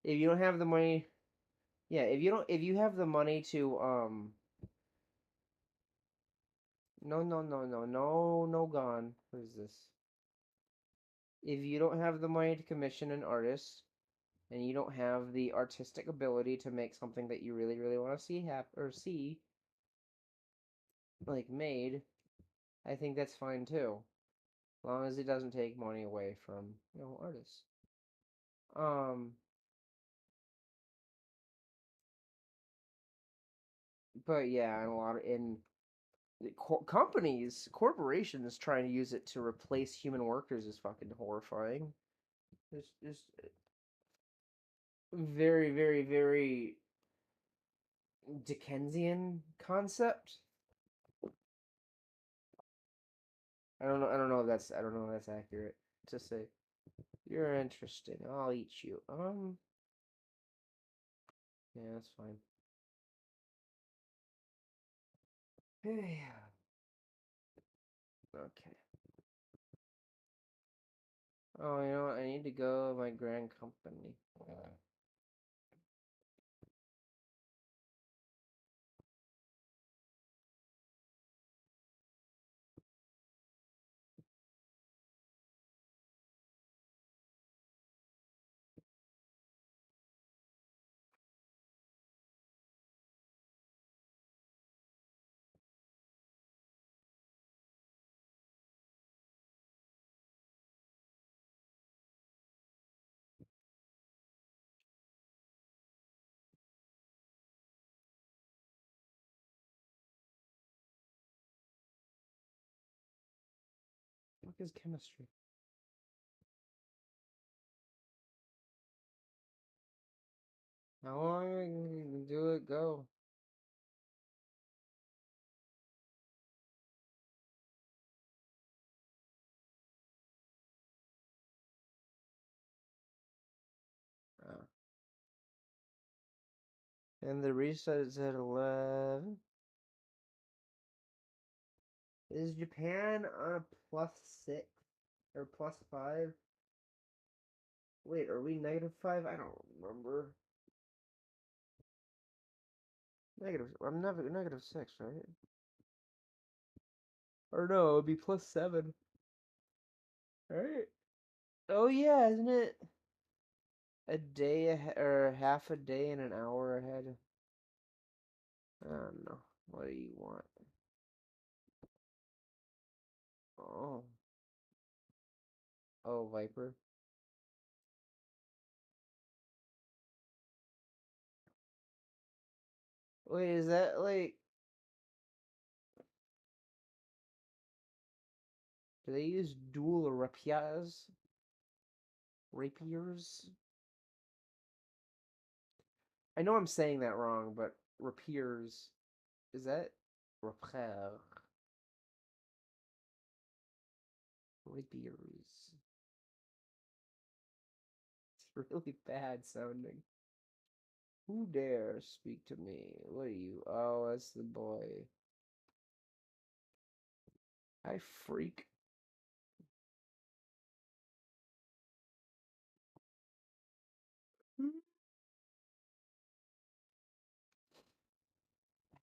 If you don't have the money, yeah, if you have the money to no gone. What is this? If you don't have the money to commission an artist and you don't have the artistic ability to make something that you really want to see like made, I think that's fine too. As long as it doesn't take money away from, artists. Um, but yeah, and a lot of in companies, corporations trying to use it to replace human workers is fucking horrifying. It's just very Dickensian concept. I don't know if that's. I don't know if that's accurate to say. You're interesting. I'll eat you. Yeah, that's fine. Hey. Okay. Oh, you know what? I need to go to my grand company. What is chemistry? How long are we gonna do it? Go. Oh. And the reset is at 11. Is Japan on a +6 or +5? Wait, are we -5? I don't remember. Negative. I'm never -6, right? Or no, it would be +7, right? Oh yeah, isn't it a day ahead or half a day and an hour ahead? I don't know. What do you want? Oh, oh, Viper. Wait, is that like? Do they use dual rapiers? Rapiers? I know I'm saying that wrong, but rapiers. Is that rapier? Rapiers. It's really bad sounding. Who dare speak to me? What are you? Oh, that's the boy. I freak.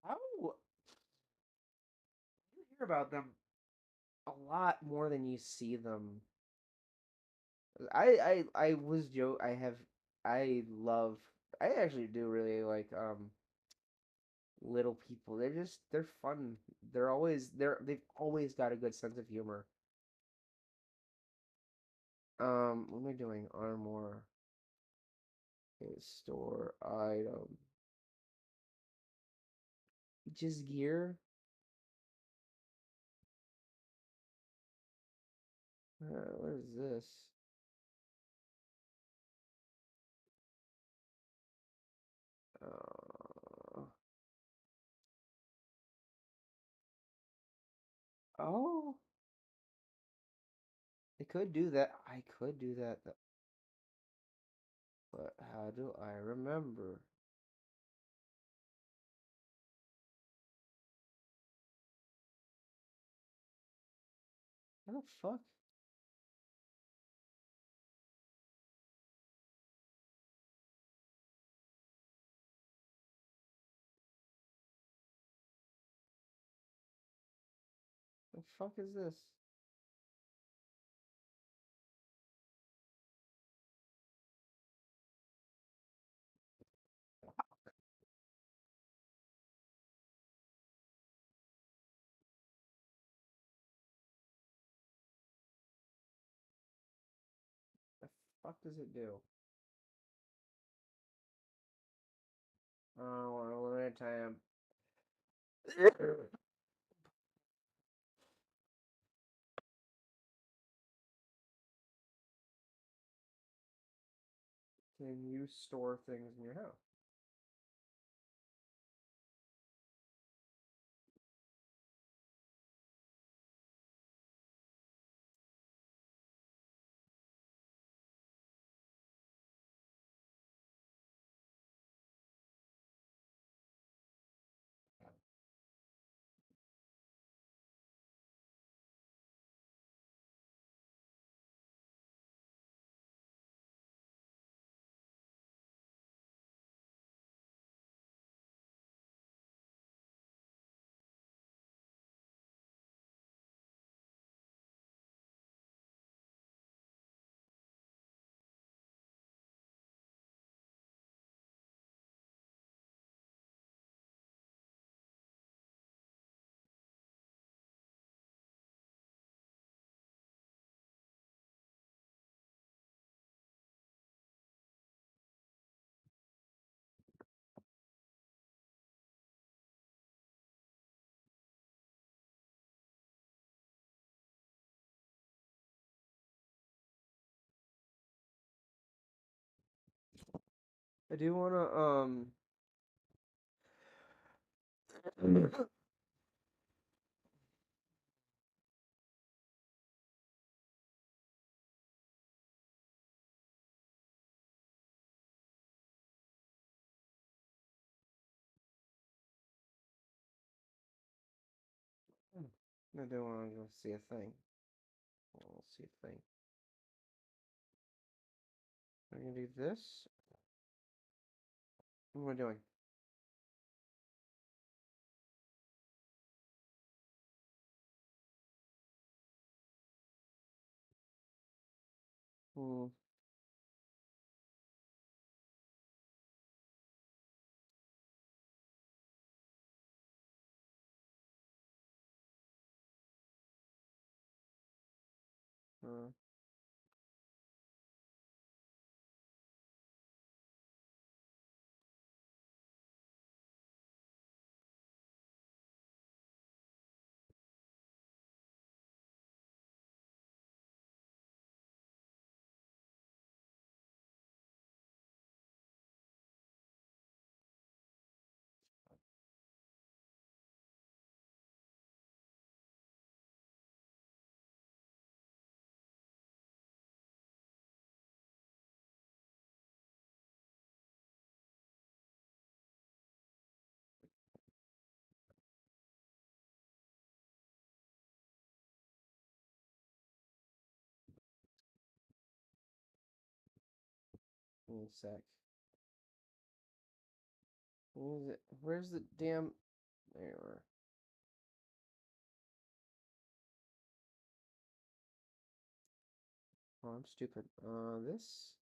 How? You hear about them a lot more than you see them. I was joke. I love. I actually do really like little people. They're fun. They've always got a good sense of humor. What am I doing? Armor. Okay, store item. Just gear. What is this? Uh, oh, I could do that. I could do that, but how do I remember? How the fuck? fuck is this? The fuck does it do? Oh, we're limited time. Can you store things in your house? I do wanna I do wanna go see a thing. We'll see a thing. I'm gonna do this. What am I doing? Hmm. Uh, One sec. Where's the damn? There you are. Oh, I'm stupid. This.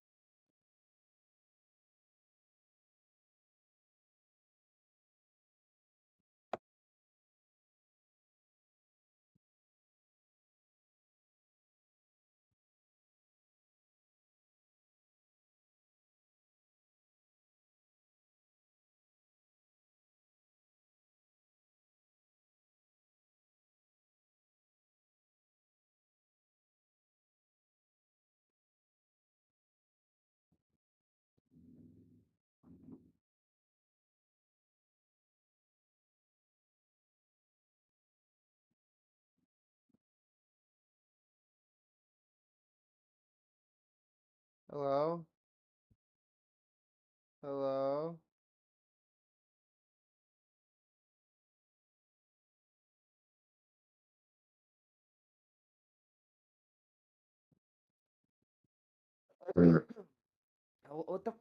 Hello? Hello? What the?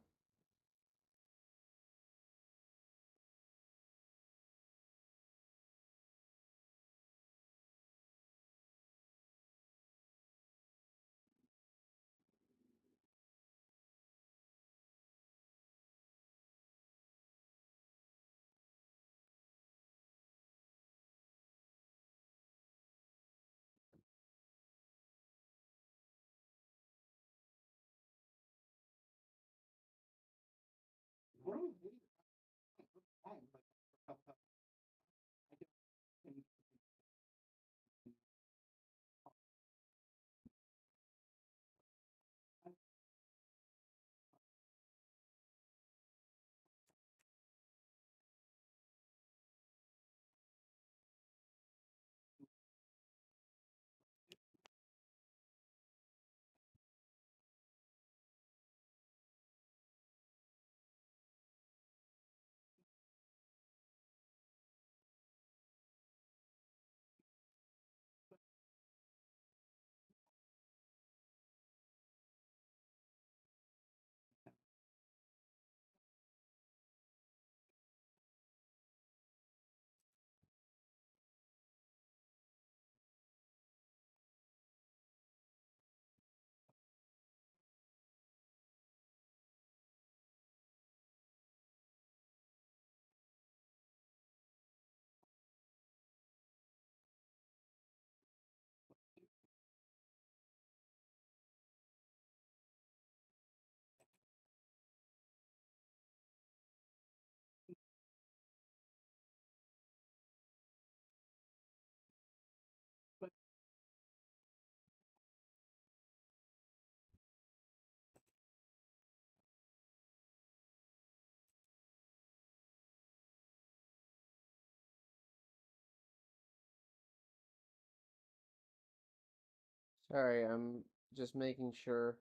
Sorry, I'm just making sure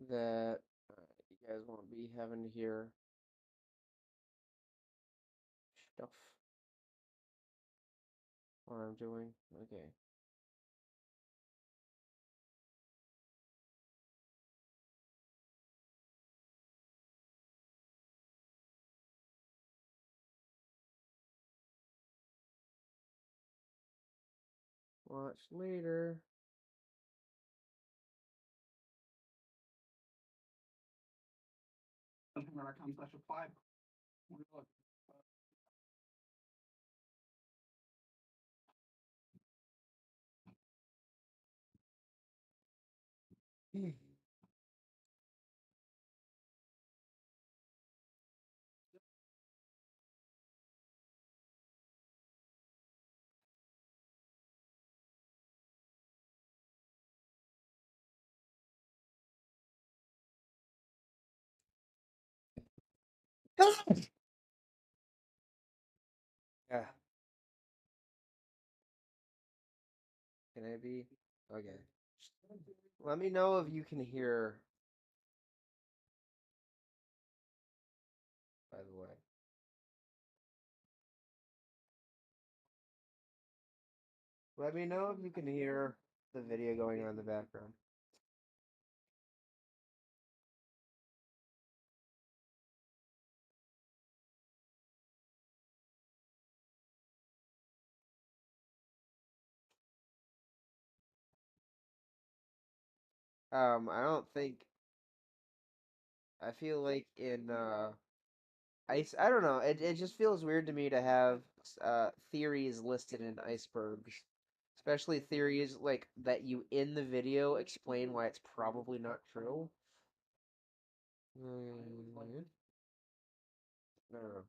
that you guys won't be having to hear stuff while I'm doing. Okay. Watch later. Something.com/apply. Yeah. Can I be? Okay. Let me know if you can hear, by the way. Let me know if you can hear the video going on in the background. I don't think I feel like in ice I don't know, it just feels weird to me to have theories listed in icebergs. Especially theories like that you in the video explain why it's probably not true. Mm, no.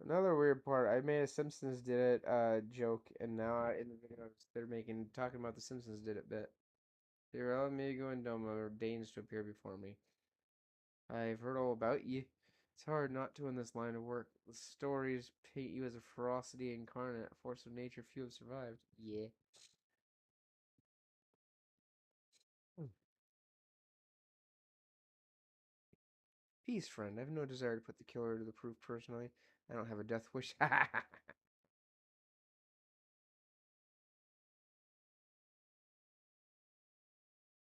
Another weird part, I made a Simpsons did it joke, and now in the videos they're making talking about the Simpsons did it bit. They allowed Amigo and Doma ordains to appear before me. I've heard all about you. It's hard not to in this line of work. The stories paint you as a ferocity incarnate, a force of nature few have survived. Yeah. Hmm. Peace, friend. I have no desire to put the killer to the proof personally. I don't have a death wish.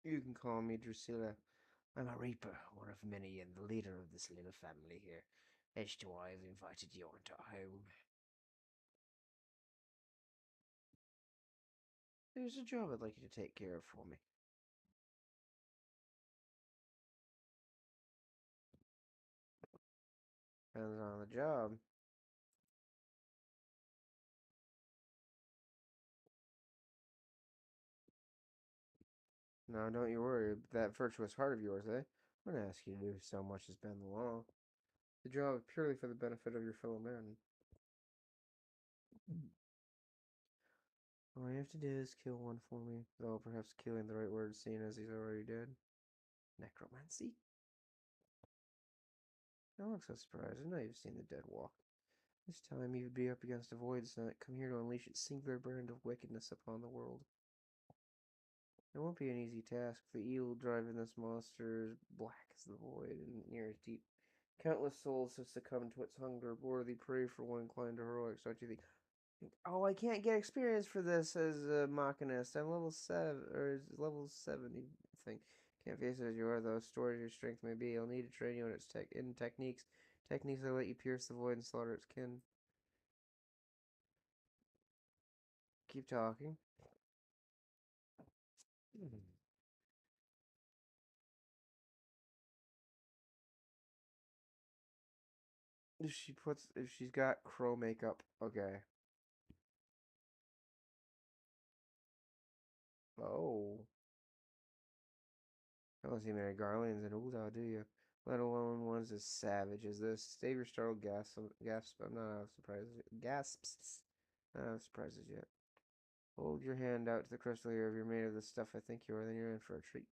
You can call me Drusilla. I'm a reaper, one of many, and the leader of this little family here. As to why I've invited you into our home. There's a job I'd like you to take care of for me. Depends on the job. Now, don't you worry. That virtuous heart of yours, eh? I'm gonna ask you to do so much as bend the law. The job purely for the benefit of your fellow men. All you have to do is kill one for me. Though perhaps killing the right word, seeing as he's already dead. Necromancy? Don't look so surprised. I know you've seen the dead walk. This time you'd be up against a void snake, come here to unleash its singular brand of wickedness upon the world. It won't be an easy task. The evil driving this monster is black as the void and near as deep. Countless souls have succumbed to its hunger, worthy prey for one inclined to heroics, don't you think? Oh, I can't get experience for this as a Machinist. I'm level 7, or level 70, I think. Can't face it as you are, though. Stored as your strength may be. I'll need to train you in its techniques. Techniques that let you pierce the void and slaughter its kin. Keep talking. If she's got crow makeup, okay. Oh. I don't see many Garlands in Ulda, do you? Let alone ones as savage as this. Save your startled gasp. I'm not out of surprises. Gasps. Not out of surprises yet. Hold your hand out to the crystal here. If you're made of the stuff I think you are, then you're in for a treat.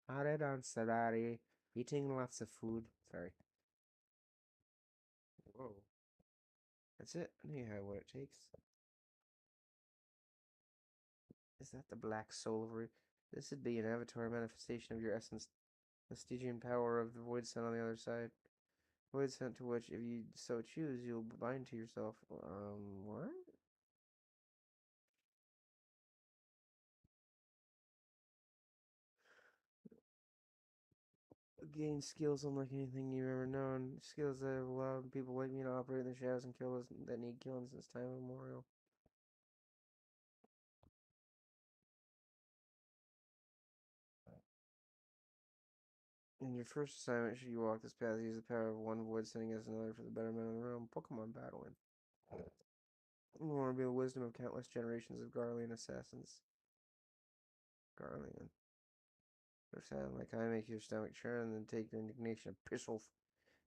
Alright on Sarari. Eating lots of food. Sorry. Whoa. That's it. I know you have what it takes. Is that the black soul of it? This would be an avatar manifestation of your essence. The Stygian power of the void sun on the other side. Void sent to which, if you so choose, you'll bind to yourself. What? Gain skills unlike anything you've ever known. Skills that have allowed people like me to operate in the shadows and kill those that need killing since time immemorial. In your first assignment, should you walk this path, use the power of one void sending as another for the betterment of the realm. Pokemon battling. You want to be the wisdom of countless generations of Garlean assassins. Garlean. If sound like I make your stomach churn and then take your indignation and piss off.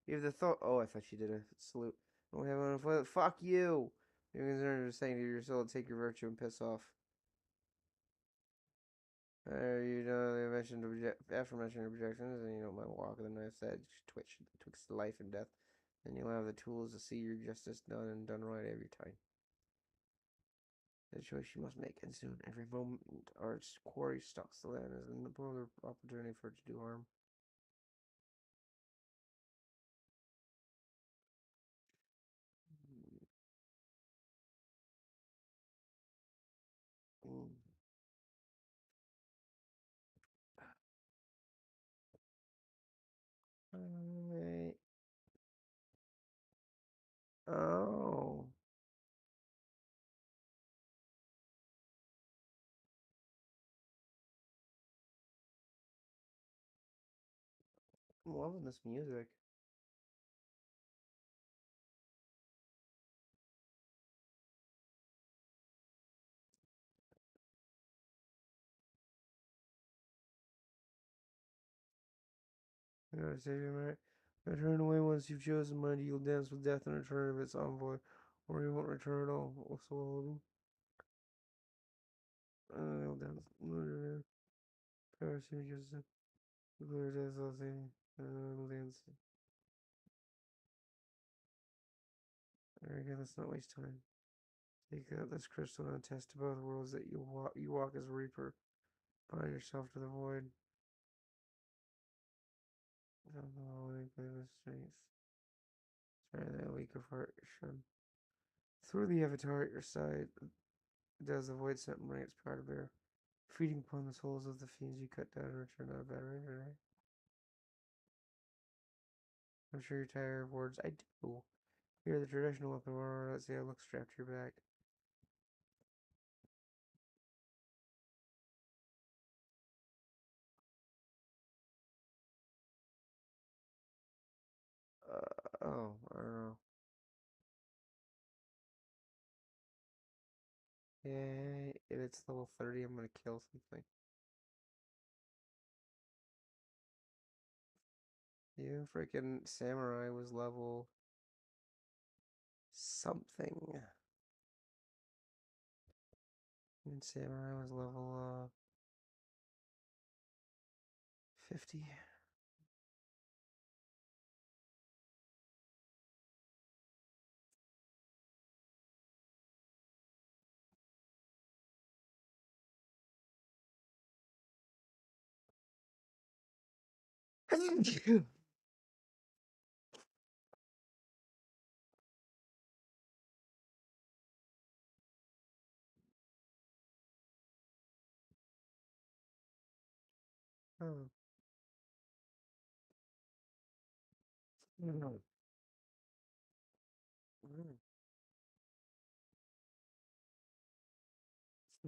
You have the thought. Oh, I thought she did a salute. Don't have one foot. Fuck you. You're concerned of saying to your soul, take your virtue and piss off. You know they mentioned aforementioned objections, and you don't mind walking the knife's edge, twixt life and death, and you'll have the tools to see your justice done and done right every time. The choice you must make, and soon every moment our quarry stalks the land is another opportunity for it to do harm. Mm. Alright. Oh. I'm loving this music. You know, Savior Mary. Return away once you've chosen mind, you'll dance with death in return of its envoy, or you won't return at all. Also, holding. You'll dance. Paris, you just glorious as I'll say. Dance. Alright, again, let's not waste time. Take out this crystal and attest to both worlds that you walk as a reaper. Bind yourself to the void. Strength. Spare that weak of heart, shun. Through the avatar at your side, does the void scent bring its power to bear, feeding upon the souls of the fiends you cut down and return not a bad ranger, right? I'm sure you're tired of words. I do. You're the traditional weapon warrior. Let's see how it looks strapped to your back. Oh, I don't know. Yeah, if it's level 30, I'm gonna kill something. You freaking samurai was level something. And samurai was level 50. Oh. Mm.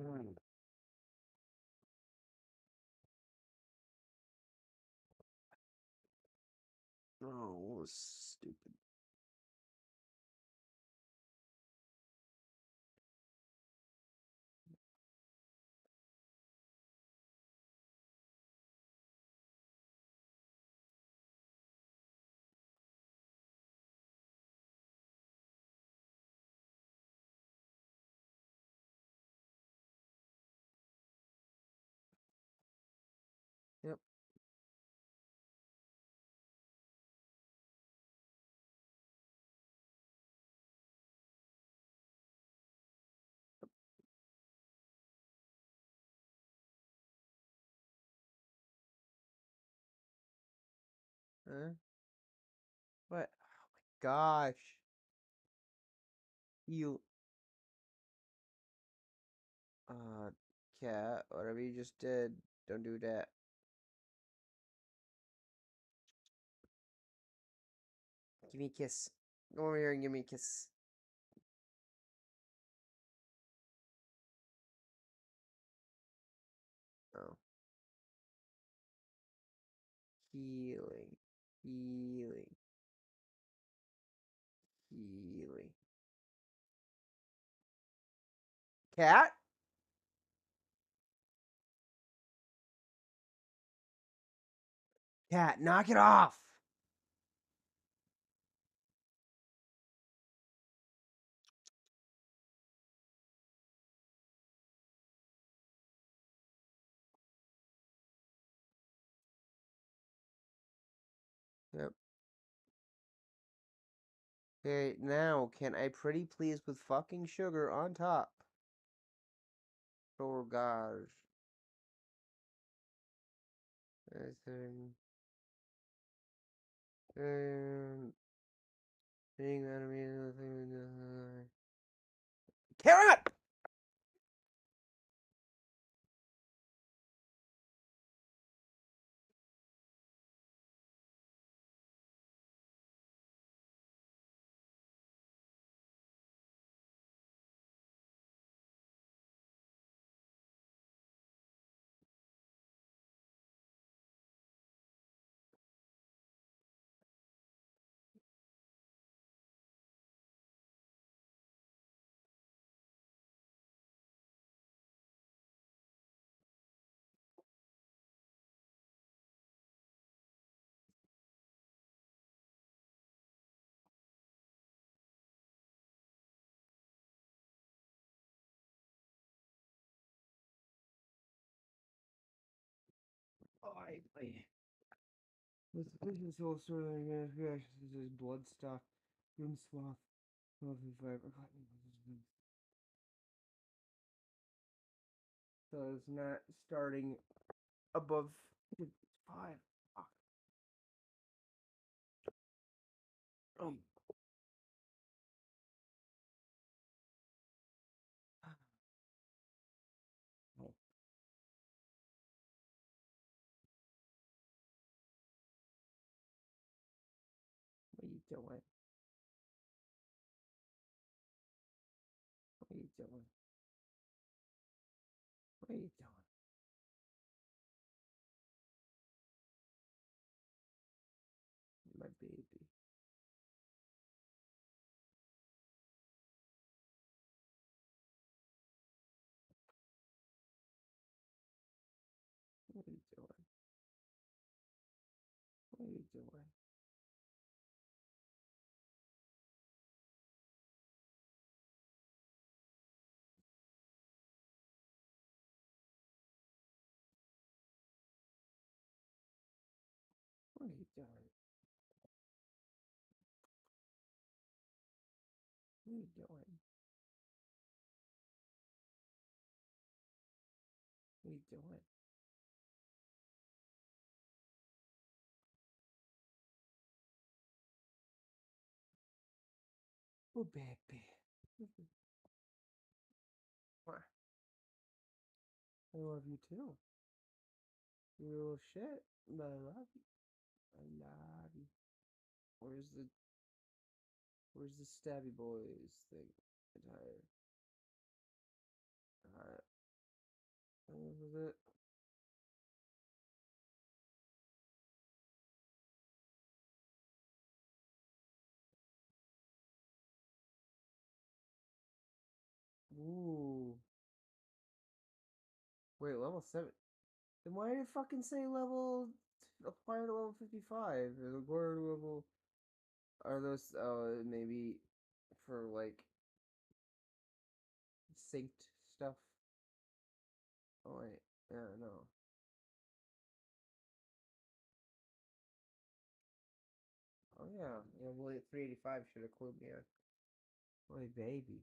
Mm. Oh, stupid. Yep. Huh? What? Gosh. You, uh, cat, whatever you just did, don't do that. Give me a kiss. Go over here and give me a kiss. Oh. Healing. Healing. Healing. Cat? Cat, knock it off! Yep. Okay, now, can I pretty please with fucking sugar on top? Oh gosh. Being enemy. Carrot! Oh, this is also reactions. This is blood stock, room swath, healthy fiber. So it's not starting above 5. Um, what are you doing? What are you doing? What are you doing? My baby. What are you doing? What are you doing? What are you doing? What are you doing? What are you doing? Oh, baby. What? I love you too. You're a little shit, but I love you. I love you. Where's the Where's the stabby boys thing? Entire. What was it? Ooh. Wait, level 7. Then why did it fucking say level acquired to level 55? Or acquired to level. Are those maybe for like synced stuff? Oh wait, yeah, no. Oh yeah, level 385 should have clued me in. My baby.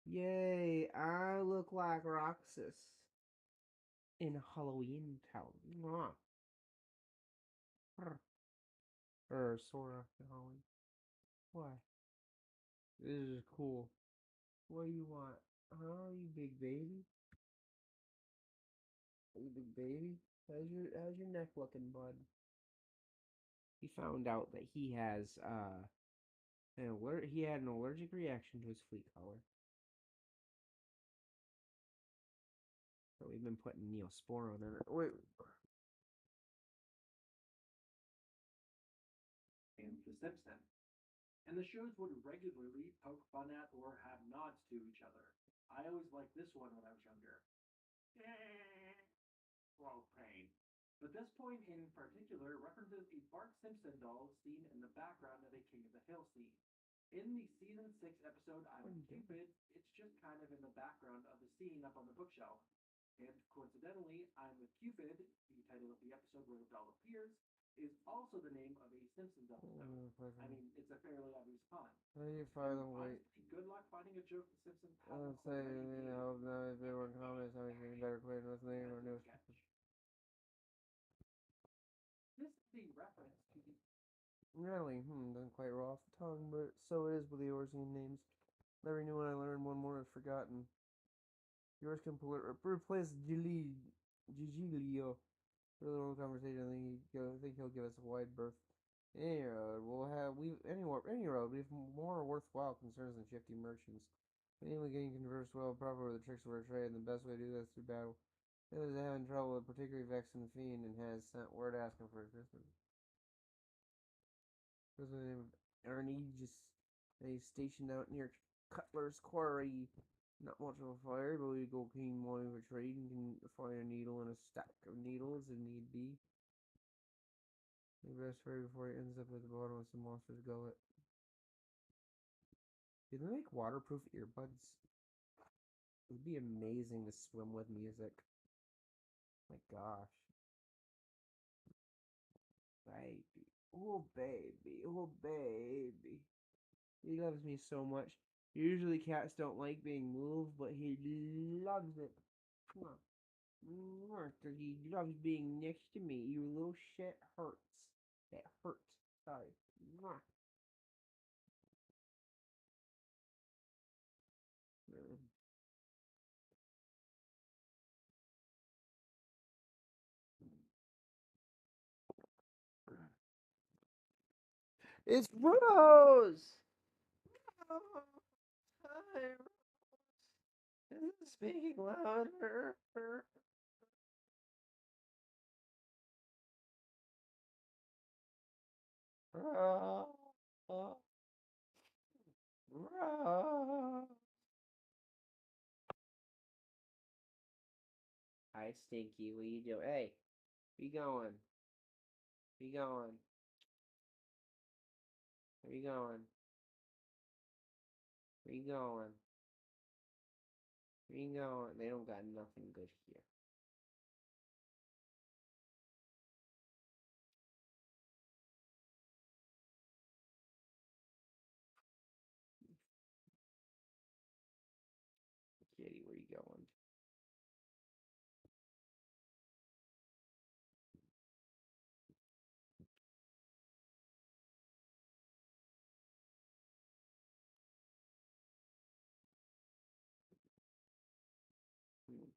Yay, I look like Roxas in Halloween Town. Mwah. Or Sora in Halloween. Why? This is cool. What do you want? Huh, you big baby? You big baby? How's your neck looking, bud? He found out that he has he had an allergic reaction to his flea collar. So we've been putting Neosporin in it. Wait. And The Simpsons. And the shows would regularly poke fun at or have nods to each other. I always liked this one when I was younger. Well, pain. But this point in particular references a Bart Simpson doll seen in the background of a King of the Hill scene. In the season 6 episode I'm with Cupid, it's just kind of in the background of the scene up on the bookshelf. And coincidentally, I'm with Cupid, the title of the episode where the doll appears, is also the name of a Simpsons episode. I mean, it's a fairly obvious pun. How do you And find them? Wait. honestly, good luck finding a joke the Simpsons I'll haven't say, already I made. hope not if everyone comments how he's getting better clear with name or news. This is a reference to the Really, doesn't quite roll off the tongue, but so it is with the Orsian names. Every new one I learned, one more is forgotten. Yours can replace Gigilio. For a little conversation, I think he'll give us a wide berth. Any road, any road, we have more worthwhile concerns than shifty merchants. Mainly getting converse well proper with the tricks of our trade, and the best way to do that is through battle. He was having trouble with particularly vexing fiend and has sent word asking for assistance. Goes by the name of Arnegus, and he's stationed out near Cutler's Quarry. Not much of a fire, but we go keen money for trade and can find a needle and a stack of needles if need be. The best hurry before he ends up at the bottom of some monster's gullet. Do they make waterproof earbuds? It would be amazing to swim with music. My gosh. Baby. Oh, baby. Oh, baby. He loves me so much. Usually cats don't like being moved, but he loves it. Come on. Because he loves being next to me. You little shit hurts. That hurts. Sorry. It's Rose! Oh, hi, Rose. Is it speaking louder? Rose. Rose. Hi, Stinky. What you doing? Hey, where you going? Where you going? Where you going? Where you going? Where you going? They don't got nothing good here. Kitty, where you going? Hmm.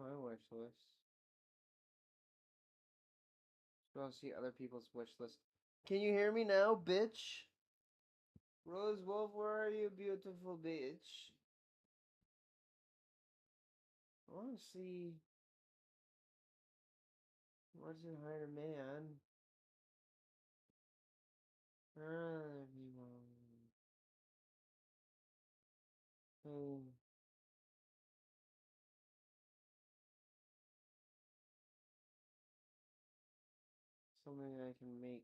my wish list. So I'll see other people's wish list. Can you hear me now, bitch? Rose Wolf, where are you, beautiful bitch? I want to see what's in Higher Man. Everyone. Oh, something I can make.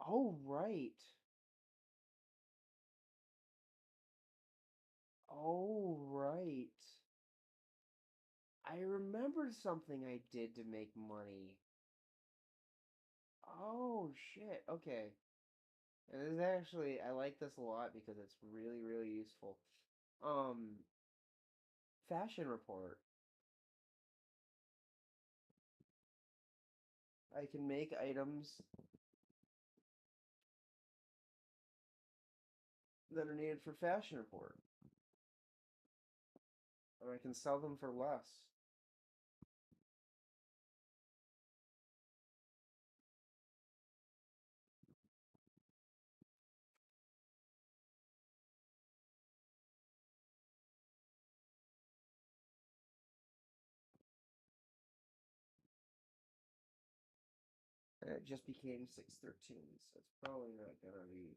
Oh, right. Oh, right. I remembered something I did to make money. Oh, shit. Okay. And this is actually, I like this a lot because it's really, really useful. Um, Fashion report. I can make items that are needed for fashion report, or I can sell them for less. And it just became 613, so it's probably not gonna be.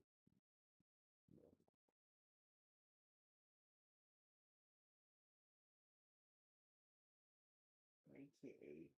98.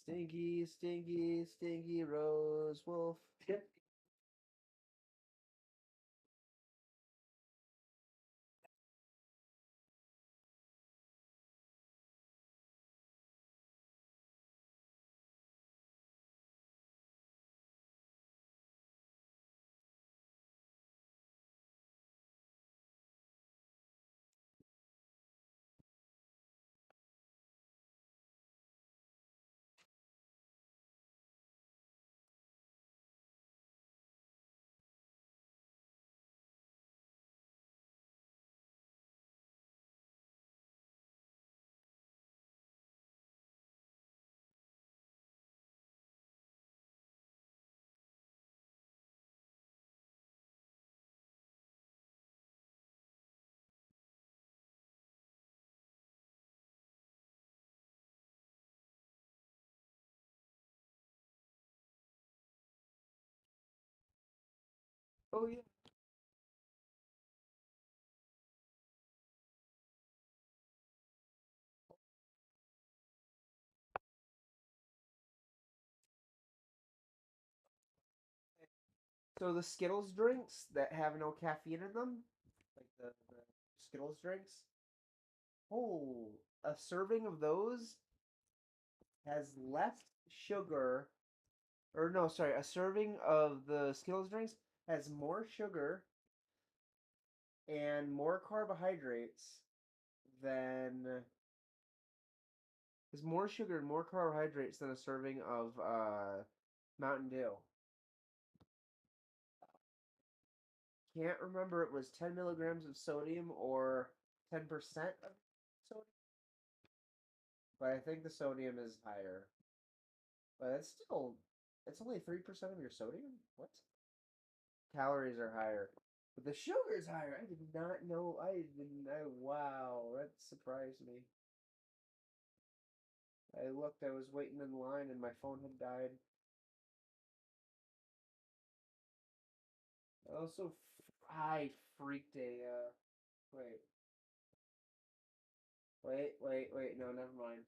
Stinky, stinky, stinky rose wolf. Oh yeah. So the Skittles drinks that have no caffeine in them, like the Skittles drinks. Oh, a serving of those has less sugar, or no, sorry, a serving of the Skittles drinks has more sugar and more carbohydrates than has more sugar and more carbohydrates than a serving of Mountain Dew. Can't remember it was 10 milligrams of sodium or 10% of sodium, but I think the sodium is higher. But it's only 3% of your sodium? What? Calories are higher. But the sugar is higher. I did not know. I didn't know. Wow, that surprised me. I looked, I was waiting in line and my phone had died. Also, I freaked a. Wait. Wait. No, never mind.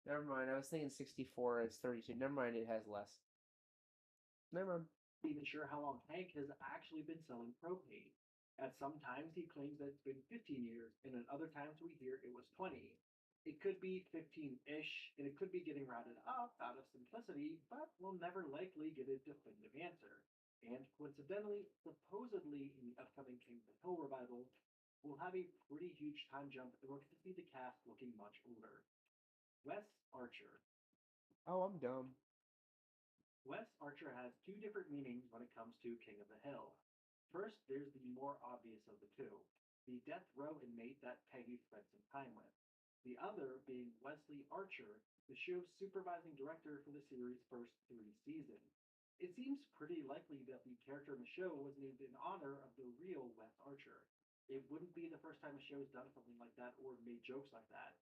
Never mind. I was thinking 64. It's 32. Never mind. It has less. Never mind. Even sure how long Hank has actually been selling propane. At some times he claims that it's been 15 years, and at other times we hear it was 20. It could be 15-ish, and it could be getting rounded up out of simplicity, but we'll never likely get a definitive answer. And coincidentally, supposedly in the upcoming King of the Hill revival, we'll have a pretty huge time jump, and we're going to see the cast looking much older. Wes Archer. Oh, I'm dumb. Wes Archer has two different meanings when it comes to King of the Hill. First, there's the more obvious of the two, the death row inmate that Peggy spent some time with. The other being Wesley Archer, the show's supervising director for the series' first three seasons. It seems pretty likely that the character in the show was named in honor of the real Wes Archer. It wouldn't be the first time a show has done something like that or made jokes like that.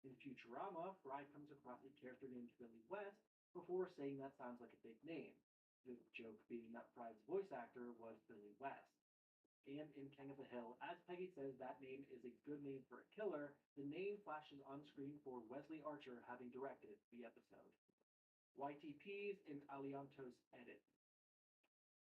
In Futurama, Fry comes across a character named Billy West before saying that sounds like a fake name. The joke being that Fry's voice actor was Billy West. And in King of the Hill, as Peggy says that name is a good name for a killer, the name flashes on screen for Wesley Archer having directed the episode. YTP's and Alianto's edit.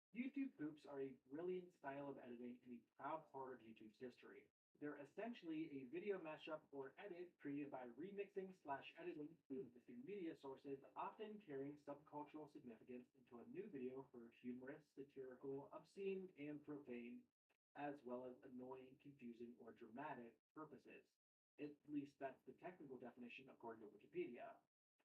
YouTube poops are a brilliant style of editing and a proud part of YouTube's history. They're essentially a video mashup or edit created by remixing slash editing existing media sources, often carrying subcultural significance into a new video for humorous, satirical, obscene, and profane, as well as annoying, confusing, or dramatic purposes. At least that's the technical definition according to Wikipedia.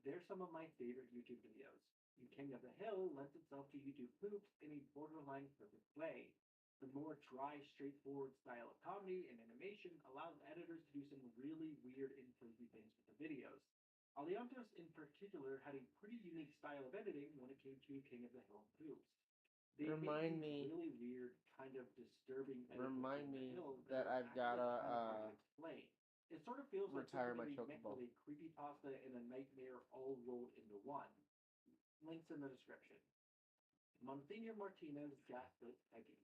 They're some of my favorite YouTube videos. And King of the Hill lends itself to YouTube poops in a borderline perfect way. The more dry, straightforward style of comedy and animation allows editors to do some really weird and crazy things with the videos. Aliantos in particular had a pretty unique style of editing when it came to King of the Hill poops. They Remind made me. these really weird, kind of disturbing edits of Remind King of the me Hill that that are I've actually gotta kind of hard to explain. It sort of feels like retire something my they mixed Chocoball. with a creepypasta and a nightmare all rolled into one. Links in the description. Monsignor Martinez gaslit Peggy.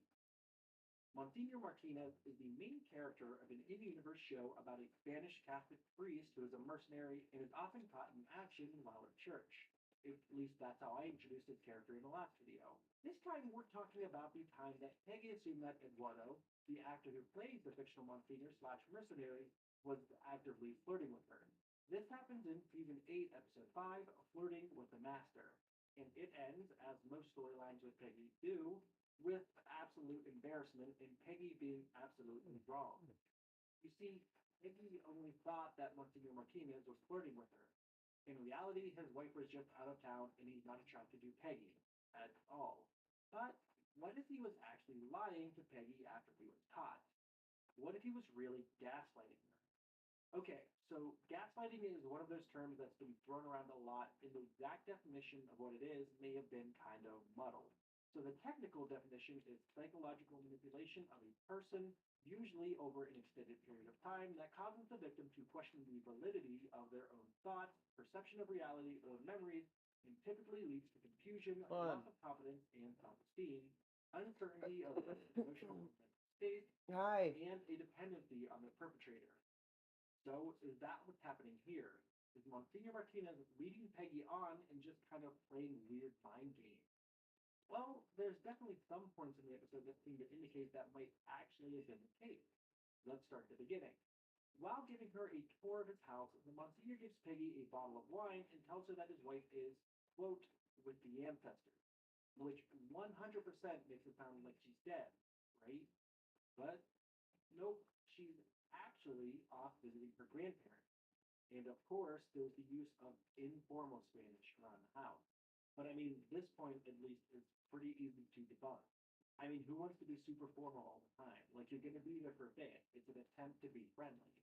Monsignor Martinez is the main character of an in-universe show about a Spanish Catholic priest who is a mercenary and is often caught in action while at church. At least that's how I introduced his character in the last video. This time we're talking about the time that Peggy assumed that Eduardo, the actor who plays the fictional Monsignor slash mercenary, was actively flirting with her. This happens in season 8, episode 5, Flirting with the Master. And it ends, as most storylines with Peggy do, with absolute embarrassment and Peggy being absolutely wrong. You see, Peggy only thought that Monsignor Martinez was flirting with her. In reality, his wife was just out of town and he's not attracted to Peggy at all. But what if he was actually lying to Peggy after he was caught? What if he was really gaslighting her? Okay, so gaslighting is one of those terms that's been thrown around a lot, and the exact definition of what it is may have been kind of muddled. So the technical definition is psychological manipulation of a person, usually over an extended period of time, that causes the victim to question the validity of their own thoughts, perception of reality, or memories, and typically leads to confusion, loss of confidence and self-esteem, uncertainty of emotional and mental state, Hi. and a dependency on the perpetrator. So is that what's happening here? Is Monsignor Martinez leading Peggy on and just kind of playing weird mind games? Well, there's definitely some points in the episode that seem to indicate that might actually have been the case. Let's start at the beginning. While giving her a tour of his house, the Monsignor gives Peggy a bottle of wine and tells her that his wife is, quote, with the ancestors, which 100% makes it sound like she's dead, right? But nope, she's actually off visiting her grandparents. And of course, there's the use of informal Spanish around the house. But I mean, this point at least is pretty easy to debunk. I mean, who wants to be super formal all the time? Like, you're going to be there for a bit. It's an attempt to be friendly.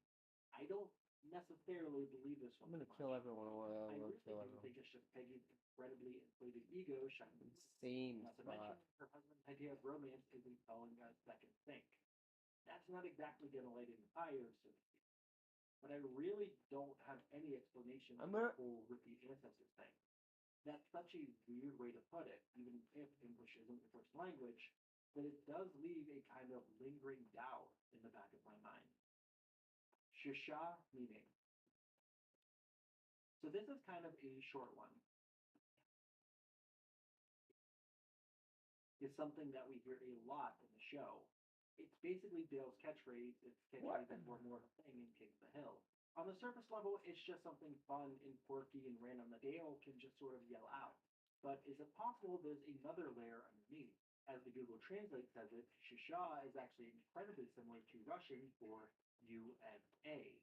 I don't necessarily believe this I'm one gonna too kill much. everyone. I I'm gonna really kill do everyone. think it's just Peggy's incredibly inflated ego shining. Insane Not to spot. mention, her husband's idea of romance isn't falling a second sink. That's not exactly going to light any fires, so to speak. But I really don't have any explanation I'm for gonna. the whole with the ancestors thing. That's such a weird way to put it, even if English isn't your first language. but it does leave a kind of lingering doubt in the back of my mind. Shisha meaning. So this is kind of a short one. Is something that we hear a lot in the show. It's basically Dale's catchphrase. It's catchphrase that we're more of a thing in King of the Hill. On the surface level, it's just something fun and quirky and random that Dale can just sort of yell out. But is it possible there's another layer underneath? As the Google Translate says it, Shisha is actually incredibly similar to Russian for you and A.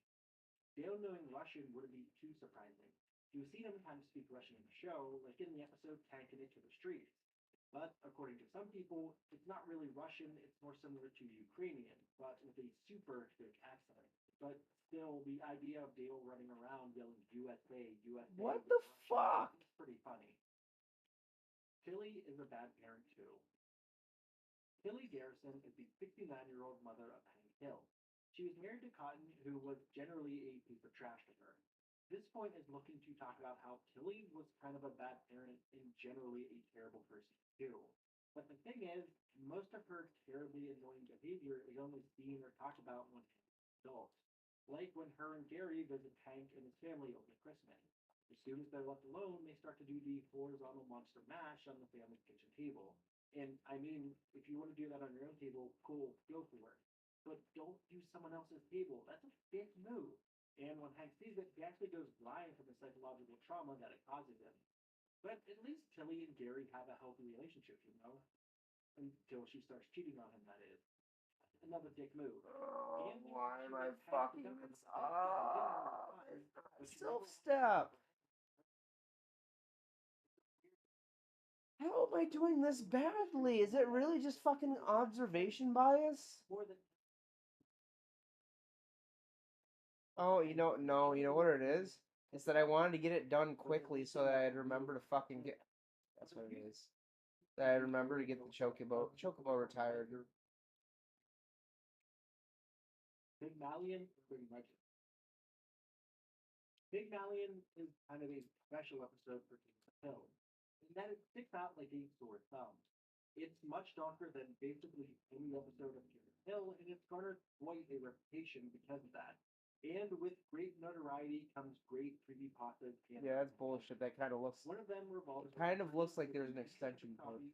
Dale knowing Russian wouldn't be too surprising. You've seen him kind of speak Russian in the show, like in the episode Tanking It to the Streets. But according to some people, it's not really Russian, it's more similar to Ukrainian, but with a super thick accent. But still, the idea of Dale running around yelling USA, USA, What the fuck? is pretty funny. Tilly is a bad parent too. Tilly Garrison is the 69-year-old mother of Hank Hill. She was married to Cotton, who was generally a piece of trash to her. This point is looking to talk about how Tilly was kind of a bad parent and generally a terrible person too. But the thing is, most of her terribly annoying behavior is only seen or talked about when adults. Like when her and Gary visit Hank and his family over Christmas. As soon as they're left alone, they start to do the horizontal monster mash on the family kitchen table. And I mean, if you want to do that on your own table, cool, go for it. But don't use someone else's table. That's a big move. And when Hank sees it, he actually goes blind from the psychological trauma that it causes him. But at least Tilly and Gary have a healthy relationship, you know? Until she starts cheating on him, that is. Another dick move. Oh, And why she am I gets Hank to fucking dump him this because they have dinner and it's up? fun, It's not but she never wants to self-step. weird. How am I doing this badly? Is it really just fucking observation bias? More than Oh, no, you know what it is? It's that I wanted to get it done quickly so that I'd remember to fucking get. That's what it is. That I remember to get the Chocobo retired. Big Malian, pretty much. Big Malian is kind of a special episode for King of the Hill, in that it sticks out like a sore thumb. It's much darker than basically any episode of King of the Hill, and it's garnered quite a reputation because of that. And with great notoriety comes great creepypastas and Yeah, that's bullshit. That kind of looks. one of them revolves It kind of around looks like with there's an the extension cord. copy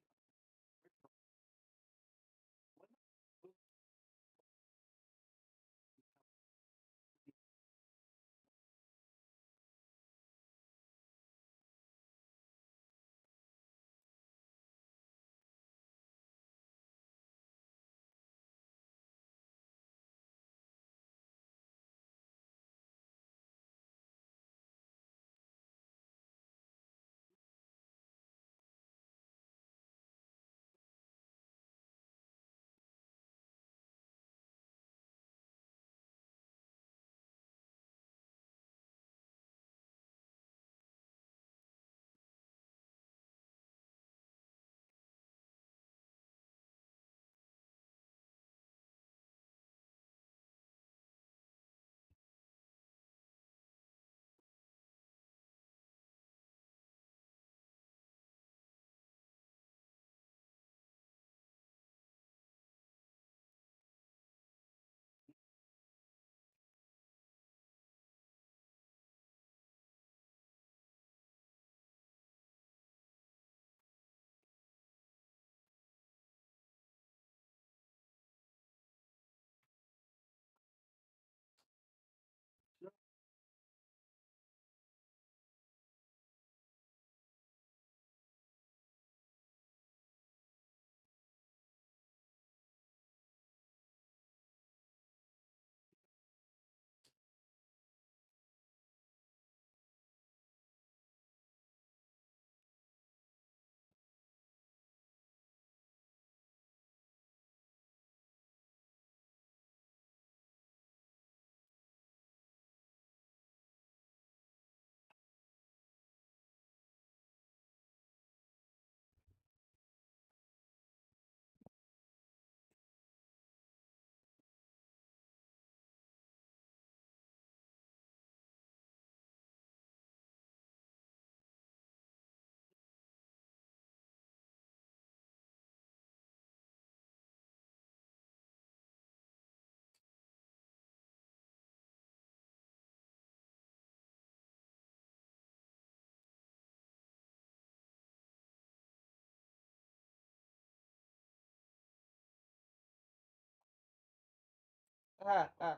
Ah, ah.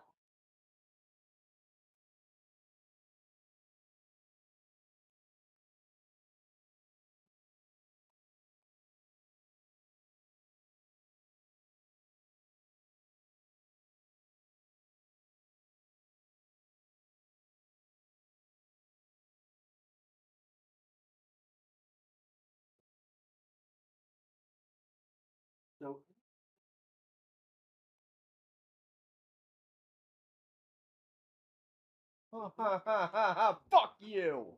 So Ha ha ha ha ha! Fuck you!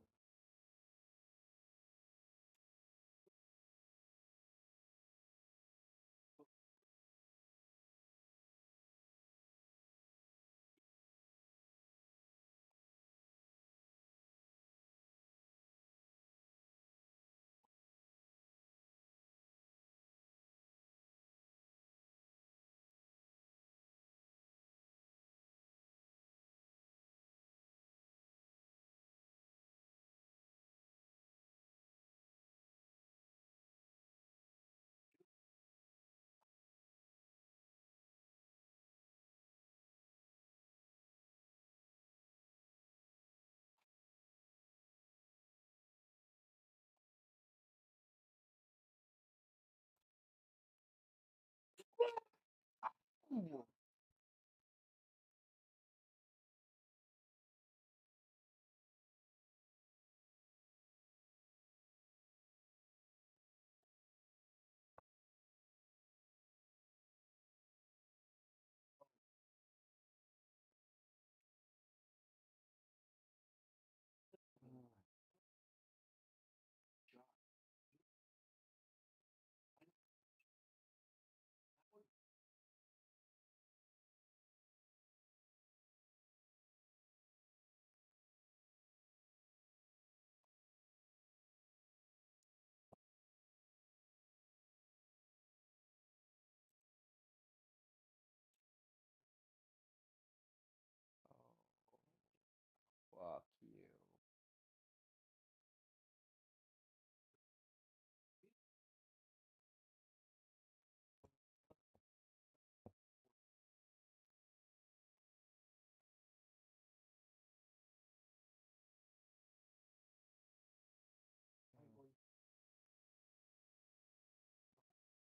Fuck you.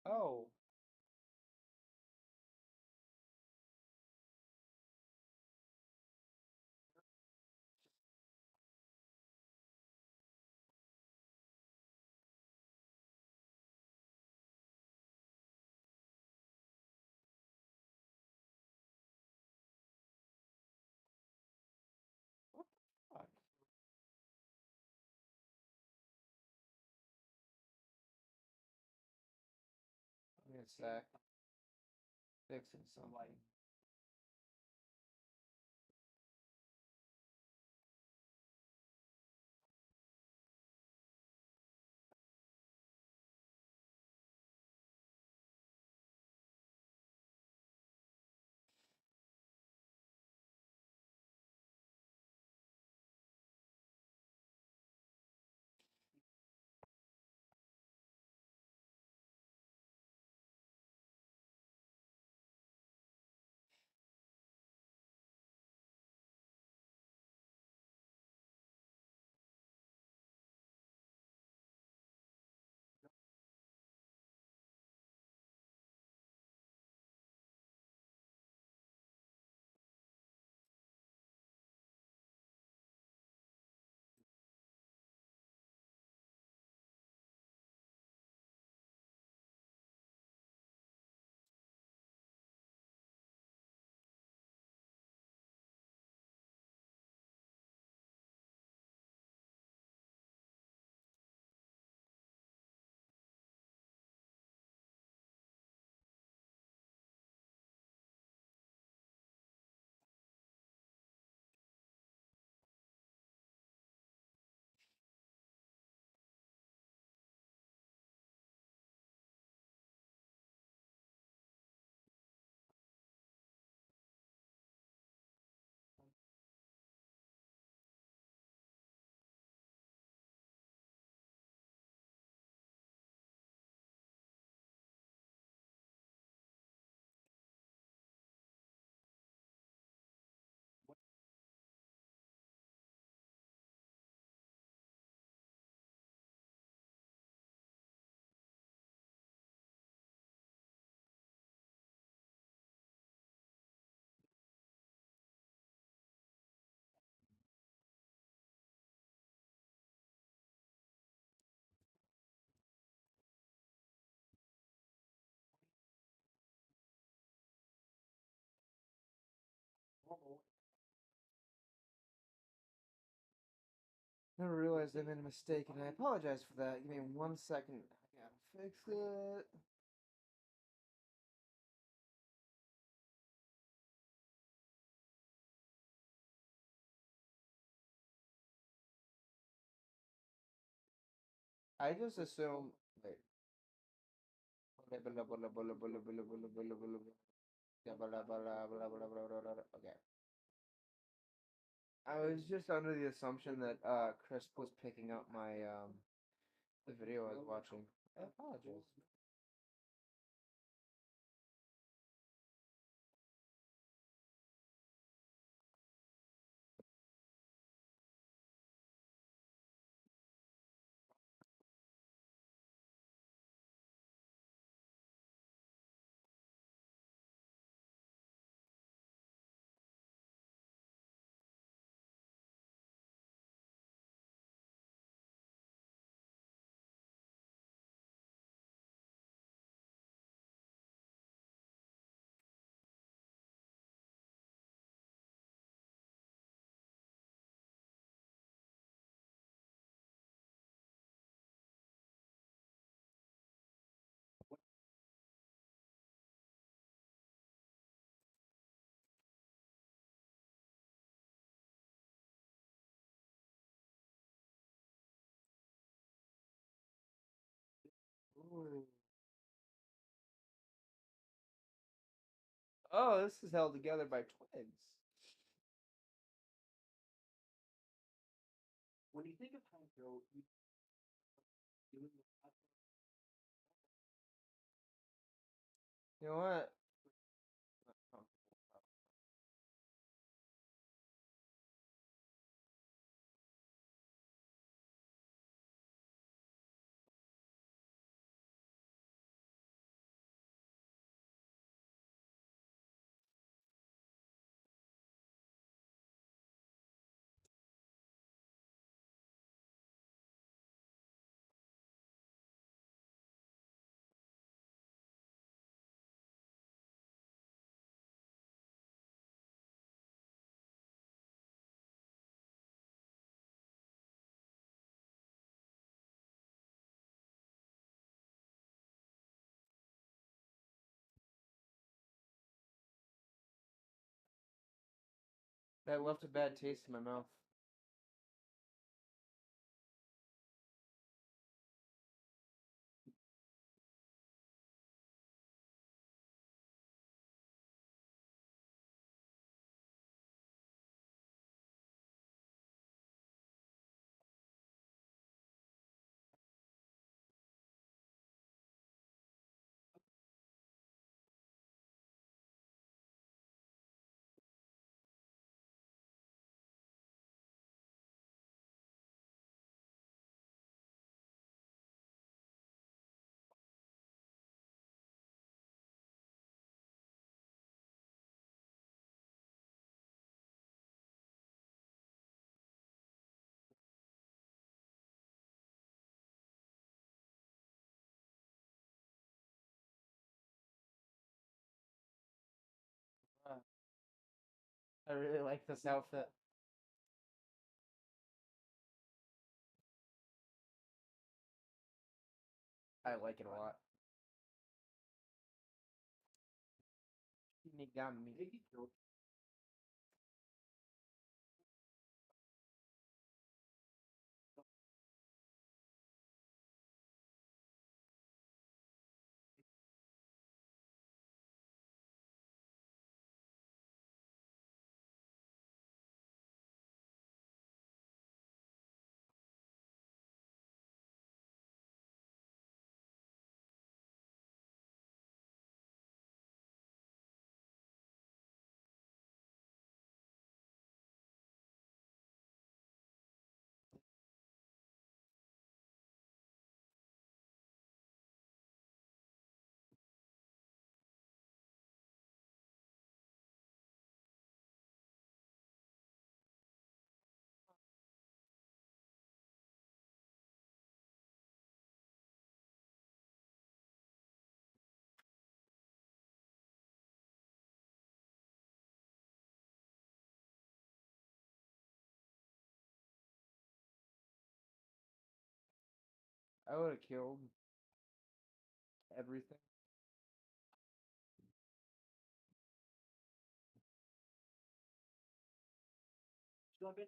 Oh. What the fuck? Give me a sec. Fixing something. normal. Never realized I made a mistake, and I apologize for that. Give me 1 second. I gotta fix it. I just assume. Wait. Okay. I was just under the assumption that Chris was picking up my the video I was watching. I apologize. Ooh. Oh, this is held together by twigs. When you think of hydro, you doing the You know what? That left a bad taste in my mouth. I really like this outfit. I like it a lot. Shinigami. I would have killed everything. So I've been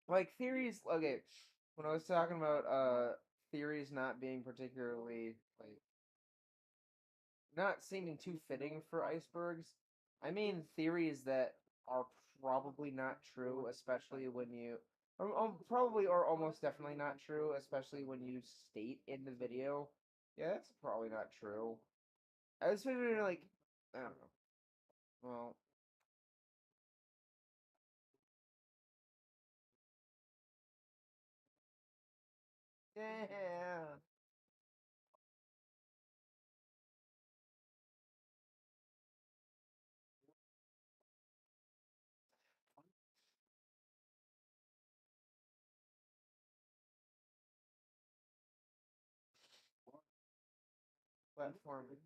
Like theories, okay. When I was talking about theories not being particularly like not seeming too fitting for icebergs, I mean theories that are probably not true, especially when you probably or almost definitely not true, especially when you state in the video, yeah, that's probably not true. I was figuring like I don't know. Well, yeah. Platforming.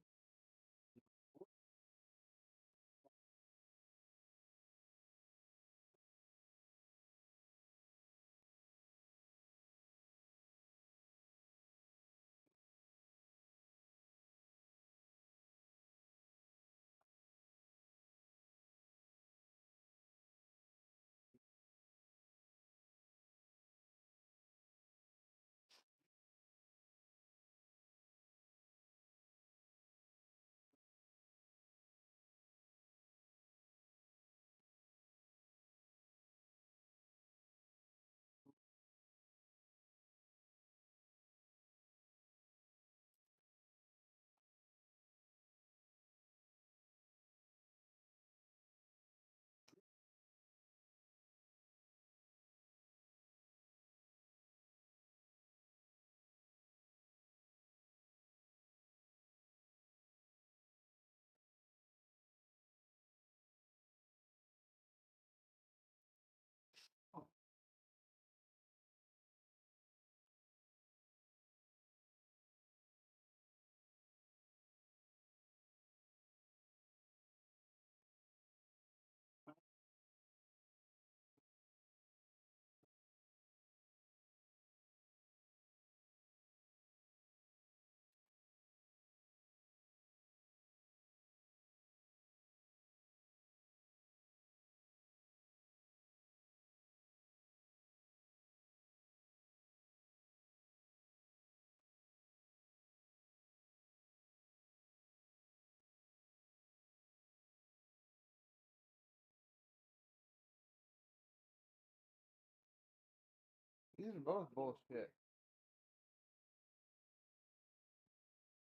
These are both bullshit.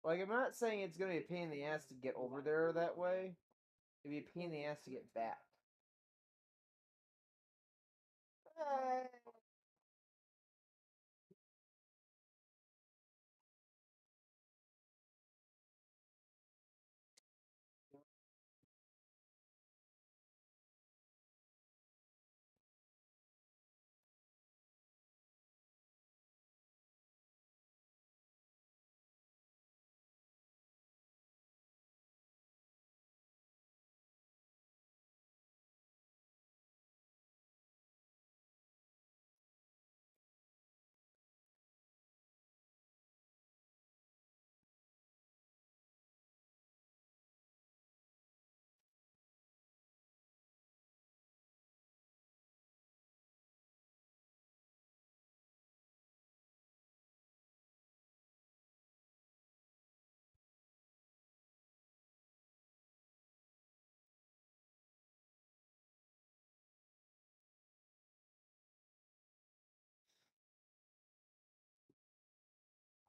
Like, I'm not saying it's gonna be a pain in the ass to get over there that way. It'd be a pain in the ass to get back. Eh,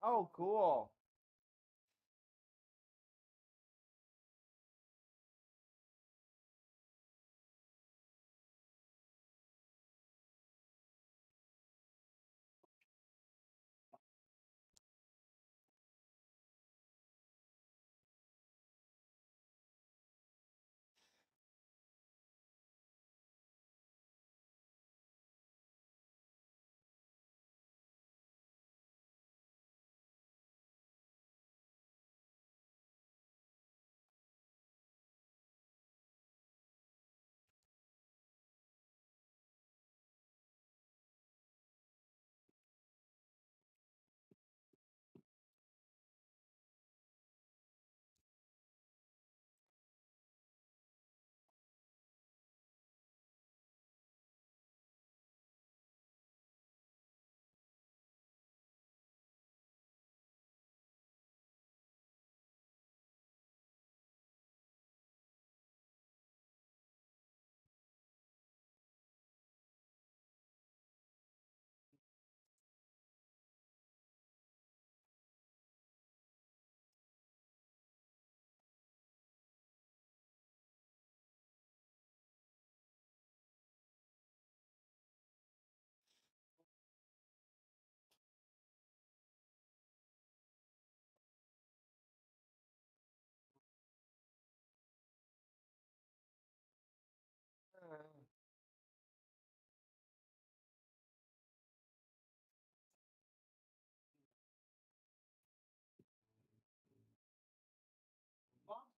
Oh, cool.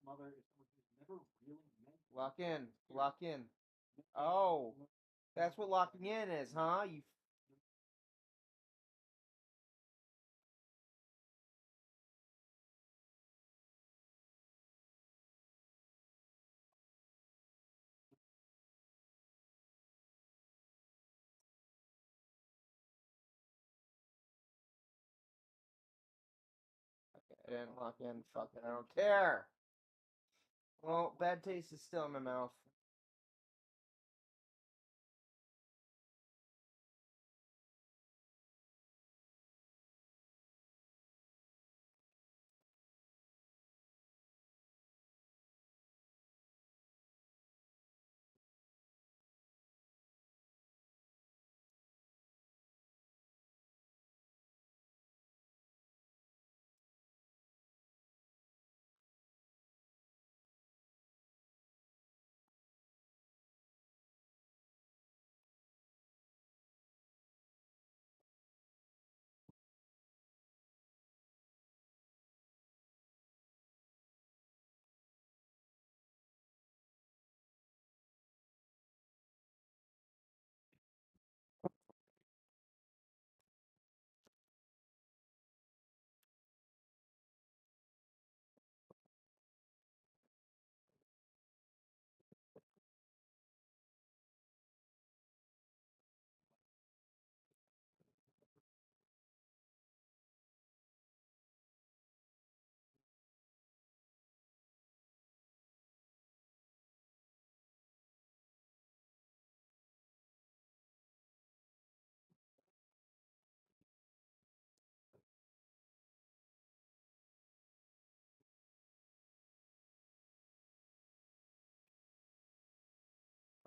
mother is someone who's never really meant to Lock be in. here. Lock in. Oh, that's what locking in is, huh? You. I didn't lock in. Fuck it. I don't care. Well, bad taste is still in my mouth.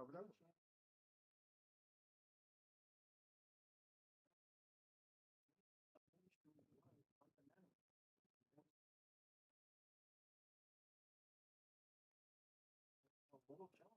Over A little jealous.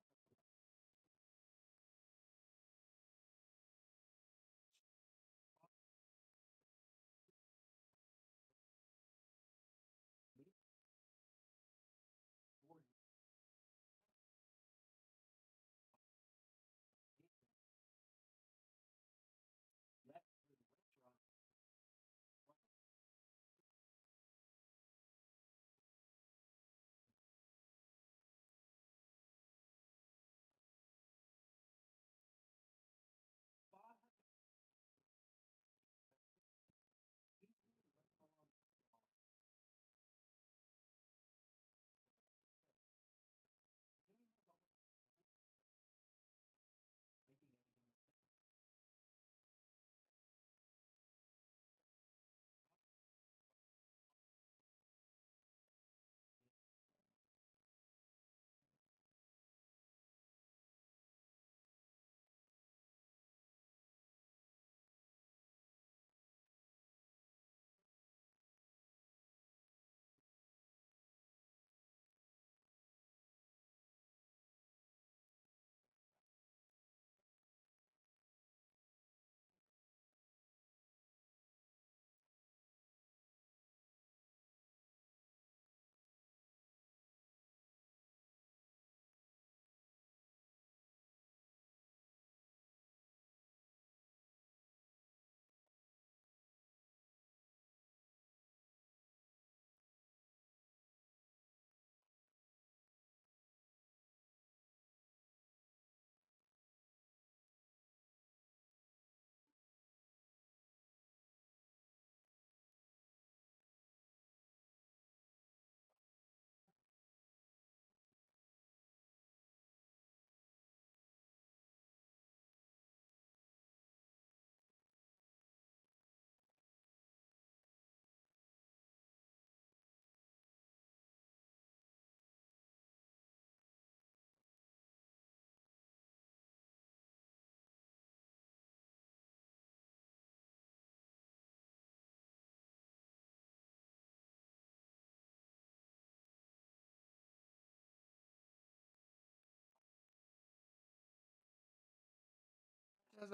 Says,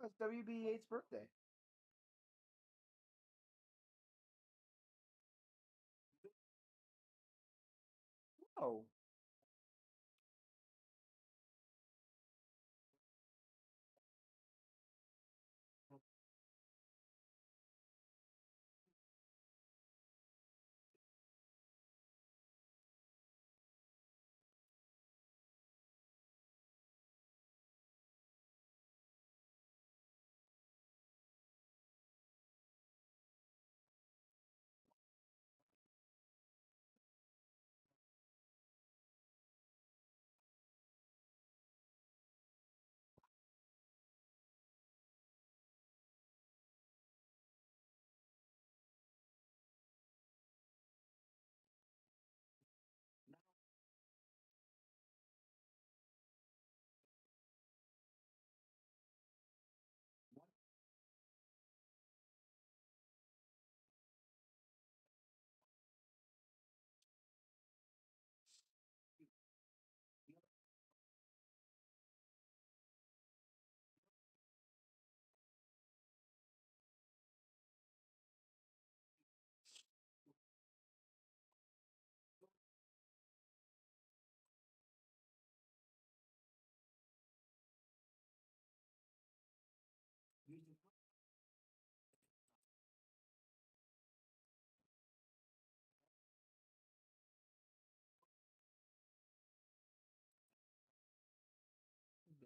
it's WB8's birthday. Oh.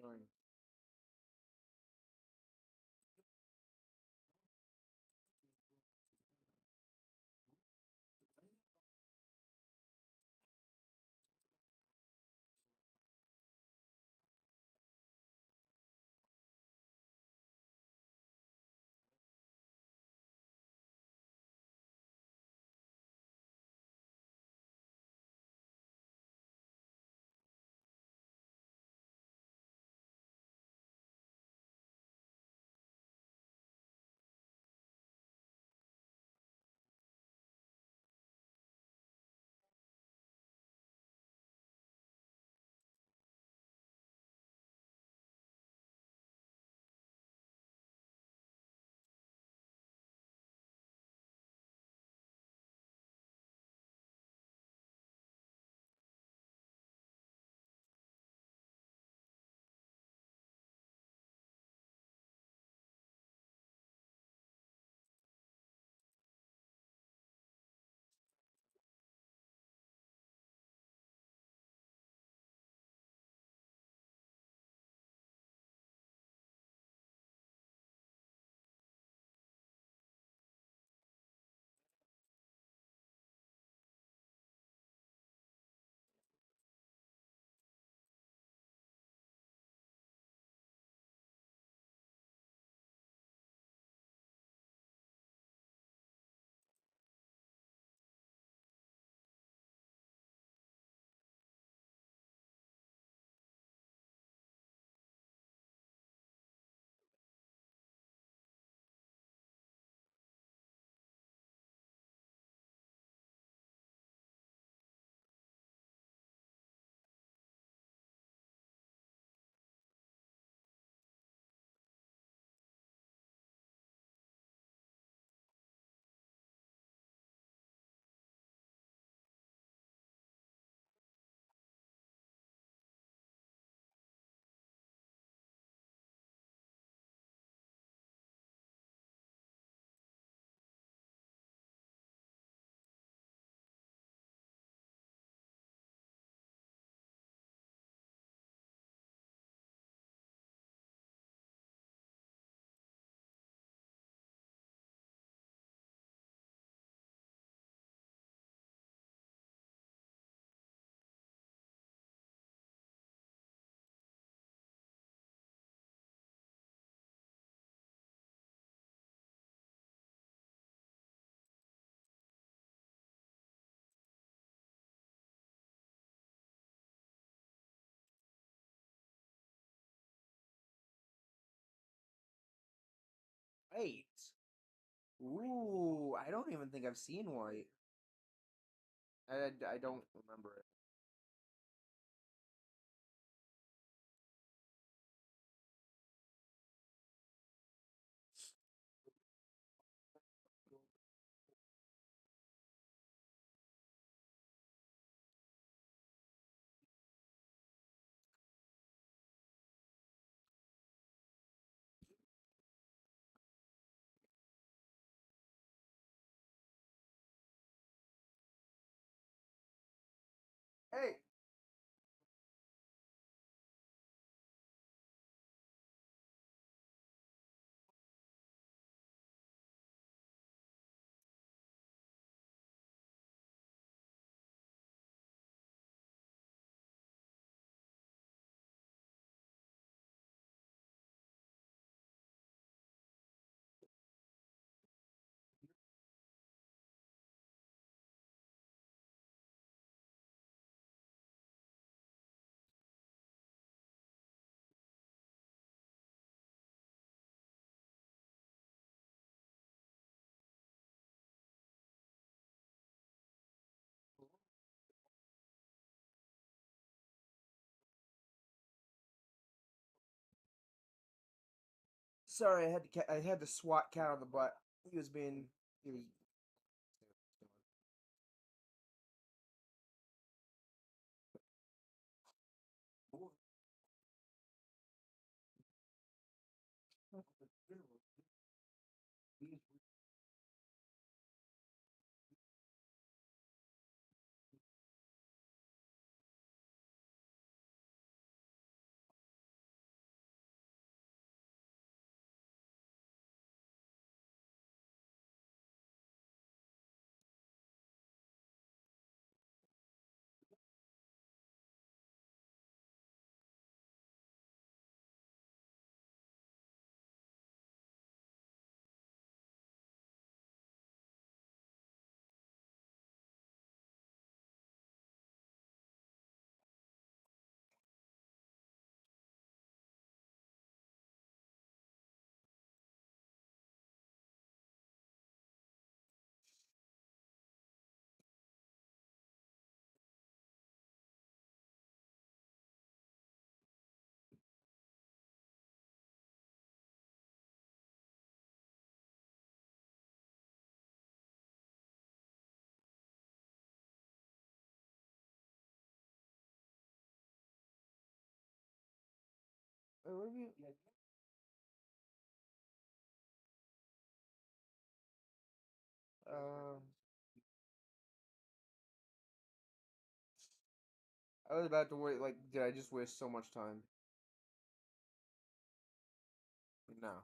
Darn. White. Ooh, I don't even think I've seen White. I don't remember it. Hey. Sorry, I had to swat cat on the butt. He was being he was. Wait, what have you? Um, I was about to wait. Like, did I just waste so much time? No.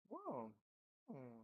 Whoa. Hmm.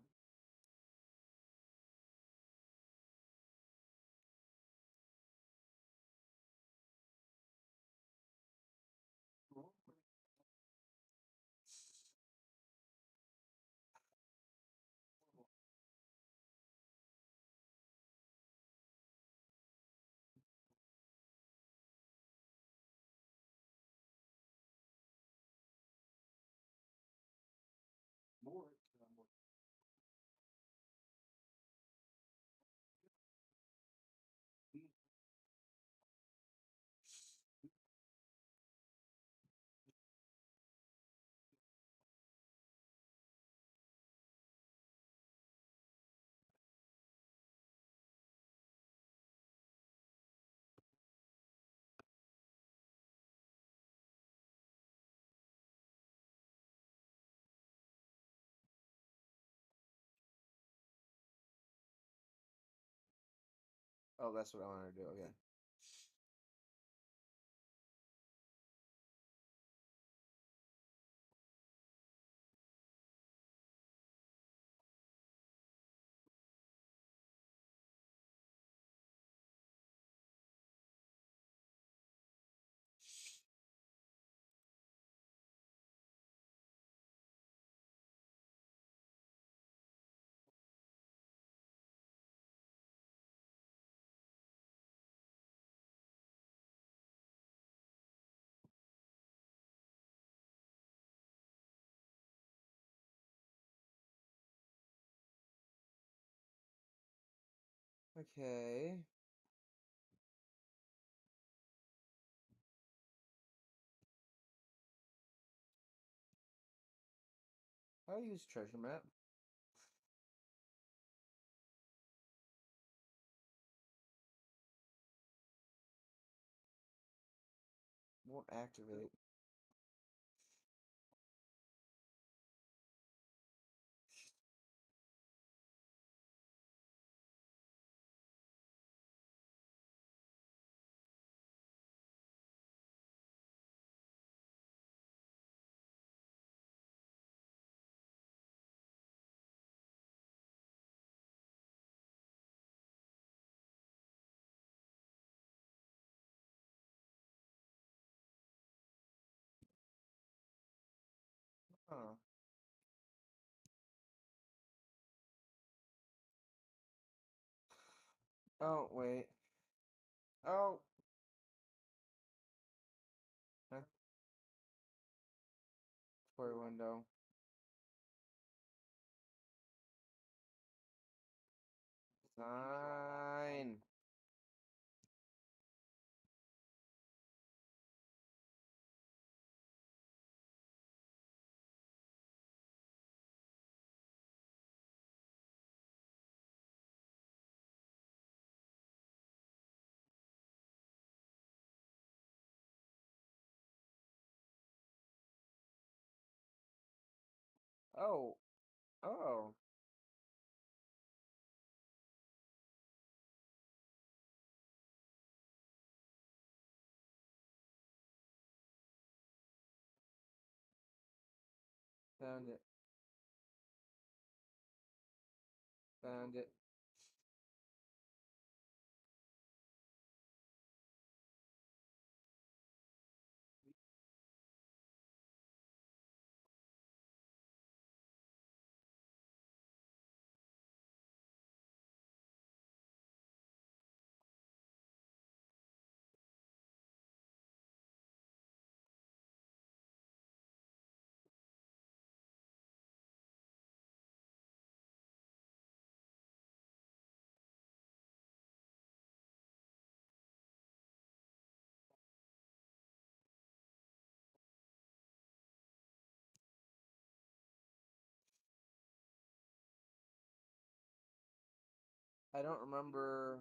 Oh, that's what I wanted to do. Okay. Okay. I'll use treasure map. Won't activate. Huh. Oh, wait. Oh. Huh? For a window. Sign. Oh. Oh. Found it. Found it. I don't remember.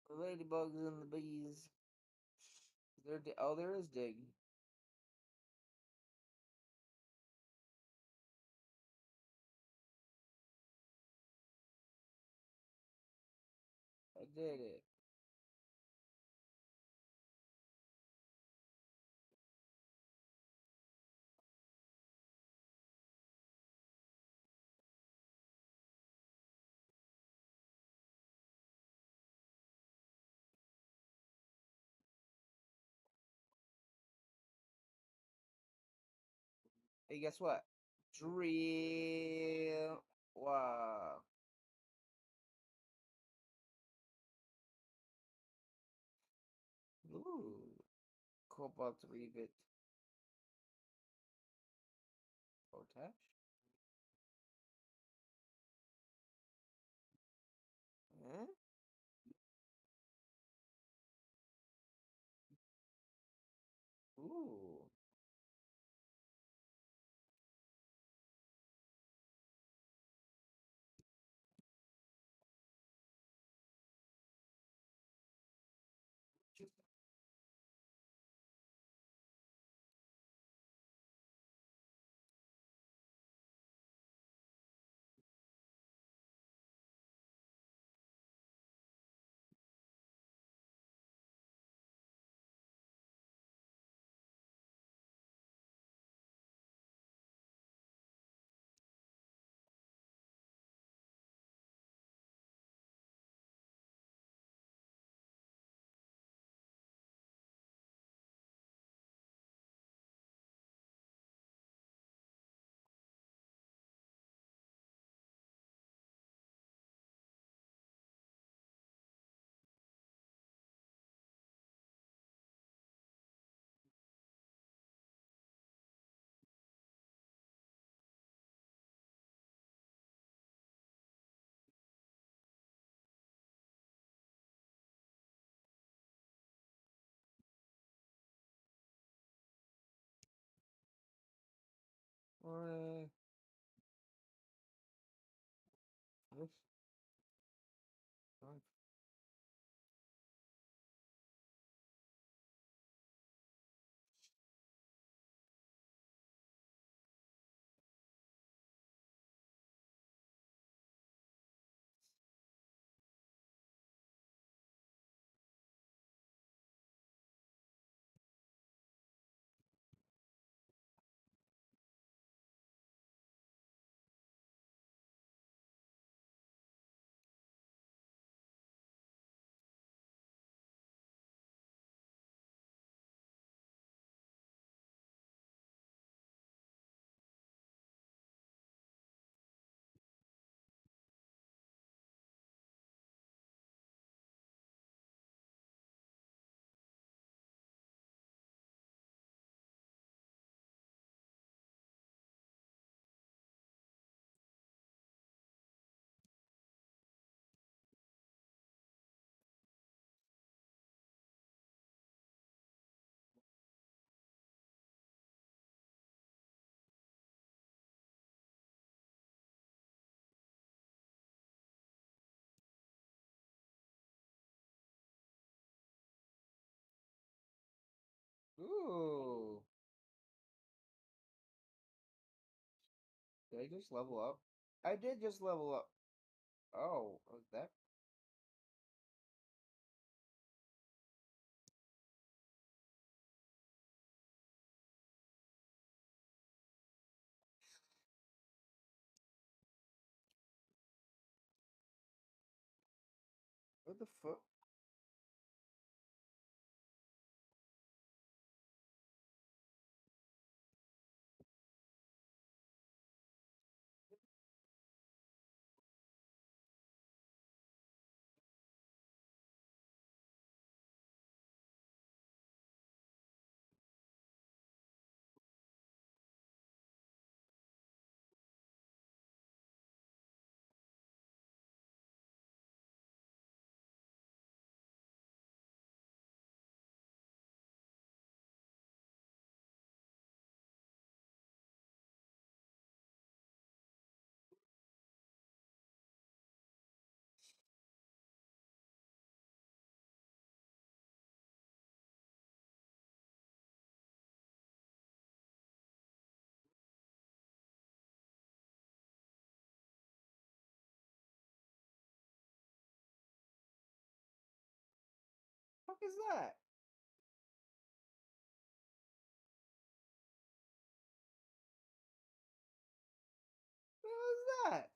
The ladybugs and the bees. Oh, there is dig. I did it. Hey, guess what? Drill. Wow. Ooh. Cobalt rivet. Potash. Eh? Ooh. Uh, this, uh, ooh. Did I just level up? I did just level up. Oh, was that? What the fuck? Fuck is that? What was that?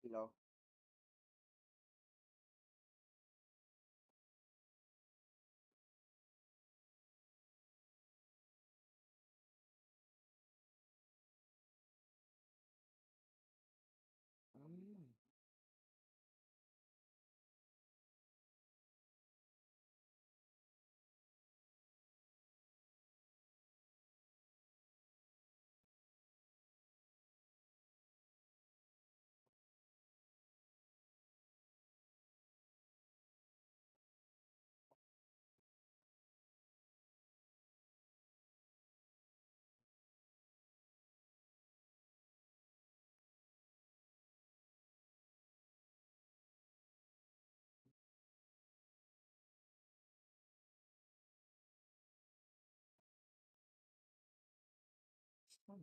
kilo. Mm. Let's do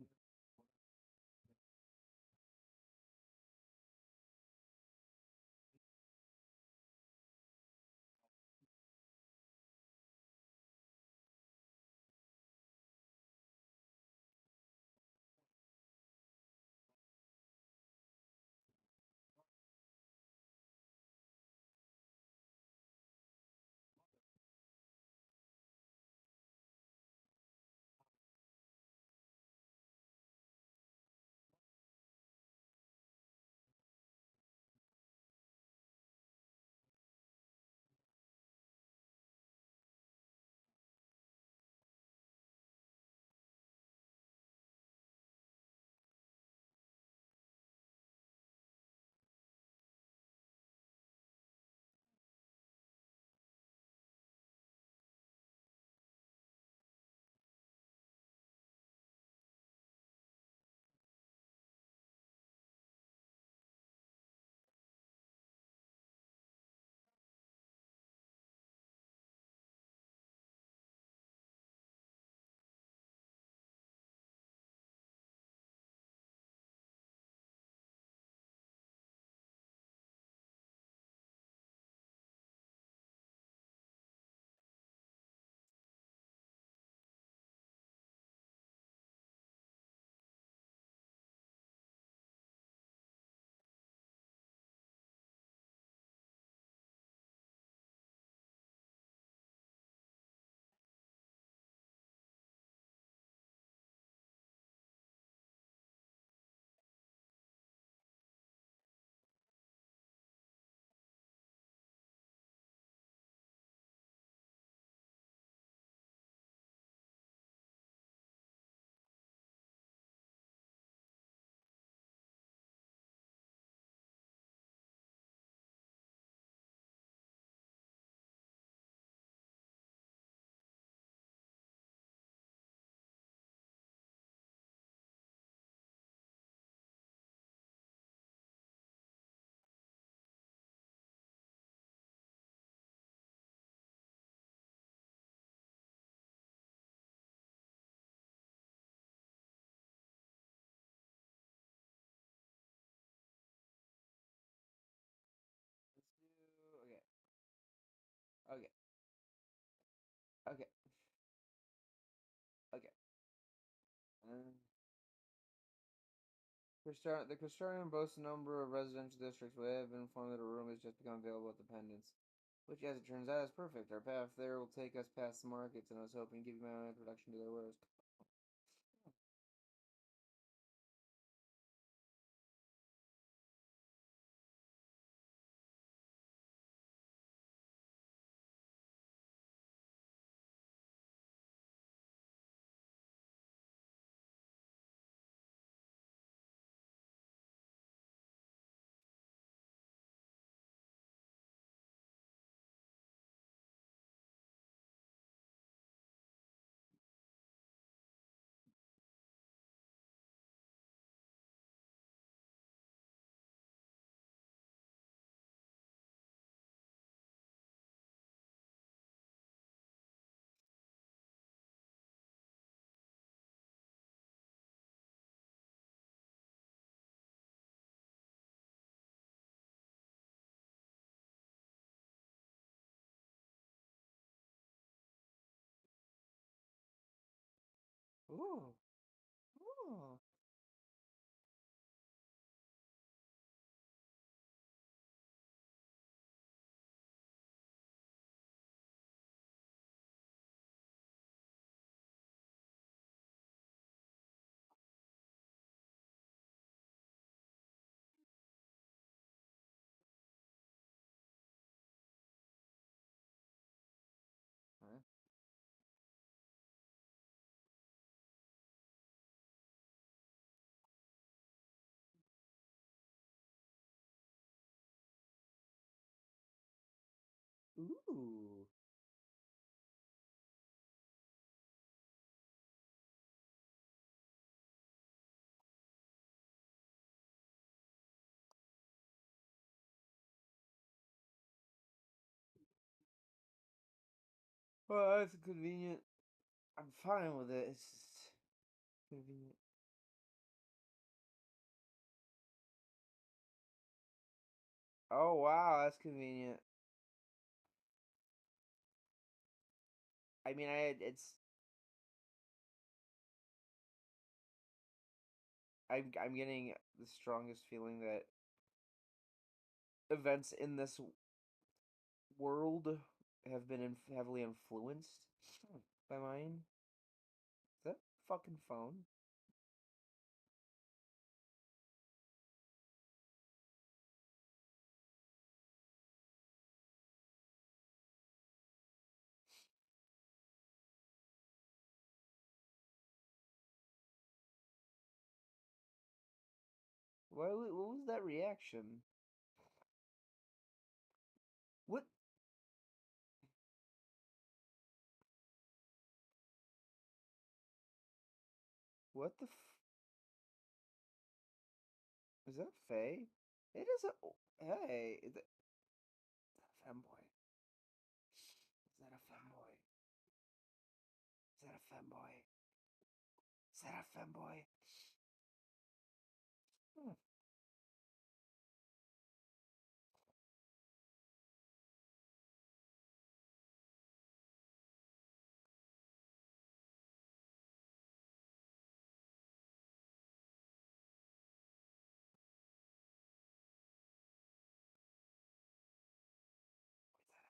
okay. Okay. Okay. Okay. Uh, the Custodian boasts a number of residential districts. We have been informed that a room has just become available at the Pendants, which, as it turns out, is perfect. Our path there will take us past the markets, and I was hoping to give you my own introduction to their wares. Ooh. Ooh. Ooh. Well, that's convenient. I'm fine with it. It's just convenient. Oh wow, that's convenient. I mean, I'm getting the strongest feeling that events in this world have been heavily influenced by mine. Is that fucking phone? What was that reaction? What what the is that Faye? It is a hey, is that a femboy? Is that a femboy? Is that a femboy? Is that a femboy? Hmm.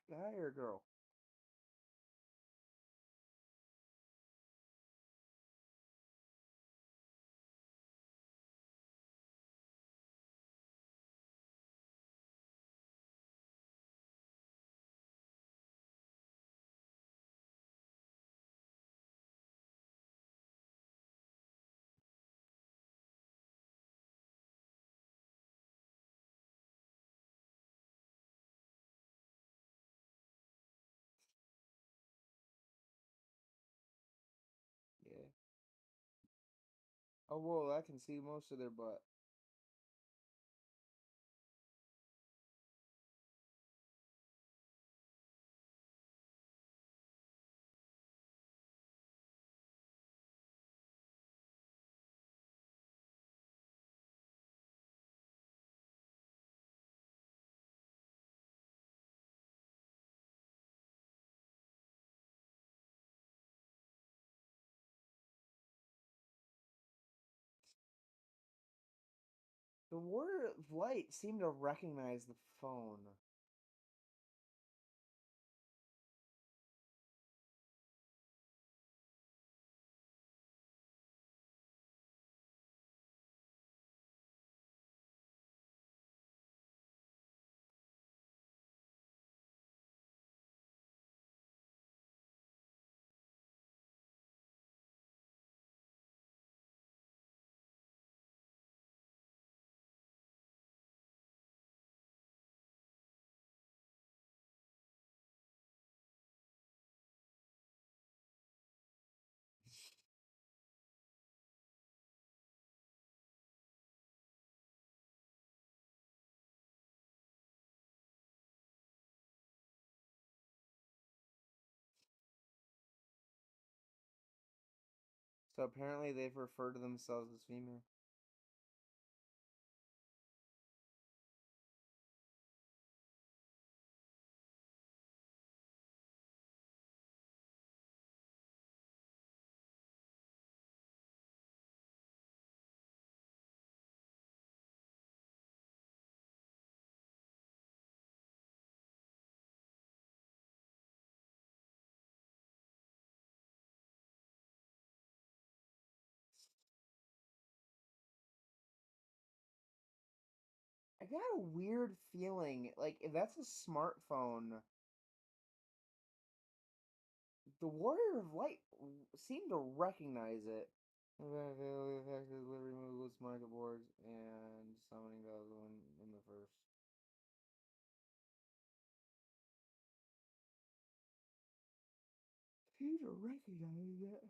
Guy or girl? Yeah. Oh whoa, I can see most of their butt. The Warrior of Light seemed to recognize the phone. So apparently they've referred to themselves as female. I got a weird feeling, like if that's a smartphone, the Warrior of Light seemed to recognize it. Effectively remove its market boards and summoning those in the first. computer recognized it.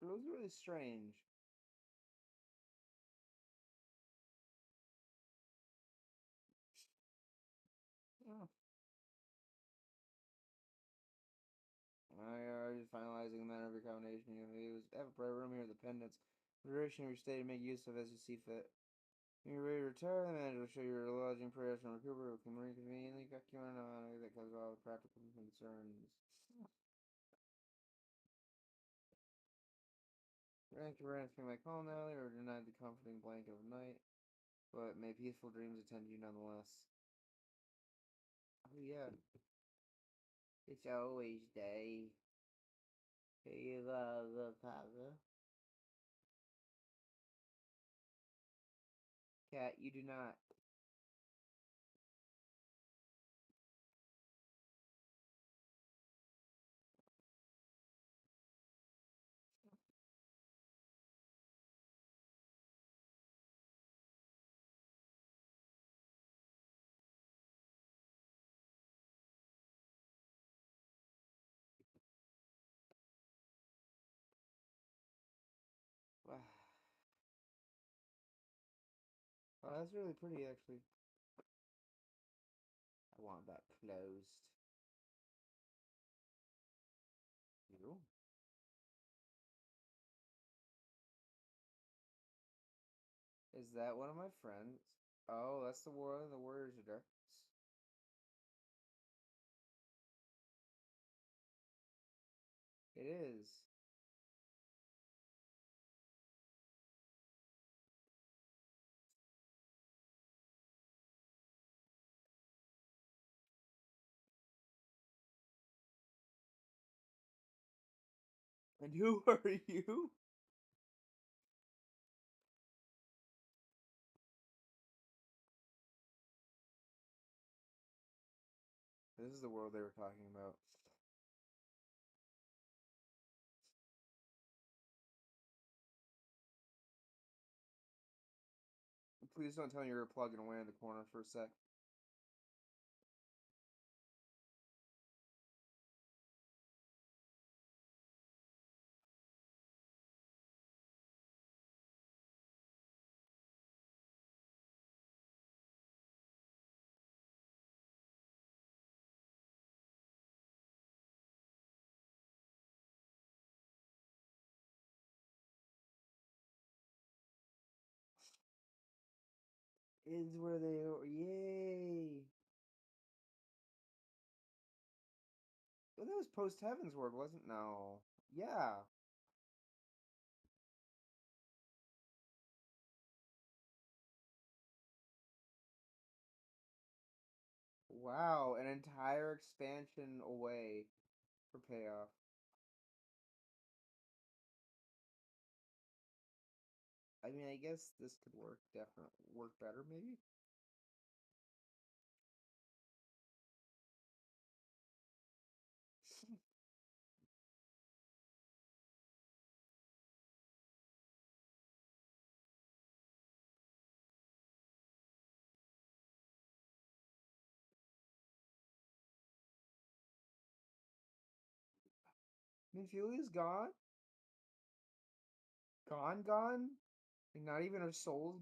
It was really strange. Oh. I was finalizing the manner of your combination. You have a private room here with the pendants. The duration of your stay to make use of as you see fit. When you're ready to retire, the manager will show you your lodging prayers from Recuperator who can conveniently cut you on that causes all the practical concerns. Grant your rest may calm now or denied the comforting blanket of night, but may peaceful dreams attend you nonetheless. Oh yeah. It's always day. You the cover. Cat, you do not. Wow. Oh, that's really pretty, actually. I want that closed. You? Is that one of my friends? Oh, that's the one of the Warriors of Darkness. It is. And who are you? This is the world they were talking about. Please don't tell me you're plugging away in the corner for a sec. Is where they are. Yay! Well, that was post Heaven's Word, wasn't? No. Yeah. Wow, an entire expansion away for payoff. I mean, I guess this could work definitely work better, maybe. I mean, Julia's gone, gone. Like, not even her soul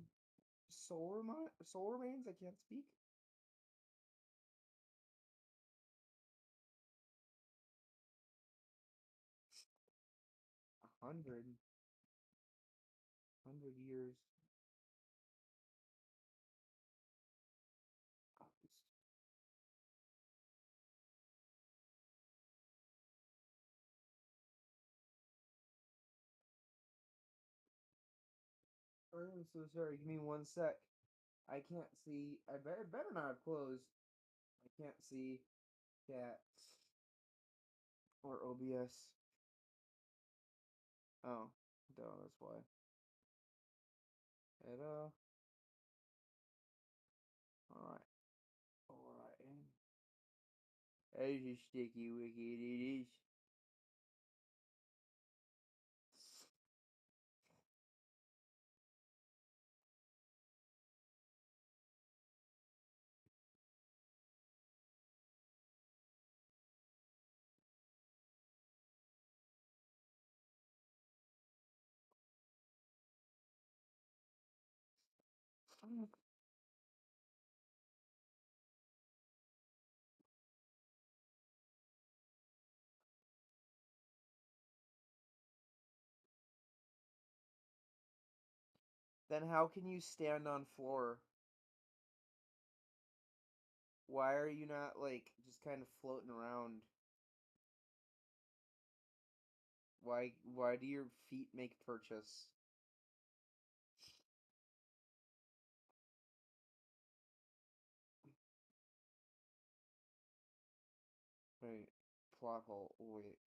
remains. I can't speak. 100 years. I'm so sorry. Give me 1 sec. I can't see. It better not have closed. I can't see chat or OBS. Oh, duh, that's why. Alright. Alright. That's a sticky wicket it is. Then how can you stand on floor? Why are you not like just kind of floating around? Why do your feet make purchase? Wait, plot hole. Wait.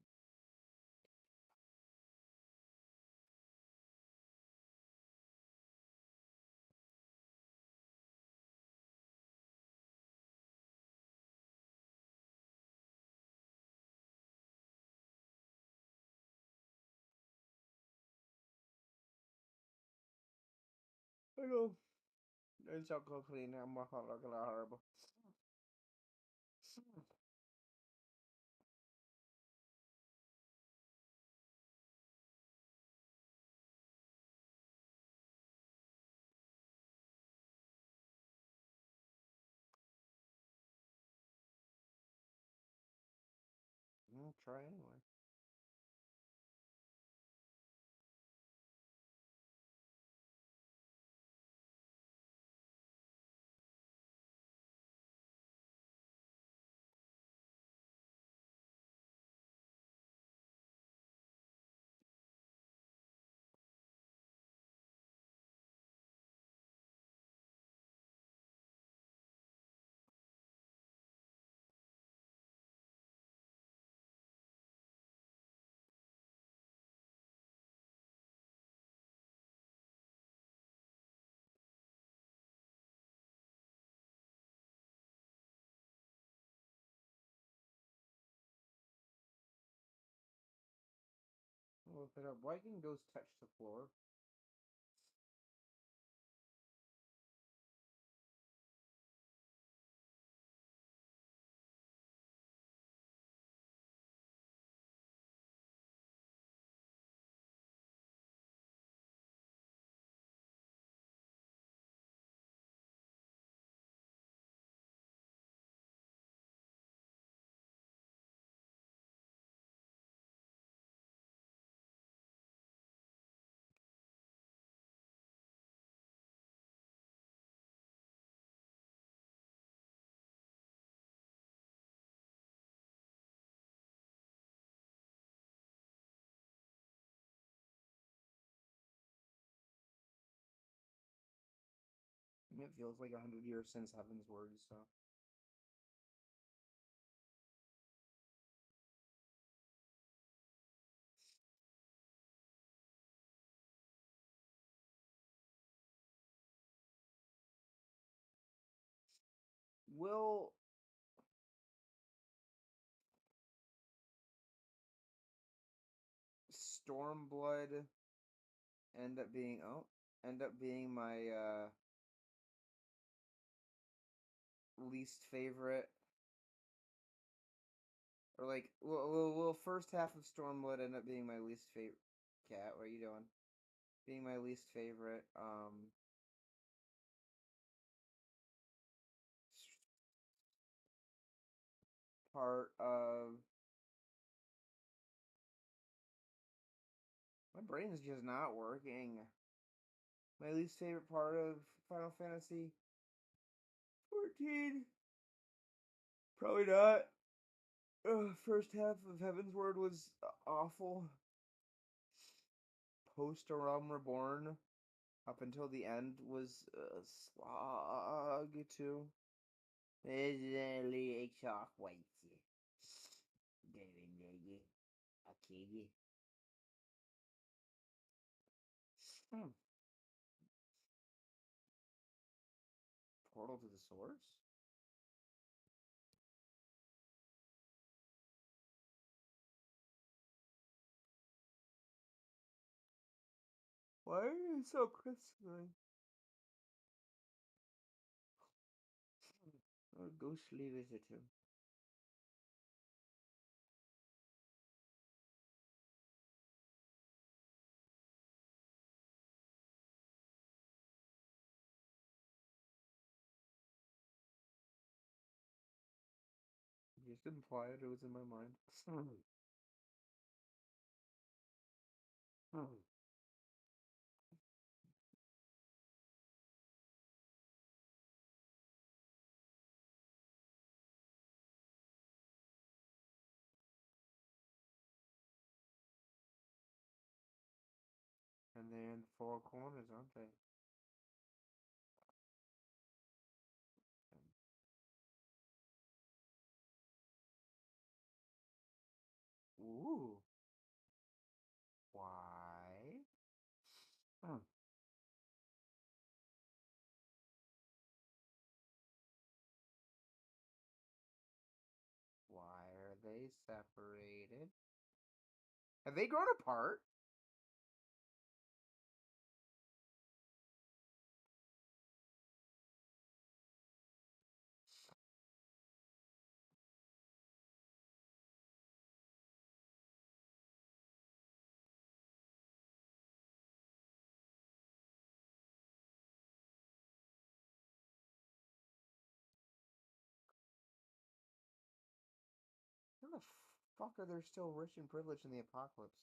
I know. It's all clean. I'm not looking horrible. Try anyway. Look it up. Why can ghosts touch the floor? It feels like 100 years since Heaven's Word, so. Will Stormblood end up being my least favorite? Or like, will first half of Stormblood end up being my least favorite? Cat, what are you doing? Being my least favorite. Part of my brain is just not working. My least favorite part of Final Fantasy 14. Probably not. First half of Heaven's Word was awful. Post A Realm Reborn up until the end was a slog too. Really shock white. Okay. Hmm. Portal to the Source? Why are you so crispy? What ghostly visitor? Just implied it was in my mind. And they're in four corners, aren't they? Ooh. Why? Why are they separated? Have they grown apart? How the fuck are they still rich and privileged in the apocalypse?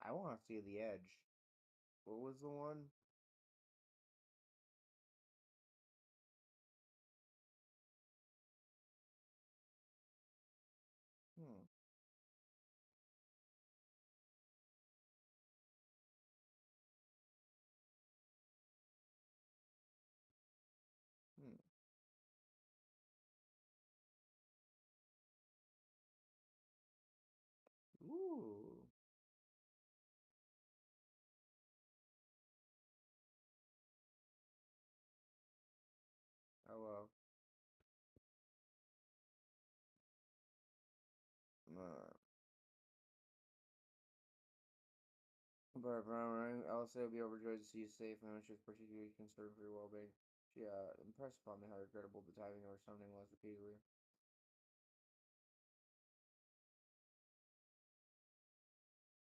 I want to see the edge. What was the one? Hmm. Hmm. Ooh. Oh well. But I'll say I'll be overjoyed to see you safe, and she was particularly concerned for your well-being. She impressed upon me how regrettable the timing of her summoning was repeatedly.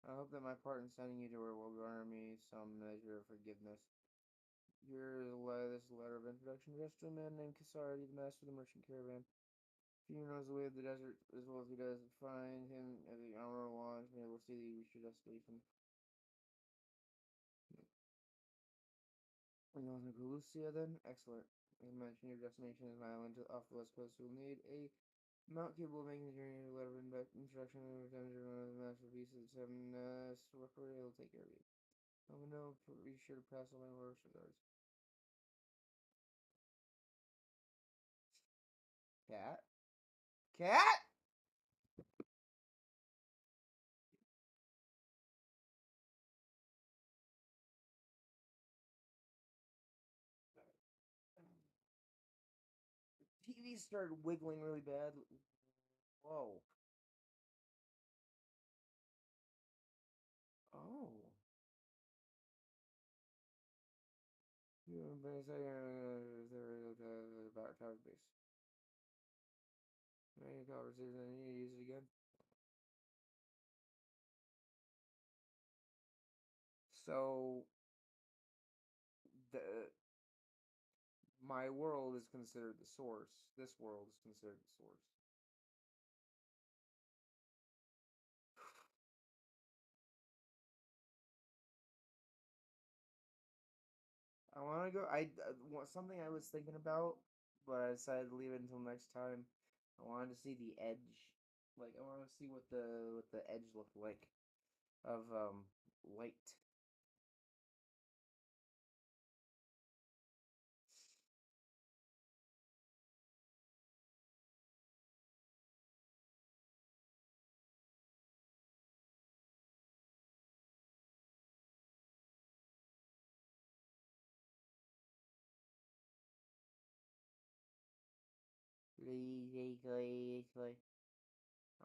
I hope that my part in sending you to her will garner me some measure of forgiveness. Here is this letter of introduction addressed to a man named Kasari, the master of the merchant caravan. If he knows the way of the desert as well as he does, find him at the hour of launch, and we'll see that you reach your destination. And you're on Galucia then? Excellent. As mentioned, your destination is an island off the west coast. You'll need a mount capable of making the journey to letter of introduction and return to one of the masterpieces of seven worker. He'll take care of you. Oh no, be sure to pass on my worst regards. Cat? Cat? TV started wiggling really bad. Whoa. Oh. Yeah, but it's like, about topic base. Any conversation, I need to use it again. So the my world is considered the source. This world is considered the source. I want to go. Something I was thinking about, but I decided to leave it until next time. I wanted to see the edge. Like I want to see what the edge looked like of light.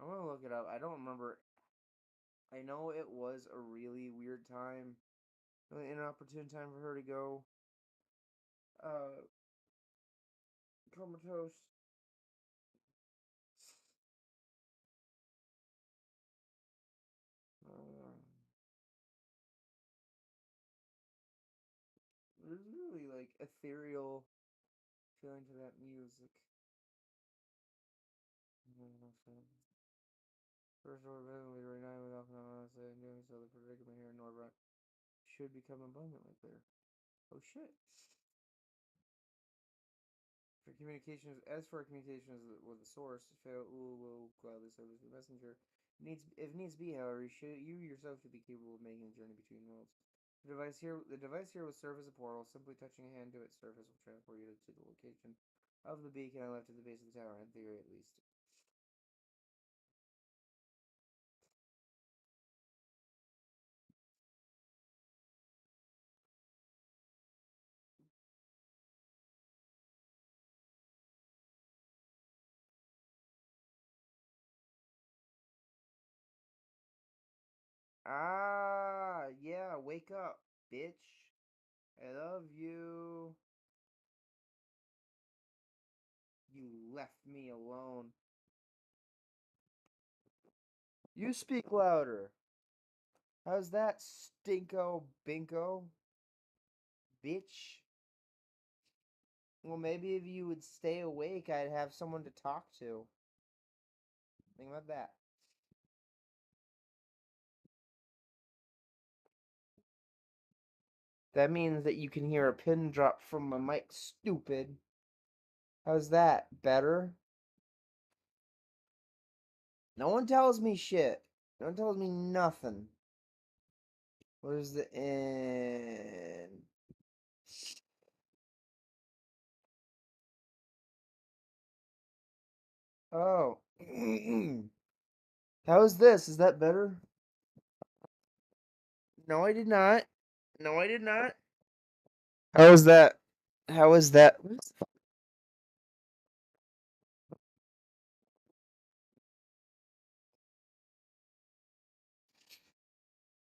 I'm gonna look it up. I don't remember. I know it was a really weird time, really inopportune time for her to go uh comatose. Uh, there's really like ethereal feeling to that music. First order ventilator right now without honestly doing so the predicament here in Norbert should become abundantly clear. Oh shit. For communications, as for communications with the source, fail will gladly serve as the messenger. Needs if needs be, however, you yourself should be capable of making a journey between worlds. The device here will serve as a portal. Simply touching a hand to its surface will transport you to the location of the beacon I left at the base of the tower, in theory at least. Ah, yeah, wake up, bitch. I love you. You left me alone. You speak louder. How's that, stinko binko? Bitch. Well, maybe if you would stay awake, I'd have someone to talk to. Think about that. That means that you can hear a pin drop from my mic, stupid. How's that? Better? No one tells me shit. No one tells me nothing. Where's the end? Oh. How is this? Is that better? No, I did not. No, I did not. How is that? How is that?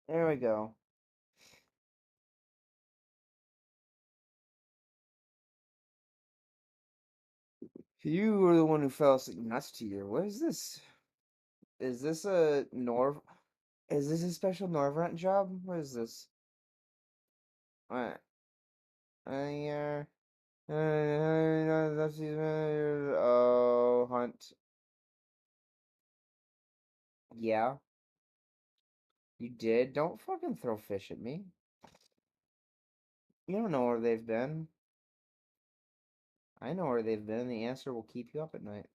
There we go. You were the one who fell asleep nuts to your. What is this? Is this a Norv? Is this a special Norvrent job? What is this? What? I oh, Hunt. Yeah, you did. Don't fucking throw fish at me. You don't know where they've been. I know where they've been. The answer will keep you up at night.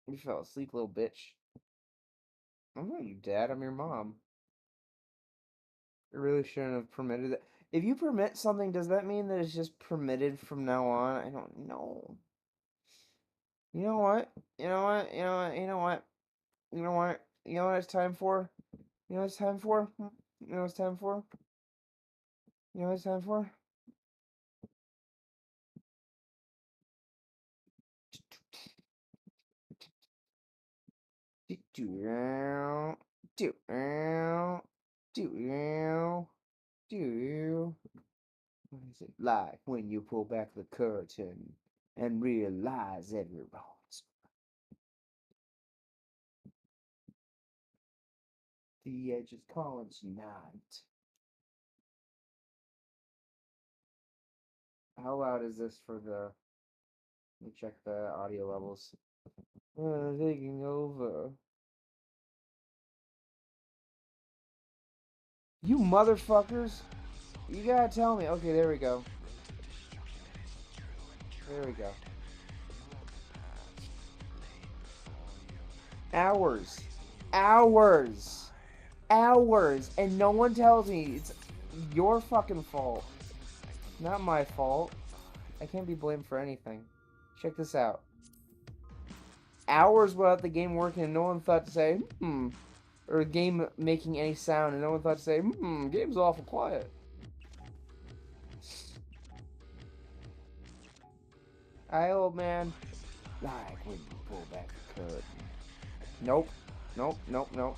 You fell asleep, little bitch. I'm not your dad. I'm your mom. I really shouldn't have permitted that. If you permit something, does that mean that it's just permitted from now on? I don't know. You know what? You know what? You know what? You know what? You know what? You know what it's time for? You know what it's time for? You know what it's time for? You know what it's time for? Do do do do do. What is it like when you pull back the curtain? and realize every wrong. The edge is calling tonight. How loud is this for the... Let me check the audio levels. Taking over. You motherfuckers! You gotta tell me. Okay, there we go. There we go. Hours. Hours. Hours. And no one tells me. It's your fucking fault. Not my fault. I can't be blamed for anything. Check this out. Hours without the game working and no one thought to say, or a game making any sound and no one thought to say, game's awful quiet. Hi, old man. Like when you pull back the curtain. Nope. Nope, nope, nope.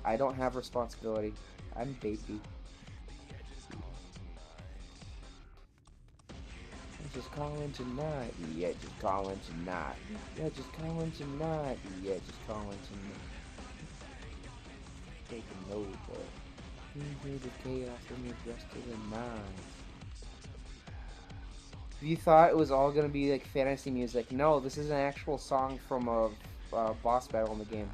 I don't have responsibility. I'm baby. Just calling tonight. Yeah, just calling tonight. Yeah, just calling tonight. Yeah, just calling tonight. Taking over. You hear the chaos in the rest of the night. You thought it was all gonna be like fantasy music. No, this is an actual song from a boss battle in the game.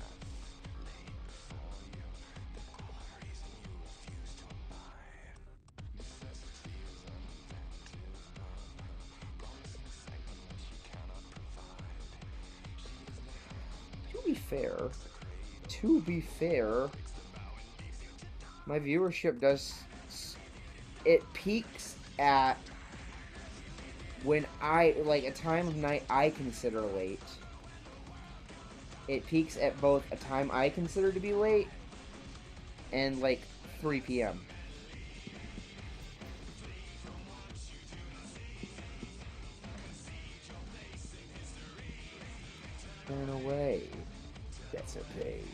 To be fair, my viewership does, it peaks at when like a time of night I consider late. It peaks at both a time I consider to be late and like 3 p.m. Turn away. That's a pain.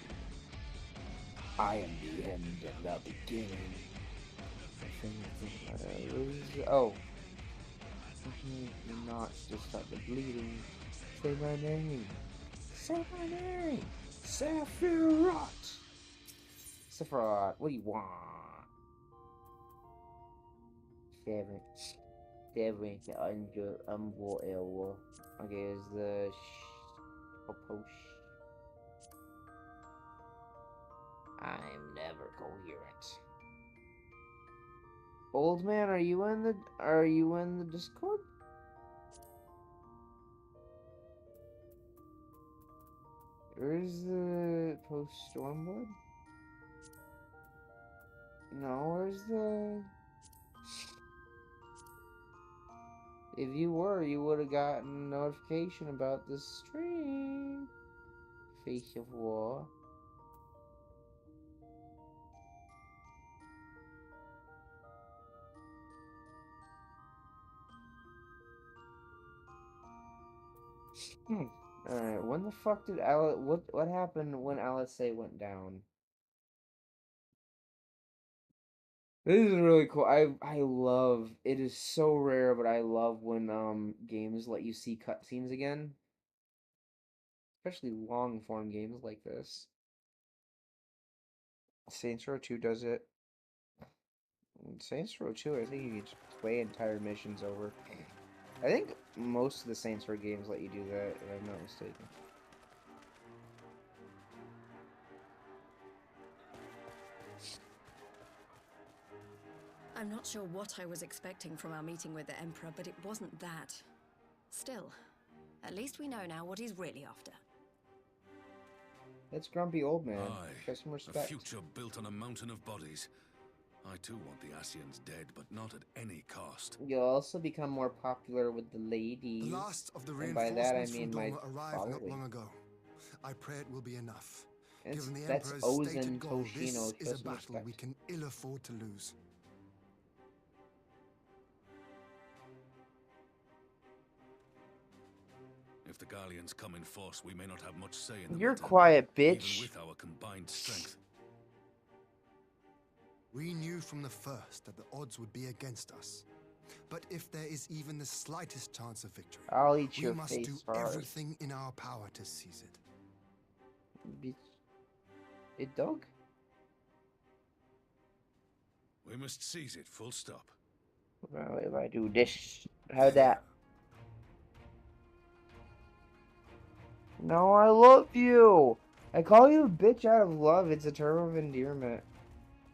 I am the end and the beginning. Oh. Not just start the bleeding. Say my name. Say my name. Sephiroth. Sephiroth, what do you want? Seven under WORL. Okay, is the post. I'm never coherent. Old man, are you in the Discord? Where's the post Stormblood? No, where's the... If you were, you would have gotten a notification about the stream. Face of War. Alright, when the fuck did Alice... What happened when LSA went down? This is really cool. I love... It is so rare, but I love when games let you see cutscenes again. Especially long-form games like this. Saints Row 2 does it. Saints Row 2, I think you can just play entire missions over. I think most of the Saints Row games let you do that, if I'm not mistaken. I'm not sure what I was expecting from our meeting with the Emperor, but it wasn't that. Still, at least we know now what he's really after. That's grumpy old man. Aye, Show some respect. a future built on a mountain of bodies. I too want the Ascians dead, but not at any cost. You'll also become more popular with the ladies. The last of the and by that I reinforcements mean from my Doma arrived not following. long ago. I pray it will be enough. Given the That's Emperor's Ozen stated goal, Toshino. this Show is a some battle respect. we can ill afford to lose. If the Gallians come in force, we may not have much say in the You're matter, quiet, bitch. even with our combined strength. We knew from the first that the odds would be against us. But if there is even the slightest chance of victory, I'll eat we your must face do hard. everything in our power to seize it. Bitch. It dog? We must seize it, full stop. Well, if I do this, how that? No, I love you. I call you a bitch out of love. It's a term of endearment.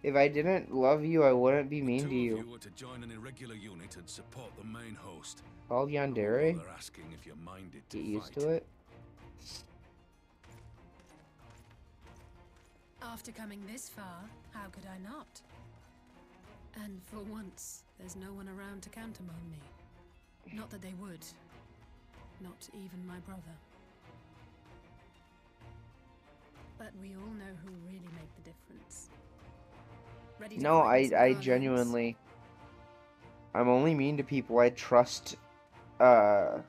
If I didn't love you, I wouldn't be mean to Two you. of you were to join an irregular unit and support the main host. Called No Yandere? bother asking if you're minded to Get used fight. to it. After coming this far, how could I not? And for once, there's no one around to countermand me. Not that they would. Not even my brother. But we all know who really make the difference. Ready to No, fight with some I Garleans? genuinely... I'm only mean to people I trust, Wouldn't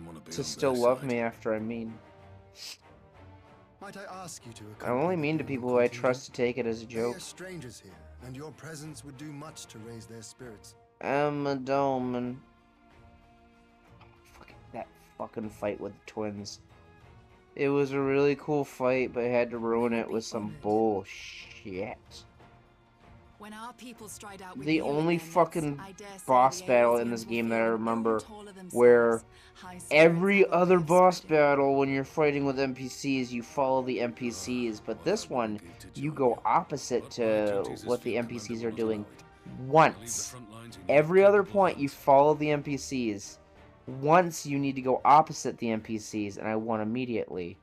want to be to on still their love side. me after I'm mean. Might I ask you to I'm accompany only the mean to Border people who I contingent? trust to take it as a They joke. are strangers here, and your presence would do much to raise their spirits. I'm a Dolman. That fucking fight with the twins. It was a really cool fight, but I had to ruin it with some bullshit. When our people stride out with The you in only their midst, fucking I dare say boss the battle in Aesians this will game that feel I an remember, ill toll of themselves. where High spirits every have a way other of boss spreading. battle, when you're fighting with NPCs, you follow the NPCs, but Well, this I one, wouldn't give to you join go you, opposite but my to duties as what the field commander NPCs will are not doing. allow it. I'll leave the Once. front lines in your Every other capable point, you hands. follow the NPCs. Once, you need to go opposite the NPCs, and I won immediately.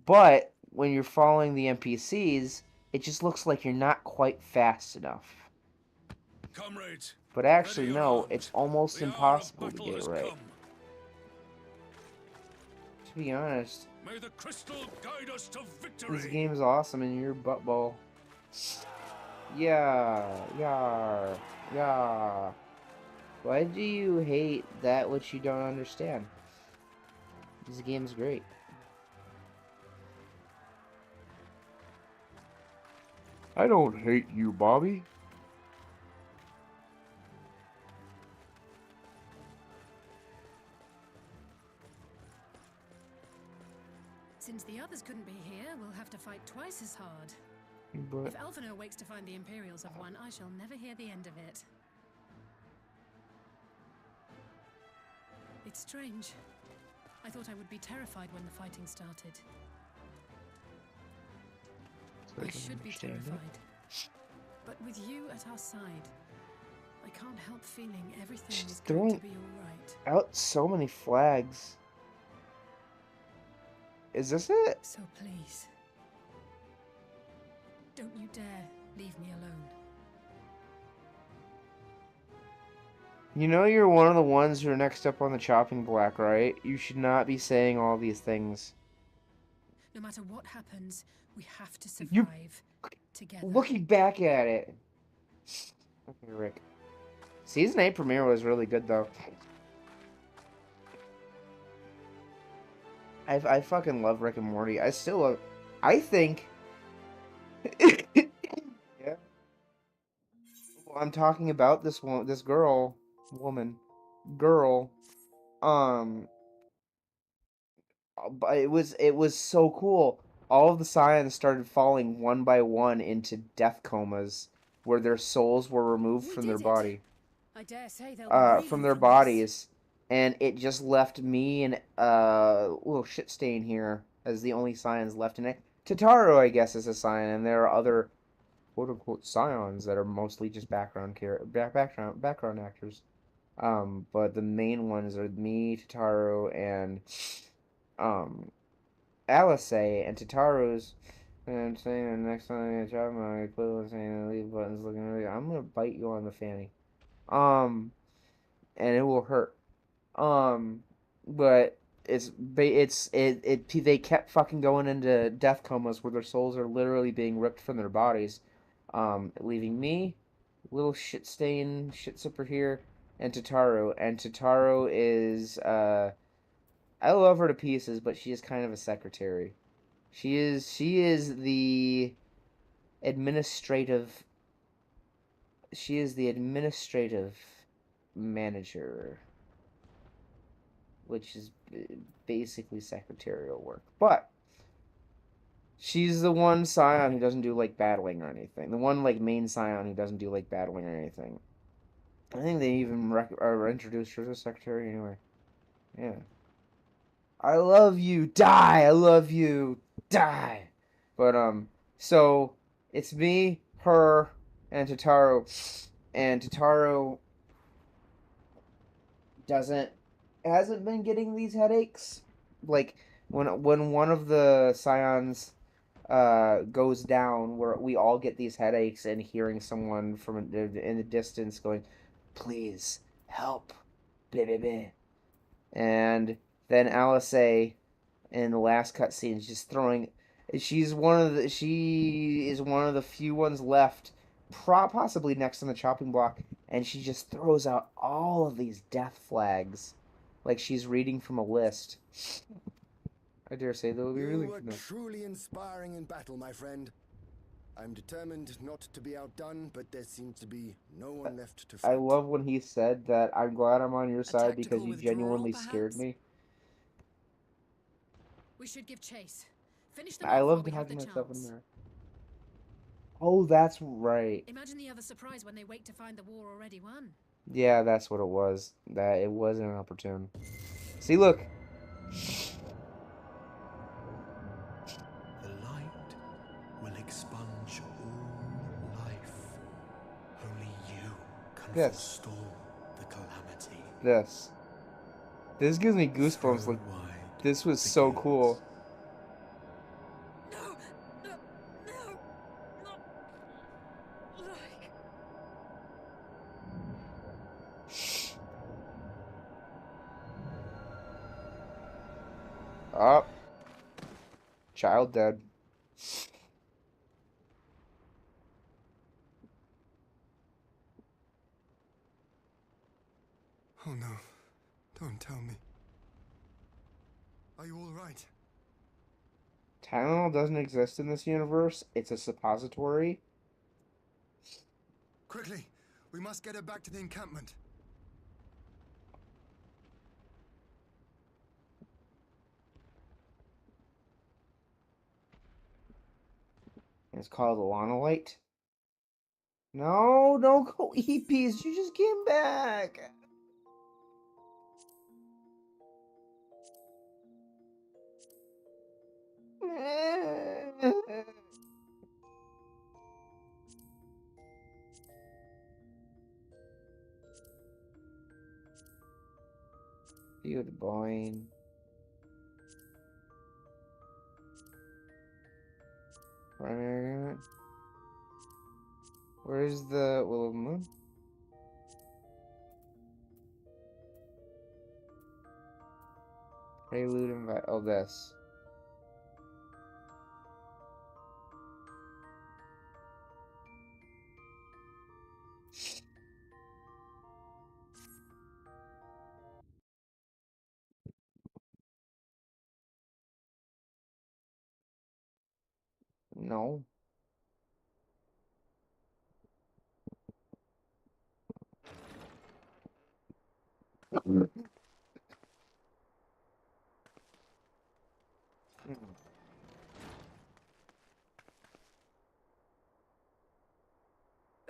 But when you're following the NPCs, it just looks like you're not quite fast enough. Comrades, But actually, ready your no, arms. it's almost The hour of impossible to battle get it has right. come. To be honest, May the crystal guide us to this victory. game's awesome and you're buttball. Yeah, yeah, yeah. Why do you hate that which you don't understand? This game's great. I don't hate you, Bobby. Since the others couldn't be here, we'll have to fight twice as hard. But If Elfino wakes to find the Imperials have won, I shall never hear the end of it. It's strange. I thought I would be terrified when the fighting started. I should be terrified. But with you at our side, I can't help feeling everything She's is going to throwing be all right. out so many flags. Is this it? So please, don't you dare leave me alone. You know you're one of the ones who are next up on the chopping block, right? You should not be saying all these things. No matter what happens, we have to You- survive together. Looking back at it. Okay, Rick. Season 8 premiere was really good, though. I fucking love Rick and Morty. I still love... I think... Yeah. Well, I'm talking about this one, this girl, girl. But it was so cool. All of the scions started falling one by one into death comas, where their souls were removed We from their did it. body, I dare say they'll be breathing from their this. bodies, and it just left me and little shit stain here as the only scions left in it. Tataru, I guess, is a scion, and there are other quote unquote scions that are mostly just background actors. But the main ones are me, Tataru, and Alice, and Tataru's. And I'm saying the next time I drop my equivalent saying the leave button's looking really. I'm gonna bite you on the fanny. And it will hurt. But they kept fucking going into death comas where their souls are literally being ripped from their bodies, leaving me, little shit stain, shit sipper here, and Tataru. And Tataru is I love her to pieces, but she is kind of a secretary. She is the administrative. she is the administrative manager, which is basically secretarial work. But she's the one scion who doesn't do like battling or anything. The one like main scion who doesn't do like battling or anything. I think they even introduced her as secretary anyway. Yeah. I love you, die. I love you, die. But so it's me, her, and Totaro, and Totaro hasn't been getting these headaches. Like when one of the scions goes down, where we all get these headaches, and hearing someone from in the distance going, "Please help," blah, blah, blah. And then Alice in the last cutscene is just throwing. She is one of the few ones left, possibly next on the chopping block, and she just throws out all of these death flags, like she's reading from a list. I dare say they'll be You really were good. truly inspiring in battle, my friend. I'm determined not to be outdone, but there seems to be no one left to fight. I love when he said that. I'm glad I'm on your side because tactical you withdrawal, genuinely scared perhaps? me. We should give chase. Finish them I off while love we have the having myself in chance. there. Oh, that's right. Imagine the other surprise when they wake to find the war already won. Yeah, that's what it was. That it wasn't opportune. See, look. The light will expunge all life. Only you can Yes. forestall the calamity. This gives me goosebumps. Throw Like, wide this was the so gates. cool. No, no, no, not like. Up. Child dead. Oh no, don't tell me. Are you all right? Tylenol doesn't exist in this universe. It's a suppository. Quickly, we must get her back to the encampment. It's called Lanolite. No, don't go eat peas. You just came back. Good boy. Where's the Will of the Moon? Prelude and oh, this. No.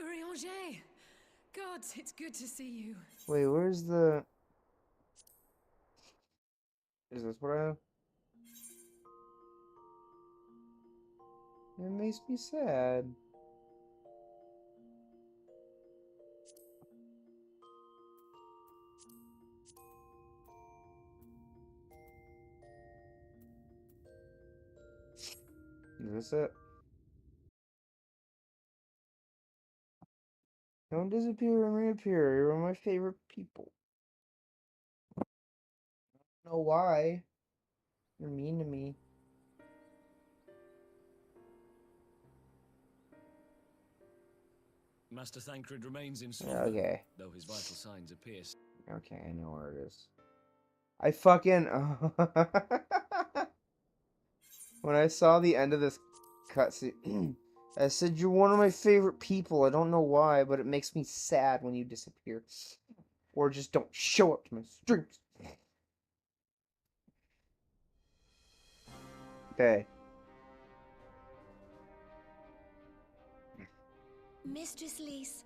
Urianger! God, it's good to see you. Wait, where's the... Is this what I have? It makes me sad. Is this it? Don't disappear and reappear. You're one of my favorite people. I don't know why. You're mean to me. Master Thancred remains in slumber, Okay. though his vital signs appear. Okay, I know where it is. I fucking... when I saw the end of this cutscene... I said you're one of my favorite people. I don't know why, but it makes me sad when you disappear. Or just don't show up to my streams. Okay. Mistress Lys,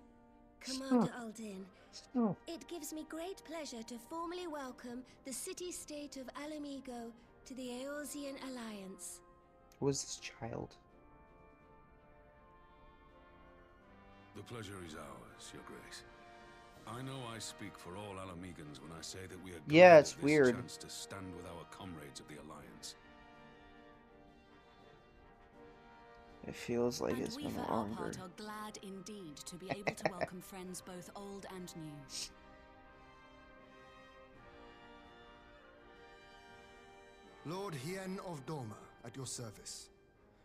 Commander Aldin, Oh. it gives me great pleasure to formally welcome the city-state of Alamigo to the Eorzean Alliance. Who is this child? The pleasure is ours, Your Grace. I know I speak for all Alamegans when I say that we are glad Yeah, it's of this weird. chance to stand with our comrades of the Alliance. It feels like And it's we, been for our longer. part, are glad indeed to be able to welcome friends both old and new. Lord Hien of Dorma, at your service.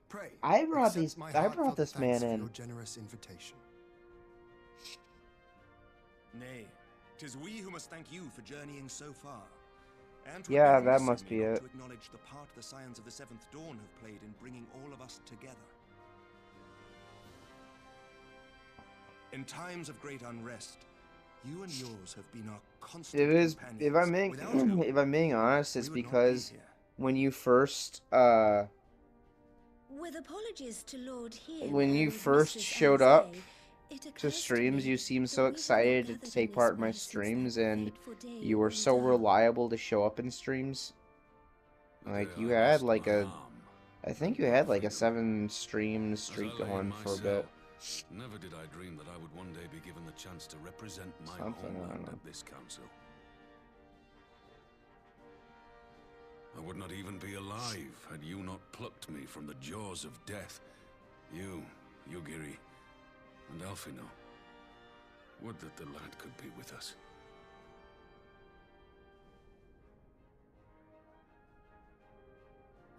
Pray, I brought accept my I brought heartfelt this thanks man for in. your generous invitation. Nay, 'tis we who must thank you for journeying so far. And Yeah, that must be it. To acknowledge the part the Scions of the Seventh Dawn have played in bringing all of us together. In times of great unrest, you and yours have been our constant companions. If I'm being Without whom, if I'm being honest, it's we would not be because here. when you first With apologies to Lord Hien when you and first Mistress showed up Anzay, it to occurs streams, me you seemed that so we have not excited to gathered take in part this in my way since streams, that and fateful day you were in so Dar. reliable to show up in streams. The Like day you I had lost like my a, arm I think and you brought had like a freedom. 7-stream As I streak lay in going my for a cell, bit. never did I dream that I would one day be given the chance to represent my Something, I don't homeland know. at this council. I would not even be alive had you not plucked me from the jaws of death. You, Yugiri, and Alphino. Would that the lad could be with us.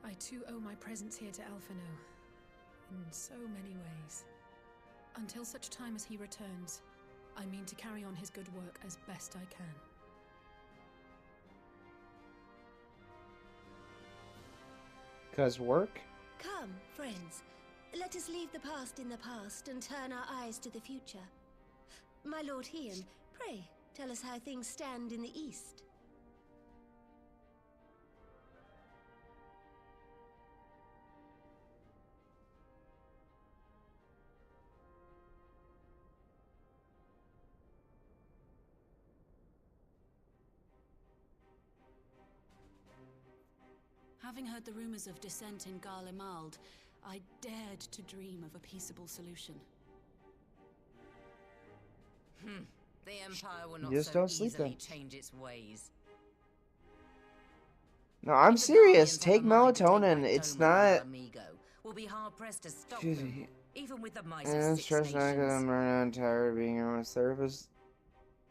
I too owe my presence here to Alphino, in so many ways. Until such time as he returns, I mean to carry on his good work as best I can. Cause work? Come, friends, let us leave the past in the past and turn our eyes to the future. My Lord Hien, pray, tell us how things stand in the east. Having heard the rumors of dissent in Garlemald, I dared to dream of a peaceable solution. The Empire will not Just so don't sleep easily then. change its ways. No, I'm If the serious. Guardians have a Take mind to take melatonin. back It's Doma and not. Amigo, we'll be hard pressed to stop Excuse them, me. even with the might of I'm 6 stressed out because nations. I'm tired of being on a therapist.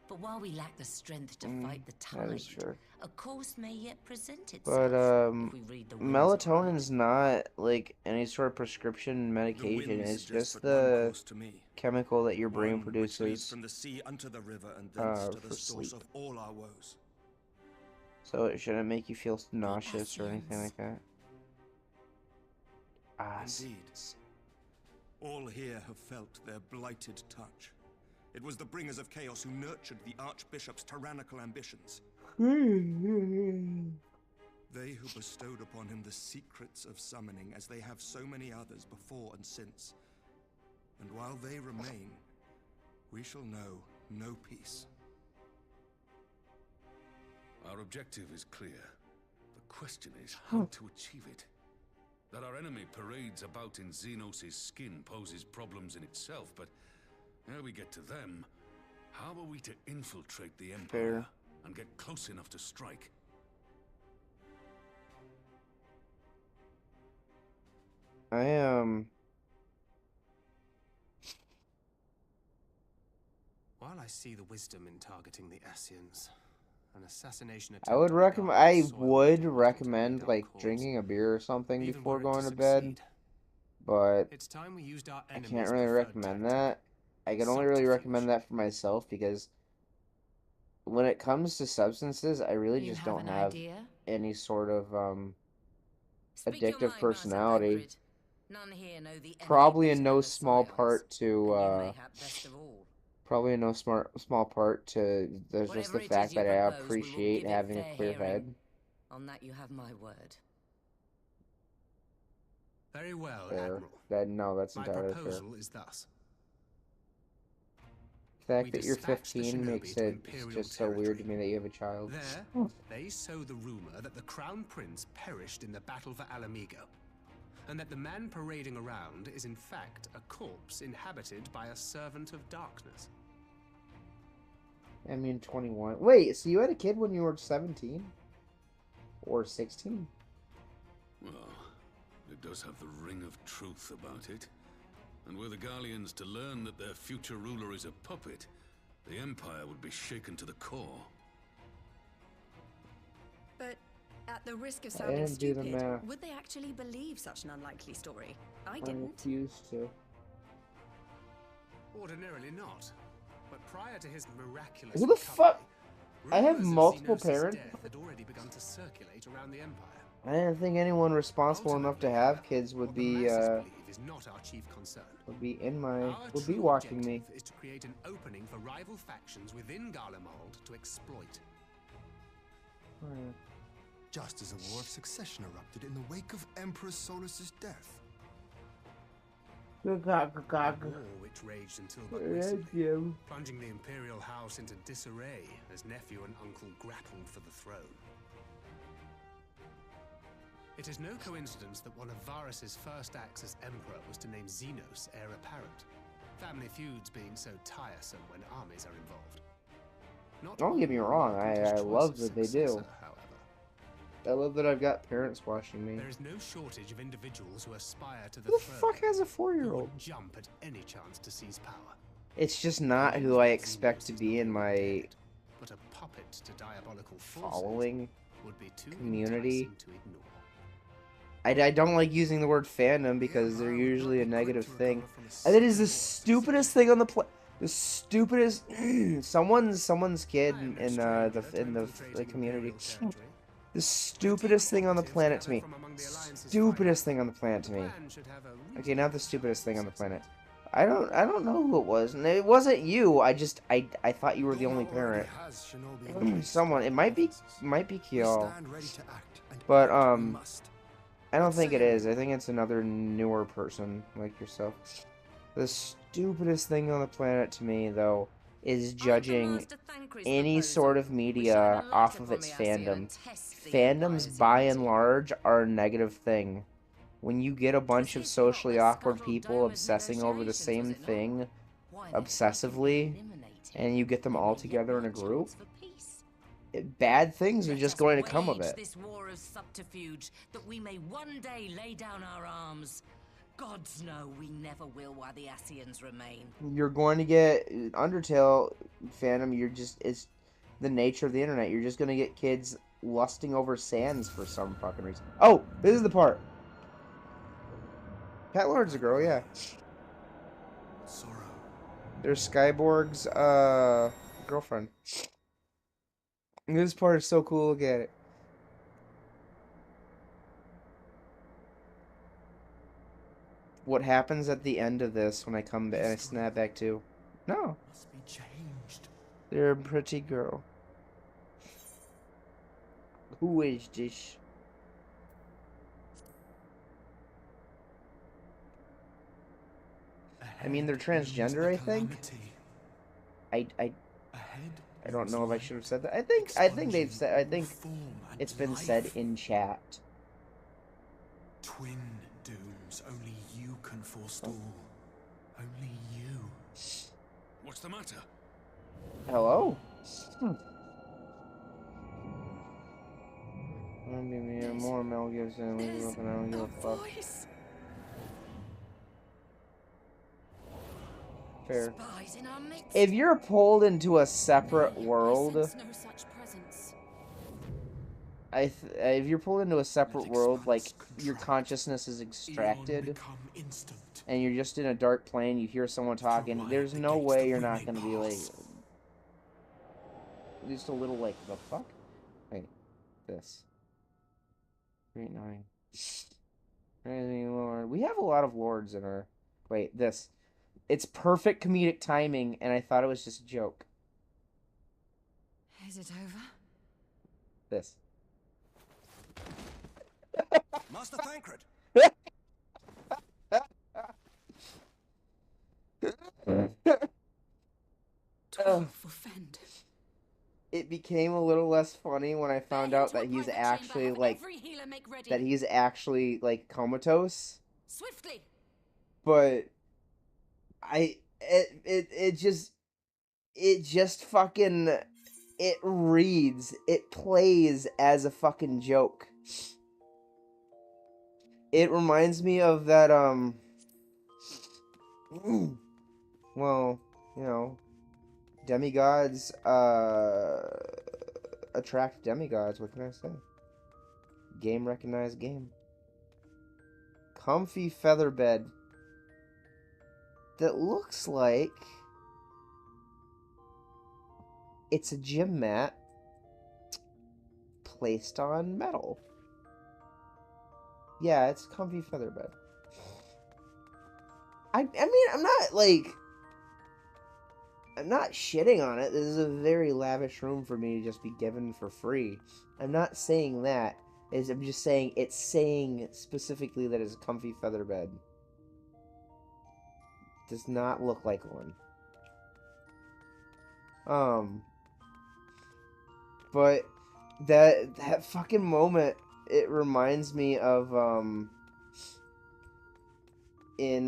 But while we lack the strength to fight the That tide, is true. a course may yet present But itself if we read the winds melatonin's not like any sort of prescription The medication. wind It's suggests just but one the course to me. chemical that your brain One which leads produces from the sea unto the river and thence to for the source sleep. of all our woes. So it shouldn't make you feel nauseous or anything Asians. like that. Ah, Indeed. All here have felt their blighted touch. It was the bringers of chaos who nurtured the Archbishop's tyrannical ambitions. They who bestowed upon him the secrets of summoning, as they have so many others before and since. And while they remain, we shall know no peace. Our objective is clear. The question is how to achieve it. That our enemy parades about in Xenos' skin poses problems in itself, but ere we get to them, how are we to infiltrate the Empire Fair. and get close enough to strike? I While I see the wisdom in targeting the Asians, an assassination I would attempt on recommend. Guardian I soil would didn't recommend lead our like cause, drinking a beer or something even before were it going to bed, succeed. but It's time we used our I enemy's can't really preferred recommend tactic, that. I can only really subterfuge. recommend that for myself because when it comes to substances, I really You just have don't an have idea? any sort of Speak your addictive mind, Master personality. Pancrid. None here know the enemy Probably in better no than the small Scions, part and to, you mayhap best of all. probably in no small part to there's just Whatever the it fact is you that I propose, we will appreciate give it having a fair clear hearing. head. On that you have my word. Very well, Fair. Admiral. No, that's My entirely fair. proposal is thus. The fact We that you're dispatch the 15 shinobi makes to it Imperial just so weird to territory. me that you have a child. There, they sow the rumor that the Crown Prince perished in the battle for Alamigo, and that the man parading around is in fact a corpse inhabited by a servant of darkness. I mean, 21. Wait, so you had a kid when you were 17? Or 16? Well, it does have the ring of truth about it. And were the Garleans to learn that their future ruler is a puppet, the Empire would be shaken to the core. But at the risk of I sounding didn't do the stupid, math. would they actually believe such an unlikely story? I I didn't. refuse to. Ordinarily not, but prior to his miraculous Who the fuck? recovery, I have rumors of multiple Xenos' parents. death had already begun to circulate around the Empire. I didn't think anyone responsible enough to have kids would What the be, masses believe is not our chief concern. would Our be true watching me. objective is to create an opening for rival factions within Garlemald to exploit. Just as a war of succession erupted in the wake of Emperor Solus's death. A war which raged until but recently, plunging the Imperial House into disarray as nephew and uncle grappled for the throne. It is no coincidence that one of Varus's first acts as Emperor was to name Xenos heir apparent, family feuds being so tiresome when armies are involved. Not Don't get me all wrong, welcome to I his love choice of that they do. successor, however. I love that I've got parents watching me. There is no shortage of individuals who aspire to the Who the throne, fuck has a who 4-year-old? would jump at any chance to seize power. It's just not who I expect to be in my But a puppet to diabolical forces following would be too community. enticing to ignore. I don't like using the word fandom because they're usually a negative thing. And it is the stupidest thing on the the stupidest someone's kid in the community. The stupidest thing on the planet to me. Stupidest thing on the planet to me. Okay, not the stupidest thing on the planet. I don't know who it was, and it wasn't you. I thought you were the only parent. Someone. It might be Kiel. But I don't think it is. I think it's another newer person like yourself. The stupidest thing on the planet to me, though, is judging any sort of media off of its fandom. Fandoms, by and large, are a negative thing. When you get a bunch of socially awkward people obsessing over the same thing obsessively, and you get them all together in a group, bad things are just going to come of it. This war of subterfuge that we may one day lay down our arms. Gods know we never will while the Ascians remain. You're going to get Undertale fandom. It's the nature of the internet. You're just going to get kids lusting over sands for some fucking reason. Oh, this is the part. Cat Lord's a girl, yeah. Sorrow. There's Skyborg's girlfriend. This part is so cool. Look at it. What happens at the end of this when I come back and I snap back to? No. Must be changed. They're a pretty girl. Who is this? I mean, they're transgender, I think. I don't know if I should have said that. I think they've said. I think it's been said in chat. Twin dooms only you can forestall. Only you. What's the matter? Hello. More Mel Gibson. I don't give a fuck. Fair. If you're pulled into a separate world, if you're pulled into a separate world, like your consciousness is extracted, and you're just in a dark plane, you hear someone talking, there's no way you're not gonna be like, just a little like, the fuck? Wait, this. Great 9. Rising Lord, Lord. We have a lot of lords in our... Wait, this. It's perfect comedic timing, and I thought it was just a joke. Is it over? This. Master Thancred! For Fend. It became a little less funny when I found out that he's actually like comatose. Swiftly. But it just fucking it plays as a fucking joke. It reminds me of that well, you know, demigods attract demigods, what can I say? Game recognized game. Comfy feather bed that looks like it's a gym mat placed on metal. Yeah, it's a comfy feather bed. I mean, I'm not shitting on it. This is a very lavish room for me to just be given for free. I'm not saying that. I'm just saying it's saying specifically that it's a comfy feather bed. Does not look like one. But that fucking moment, it reminds me of in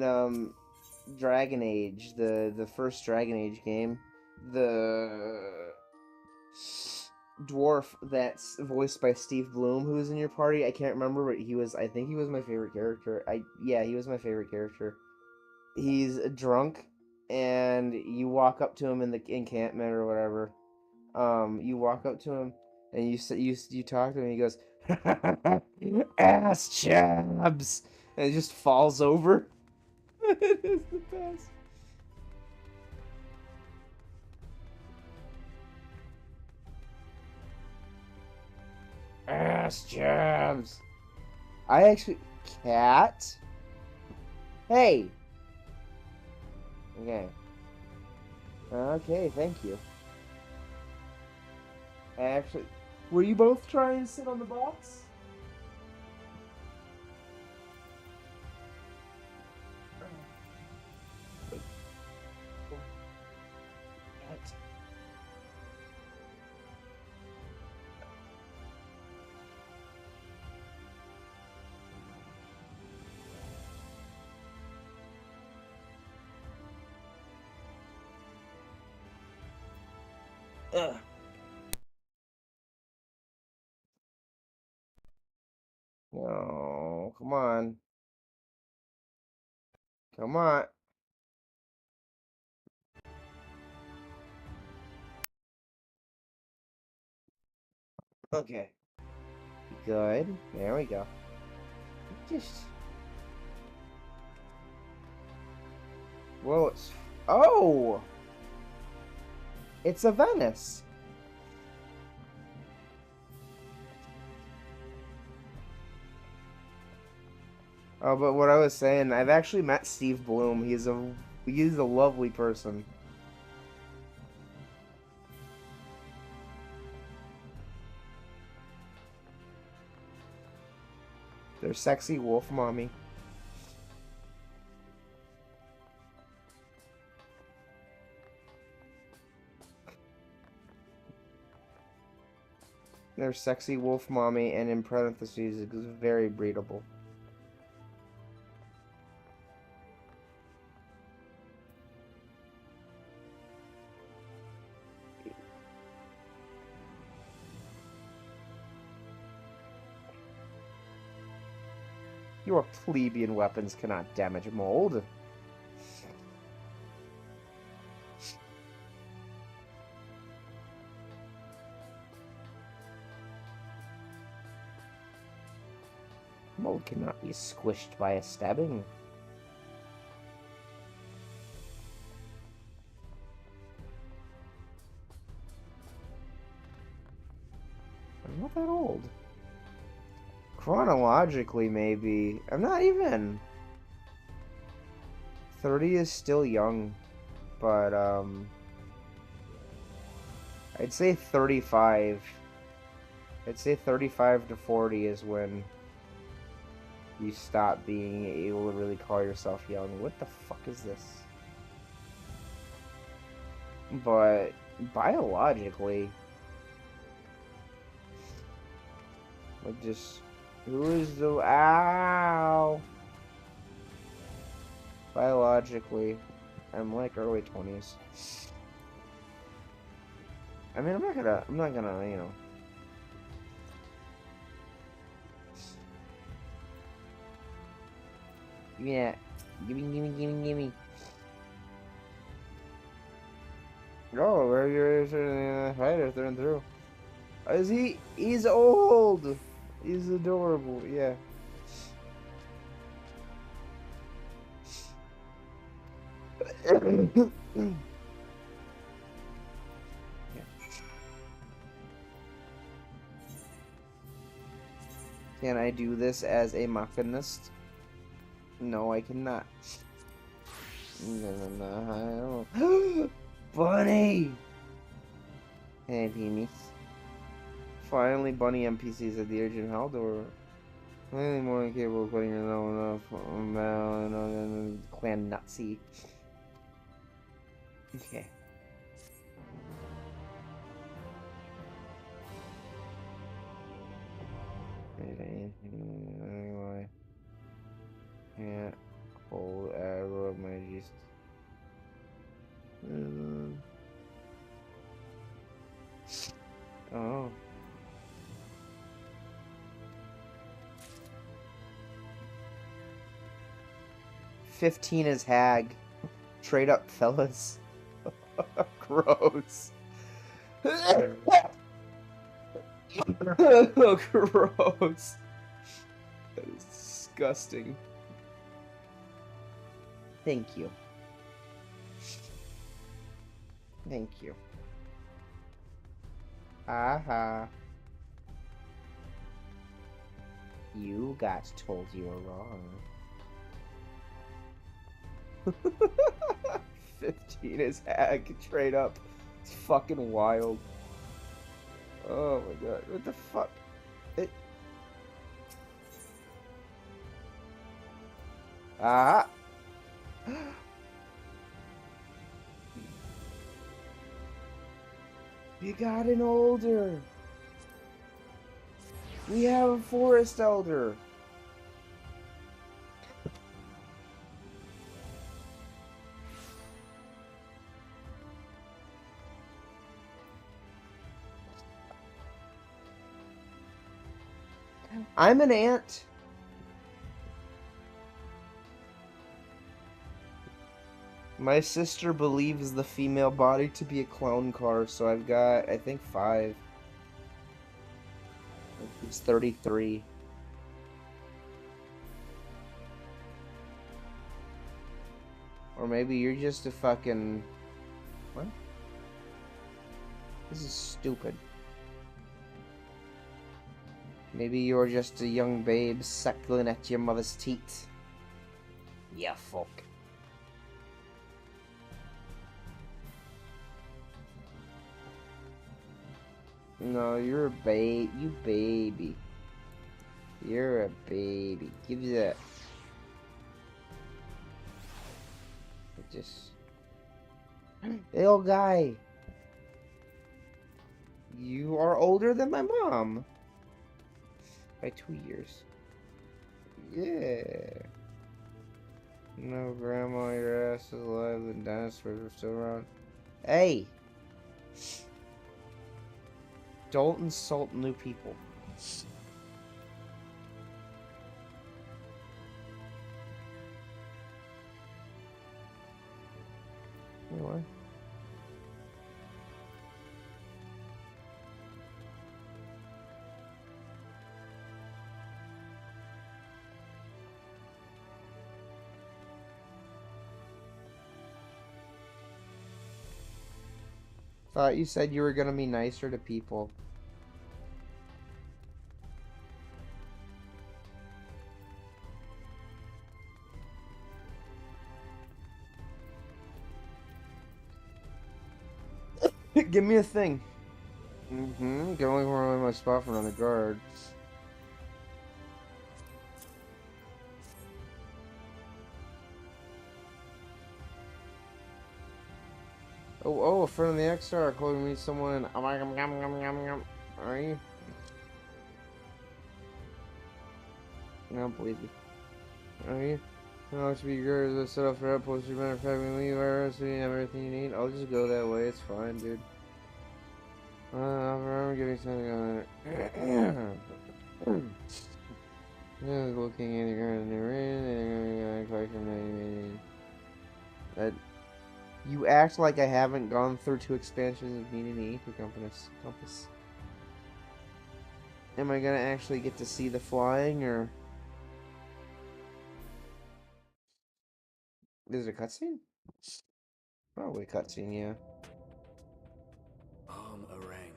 Dragon Age, the first Dragon Age game, the dwarf that's voiced by Steve Bloom, who's in your party. I can't remember, but I think he was my favorite character. Yeah, he was my favorite character. He's drunk, and you walk up to him in the encampment or whatever. You walk up to him, and you talk to him, and he goes, "Ass chabs," and it just falls over. It is the best. Ass jabs. I actually... Cat? Hey! Okay. Okay, thank you. Actually... Were you both trying to sit on the box? Ugh. No, come on. Come on. Okay. Good. There we go. Just... Well, it's... Oh! It's a Venice. Oh, but what I was saying, I've actually met Steve Bloom. He's a lovely person. They're sexy wolf mommy. They're sexy wolf mommy, and in parentheses, it's very breedable. Your plebeian weapons cannot damage mold. Mold cannot be squished by a stabbing. I'm not that old. Chronologically, maybe. I'm not even. 30 is still young, but I'd say 35. I'd say 35 to 40 is when you stop being able to really call yourself young. What the fuck is this? But biologically, like, just who is the ow? Biologically, I'm like early 20s. I mean, I'm not gonna, you know. Yeah, gimme. Oh, where you're fighter through and through. Is he? He's old. He's adorable. Yeah. Can I do this as a machinist? No, I cannot. No, I don't. Bunny! Hey, Beanie. Finally, Bunny NPCs at the urgent Haldor. Finally, more than capable of putting yourself on clan Nazi. Okay. Anyway. Yeah. Hold arrow of my just. Oh. $15 is hag. Trade up, fellas. Gross. Oh, gross. That is disgusting. Thank you. Thank you. Aha. You got told you were wrong. 15 is hag. Trade up. It's fucking wild. Oh my god. What the fuck? Ah. You got an older. We have a forest elder. I'm an ant. My sister believes the female body to be a clone car, so I've got, I think, 5. It's 33. Or maybe you're just a fucking... What? This is stupid. Maybe you're just a young babe suckling at your mother's teat. Yeah, fuck. No, you're a babe. You baby. You're a baby. Give me that. Just... Hey, old guy. You are older than my mom. By 2 years. Yeah. No, Grandma, your ass is alive. The dinosaurs are still around. Hey! Don't insult new people. Anyway. Thought you said you were gonna be nicer to people. Give me a thing. Mm-hmm. Can only run my spot from the guard. Oh, a friend of the XR calling me someone. Are you? I don't believe you. Are you? No, to be good. Let's set up for outpost. Matter of fact, we leave our so you have everything you need. I'll just go that way. It's fine, dude. I'm getting something on it. Looking at the ground in the that you act like I haven't gone through 2 expansions of needing the Ether Compass. Am I gonna actually get to see the flying, or is it a cutscene? Probably a cutscene, yeah. Arang.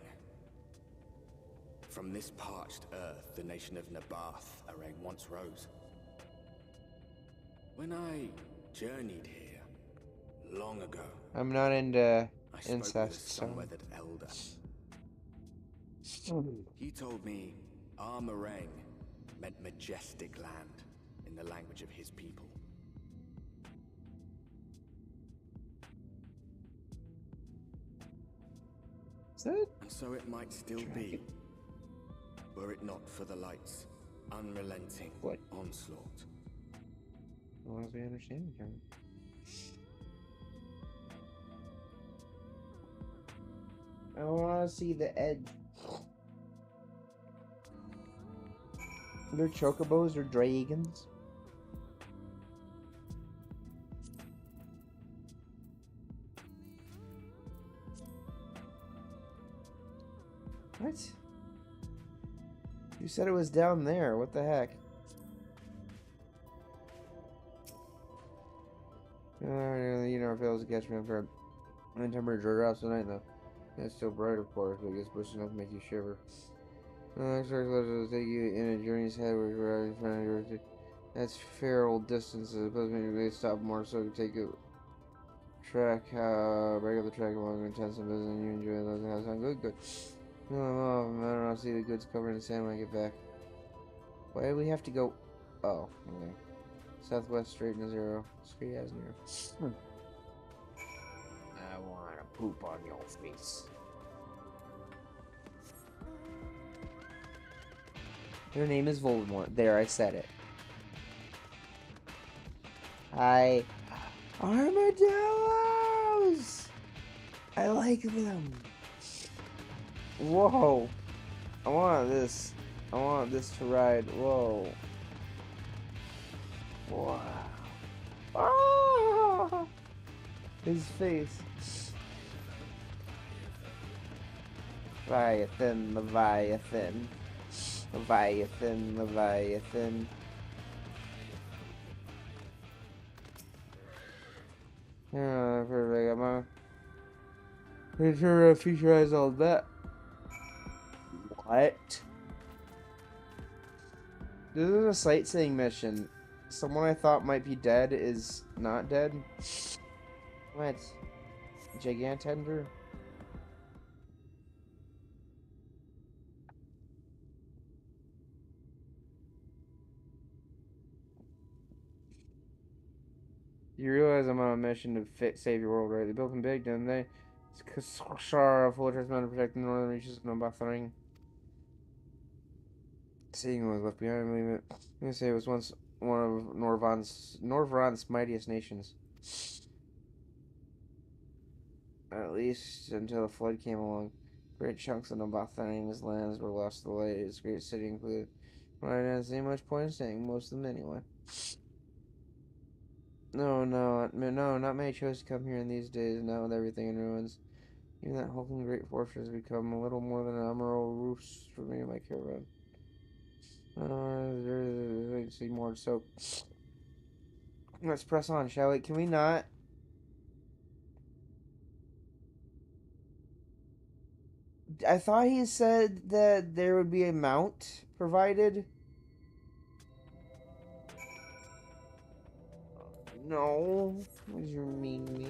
From this parched earth, the nation of Nabath, Arang once rose. When I journeyed here, long ago, I'm not into I spoke with a incest, so. sun-weathered elder. He told me Armarang meant majestic land in the language of his people. Is that? And so it might still be, were it not for the light's unrelenting onslaught. As long as we understand each other. I want to see the edge. They're chocobos or dragons. What? You said it was down there. What the heck? You know, if it was to catch me up for the temperature drops tonight, though. It's still bright, of course, but it gets pushed enough to make you shiver. Extra letters will take you in a journey's head where in front of your. That's fair old distances. Supposed to stop more so to take a track, regular track along intense and business, and you enjoy those. That sound good, good. No, I don't know. I'll see the goods covered in sand when I get back. Why do we have to go? Oh, okay. Southwest straight to 0. Straight as 0. I want to poop on your face. Your name is Voldemort. There, I said it. Hi. Armadillos! I like them. Whoa. I want this. I want this to ride. Whoa. Wow. Ah! His face. Leviathan, Leviathan. Leviathan, Leviathan. Yeah, perfect. I'm pretty sure featurize all that. What? This is a sightseeing mission. Someone I thought might be dead is not dead. What? Gigantender? You realize I'm on a mission to save your world, right? They built them big, didn't they? It's Kashara, fortress meant to protect the northern reaches of Nabathring. Seeing what was left behind, I believe it. I'm gonna say it was once one of Norvron's mightiest nations. At least until the flood came along. Great chunks of Nabathring's lands were lost to the light. Its great city included. Well, I didn't see much point in saying most of them anyway. No, not many chose to come here in these days, now with everything in ruins. Even that hulking great fortress has become a little more than an emerald roost for me and my caravan. There's see more, so let's press on, shall we? Can we not? I thought he said that there would be a mount provided. No. What do you mean me?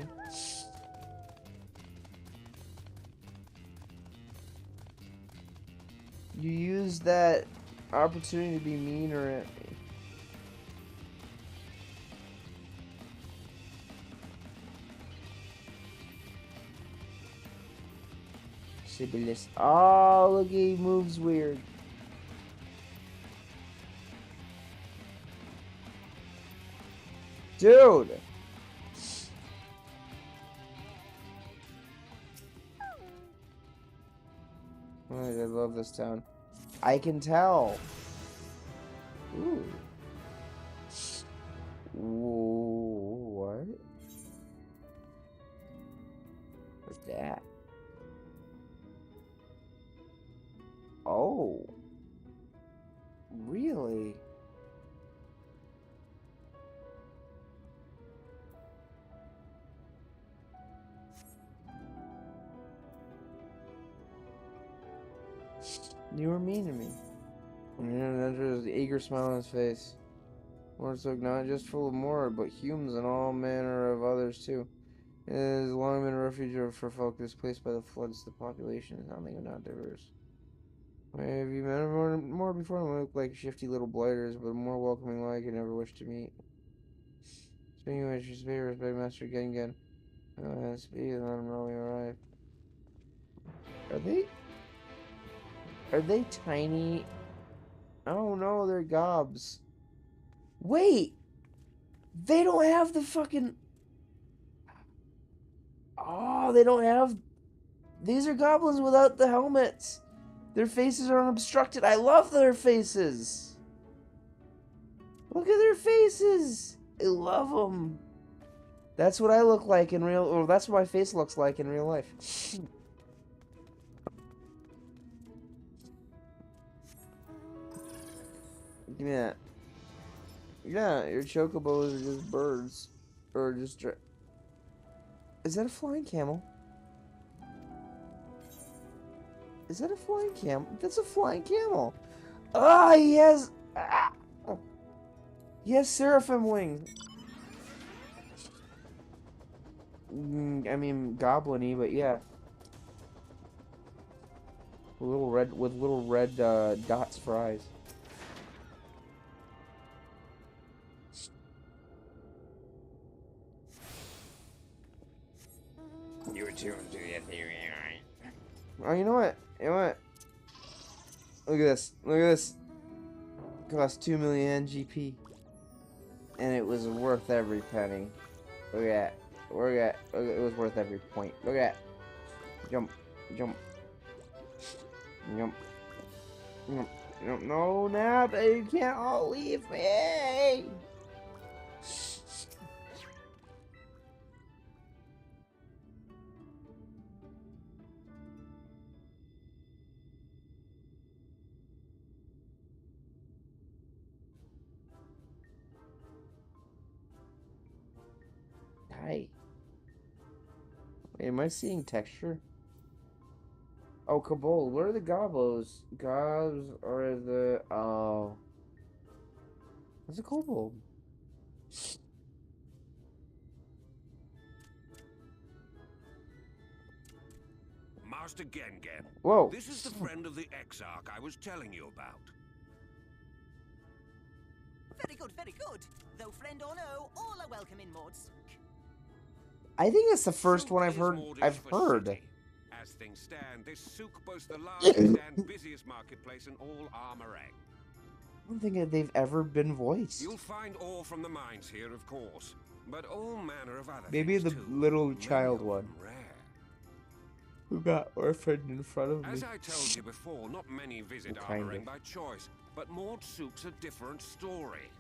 You used that opportunity to be meaner at me. Sibyllus. Oh, look, he moves weird. Dude! Oh, I love this town. I can tell. Ooh. What? What's that? Oh. Really? You were mean to me. And then there's an eager smile on his face. Mortsook not just full of more, but humans and all manner of others too. It has long been a refuge for folk displaced by the floods. The population is nothing not diverse. Have you met more before? They look like shifty little blighters, but more welcoming like I never wished to meet. Speaking of which, your favors by Master Gengen. Speed and let him know we arrive. Are they tiny? Oh no, they're gobs. Wait! They don't have the fucking... Oh, they don't have... These are goblins without the helmets. Their faces are unobstructed. I love their faces. Look at their faces. I love them. That's what I look like in real... Or that's what my face looks like in real life. Yeah. Yeah, your chocobos are just birds. Or just... Is that a flying camel? Is that a flying camel? That's a flying camel. Ah, he has... Ah. He has seraphim wings. I mean, goblin-y, but yeah. With little red dots for eyes. You were too into the theory, right? Oh, you know what? You know what? Look at this. Look at this. It cost 2 million GP. And it was worth every penny. Look at that. Look at that. It was worth every point. Look at that. Jump. Jump. Jump. Jump. Jump. No, Nap. You can't all leave me. Hi. Wait, am I seeing texture? Oh, Kabul. Where are the gobos? Gobs are the... Oh. What's a kobold? Master Gengen. Whoa. This is the friend of the Exarch I was telling you about. Very good, very good. Though friend or no, all are welcome in Mordsook. I think that's the first one I've heard. City. As things stand, this souk boasts the largest and busiest marketplace in all Armorang. I don't think that they've ever been voiced. You'll find ore from the mines here, of course, but all manner of other Maybe things the too. little child one. Who got orphaned in front of me. As I told you before, not many visit Armorang by choice, but Mordsook's a different story.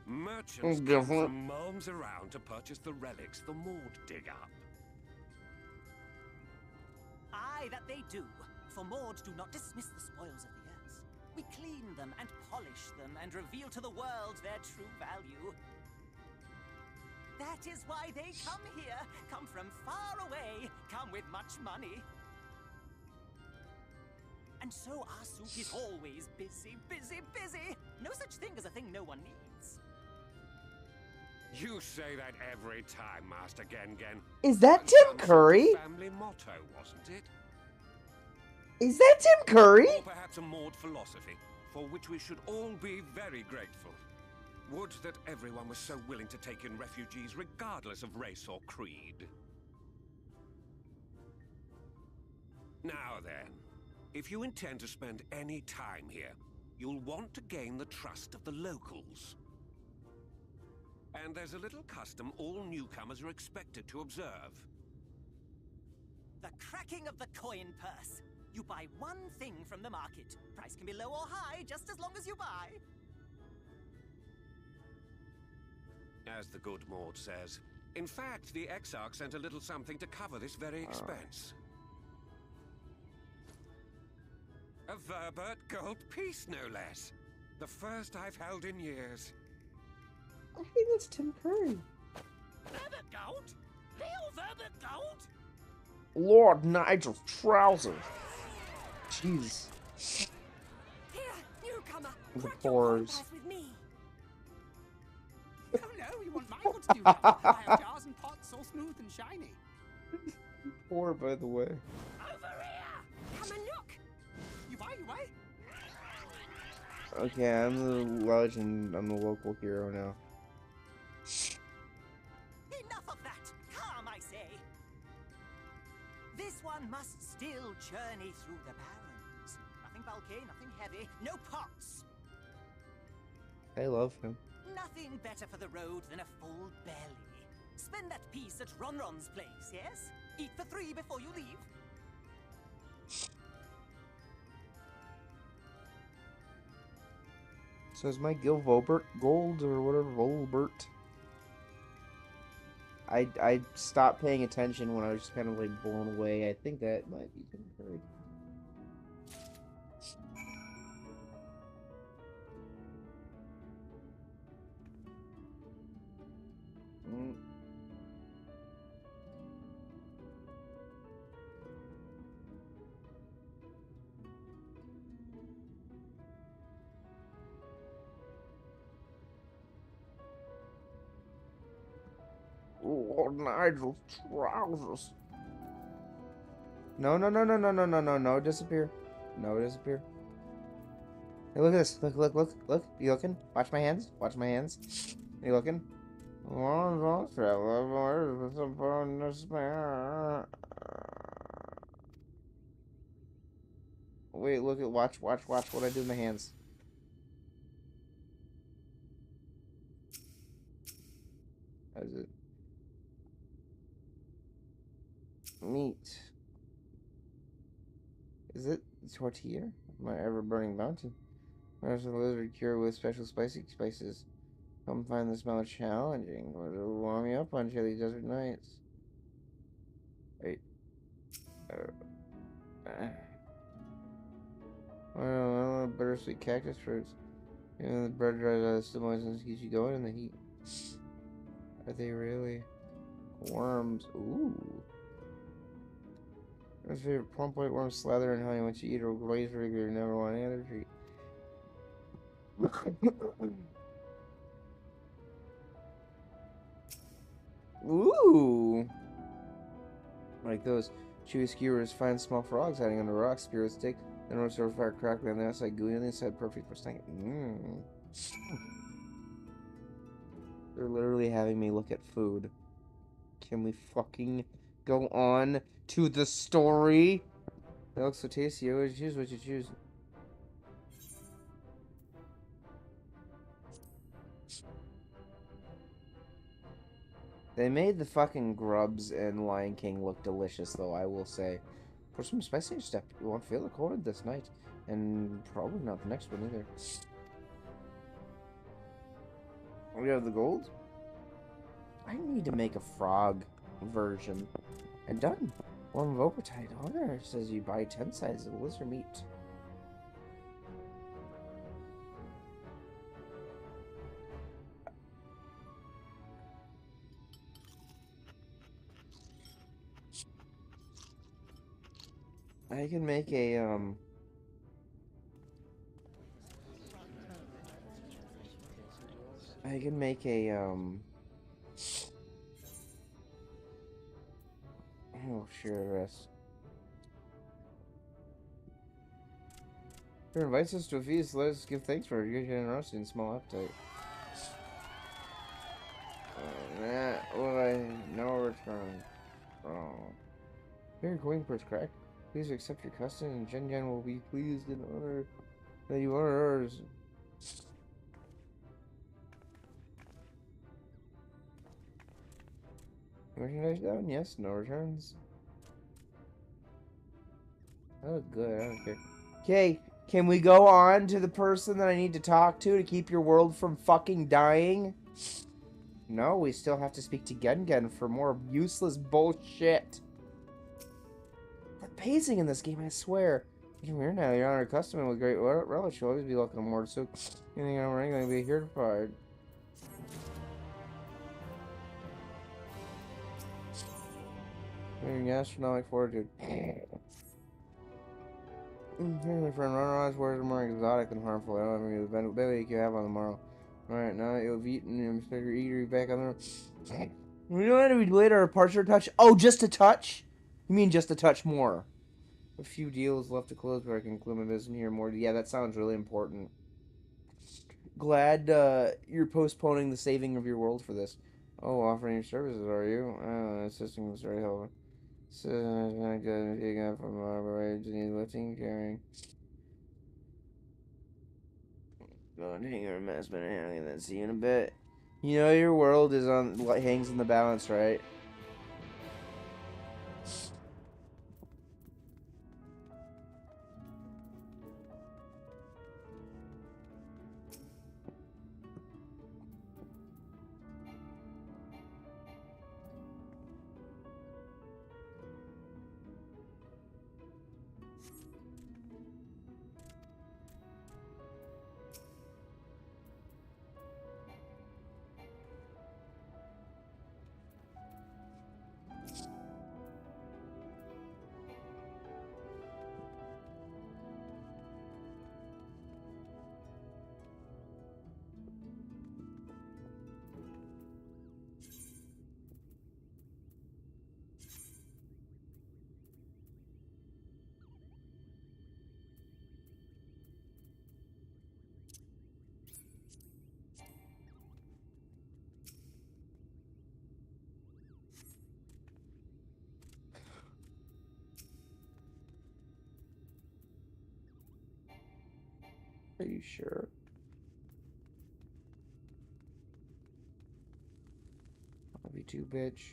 Merchants come from miles around to purchase the relics the Mord dig up. Aye, that they do. For Mord do not dismiss the spoils of the earth. We clean them and polish them and reveal to the world their true value. That is why they come here, come from far away, come with much money. And so our souk is always busy, busy, busy. No such thing as a thing no one needs. You say that every time, Master Gengen. Is that Tim Curry? Family motto, wasn't it? Is that Tim Curry? Or perhaps a Maud philosophy, for which we should all be very grateful. Would that everyone was so willing to take in refugees regardless of race or creed. Now then, if you intend to spend any time here, you'll want to gain the trust of the locals. And there's a little custom all newcomers are expected to observe. The cracking of the coin purse. You buy one thing from the market. Price can be low or high, just as long as you buy. As the good Maud says. In fact, the Exarch sent a little something to cover this very expense. A Verbert gold piece, no less. The first I've held in years. I think that's Tim Curry. Verbert gold? Real Verbert gold? Lord Nigel's trousers. Jeez. Here, newcomer. The Crack your pores. coin purse with me. Oh no, you want Michael to do that? I have jars and pots all smooth and shiny. Poor, by the way. Over here! Come and look. You buy. Okay, I'm the legend. I'm the local hero now. Enough of that! Calm, I say! This one must still journey through the barrens. Nothing bulky, nothing heavy, no pots. I love him. Nothing better for the road than a full belly. Spend that piece at Ronron's place, yes? Eat for 3 before you leave. So is my Gil Volbert gold or whatever, Volbert? I stopped paying attention when I was just kind of like blown away. I think that might be Tim Curry. Lord Nigel's trousers. No, disappear. No, disappear. Hey, look at this. Look. You looking? Watch my hands. You looking? Wait, watch what I do with my hands. How is it? Meat. Is it tortilla? My ever-burning mountain. There's a lizard cure with special spices. Come find the smell challenging. It'll warm you up on chilly desert nights. Wait. Well, bittersweet cactus fruits. Even the bread dries out, still moistens keeps you going in the heat. Are they really? Worms. Ooh. My favorite plump white worms slather in honey once you eat or glaze regular, never want any other treat. Ooh! Like those chewy skewers find small frogs hiding under rocks, spear with stick, then roast over fire crackling on the outside, gooey on the inside, perfect for snacking. They're literally having me look at food. Can we fucking go on to the story? That looks so tasty. You always choose what you choose. They made the fucking grubs in Lion King look delicious, though, I will say. For some spicy stuff, you won't feel the cold this night. And probably not the next one either. We have the gold? I need to make a frog version. And done. One Vocatide honor says you buy 10 sizes of lizard meat. I can make a, oh, sure, rest. Who invites us to a feast, let us give thanks for your generosity and small appetite. No return. Oh. Your coin purse cracked. Please accept your custom, and Gen will be pleased and honor that you honor ours. Merchandise down? Yes, no returns. Oh, good. I don't care. Okay, can we go on to the person that I need to talk to keep your world from fucking dying? No, we still have to speak to Gen for more useless bullshit. The pacing in this game, I swear. You come here now, you're on our custom with great relish. You'll always be welcome more. So, anything I'm going to be here to provide. Astronomic fortitude. My friend, Ronrod's words are more exotic than harmful. I don't have any ability you have on the morrow. Alright, now that you've eaten, you expect your eater back on the... We don't have to be later, a partial touch. Oh, just a touch? You mean just a touch more? A few deals left to close, but I can include my business here more. Yeah, that sounds really important. Glad you're postponing the saving of your world for this. Oh, offering your services, are you? Assisting was very helpful. So, I'm good. Picking up from wage, need lifting, carrying. Going to hang your mess, but I'm gonna see you in a bit. You know your world is on what hangs in the balance, right? Are you sure? Love you too, bitch.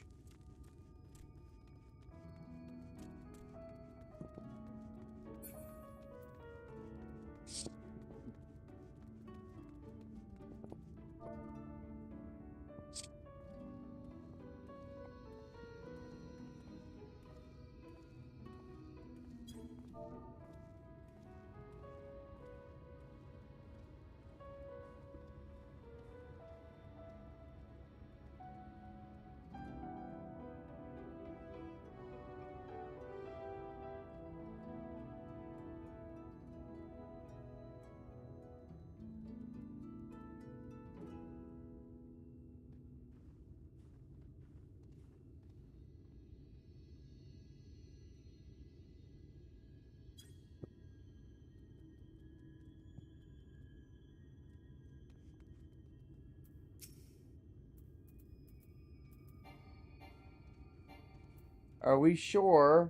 Are we sure?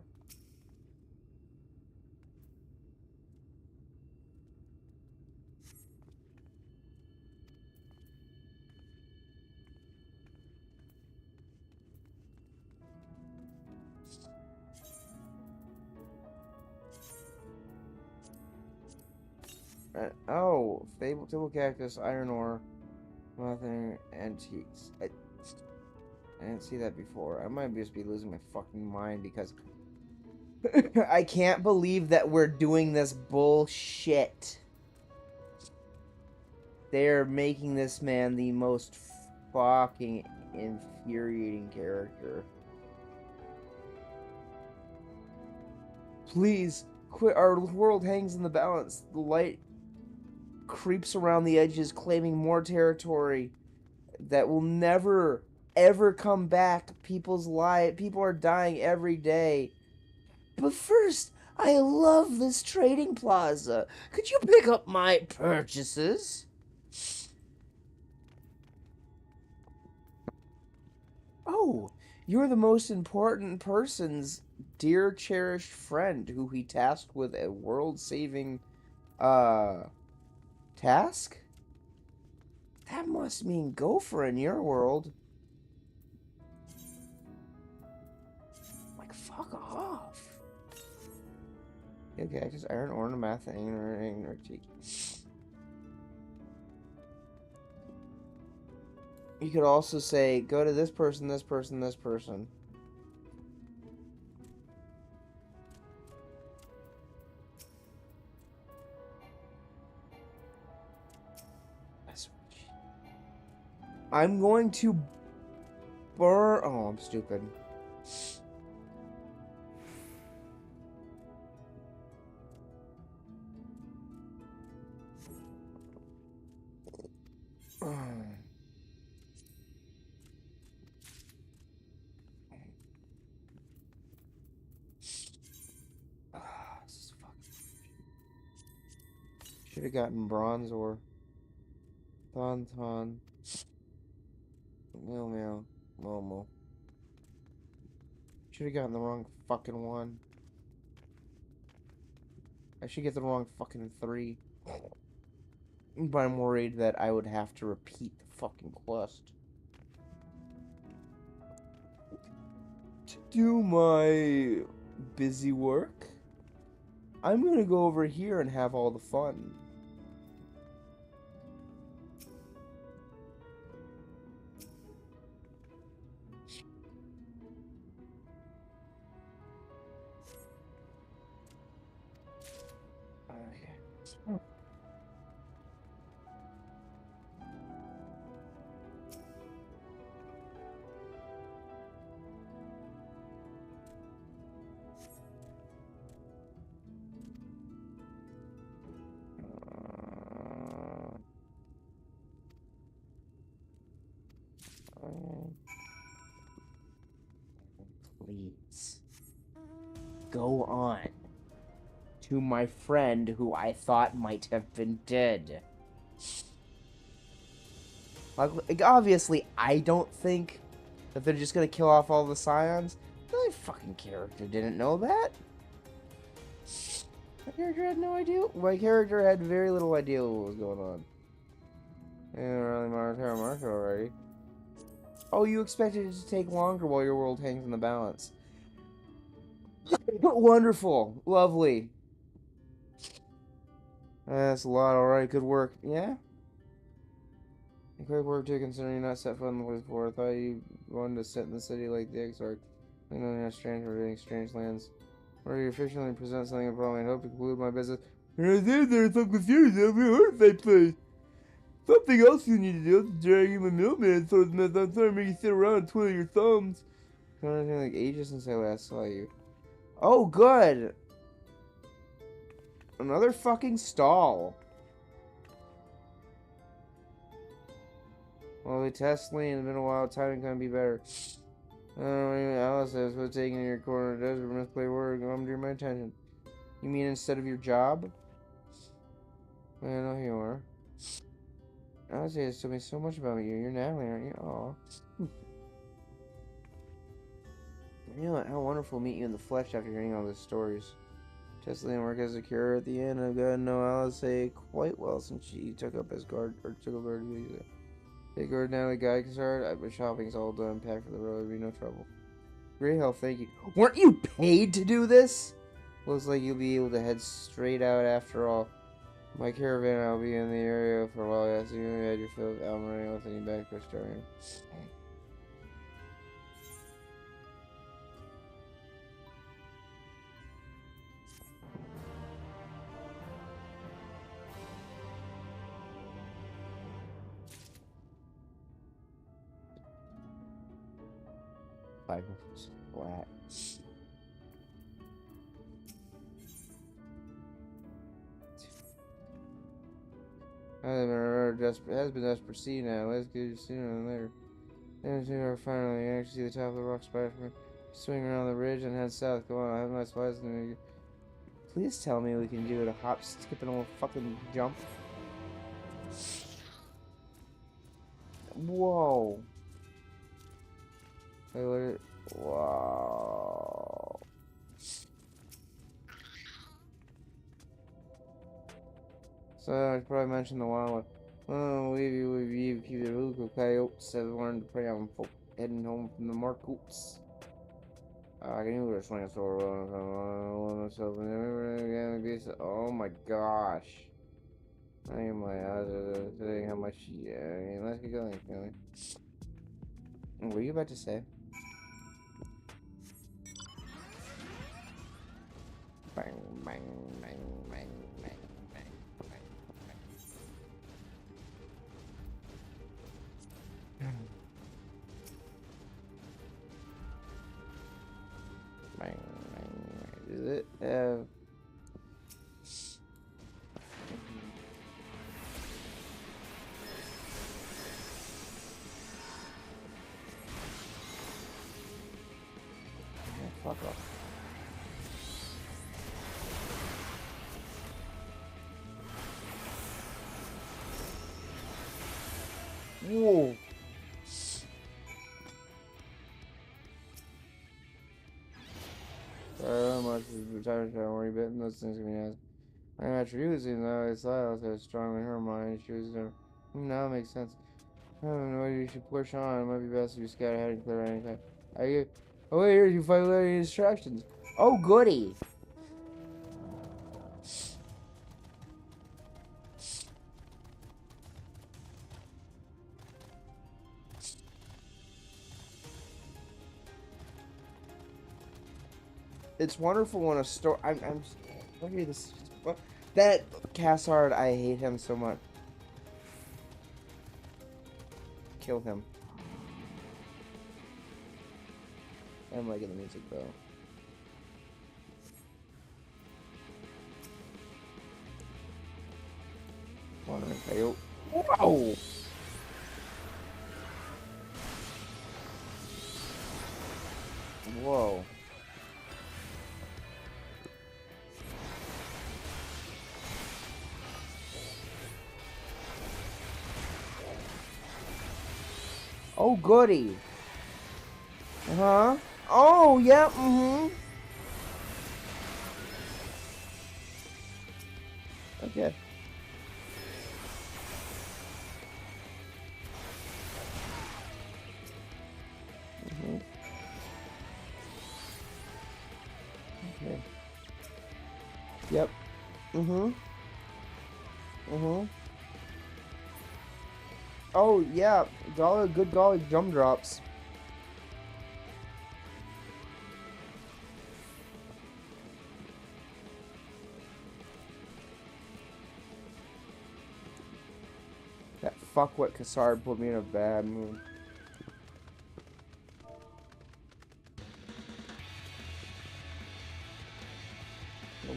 Oh, table cactus, iron ore, nothing, antiques. I didn't see that before. I might just be losing my fucking mind because I can't believe that we're doing this bullshit. They're making this man the most fucking infuriating character. Please, quit. Our world hangs in the balance. The light creeps around the edges, claiming more territory that will never, ever come back. People are dying every day. But first, I love this trading plaza. Could you pick up my purchases? Oh, you're the most important person's dear cherished friend who he tasked with a world-saving, task? That must mean gopher in your world. Like, fuck off. Okay, just iron, ornament, ignorant. You could also say, go to this person, this person, this person. I'm going to burn. Oh, I'm stupid. Should have gotten bronze or Thon. Meow. Momo. Should have gotten the wrong fucking one. I should get the wrong fucking 3. But I'm worried that I would have to repeat the fucking quest. To do my busy work, I'm gonna go over here and have all the fun. Okay. Please. Go on. To my friend who I thought might have been dead. Like, obviously, I don't think that they're just gonna kill off all the scions. My fucking character didn't know that. My character had no idea. My character had very little idea what was going on. Really market already. Oh, you expected it to take longer while your world hangs in the balance. Wonderful. Lovely. That's a lot, alright. Good work. Yeah? Quick work too, considering you're not set foot in the place before. I thought you wanted to sit in the city like the Exarch. I know you're not strange for visiting strange lands. Or you officially present something abroad and hope to conclude my business. When I was there, so confused, I've heard that place. Something else you need to do is drag in the mailman so it's mess. I'm sorry to make you sit around and twiddle your thumbs. It's been like ages since I last saw you. Oh, good! Another fucking stall. Well, we test lean. It's been a while. Timing couldn't be better. Alice says, what's taking your corner desert misplay word? Come to my attention. You mean instead of your job? I know you are. Alice has told me so much about you. You're Natalie, aren't you? Aw. You know how wonderful to meet you in the flesh after hearing all those stories. Tessa didn't work as a cure at the end. I've got to know Alice quite well since she took up as guard duty. Hey, guard Natalie guy can start. My shopping's all done. Packed for the road. There'll be no trouble. Great help, thank you. Weren't you paid to do this? Looks like you'll be able to head straight out after all. My caravan, I'll be in the area for a while. Yeah, so you had your fill of running with any back for starting. Flat. Has been desperate see now. Let's get it sooner than later. Then soon are finally you actually see the top of the rock spire from swing around the ridge and head south. Go on, I have my supplies. Please tell me we can do it a hop, skip, and a fucking jump. Whoa. Wait, what? Wow. So I should probably mention the one with, oh, we keep the local coyotes have learned to prey on folk heading home from the markets. I can even swing a sword on myself and everything. Oh my gosh. I am my eyes saying how much, yeah, let's get going. What were you about to say? Bang, bang, bang, bang, bang, bang, bang, bang. Bang, bang. Is it? Fuck off. Whoa. How much is retired? Don't worry about it. Those things can be asked. I'm not using though. It's so strong in her mind. She was there. Now it makes sense. I don't know. You should push on. It might be best if you scout ahead and clear anything. Oh wait, here you find any distractions. Oh goody. It's wonderful when a story. Look at this. That Cassard, I hate him so much. Kill him. I'm liking the music though. Whoa! Whoa. Oh, goody. Uh-huh. Oh, yeah, mm-hmm. Okay. Mm-hmm. Okay. Yep. Mm-hmm. Mm-hmm. Oh, yeah. Good golly jump drops. That fuckwit Cassard put me in a bad mood.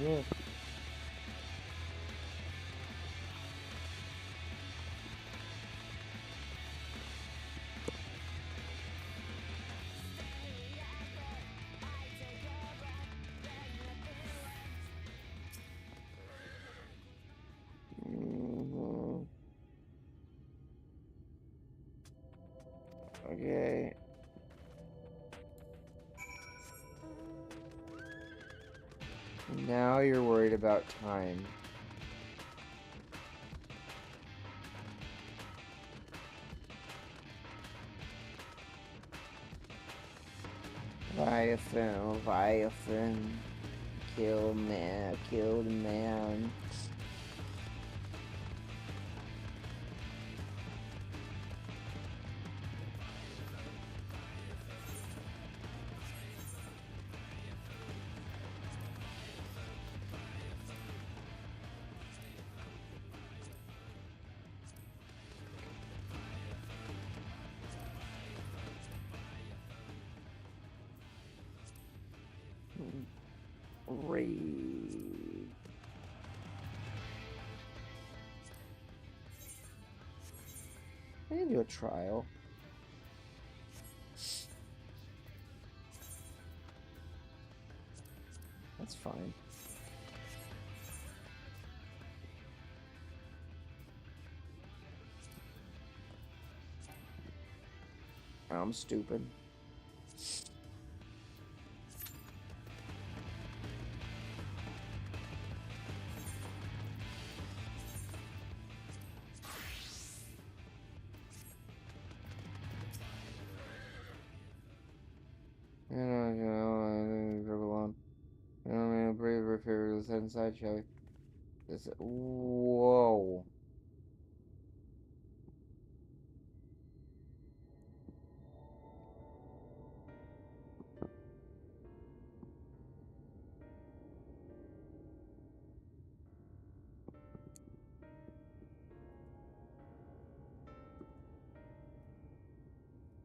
Yeah. Okay. Now you're worried about time. Leviathan. Kill the man. Raid. I can do a trial. That's fine. something stupid. Inside, shall we? Whoa.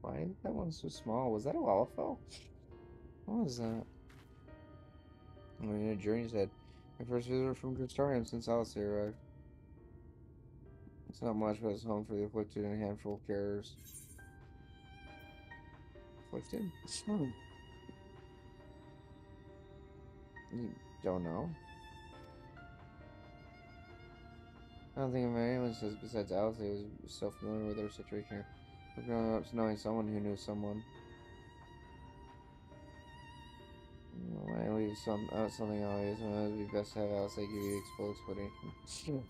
Why is that one so small? Was that a Lalafell? What was that? I mean, a journey said. My first visitor from Crystarium since Alice arrived. It's not much, but it's home for the afflicted and a handful of carers. Afflicted? You don't know? I don't think anyone says besides Alice who was so familiar with her situation here. We're growing up knowing someone who knew someone. When I leave something obvious, it would be best to have Alice give you the full explanation.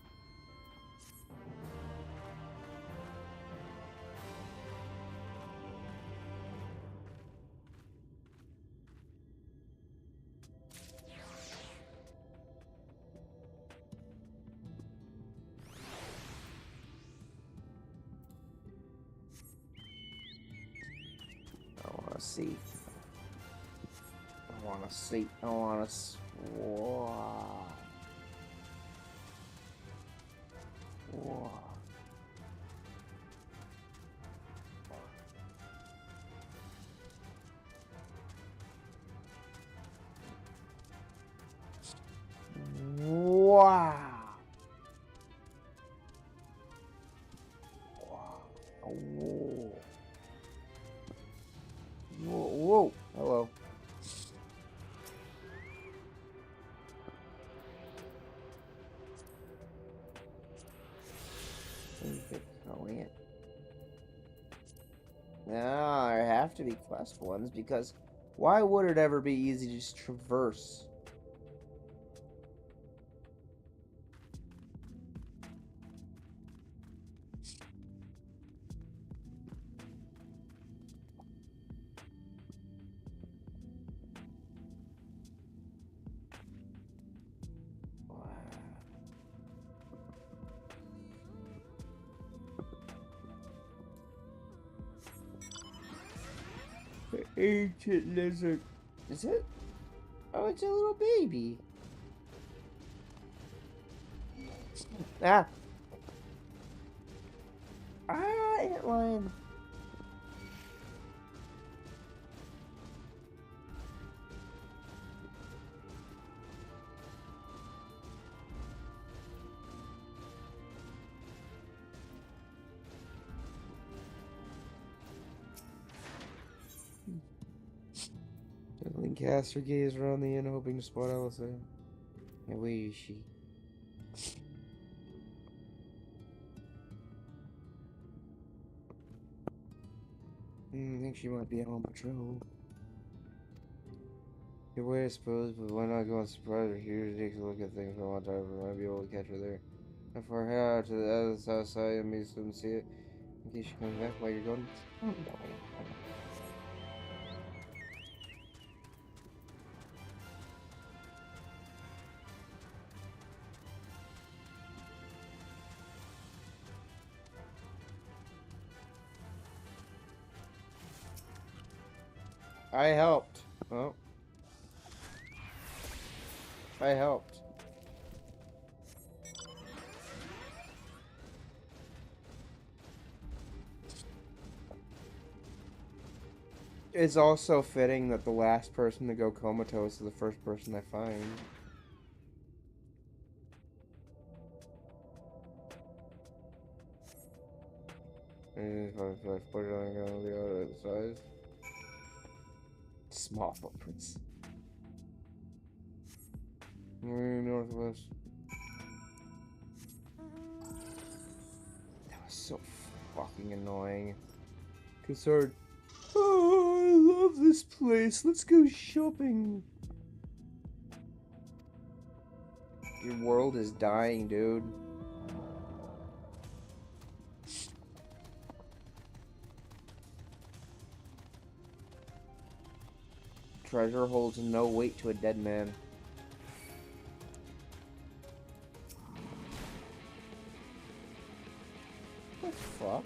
I wanna see. I wanna see. I wanna. Wow. Wow. Wow. Whoa. Whoa. Whoa. Hello. Now there have to be quest ones because why would it ever be easy to just traverse? The ancient lizard. Is it? Oh, it's a little baby. Ah. Ah, antlion. Juggling cast her gaze around the inn, hoping to spot Alice there. And where is she? I think she might be out on patrol. Your way, I suppose, but why not go and surprise her here to take a look at things for one time? We might be able to catch her there. If we're here to the other south side and we soon see it, in case she comes back while you're gone. I helped. Oh. I helped. It's also fitting that the last person to go comatose is the first person I find. And if I put it on the other side. Small footprints. Northwest. That was so fucking annoying. Concerned. Oh, I love this place. Let's go shopping. Your world is dying, dude. Treasure holds no weight to a dead man. What the fuck?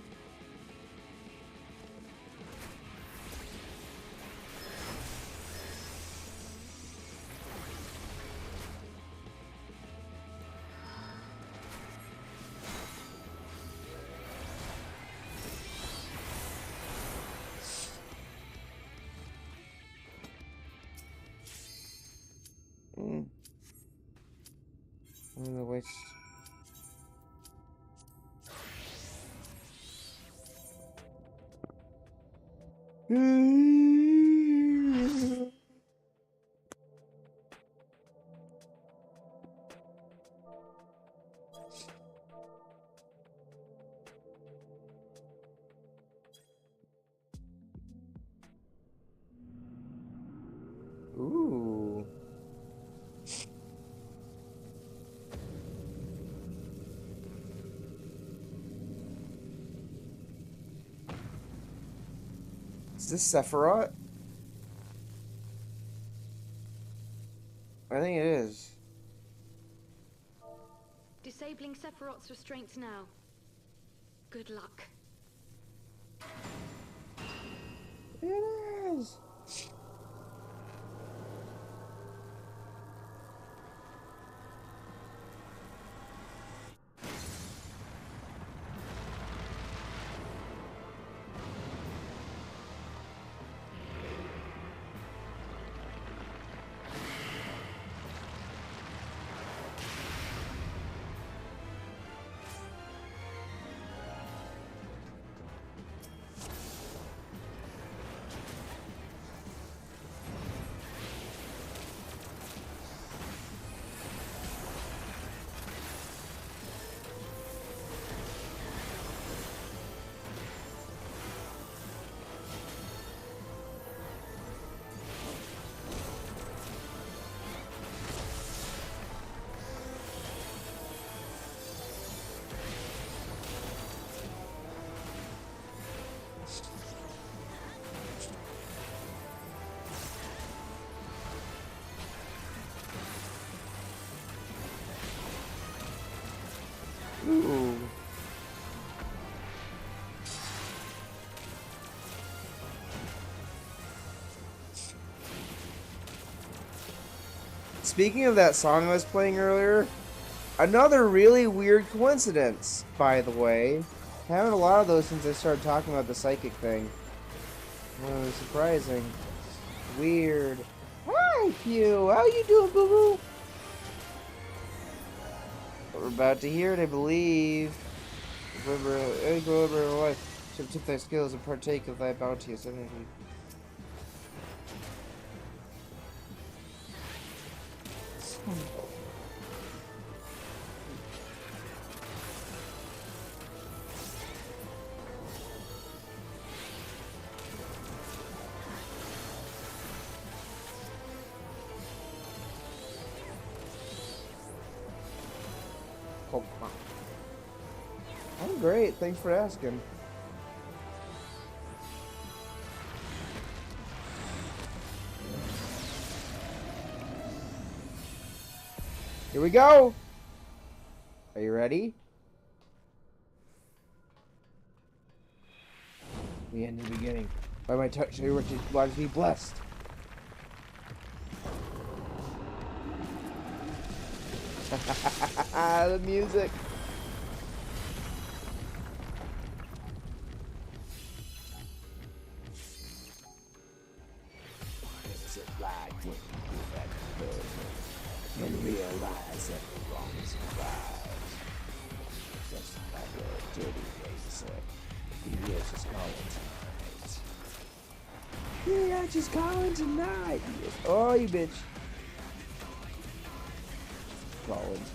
I'm gonna waste. Ooh. Is this Sephiroth? I think it is. Disabling Sephiroth's restraints now. Good luck. It is. Ooh. Speaking of that song I was playing earlier, another really weird coincidence, by the way. Having a lot of those since I started talking about the psychic thing. Oh, surprising. Weird. Hi, Pew. How you doing, boo-boo? What we're about to hear it, I believe. Remember, what? Should tip thy skills and partake of thy bounteous energy. I'm great, thanks for asking. Here we go! Are you ready? The end and the beginning. By my touch, I want to be blessed. The music. It's a ride when you get back to bed and realize that the wrong is surprise. Just like a dirty racer. He's just calling tonight. Yeah, just calling tonight. Oh, you bitch. Calling tonight.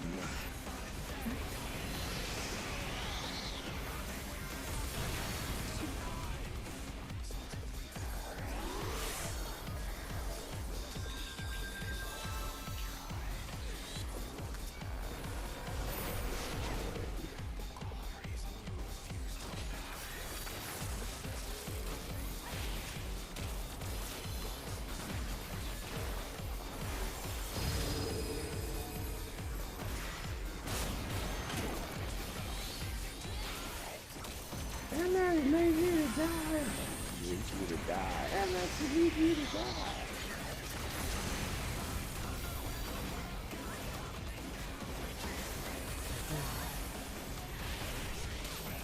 die. MS needs you to die.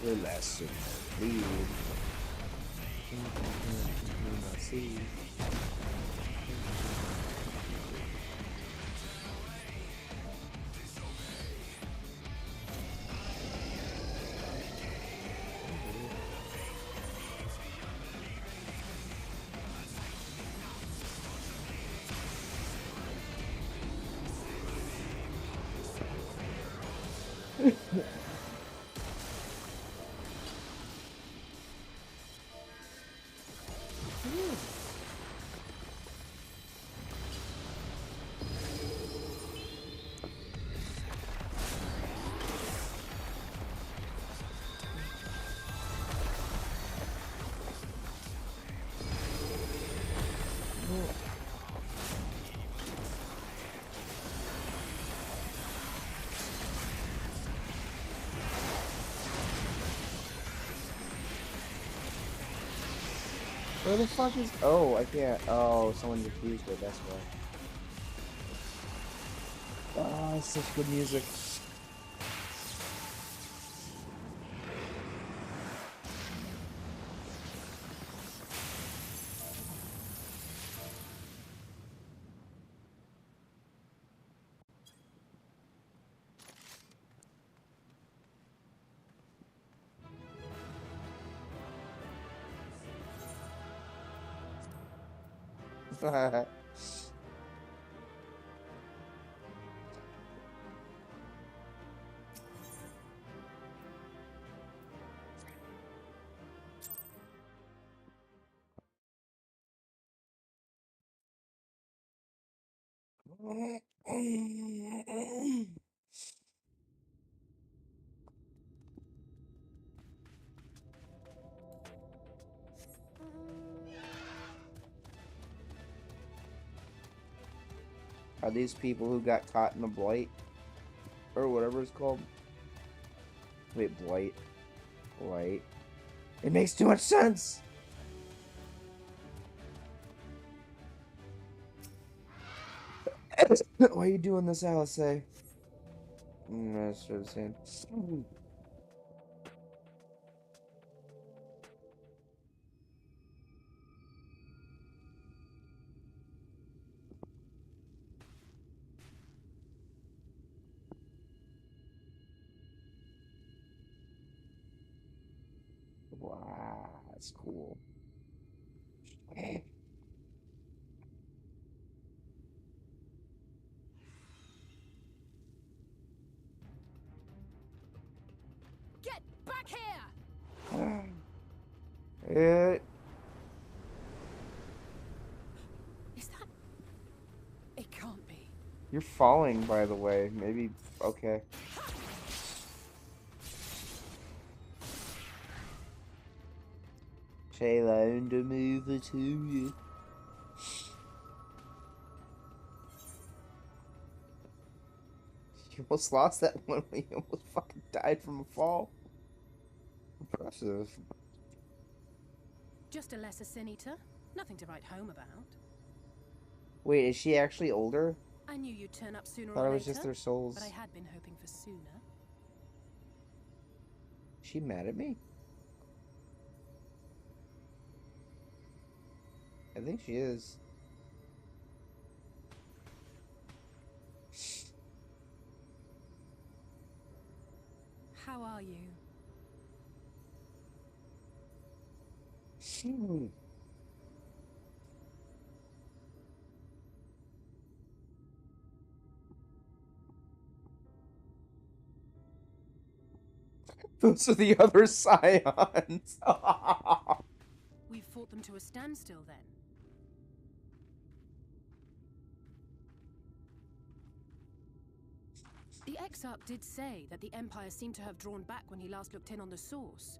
Relax, lead. See. Where the fuck is... Oh, I can't... Oh, someone defused it, that's why. Oh, it's such good music. Are these people who got caught in the blight? Or whatever it's called? Wait, blight. Blight. It makes too much sense! Why are you doing this, Alice? I should have said. Wow, that's cool. Get back here! Is that... It can't be. You're falling, by the way. Maybe... Okay. Shayla, under move it to you. You almost lost that one when you almost fucking died from a fall. Impressive. Just a lesser sin eater. Nothing to write home about. Wait, is she actually older? I knew you'd turn up sooner Thought or it later. was just their souls. But I had been hoping for sooner. Is she mad at me? I think she is. How are you? Those are the other scions. We've fought them to a standstill then. The Exarch did say that the Empire seemed to have drawn back when he last looked in on the source.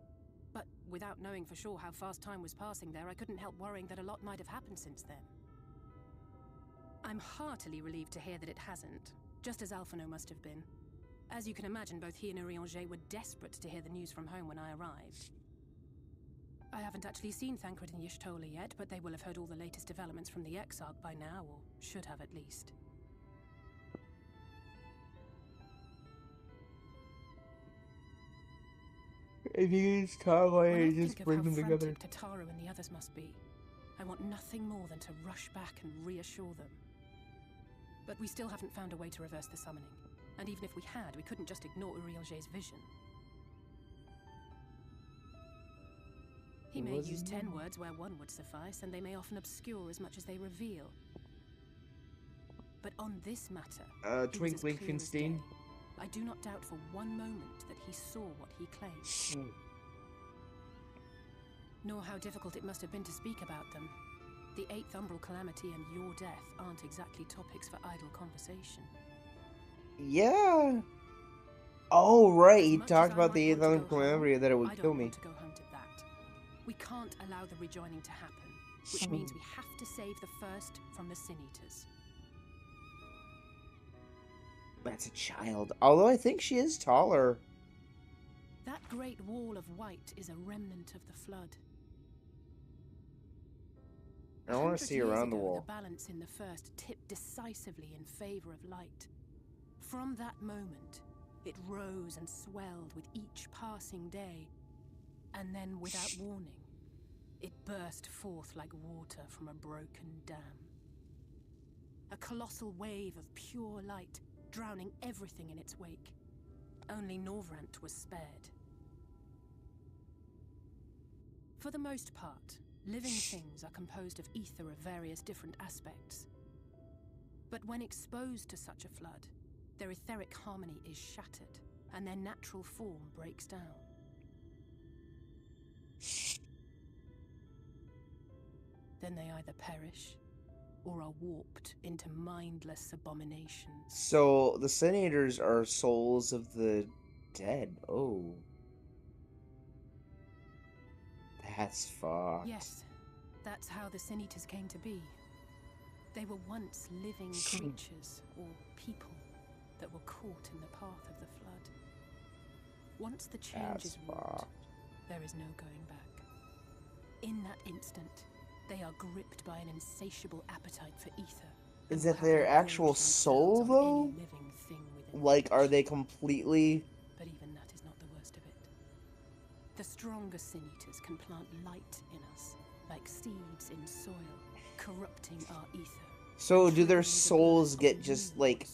But without knowing for sure how fast time was passing there, I couldn't help worrying that a lot might have happened since then. I'm heartily relieved to hear that it hasn't, just as Alphino must have been. As you can imagine, both he and Urianger were desperate to hear the news from home when I arrived. I haven't actually seen Thancred and Y'shtola yet, but they will have heard all the latest developments from the Exarch by now, or should have at least. If you use Starlight, When I just think of bring how them together. frantic Tataru and the others must be, I want nothing more than to rush back and reassure them. But we still haven't found a way to reverse the summoning. And even if we had, we couldn't just ignore Urielge's vision. He may use 10 words where one would suffice, and they may often obscure as much as they reveal. But on this matter, Twink Winkfenstein. I do not doubt for one moment that he saw what he claimed. Nor how difficult it must have been to speak about them. The 8th Umbral Calamity and your death aren't exactly topics for idle conversation. Yeah. Oh, right. He talked about the 8th Umbral Calamity that it would kill me. I don't want to go home to that. We can't allow the rejoining to happen, which means we have to save the first from the Sin Eaters. That's a child. Although I think she is taller. That great wall of white is a remnant of the flood. I want to see around the wall. The balance in the first tipped decisively in favor of light. From that moment, it rose and swelled with each passing day, and then, without warning, it burst forth like water from a broken dam. A colossal wave of pure light, drowning everything in its wake. Only Norvrant was spared. For the most part, living things are composed of ether of various different aspects. But when exposed to such a flood, their etheric harmony is shattered, and their natural form breaks down. Then they either perish, or are warped into mindless abominations. So, the Sin Eaters are souls of the dead. Oh. That's fucked. Yes, that's how the Sin Eaters came to be. They were once living creatures, or people, that were caught in the path of the flood. Once the change is wrought, there is no going back. In that instant, they are gripped by an insatiable appetite for ether. Is that their actual soul, though? Like, are they completely... But even that is not the worst of it. The stronger Sin Eaters can plant light in us, like seeds in soil, corrupting our ether. So, do their souls get just, like...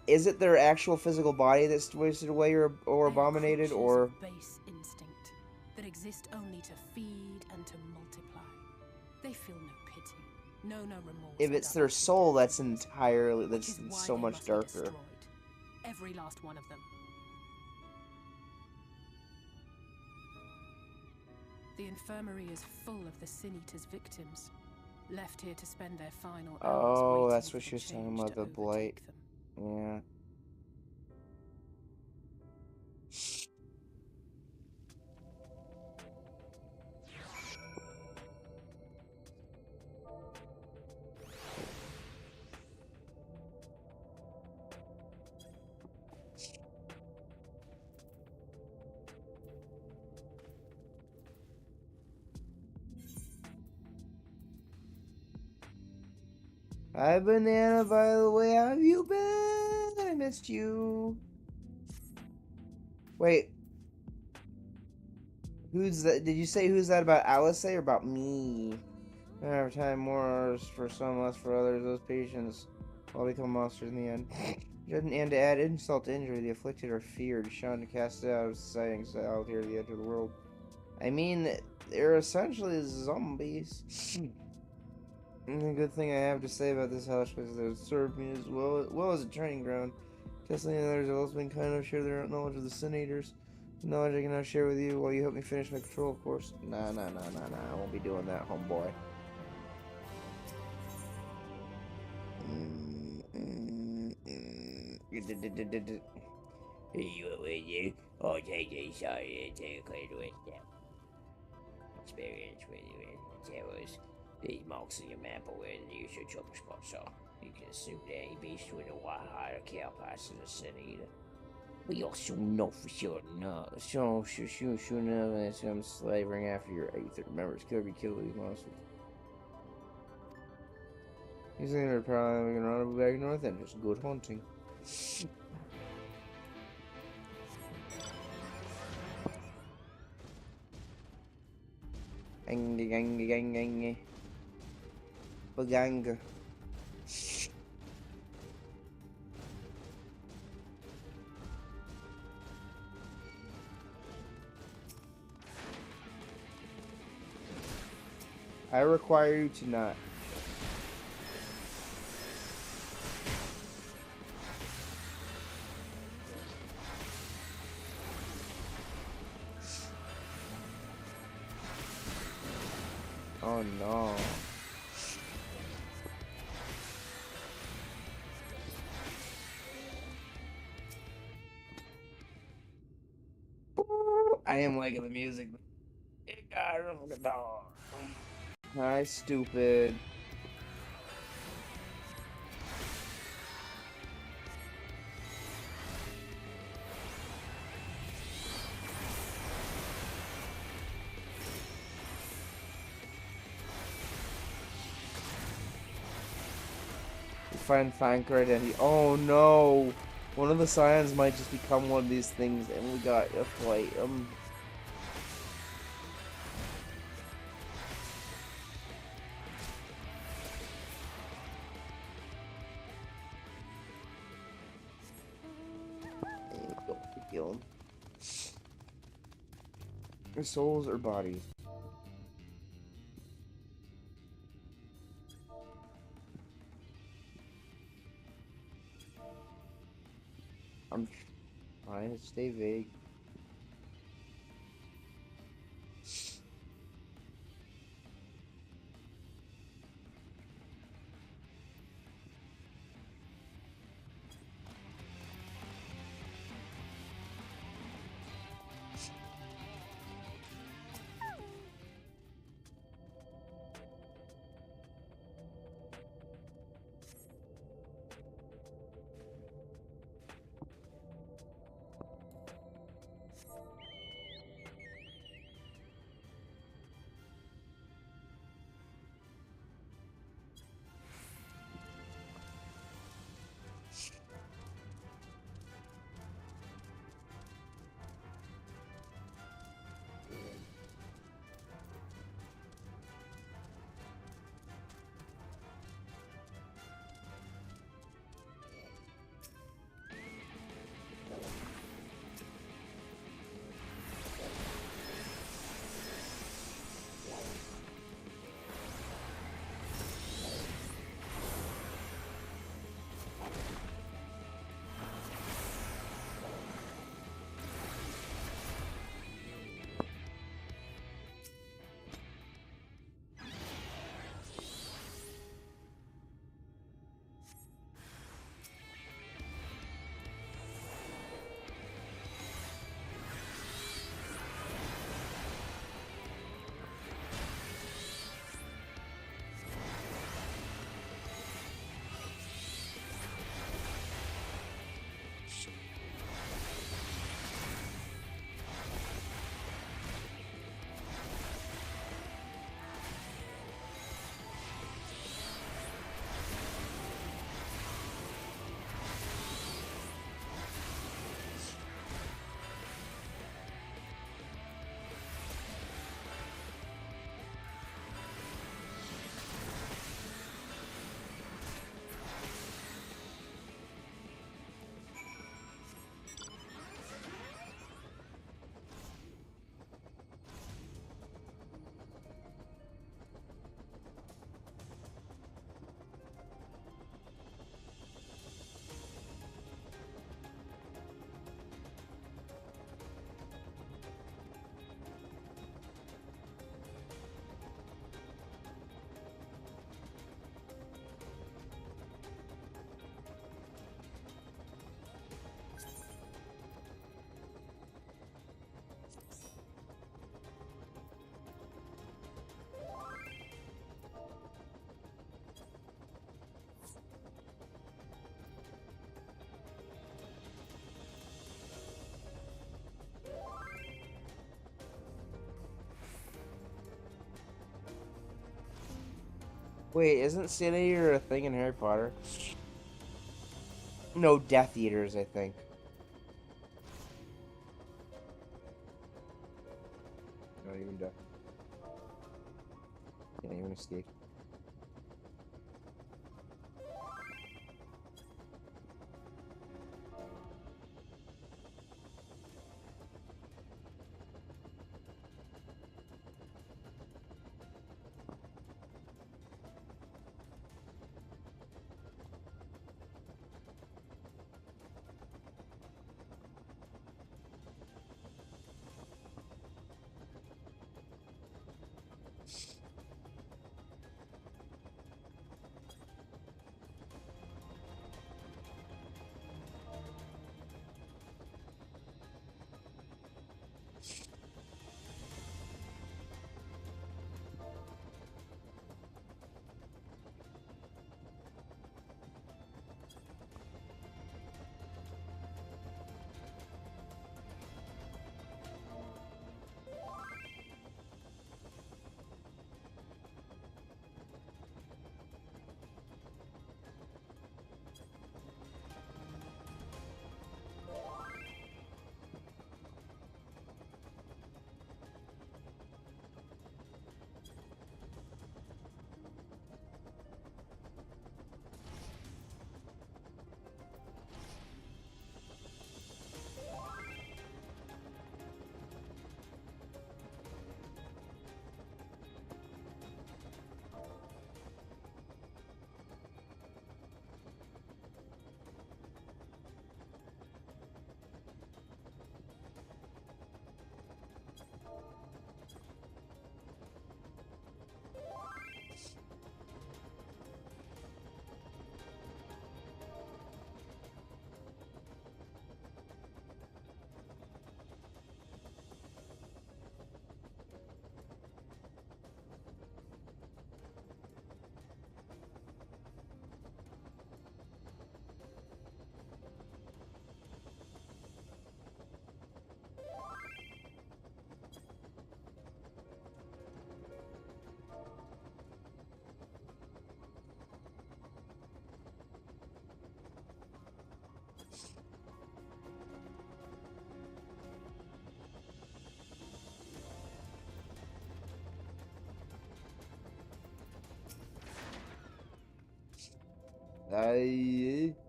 Is it their actual physical body that's wasted away or abominated, or... Base instinct that exist only to feed and to multiply. They feel no pity, no remorse. If it's their soul, that's entirely... That's so much darker. Every last one of them. The infirmary is full of the Sin Eaters' victims, left here to spend their final hours. Oh, that's what she was talking about, the blight. Yeah. Hi, Banana, by the way, how have you been? I missed you. Wait. Who's that? Did you say who's that about Alice or about me? Every time more hours for some, less for others, those patients all become monsters in the end. And to add insult to injury, the afflicted are feared, shown to cast out of society out here at the edge of the world. I mean, they're essentially zombies. And the good thing I have to say about this house is that it served me as well as a training ground. Testing and others have also been kind enough to share their knowledge of the Sin Eaters. Knowledge I can now share with you while you help me finish my patrol, of course. Nah, I won't be doing that, homeboy. Experience with you in terrors. These marks on your map are where the usual trouble spots are. You can assume that any beast with a white hide or cow pass in the Sin Eater. We also know for sure no. So sure know that some slavering after your 8th members could kill these monsters. These things are probably gonna run back north and just good hunting. Baganga. I require you to not. Oh no. I am liking the music. Hi, stupid. Find Fankra identity. Oh no! One of the scions might just become one of these things, and we got to fight him. Kill him. Their souls or bodies. I'm trying to stay vague. Wait, isn't Sin Eater a thing in Harry Potter? No, Death Eaters, I think. Not even death. Can't even escape.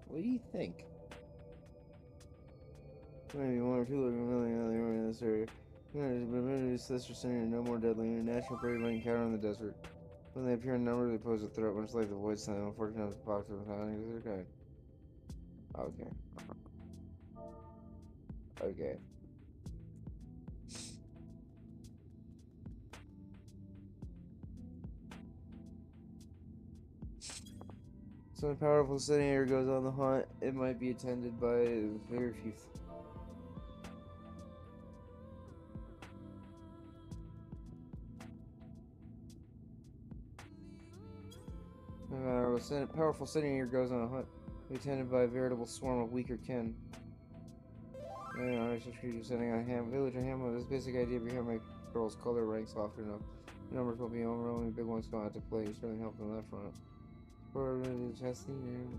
What do you think? Maybe one or two like a million other in this area. Sister Senior, no more deadly. International prey might encounter in the desert. When they appear in numbers, they pose a threat, much like the void sign. Unfortunately, the box of their kind. Okay. Okay. So when a powerful senator goes on the hunt, it might be attended by very few. When a powerful senator goes on a hunt, it be attended by a veritable swarm of weaker kin. I don't know, such creatures sending on a village or hamlet. This basic idea behind my girl's color ranks often enough. The numbers will be overwhelming. Big ones go out to play. You certainly helped on that front. For testing and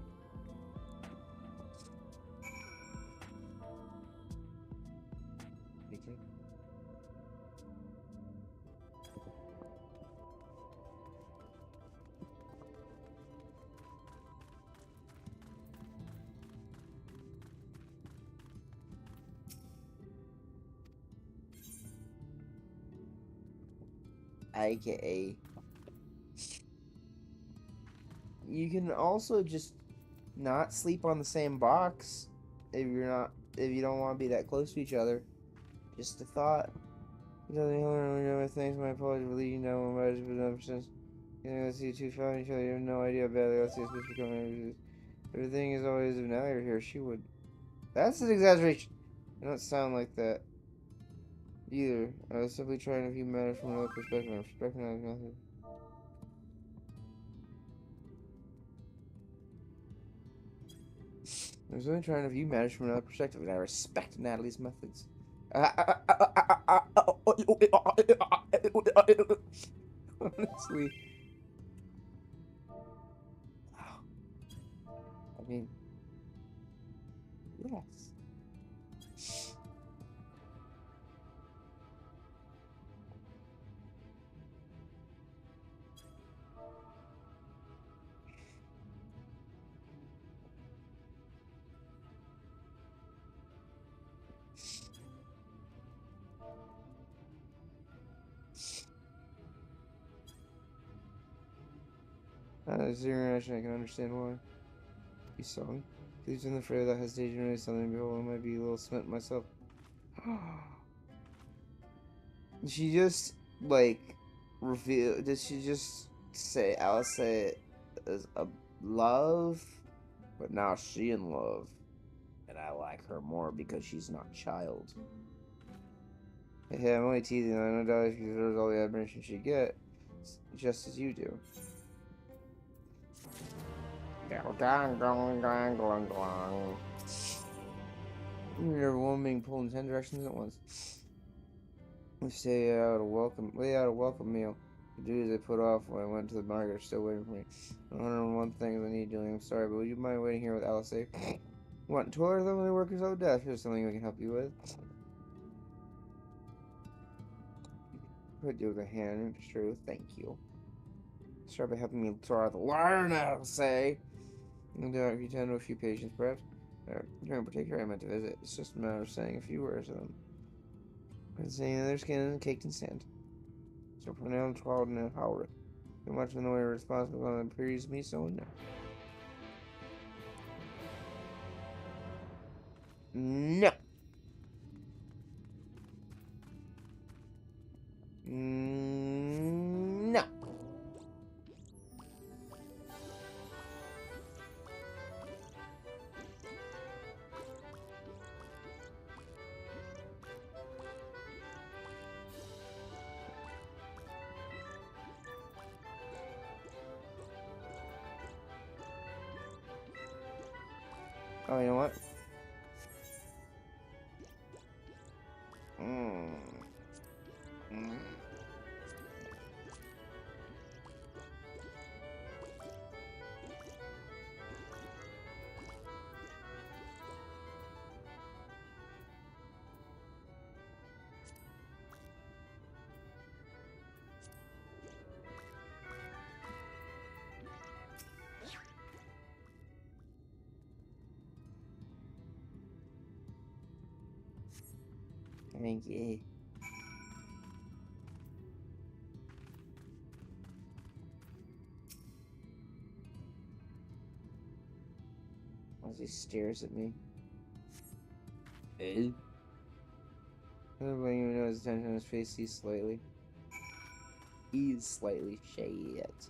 AKA. You can also just not sleep on the same box if you don't want to be that close to each other. Just a thought. Thanks, my apologies for leading down my body, but since let's see, two found each other. You have no idea how badly let's see this becoming. Everything is always if now you're here. She would. That's an exaggeration. I don't sound like that either. I was simply trying to view matters from another perspective. I'm recognizing nothing. I was only trying to view matters from another perspective, and I respect Natalie's methods. Honestly. I mean, yes. As your reaction, I can understand why. You saw me. Please don't afraid without hesitation to raise something. Behold, I might be a little smitten myself. She just, like, reveal. Did she just say, Alice say it as a love? But now she in love. And I like her more because she's not a child. Hey, I'm only teasing. I know Dolly deserves all the admiration she get, just as you do. You're a woman being pulled in 10 directions at once. We lay out a welcome meal. The duties I put off when I went to the market are still waiting for me. 101 things I need doing. I'm sorry, but would you mind waiting here with Alice? Want to tour them when they work yourself to death? Here's something we can help you with. Could do with a hand, it's true. Thank you. Start by helping me tour the learn, Alice. And if you tend to a few patients, perhaps. In particular, I meant to visit. It's just a matter of saying a few words to them. And saying their skin is caked in sand. So for now, I'm swallowed in a howler. Too much in the way of responsibility that appears me so no. No. No. Oh, you know what? Thank you. As he stares at me. I don't even know his attention on his face. He's slightly shit.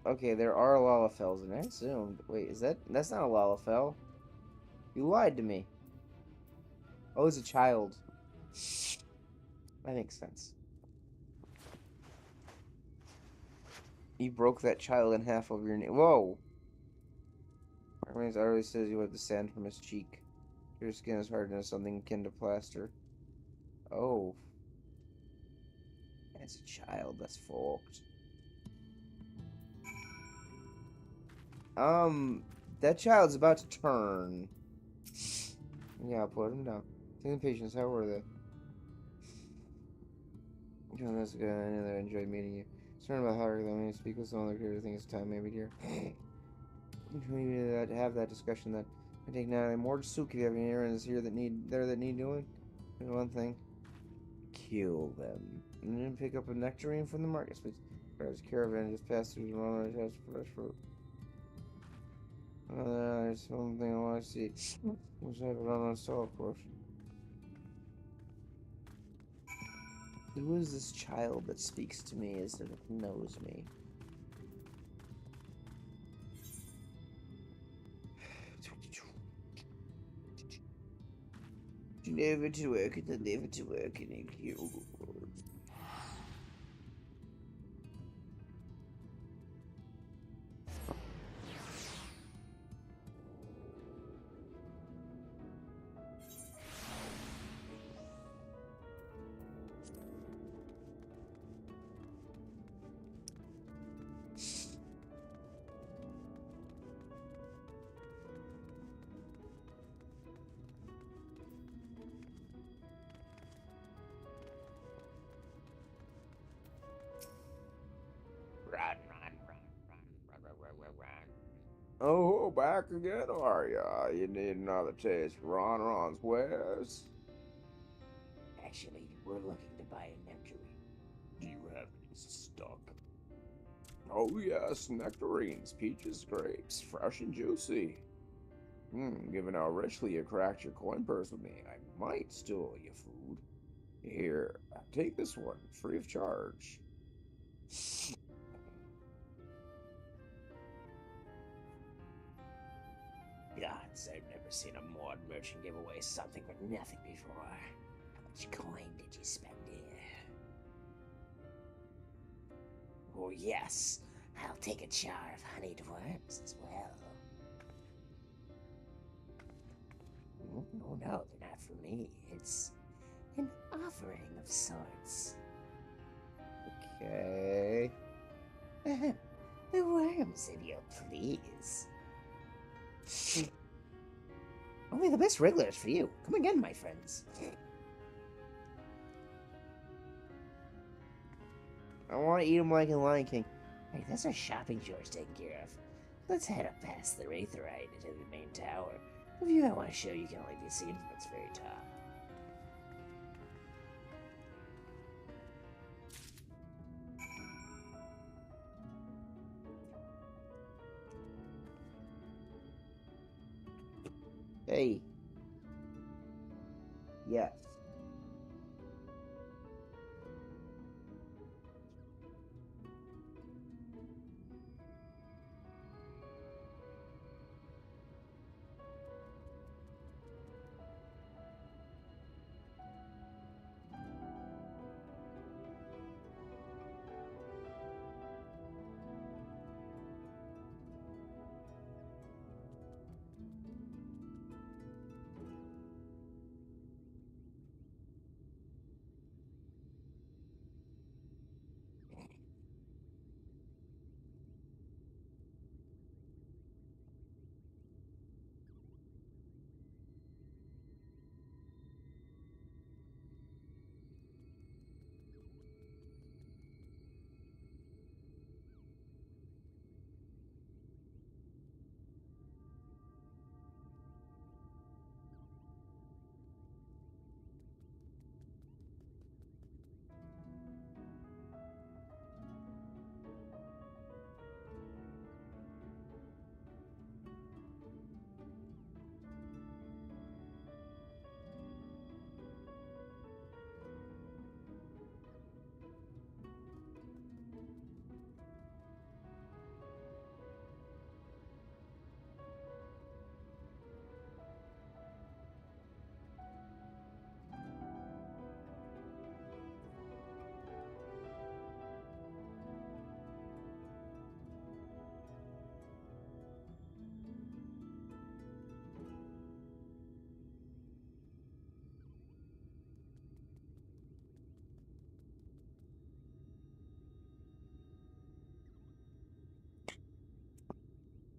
Okay, there are Lalafels, and I assumed. Wait, that's not a Lalafell? You lied to me. Oh, it's a child. That makes sense. You broke that child in half over your knee. Whoa! Armenians already says you wiped the sand from his cheek. Your skin is hardened as something akin to plaster. Oh. That's a child. That's fucked. That child's about to turn. Yeah, I'll put him down. Take the patients. How were they? Oh, that's good. I knew that I enjoyed meeting you. Concerned about how I speak with someone like her. I think it's time, maybe, dear. We need to have that discussion then. I take now more soup if you have any errands here that need doing. There's one thing. Kill them. And then pick up a nectarine from the market space. Whereas caravan just passed through the moment it has fresh fruit. There's one thing I want to see. Which I have it on stall, of course. Who is this child that speaks to me as if it knows me? Never to work and never to work and you. Oh, back again, are ya? You need another taste for Ron's wares? Actually, we're looking to buy a nectarine. Do you have any stock? Oh yes, nectarines, peaches, grapes, fresh and juicy. Given how richly you cracked your coin purse with me, I might steal your food. Here, take this one, free of charge. Gods, I've never seen a mod merchant give away something for nothing before. How much coin did you spend here? Oh yes, I'll take a jar of honeyed worms as well. Oh no, they're not for me. It's an offering of sorts. Okay. The worms, if you'll please. Only the best regulars for you. Come again, my friends. I want to eat them like in Lion King. Hey, that's our shopping chores taken care of. Let's head up past the Wraitherite into the main tower. The view I want to show you can only be seen from its very top. Hey. Yes.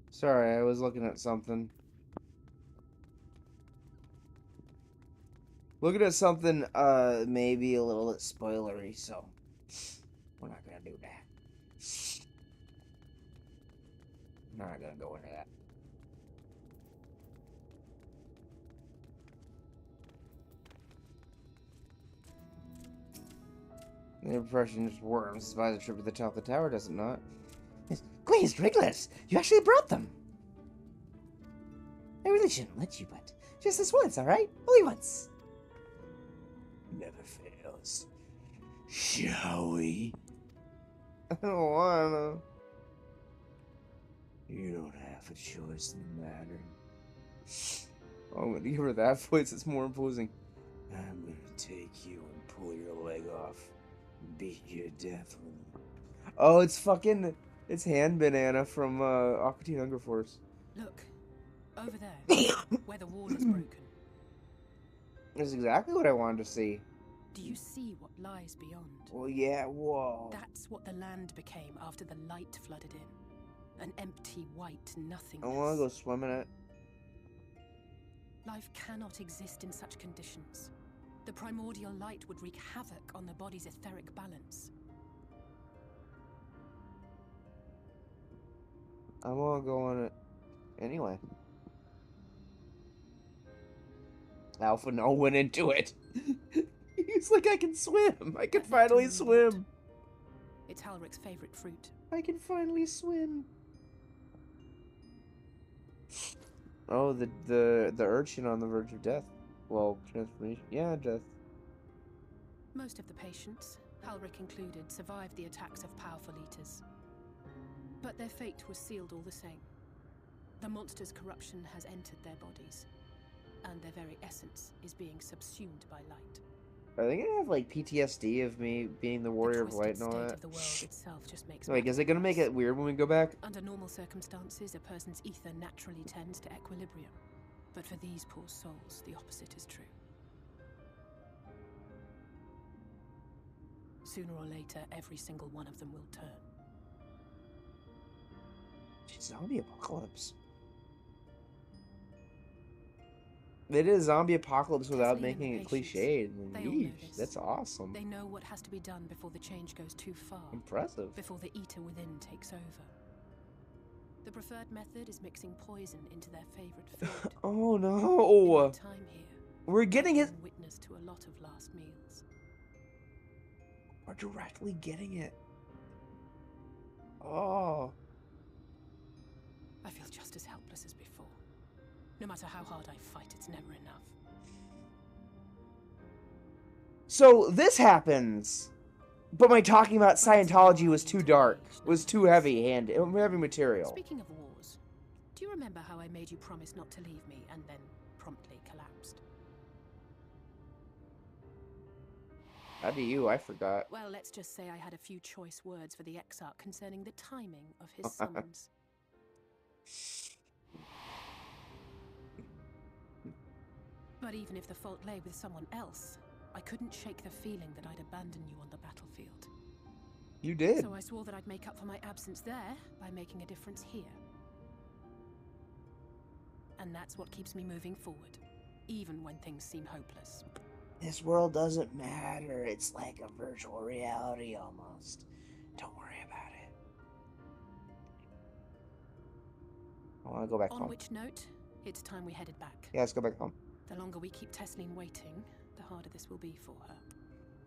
Sorry, I was looking at something. Looking at something, maybe a little bit spoilery, so we're not gonna do that. We're not gonna go into that. The impression just worms by the trip to the top of the tower, does it not? Glazed Wrigglers! You actually brought them! I really shouldn't let you, but just this once, alright? Only once. Never fails. Shall we? I don't wanna. You don't have a choice in the matter. Oh, I'm gonna give her that voice, it's more imposing. I'm gonna take you and pull your leg off and beat you to death with it. Oh, it's fucking... It's Hand Banana from, Aqua Teen Hunger Force. Look, over there, where the wall is broken. That's exactly what I wanted to see. Do you see what lies beyond? Well, yeah, whoa. That's what the land became after the light flooded in. An empty, white nothingness. I want to go swim in it. Life cannot exist in such conditions. The primordial light would wreak havoc on the body's etheric balance. I want to go in it. Anyway. Alpha no went into it. He's like, I can swim. I can finally swim. It's Halrick's favorite fruit. I can finally swim. Oh, the urchin on the verge of death. Well, transformation. Yeah, death. Most of the patients, Halrick included, survived the attacks of powerful eaters. But their fate was sealed all the same. The monster's corruption has entered their bodies, and their very essence is being subsumed by light. Are they gonna have like PTSD of me being the warrior of light and all that? Of the world itself just makes like, is it gonna make it weird when we go back? Under normal circumstances, a person's ether naturally tends to equilibrium. But for these poor souls, the opposite is true. Sooner or later, every single one of them will turn. Zombie apocalypse. It is zombie apocalypse without making it cliched. Yeesh, that's awesome. They know what has to be done before the change goes too far. Impressive. Before the eater within takes over. The preferred method is mixing poison into their favorite food. Oh no! Time here, we're getting it. Witness to a lot of last meals. We're directly getting it. Oh. I feel just as helpless as before. No matter how hard I fight, it's never enough. So this happens, but my talking about Scientology was too dark, was too heavy material. Speaking of wars, do you remember how I made you promise not to leave me and then promptly collapsed? How do you? I forgot. Well, let's just say I had a few choice words for the Exarch concerning the timing of his summons. But even if the fault lay with someone else, I couldn't shake the feeling that I'd abandon you on the battlefield. You did. So I swore that I'd make up for my absence there by making a difference here. And that's what keeps me moving forward, even when things seem hopeless. This world doesn't matter. It's like a virtual reality almost. Don't worry about it. I want to go back home. On which note, it's time we headed back. Yeah, let's go back home. The longer we keep Tesleen waiting, the harder this will be for her.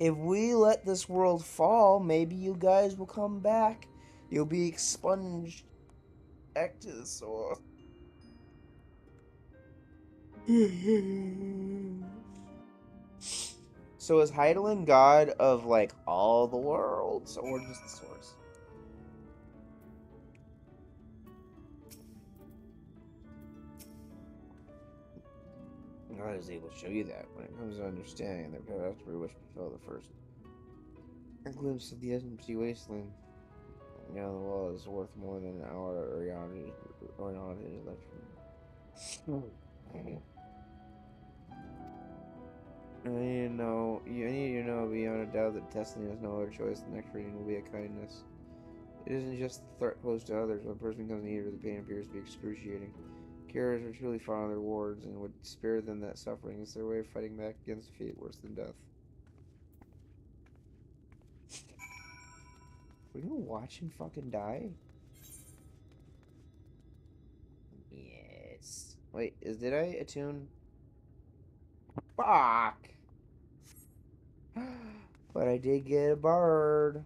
If we let this world fall, maybe you guys will come back. You'll be expunged. Back to the source. So is Heidelin god of, like, all the worlds, or just the source? God is able to show you that when it comes to understanding that after which befell the first. A glimpse of the empty wasteland. Beyond the wall is worth more than an hour or not his lecture. I need you to know beyond a doubt that Tesla has no other choice. The next reading will be a kindness. It isn't just the threat posed to others. When a person becomes an eater, the pain appears to be excruciating. Carers are truly fond of their wards and would spare them that suffering. It's their way of fighting back against a fate worse than death. We're gonna watch him fucking die? Yes. Wait, did I attune? Fuck! But I did get a bird.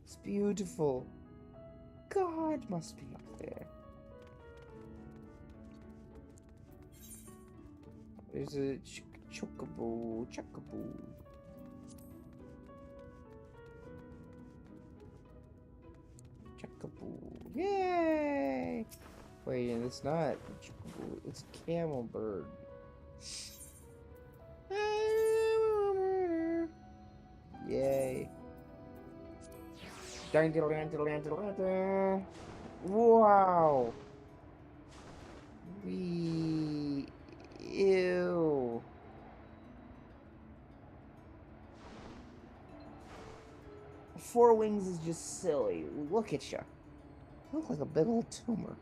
It's beautiful. God must be up there. There's a chocobo. Yay! Wait, and it's not chocobo, it's camel bird. Yay. Wow. Ew. Four wings is just silly. Look at you. You look like a big old tumor.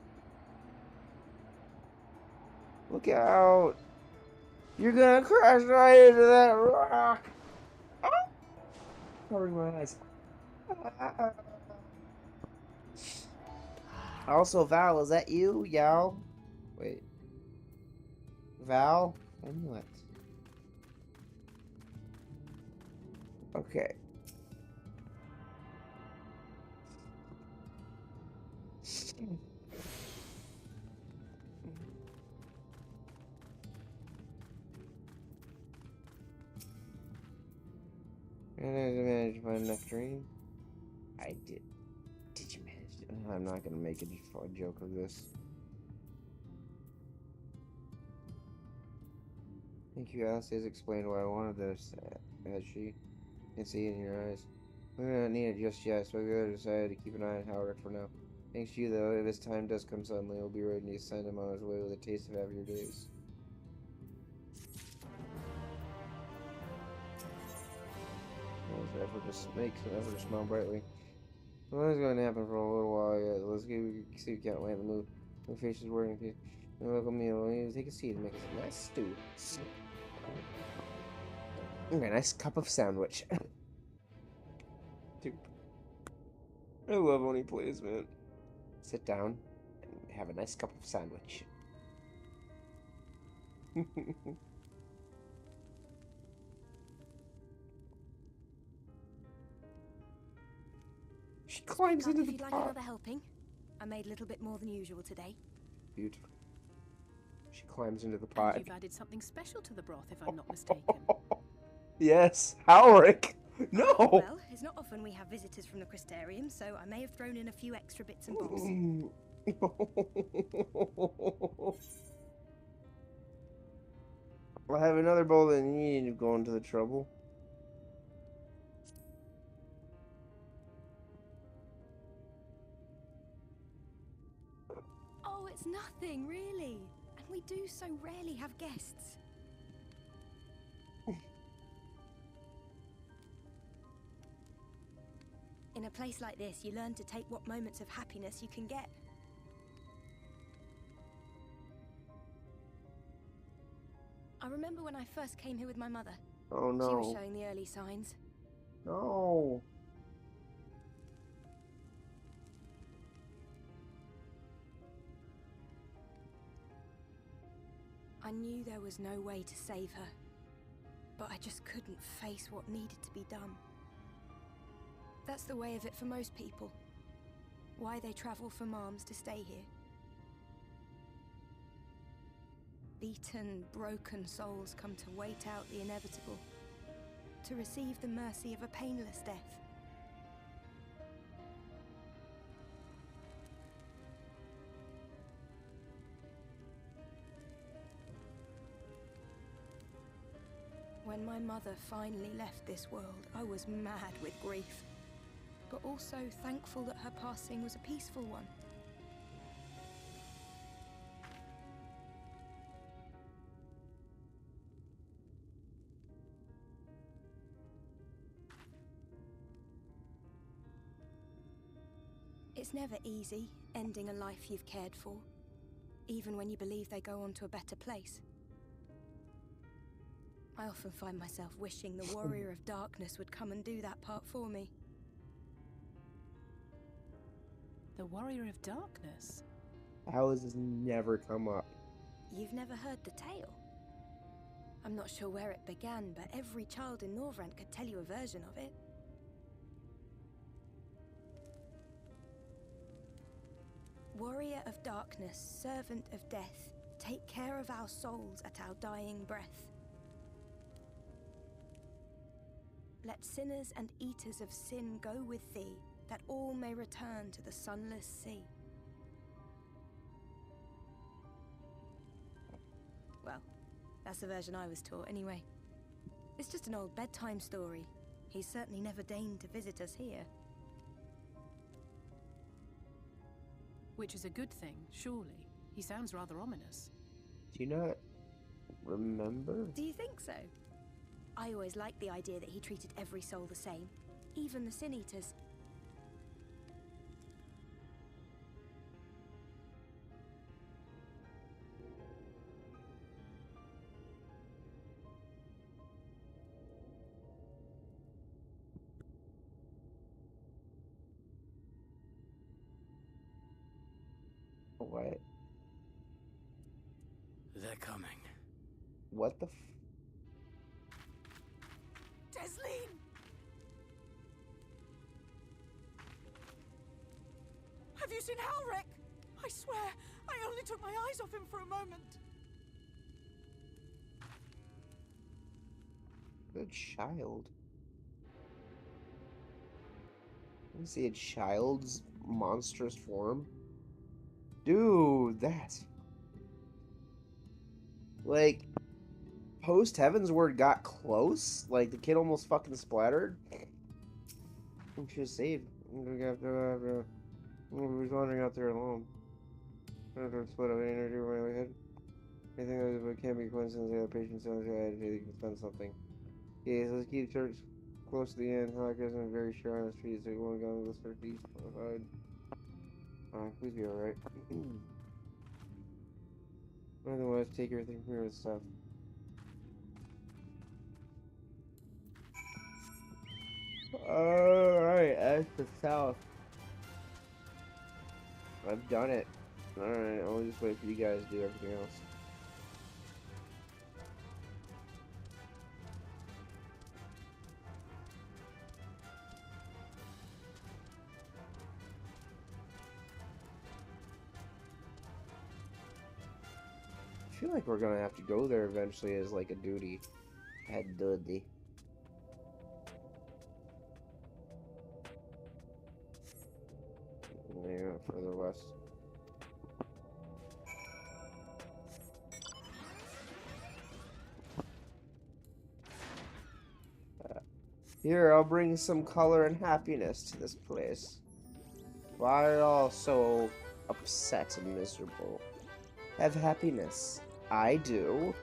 Look out. You're gonna crash right into that rock. Ah! Covering my eyes. Ah. Also, Val, is that you, Yao? Wait. Val? And what? Okay. And I managed to find nectarine. I did. Did you manage to? I'm not gonna make a joke of this. Thank you, Alice has explained why I wanted this, has she? I can see it in your eyes. We may not need it just yet, so we decided to keep an eye on Howard for now. Thanks to you, though, if his time does come suddenly, we'll be ready to send him on his way with a taste of happier days. Makes an effort to smile brightly. Well, that's going to happen for a little while yet. Let's see if we can't lighten the mood. My face is working. A local meal. We need to take a seat and make us a nice stew. Okay, nice cup of sandwich. Dude. I love when he plays, man. Sit down and have a nice cup of sandwich. She climbs into the If you'd like pot. another helping, I made a little bit more than usual today. Beautiful. She climbs into the And pot. you've added something special to the broth, if I'm not mistaken. Yes, Howrick. No. Well, it's not often we have visitors from the Crystarium, so I may have thrown in a few extra bits and bobs. I'll have another bowl than you need to go into the trouble. Oh, it's nothing, really. And we do so rarely have guests. In a place like this, you learn to take what moments of happiness you can get. I remember when I first came here with my mother. Oh no. She was showing the early signs. No. I knew there was no way to save her, but I just couldn't face what needed to be done. That's the way of it for most people. Why they travel from arms to stay here. Beaten, broken souls come to wait out the inevitable, to receive the mercy of a painless death. When my mother finally left this world, I was mad with grief, but also thankful that her passing was a peaceful one. It's never easy, ending a life you've cared for, even when you believe they go on to a better place. I often find myself wishing the Warrior of Darkness would come and do that part for me. The Warrior of Darkness? How has this never come up? You've never heard the tale? I'm not sure where it began, but every child in Norvrent could tell you a version of it. Warrior of Darkness, servant of death, take care of our souls at our dying breath. Let sinners and eaters of sin go with thee, that all may return to the sunless sea. Well, that's the version I was taught anyway. It's just an old bedtime story. He's certainly never deigned to visit us here. Which is a good thing, surely. He sounds rather ominous. Do you not remember? Do you think so? I always liked the idea that he treated every soul the same, even the Sin Eaters. What? They're coming. What the Desleen! Have you seen Halric? I swear, I only took my eyes off him for a moment. The child. You see a child's monstrous form? Dude, that's... Like, post Heaven's Word got close? Like, the kid almost fucking splattered? I'm just saved. Who's wandering out there alone? I don't know, split up energy over my head. I think it can't be coincidence. The other patient sounds like I can spend something. Okay, so let's keep church close to the end. Halleck isn't very sure on the street, so going down to the start east. Please be alright. Otherwise, take everything from here with stuff. Alright, that's the south. I've done it. Alright, I'll just wait for you guys to do everything else. I feel like we're gonna have to go there eventually as like a duty. Head duty. Yeah, further west. Here, I'll bring some color and happiness to this place. Why are you all so upset and miserable? Have happiness. I do.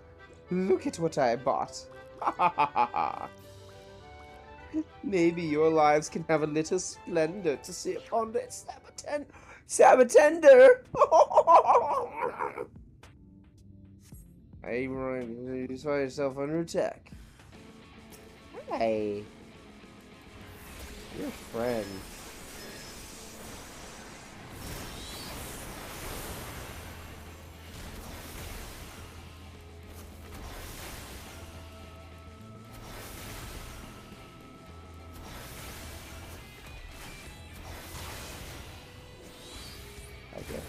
Look at what I bought. Ha ha ha ha ha. Maybe your lives can have a little splendor to see upon this Sabatender! Hey, Ryan, you saw yourself under attack. Hey. Your friend. Okay.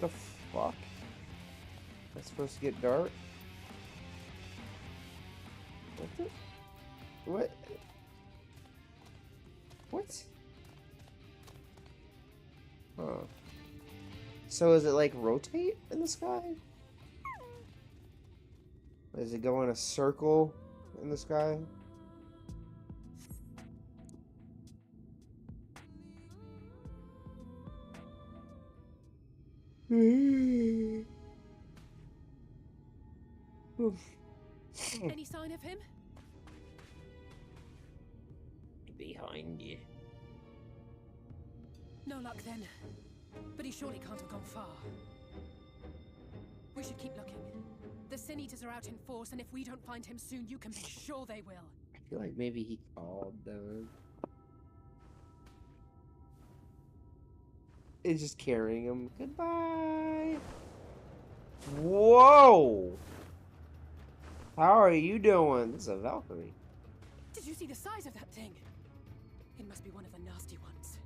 The fuck? That's supposed to get dark? What the? What? What? Huh. So is it like rotate in the sky? Does it go in a circle in the sky? Any sign of him? Behind you. No luck then. But he surely can't have gone far. We should keep looking. The Sin Eaters are out in force, and if we don't find him soon, you can be sure they will. I feel like maybe he called them. It's just carrying him. Goodbye. Whoa! How are you doing? This is a Valkyrie. Did you see the size of that thing? It must be one of the nasty ones.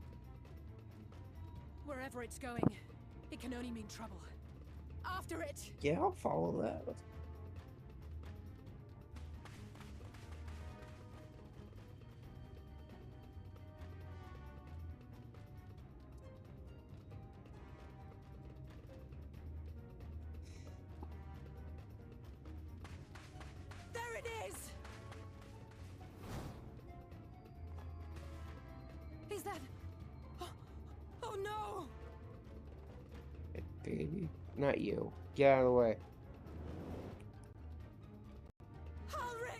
Wherever it's going, it can only mean trouble. After it! Yeah, I'll follow that. There it is! Is that... Oh, oh no! baby. Not you. Get out of the way. Ulrich!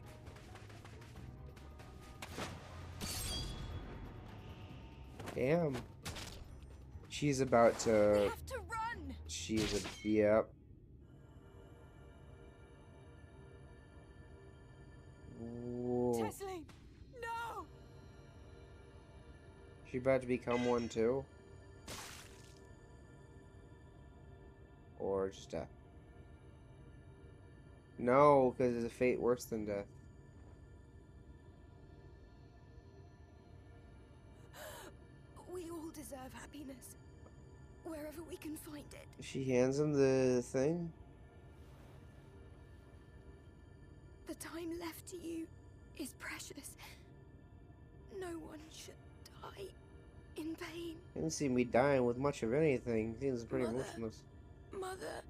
Damn. She's about to... We have to run! She is a... Yep. Whoa. Tesleen! No! She about to become one too? Or just death? No, because it's a fate worse than death. We all deserve happiness. Wherever we can find it. She hands him the thing? The time left to you is precious. No one should die in pain. Didn't seem to be dying with much of anything. Seems pretty emotionless. Mother,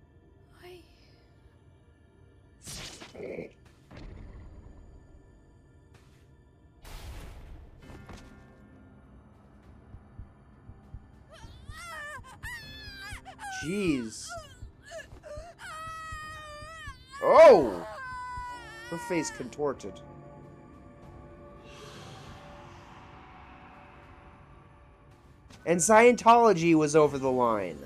Jeez. Oh! Her face contorted. And Scientology was over the line.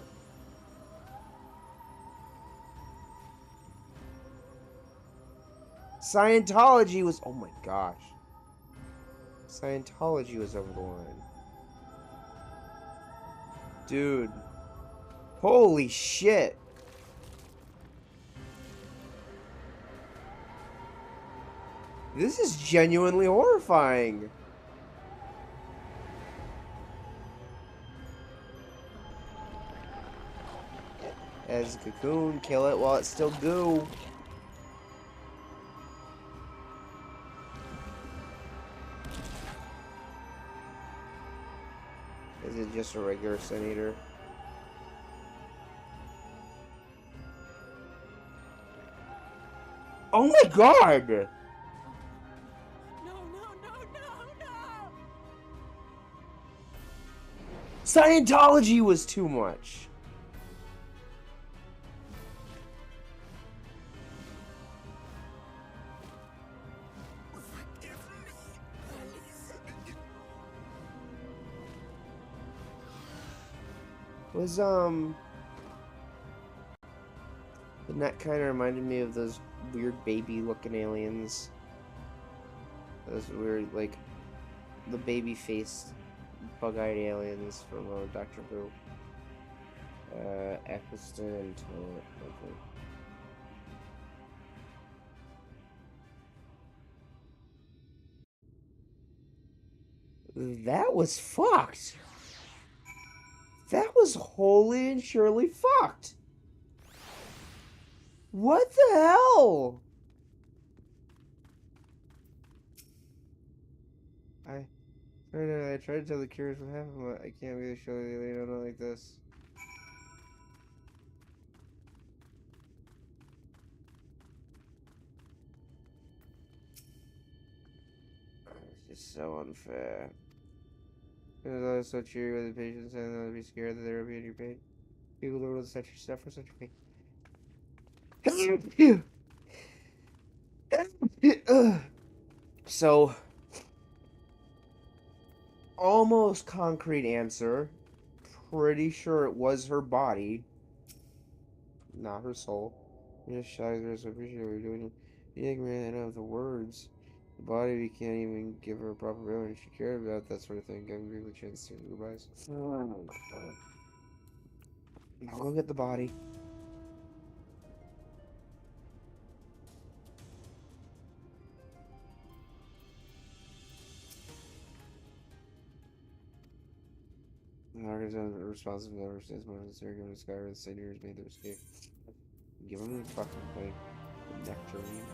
Scientology was... Oh my gosh. Scientology was over the line. Dude. Holy shit. This is genuinely horrifying. As a cocoon, kill it while it's still goo. Is it just a regular Sin Eater? Oh my god! no, no, no, no, no! Scientology was too much. Was and that kind of reminded me of those weird baby looking aliens. Those weird, like, the baby faced bug-eyed aliens from Doctor Who. Eccleston and Toilet. Okay. That was fucked. That was wholly and surely fucked. What the hell? I tried to tell the curious what happened, but I can't really show you. They don't know like this. It's just so unfair. It was always so cheery with the patients and they'll be scared that they will be in your pain. People don't know such stuff for such pain. So, almost concrete answer. Pretty sure it was her body, not her soul. Just shy there, so appreciate what you're doing. You think man of the words. The body, we can't even give her a proper memory. She cared about that sort of thing. Giving people a chance to say goodbyes. I'll go get the body. The responsive never stands more necessary given the sky where the saviors made their escape. Give them the fucking thing. The nectarine.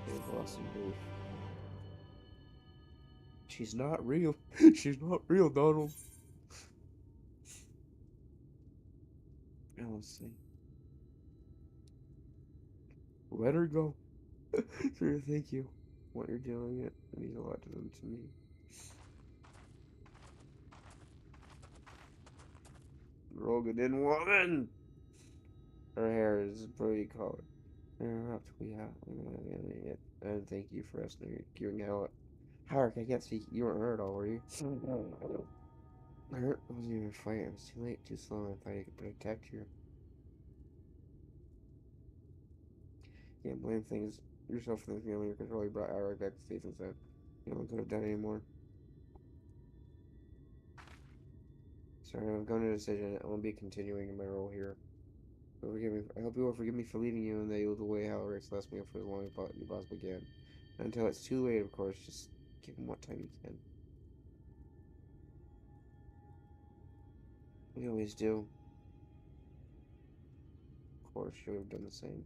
They've lost some booth. She's not real. She's not real, Donald. Now let's see. Let her go. Sure, thank you. What you're doing, it means a lot to them, to me. Rogan woman. Her hair is pretty colored. Interrupt. We have. And thank you for giving out. Howard, I can't speak. You weren't hurt at all, were you? Hurt? Wasn't even a fight. It was too late, too slow. I thought I could protect you. Can't blame things yourself for the feeling your control. You brought Howard back to safe and sound. You don't could have done anymore. Sorry, I've gone to a decision. I won't be continuing in my role here. But forgive me. I hope you will forgive me for leaving you and that you will do away how Rex left me for as long as you possibly can. Until it's too late, of course. Just give him what time you can. We always do. Of course, you would have done the same.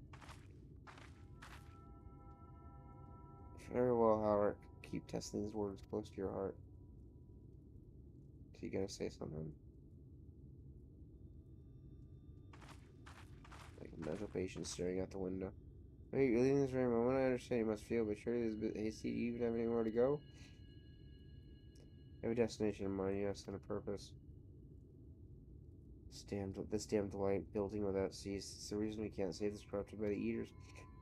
Farewell, Howard. Keep testing these words close to your heart. So you gonna say something? Like a mental patient staring out the window. Wait, you're leaving this very moment? I understand you must feel, but surely this is a bit hasty. Do you even have anywhere to go? I have a destination in mind, yes, and a purpose. This damned light, building without cease. It's the reason we can't save this corrupted by the eaters.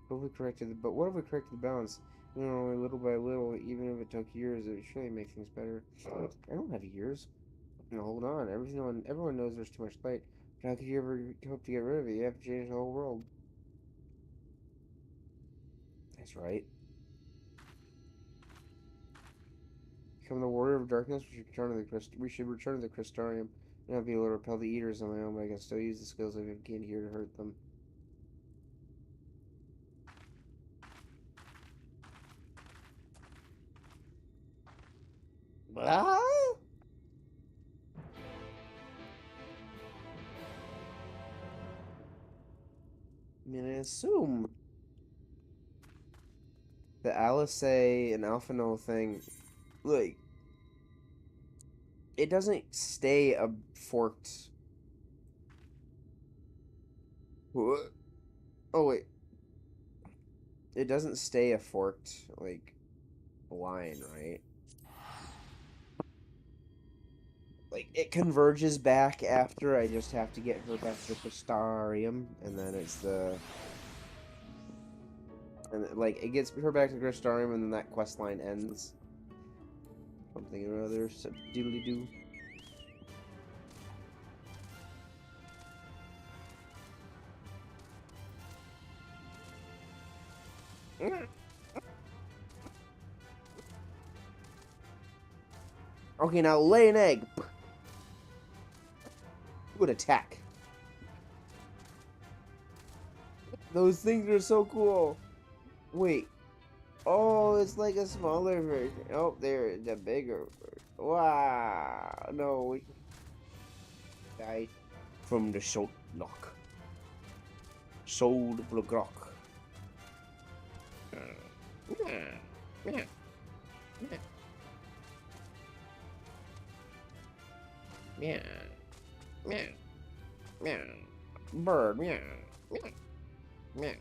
What if we corrected the balance? You know, little by little, even if it took years, it would surely make things better. I don't have years. No, hold on. Everyone knows there's too much light. But how could you ever hope to get rid of it? You have to change the whole world. That's right. Become the warrior of darkness. We should return to the Crystarium. And I'll be able to repel the eaters on my own, but I can still use the skills I've gained here to hurt them. Ah! I mean, I assume the Alice and Alphino thing, like, it doesn't stay a forked. What? Oh wait, it doesn't stay a forked like line, right? Like it converges back after I just have to get her back to the Crystarium, and then it's like it gets her back to the Crystarium, and then that quest line ends. Something or other, so doodly doo. Okay, now lay an egg. Good attack. Those things are so cool. Wait. Oh, it's like a smaller version. Oh, there, the bigger version. Wow. No, we die from the Soul Block. Soul Block. Yeah. Meow. Bird. Meow. Meow.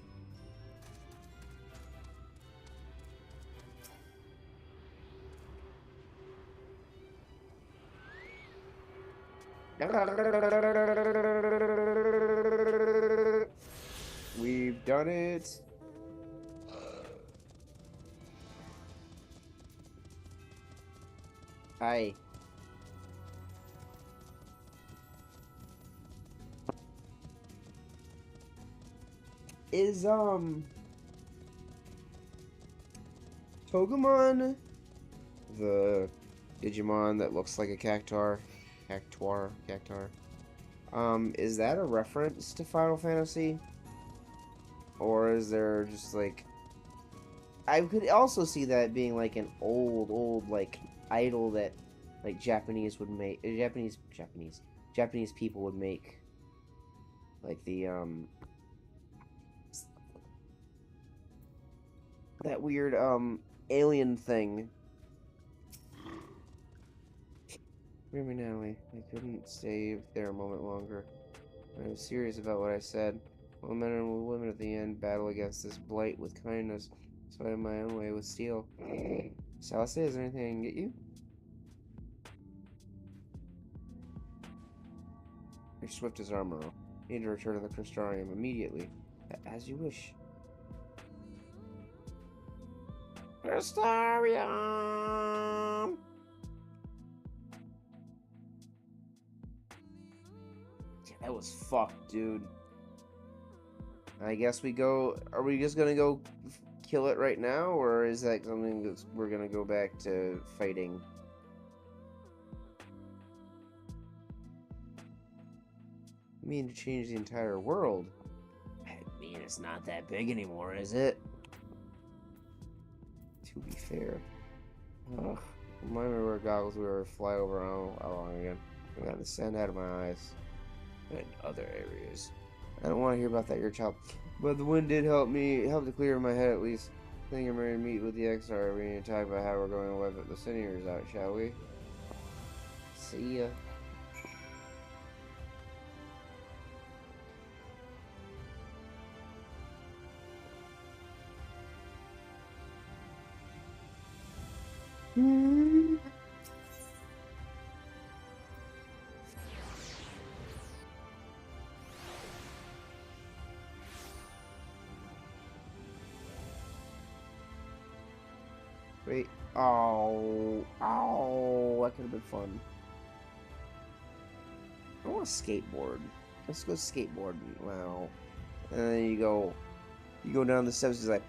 We've done it. Hi. Is Togemon the Digimon that looks like a Cactuar? Is that a reference to Final Fantasy? Or is there just like... I could also see that being like an old like idol that like Japanese would make, Japanese people would make, like the that weird alien thing. Hear me, Natalie. I couldn't stay there a moment longer. I was serious about what I said. All men and women at the end battle against this blight with kindness, so I have my own way with steel. Salsa, is there anything I can get you? You're swift as armor. You need to return to the Crystarium immediately. As you wish. Crystarium! Yeah, that was fucked, dude. I guess we go... Are we just gonna go kill it right now? Or is that something that we're gonna go back to fighting? You mean to change the entire world? I mean, it's not that big anymore, is it? To be fair. Ugh. Remind me where goggles we were fly over on how long again. I got the sand out of my eyes. And other areas. I don't want to hear about that, your child. But the wind did help to clear my head at least. I think I'm ready to meet with the XR. We need to talk about how we're going to wipe the Sinears out, shall we? See ya. Wait. Oh. Oh. That could have been fun. I want a skateboard. Let's go skateboarding. Wow. And then you go down the steps. It's like,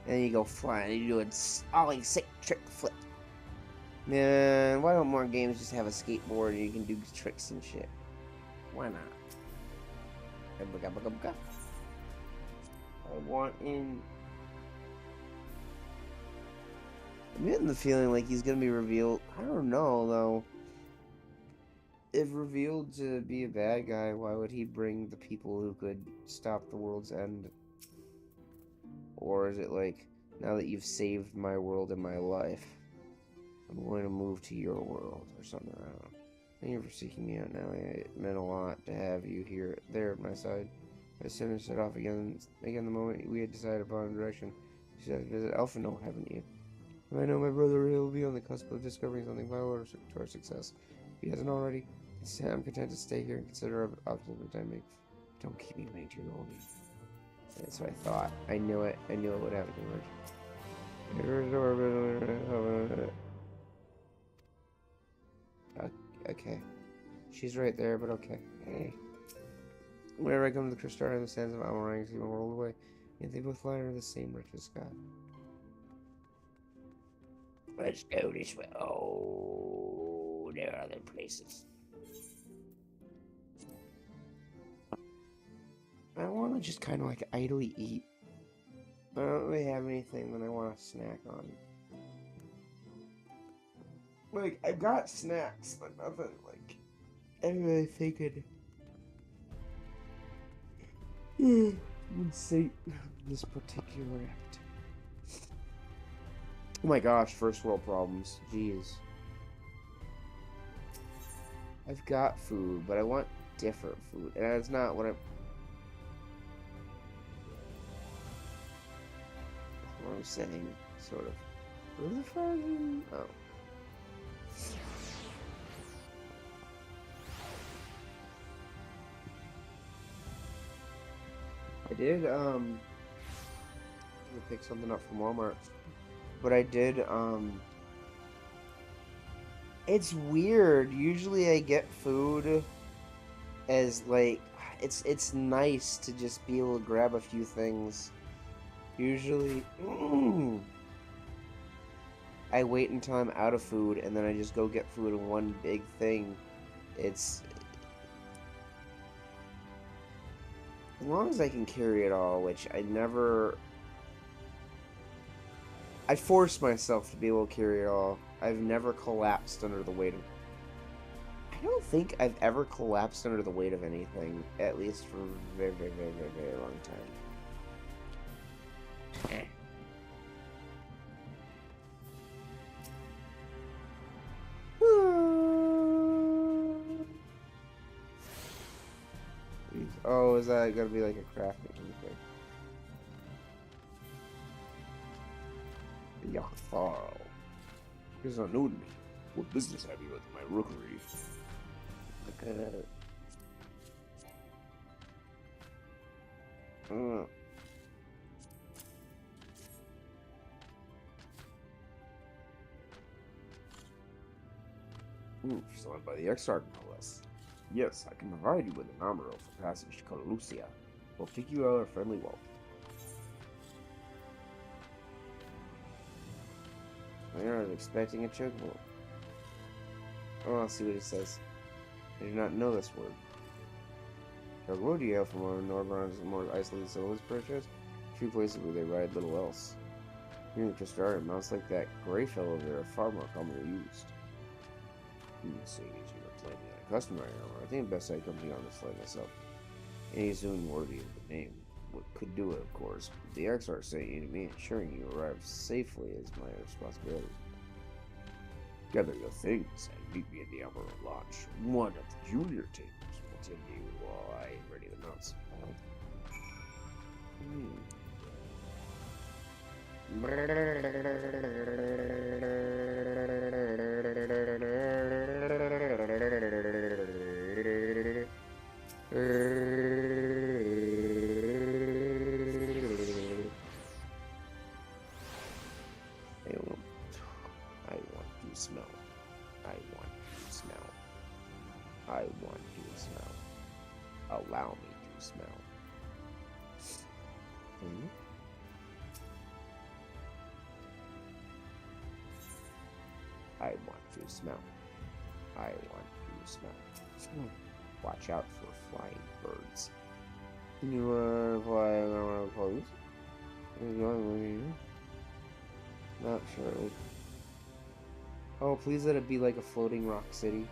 and then you go flying. And you do a ollie sick trick flip. Man, why don't more games just have a skateboard and you can do tricks and shit? Why not? I want in. I'm getting the feeling like he's gonna be revealed. I don't know though. If revealed to be a bad guy, why would he bring the people who could stop the world's end? Or is it like, now that you've saved my world and my life, I'm going to move to your world or something? I don't know. Thank you for seeking me out now. It meant a lot to have you there at my side. As soon as set off again the moment we had decided upon a direction. You said visit Elfino, haven't you? I know my brother will be on the cusp of discovering something vital to our success. If he hasn't already, I'm content to stay here and consider options I make. Don't keep me waiting too long. That's what I thought. I knew it. I knew it would happen. Okay. She's right there, but okay. Hey. Whenever I come to the Crystarium, the sands of Almarang seem to roll away, yet they both lie under the same wretched sky. Let's go this way. Oh, there are other places. I want to just kind of like idly eat. I don't really have anything that I want to snack on. Like, I got snacks, but nothing like I'm really thinking. Say this particular act. Oh my gosh, first world problems. Jeez. I've got food, but I want different food. And that's not what I'm saying, sort of. Where the fuck is it? Oh. I did, pick something up from Walmart. But I did, it's weird. Usually I get food as, like, it's nice to just be able to grab a few things. Usually, I wait until I'm out of food, and then I just go get food in one big thing. It's... As long as I can carry it all, which I never... I force myself to be able to carry it all. I've never collapsed under the weight of... I don't think I've ever collapsed under the weight of anything, at least for a very, very, very, very, very long time. Oh, is that gonna be like a crafting thing? Yakthal. Here's not new to me. What business have you with my rookery? Look at it. Selected by the Exarch, no less. Yes, I can provide you with an armor for passage to Colucia. We'll take you out a friendly welcome. I was expecting a chocobo. Oh, I'll see what he says. I do not know this word. Chocobo, do you have from one of Norbron's more isolated settlements, perchance? Few places where they ride little else. Here in Crystarium, mounts like that gray fellow there are far more commonly used. Seeing as you are planning on a customary armor, I think best I come to you on this light myself. Any zoon worthy of the name could do it, of course. But the Exarch sent you to me, ensuring you arrive safely is my responsibility. Gather your things and meet me in the Emerald Lodge. One of the junior tables will attend you while I ready the mounts. I want to smell. Allow me to smell. I want to smell. I want to smell. Watch out for flying birds. You want to fly around clothes? Not sure. Oh, please let it be like a floating rock city.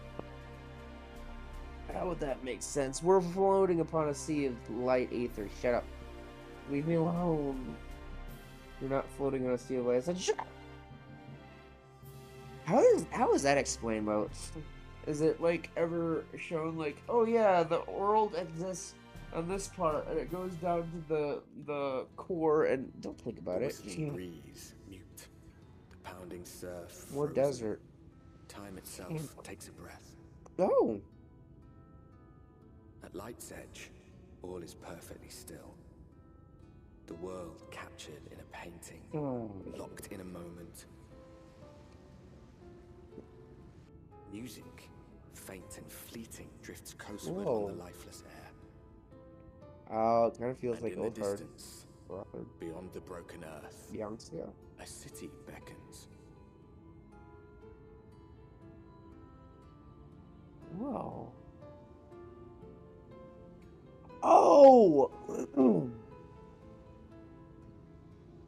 How would that make sense? We're floating upon a sea of light ether. Shut up. Leave me alone. You're not floating on a sea of light. I said, shut up. How is that explained, Mo? Is it like ever shown like, oh yeah, the world exists on this part and it goes down to the core and don't think about it. Whistling breeze, mute. The pounding surf. More frozen. desert. Time itself takes a breath. Oh. At light's edge, all is perfectly still. The world captured in a painting, locked in a moment. Music, faint and fleeting, drifts coastward on the lifeless air. Oh, it kind of feels And like in the old hard. distance, beyond the broken earth, Youngster. a city beckons. Whoa. Oh!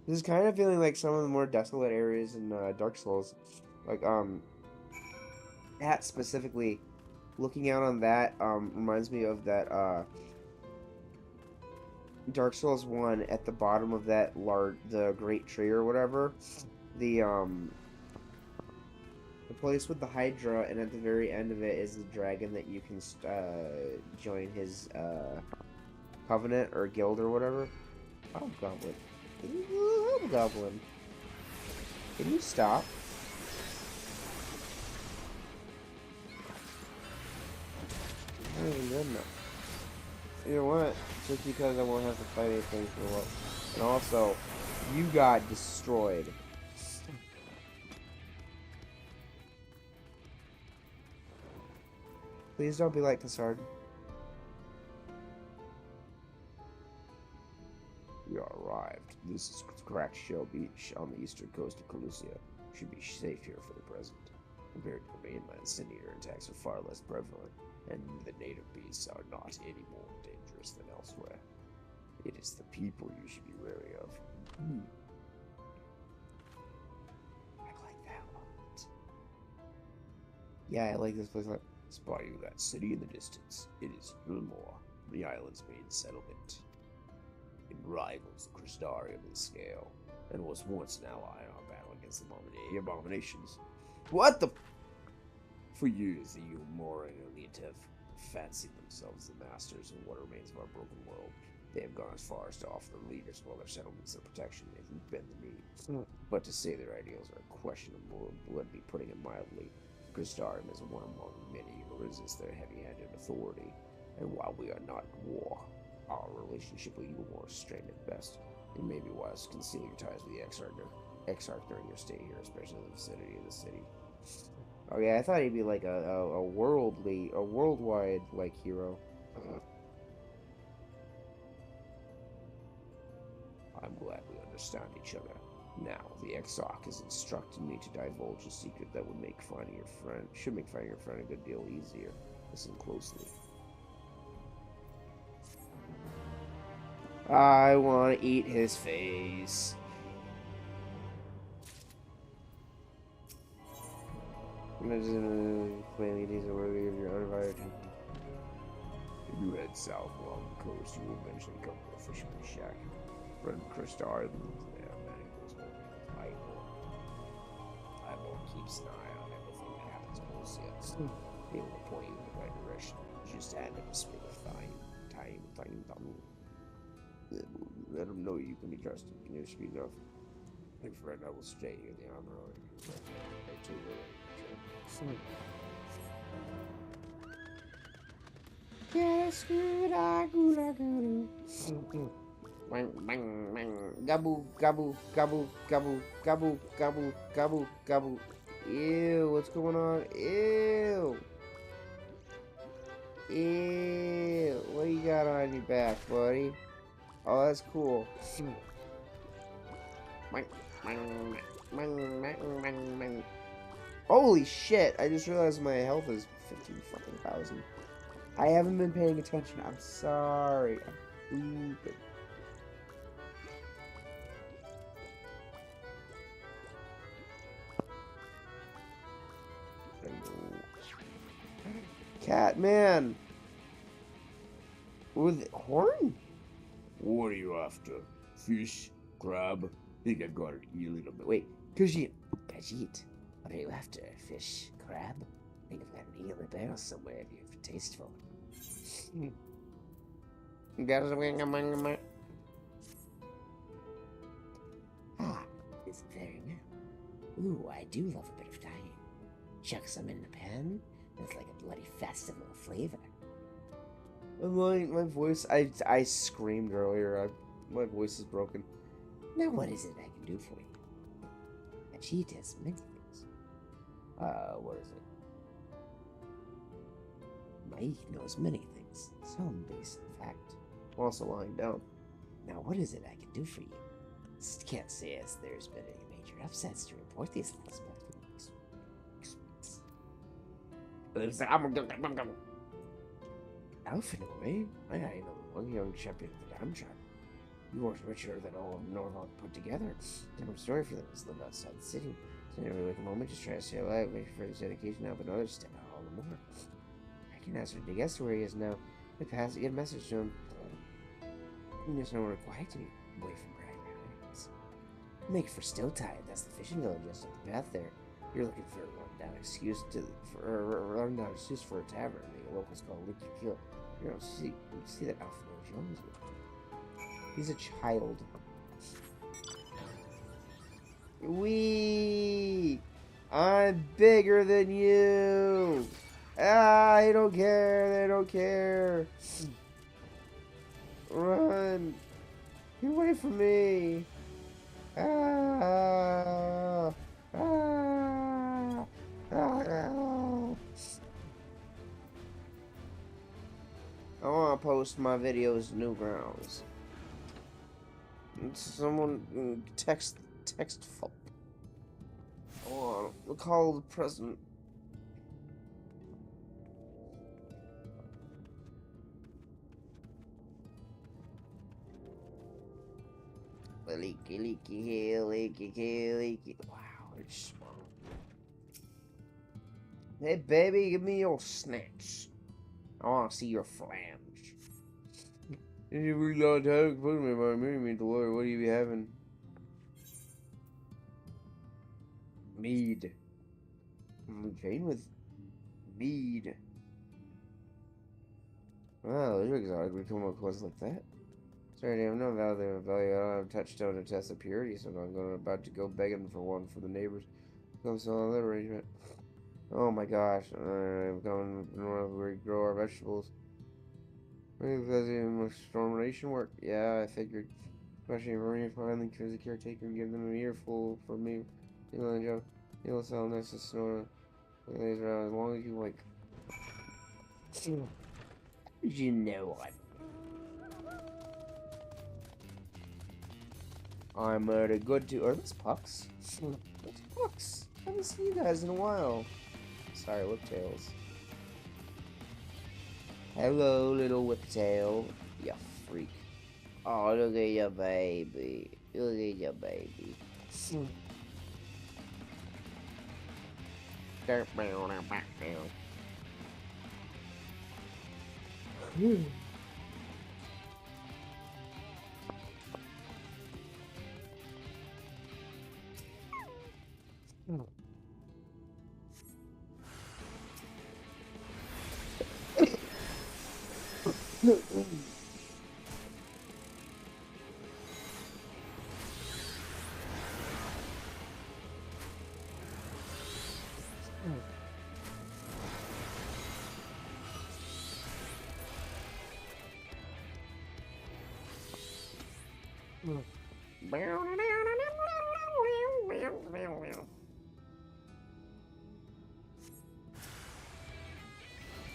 This is kind of feeling like some of the more desolate areas in Dark Souls. Like, that specifically, looking out on that, reminds me of that, Dark Souls 1 at the bottom of that the Great Tree or whatever. The place with the Hydra, and at the very end of it is the dragon that you can, join his, covenant or guild or whatever. Hobgoblin. Hobgoblin. Can you stop? I don't even know. You know what? Just because I won't have to fight anything for a while. And also, you got destroyed. Please don't be like Cassard. We are arrived. This is Cracked Shell Beach on the eastern coast of Colucia. Should be safe here for the present. Compared to the mainland, sin-eater attacks are far less prevalent, and the native beasts are not any more dangerous than elsewhere. It is the people you should be wary of. I like that a lot. Yeah, I like this place a lot. Spotting that city in the distance. It is Ulmor, the island's main settlement. It rivals the Crystarium in scale, and was once an ally in our battle against the abominations. What the? For years, the Ulmoran elite have fancied themselves the masters of what remains of our broken world. They have gone as far as to offer the leaders of all their settlements their protection if we bend the knee. But to say their ideals are questionable would be putting it mildly. Kristarim is one among many who resist their heavy-handed authority, and while we are not at war, our relationship with you will more strained at best. It may be wise to conceal your ties with the Exarch during your stay here, especially in the vicinity of the city. Okay, I thought he'd be like a worldwide like hero. I'm glad we understand each other. Now, the Exarch has instructed me to divulge a secret that should make finding your friend a good deal easier. Listen closely. I want to eat his face. Plainly, these are worthy of your undivided attention. If you head south along the coast, you will eventually come to a fisherman's shack. Friend Kristar lives there, many of those Eyeball keeps an eye on everything that happens close to us. Be able to point you in the right direction. Just add him a sprig of thyme. Let him know you can be trusted. You should be enough. My friend, I will stay here. The armor on you. Gobble, gobble, gobble, gobble, gobble, gobble, gobble, gobble. Ew, what's going on? Ew. Ew. What do you got on your back, buddy? Oh, that's cool. Holy shit! I just realized my health is 15 fucking thousand. I haven't been paying attention. I'm sorry. I'm stupid. Catman! With horn? What are you after? Fish? Crab? Think I've got an eel in a... Wait, Khajiit. Khajiit? What are you after? Fish? Crab? Think I've got an eel in a barrel somewhere if you have a taste for it. Ah, it's very well. Ooh, I do love a bit of dyeing. Chuck some in the pan, it's like a bloody festival of flavor. My voice, I screamed earlier. My voice is broken. Now what is it I can do for you? Khajiit does many things. What is it? Mike knows many things. Some based in fact. I'm also lying down. Now what is it I can do for you? Can't say as there's been any major upsets to report these last months. Alpha, in a way. I know one young champion of the Damtron. You weren't richer than all of Norvald put together. Different story for them is lived outside the city. So every like a moment, just try to stay alive, wait for his dedication now, but others step out all the more. I can ask her to guess where he is now. I pass get a message to him. There's nowhere quiet to be away from Bragg. Make it for Stilltide. That's the fishing village just up the path there. You're looking for a rundown excuse for a tavern. The locals call Lick Your Kill. You don't see that Alpha Jones with. He's a child. Wee! I'm bigger than you! Ah, they don't care, they don't care. Run! Get away from me! Ah! Ah! Ah! I want to post my videos to Newgrounds. Someone text folk. Oh, we'll call the president. Leaky. Wow, it's small. Hey, baby, give me your snacks. I want to see your flange. If you really got to put me by me, Delore, what do you be having? Mead. I'm trained with mead. Wow, those are exotic. We come across like that. Sorry, I have no value. I don't have a touchstone to test the purity, so I'm about to go begging for one for the neighbors. Come some other arrangement. Oh my gosh. I'm going north where we grow our vegetables. Maybe that's even much stormination work. Yeah, I figured. Especially if we finally choose a caretaker and give them a earful for me. You know, Joe. You'll sell next to Snore. Lays around as long as you like. You know I'm the good to. Are those pucks? Those pucks. I haven't seen you guys in a while. Sorry, whiptails. Hello, little whiptail. You freak. Oh, look at your baby. Look at your baby.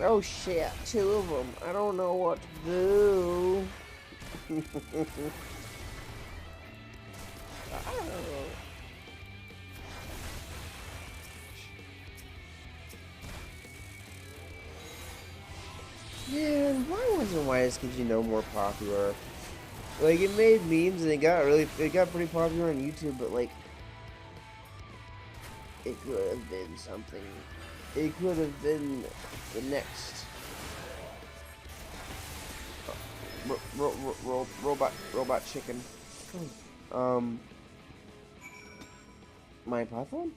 Oh shit, two of them. I don't know what to do. Oh. Yeah, why wasn't Why is Kids You Know more popular? Like, it made memes and it got pretty popular on YouTube, but like, it could have been something. It could have been the next robot chicken. My platform?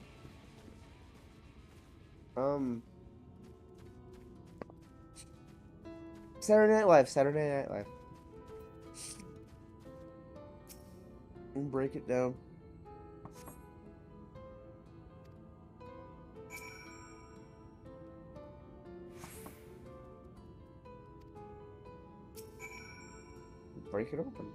Saturday Night Live. Saturday Night Live. And break it down. Break it open.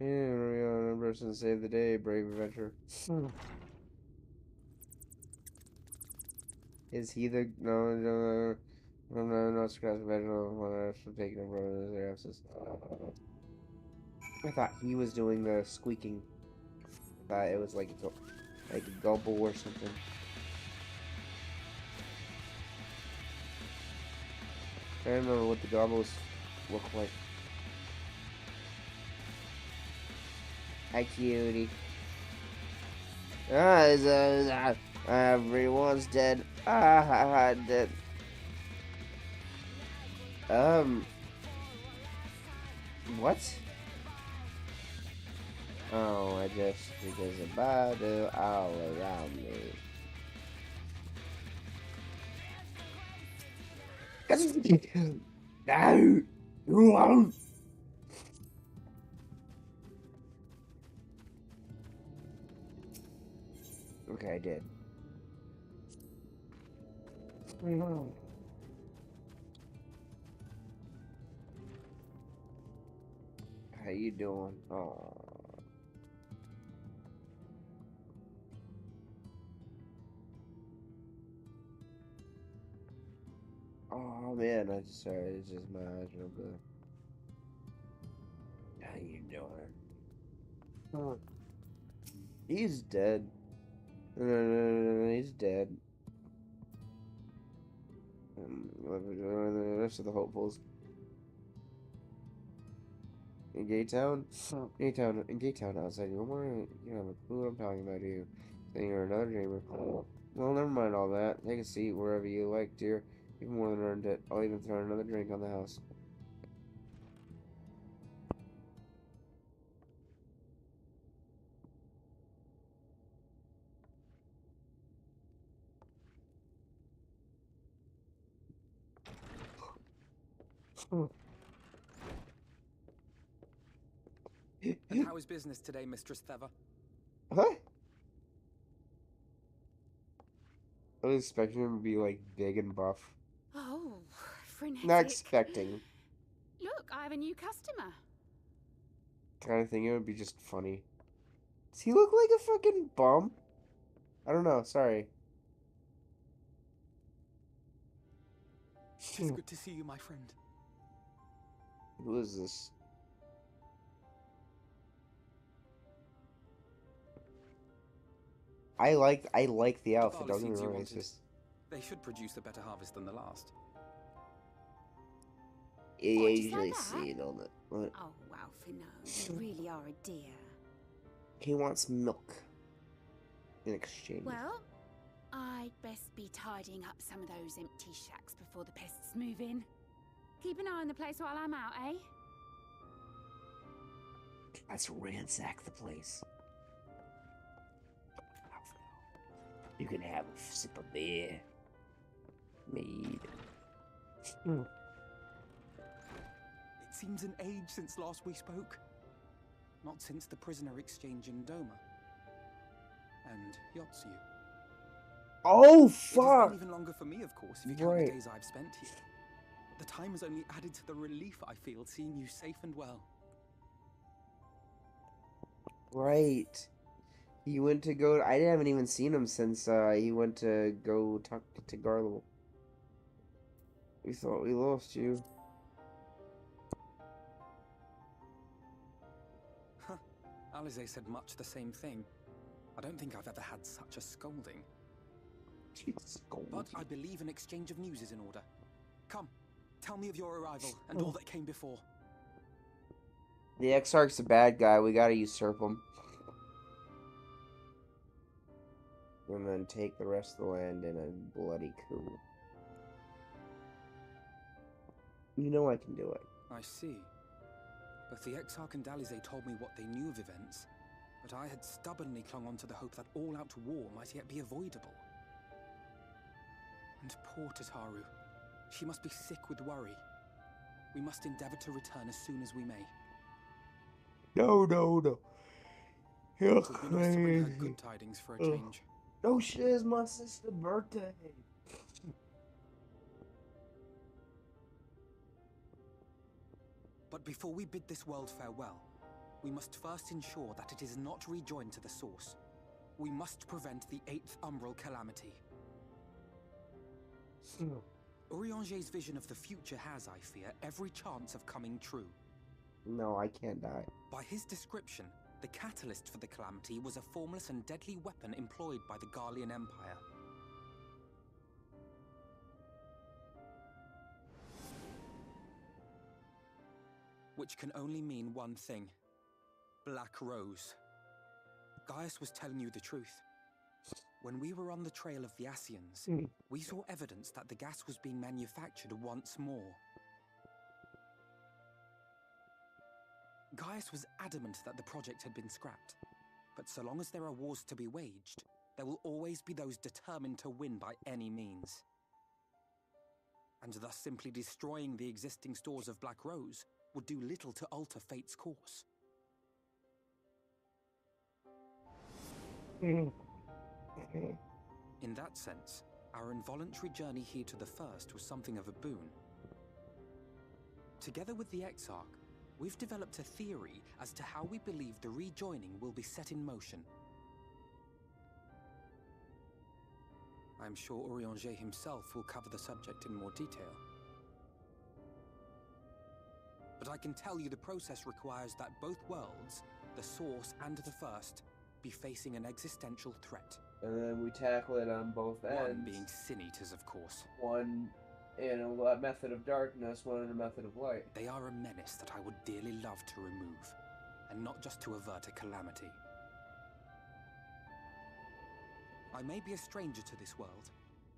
Yeah, one person saved the day. Brave adventure. Is he the no, not scratch vegetable from taking over their abscess. I thought he was doing the squeaking. I thought it was like a gobble or something. I don't remember what the gobbles look like. Hi, cutie. Everyone's dead. Dead. What? Oh, I just because the battle all around me. No, you won't. Okay, I did. How you doing? Oh man, sorry, it's just my eyes real good. How you doing? He's dead. No, he's dead. The rest of the hopefuls. In Gaytown? In Gaytown outside you more you have a clue what I'm talking about, do you? Saying you're another dreamer. Well, never mind all that. Take a seat wherever you like, dear. You've more than earned it. I'll even throw another drink on the house. And how is business today, Mistress Theva? What? I was expecting him to be like big and buff. Oh, frenetic. Not expecting. Look, I have a new customer. Kind of thing. It would be just funny. Does he look like a fucking bum? I don't know. Sorry. It's good to see you, my friend. Who is this? I like the outfit. Don't get me wrong. It's just They should produce a better harvest than the last. You usually see it on the. What? Oh, wow, Fino, you really are a dear. He wants milk in exchange. Well, I'd best be tidying up some of those empty shacks before the pests move in. Keep an eye on the place while I'm out, eh? Let's ransack the place. You can have a sip of beer. Mead. It seems an age since last we spoke. Not since the prisoner exchange in Doma. And Yotsu. Oh, It has fuck! been even longer for me, of course, if you count the days I've spent here. The time has only added to the relief I feel seeing you safe and well. Right. He went to go. I haven't even seen him since he went to go talk to Garlo. We thought we lost you. Huh. Alize said much the same thing. I don't think I've ever had such a scolding. But I believe an exchange of news is in order. Come, tell me of your arrival and all that came before. The Exarch's a bad guy. We gotta usurp him. And then take the rest of the land in a bloody coup. You know I can do it. I see. Both the Exarch and Alize told me what they knew of events, but I had stubbornly clung on to the hope that all-out war might yet be avoidable. And poor Tataru. She must be sick with worry. We must endeavor to return as soon as we may. No, no, no. You're It would be nice to bring her crazy. good tidings for a change. No shit, it's my sister's birthday. But before we bid this world farewell, we must first ensure that it is not rejoined to the source. We must prevent the 8th Umbral calamity. Urianger's vision of the future has, I fear, every chance of coming true. No, I can't die. By his description, the catalyst for the calamity was a formless and deadly weapon employed by the Garlean Empire. Which can only mean one thing. Black Rose. Gaius was telling you the truth. When we were on the trail of the Asians, we saw evidence that the gas was being manufactured once more. Gaius was adamant that the project had been scrapped. But so long as there are wars to be waged, there will always be those determined to win by any means. And thus simply destroying the existing stores of Black Rose would do little to alter fate's course. In that sense, our involuntary journey here to the First was something of a boon. Together with the Exarch, we've developed a theory as to how we believe the rejoining will be set in motion. I'm sure Urianger himself will cover the subject in more detail. But I can tell you the process requires that both worlds, the Source and the First, be facing an existential threat. And then we tackle it on both ends. One being Sin-Eaters, of course. One in a method of darkness, one in a method of light. They are a menace that I would dearly love to remove, and not just to avert a calamity. I may be a stranger to this world,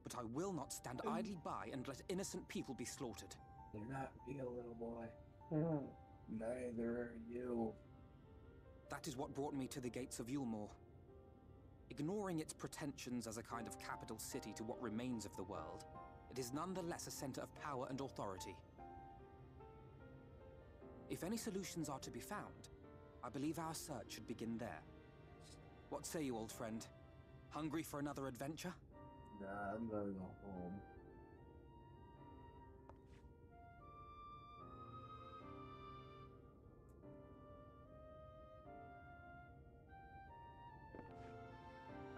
but I will not stand idly by and let innocent people be slaughtered. You're not real, little boy. Neither are you. That is what brought me to the gates of Yulmore. Ignoring its pretensions as a kind of capital city to what remains of the world, it is nonetheless a center of power and authority. If any solutions are to be found, I believe our search should begin there. What say you, old friend? Hungry for another adventure? Nah, I'm gonna go home.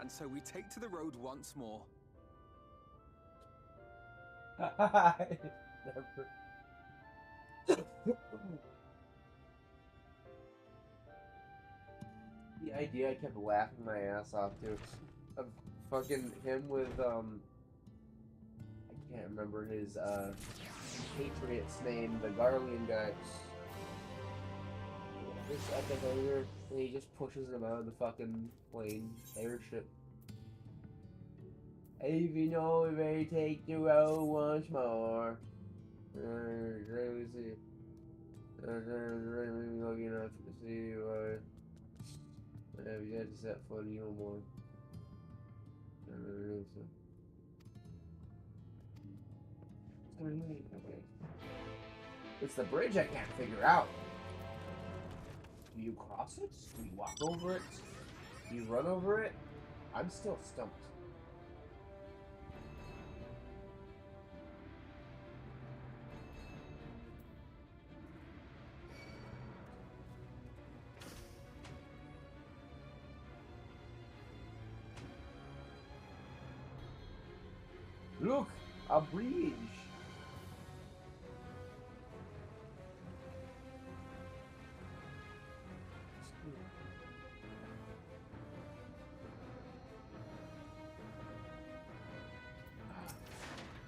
And so we take to the road once more. The idea, I kept laughing my ass off too, of fucking him with I can't remember his Patriot's name, the Garlean guy. This epic later, and he just pushes him out of the fucking plane airship. If you know, we may take the road once more. Crazy. Looking up to see why. Have you had to set foot no more? It's the bridge I can't figure out. Do you cross it? Do you walk over it? Do you run over it? I'm still stumped. Look, a bridge.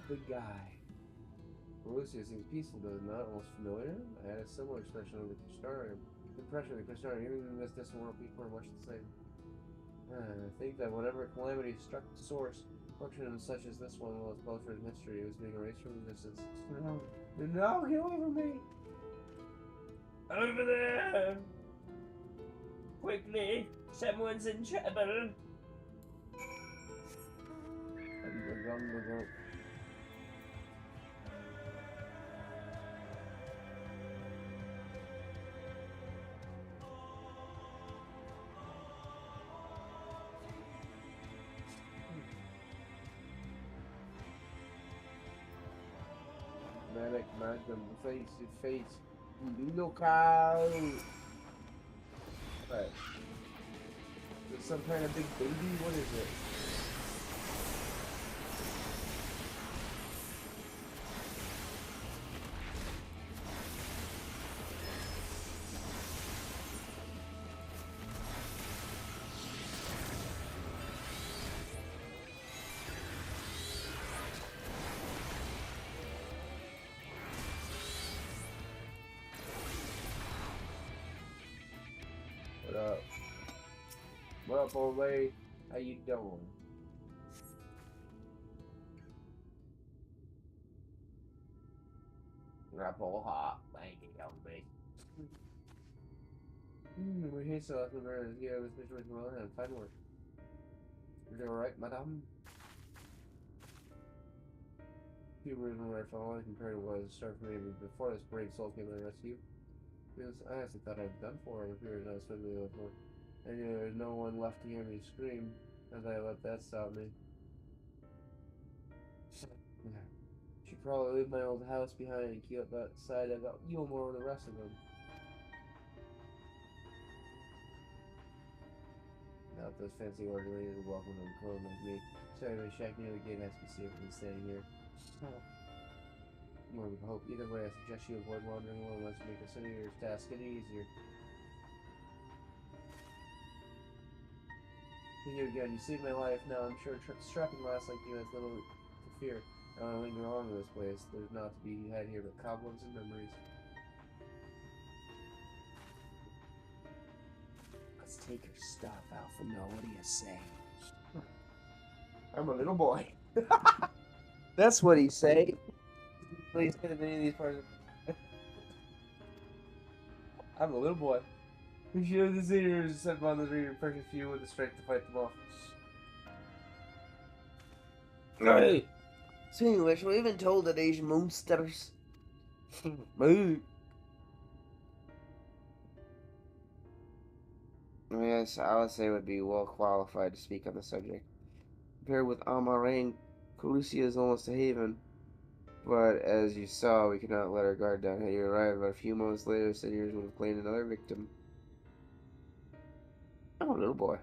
The guy. Lucia seems peaceful, does it not? Almost familiar? I had a similar expression of the Crystarium. Even in this distant world, people are much the same. I think that whatever calamity struck the source, fortune such as this one was both in history, it was being erased from existence. No, get away from me! Over there! Quickly! Someone's in trouble! Manic Magnum, face to face. Look out! Right. Is it some kind of big baby? What is it? What up? What up, old lady? How you doing? Apple hot, thank you, me. We're here so often learn here with situation well and fine work. Is it alright, madame? Few words when I followed compared to what was started for me before this brave soul came to the rescue. Because I honestly thought I'd done for her here as I was swimming over. I knew there was no one left to hear me scream as I let that stop me. Should probably leave my old house behind and keep up that side. I got you more than the rest of them. Not those fancy orderlies are welcome to clone like me. Sorry, my shack near the gate has to be safer than standing here. More with hope. Either way, I suggest you avoid wandering alone unless you make a city or task any easier. You again, you saved my life. Now I'm sure strapping lass like you has little to fear. I want to linger on in this place. There's not to be had here but cobwebs and memories. Let's take her stuff, Alpha. No, what do you say? I'm a little boy. That's what he say. Please get any of these parts. I'm a little boy. We should have the seniors set upon the reader precious few with the strength to fight them off. Hey! Speaking of which, we've been told that Asian monsters. Moo! Yes, I would say would be well qualified to speak on the subject. Compared with Amarane, Colusia is almost a haven. But as you saw, we could not let our guard down. Had you arrived about a few moments later, Seniors would have claimed another victim. Oh, little boy.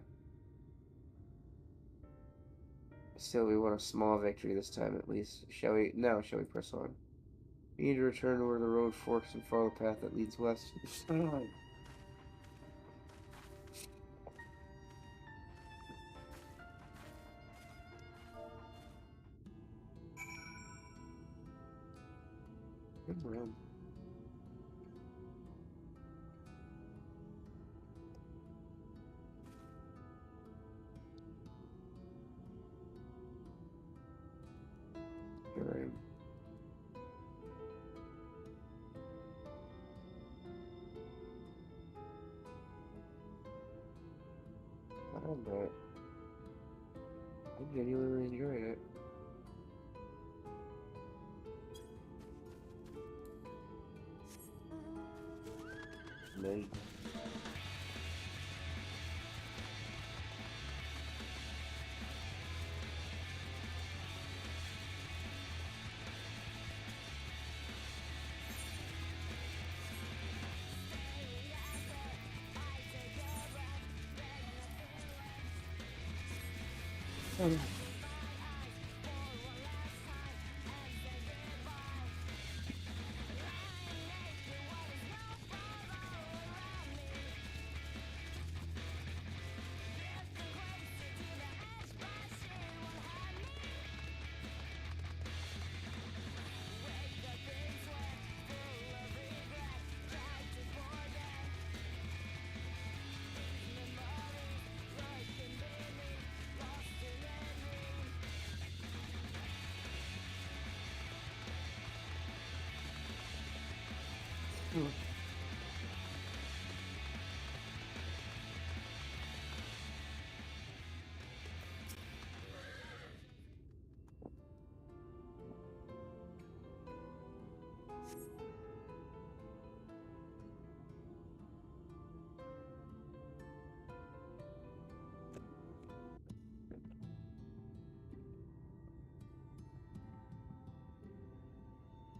Still, we won a small victory this time, at least. Shall we press on? We need to return to where the road forks and follow the path that leads west. Good run. Here I am. But I genuinely enjoyed it. Nice.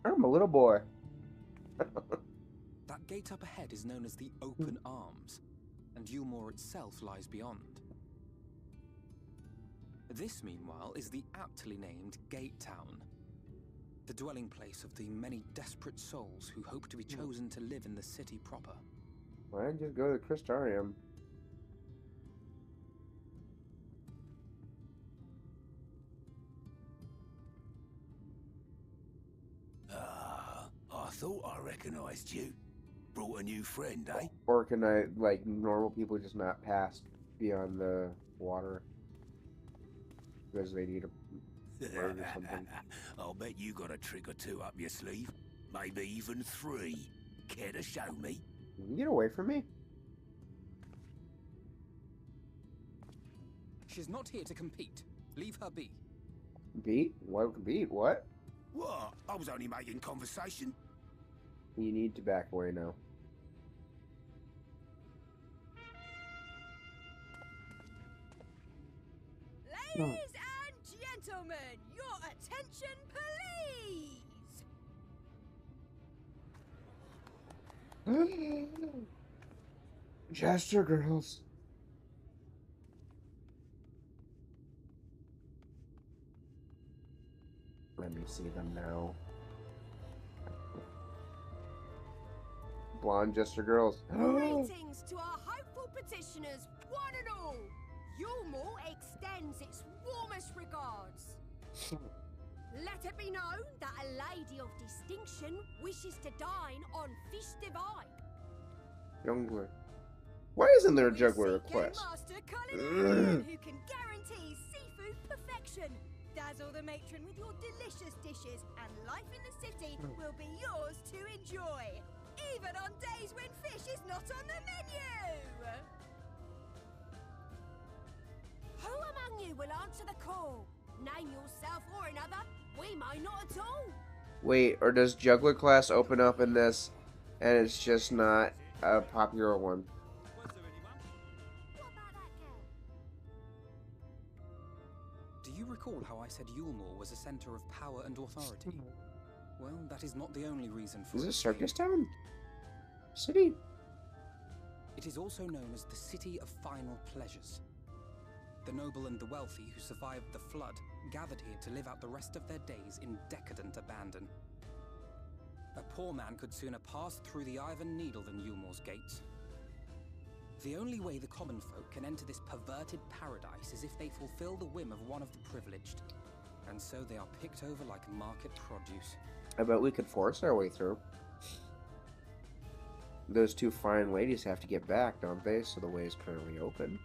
I'm a little boy. That gate up ahead is known as the Open Arms, and Yulmore itself lies beyond. This, meanwhile, is the aptly named Gate Town, the dwelling place of the many desperate souls who hope to be chosen to live in the city proper. Why don't you just go to the Crystarium? I thought I recognized you. Brought a new friend, eh? Or can I, like, normal people just not pass beyond the water? Because they need a bird or something. I'll bet you got a trick or two up your sleeve. Maybe even 3. Care to show me? You can get away from me. She's not here to compete. Leave her be. Compete? What compete? What? What? I was only making conversation. You need to back away now. Ladies and gentlemen, your attention, please! Jester girls. Let me see them now. Blonde Jester girls. Greetings to our hopeful petitioners, one and all. Yulmore extends its warmest regards. Let it be known that a lady of distinction wishes to dine on fish divine. Jungler. Why isn't there a juggler request? Master culinarian who can guarantee seafood perfection. Dazzle the matron with your delicious dishes, and life in the city will be yours to enjoy, even on days when fish is not on the menu. Who among you will answer the call? Name yourself or another. We may not at all. Wait, or does juggler class open up in this, and it's just not a popular one? recall how I said Yulmore was a center of power and authority? Well, that is not the only reason for Is it. this Circus Town? City? It is also known as the City of Final Pleasures. The noble and the wealthy who survived the flood gathered here to live out the rest of their days in decadent abandon. A poor man could sooner pass through the Iron Needle than Yulmore's gates. The only way the common folk can enter this perverted paradise is if they fulfill the whim of one of the privileged. And so they are picked over like market produce. I bet we could force our way through. Those two fine ladies have to get back, don't they? So the way is currently open.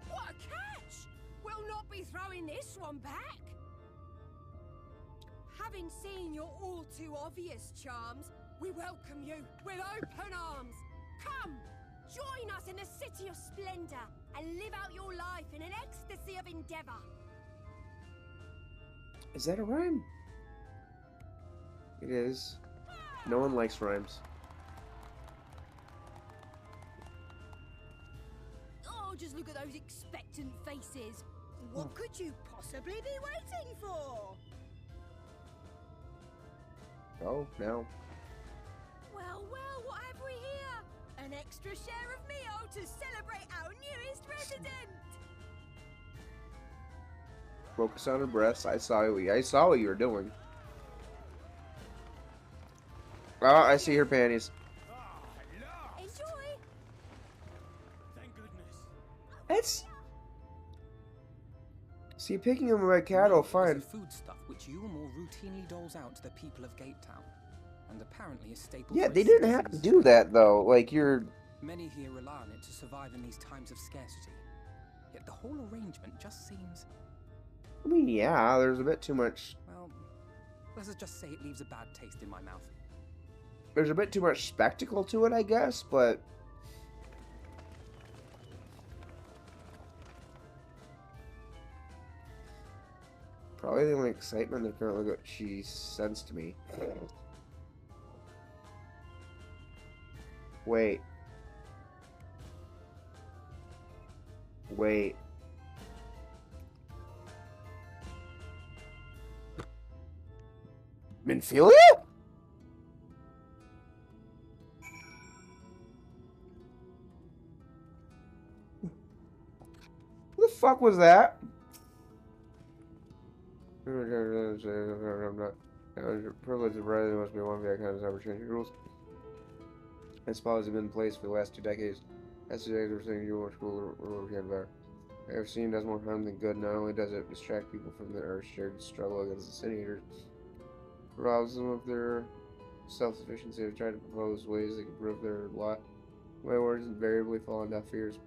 What a catch! We'll not be throwing this one back. Having seen your all too obvious charms, we welcome you with open arms. Come, join us in the City of Splendor and live out your life in an ecstasy of endeavor. Is that a rhyme? It is. No one likes rhymes. Oh, just look at those expectant faces. What could you possibly be waiting for? Oh, no. Well, well, what have we here? An extra share of meal to celebrate our newest resident. Focus on her breasts. I saw what you were doing. Oh, I see her panties. Enjoy. Thank goodness. It's. See, picking them like cattle, fine. Foodstuff which Yulmore routinely doles out to the people of Gatetown, and apparently a staple. Yeah, for they its didn't have to citizens. do that though. Like you're. Many here rely on it to survive in these times of scarcity. Yet the whole arrangement just seems. I mean, yeah, there's a bit too much. Well, let's just say it leaves a bad taste in my mouth. There's a bit too much spectacle to it, I guess, but. Probably the only excitement that currently got she sends to me. Wait. Wait. Minfilia? Who the fuck was that? Privilege of brother must be one of the icons ever changing rules. As policies have been in place for the last 2 decades. As today we're saying you want school rule can better. I have seen does more harm than good. Not only does it distract people from their shared struggle against the Sin Eaters, it robs them of their self-sufficiency. They've tried to propose ways they can prove their lot. My words invariably fall on deaf ears.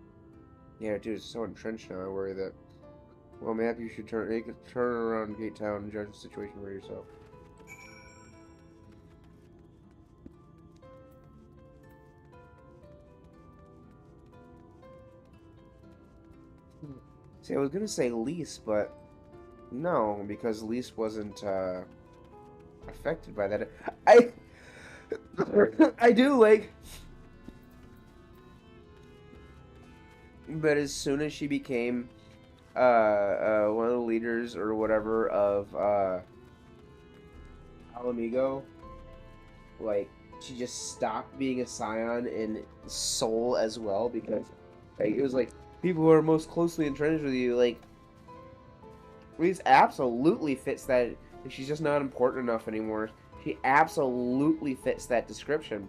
Yeah, dude, it's so entrenched now. I worry that. Well, maybe you should turn around Gate Town and judge the situation for yourself. See, I was gonna say Lise, but no, because Lise wasn't affected by that. I do like, but as soon as she became one of the leaders or whatever of Alamigo, like she just stopped being a scion in soul as well, because like, it was like people who are most closely entrenched with you, like Lise absolutely fits that. She's just not important enough anymore. She absolutely fits that description.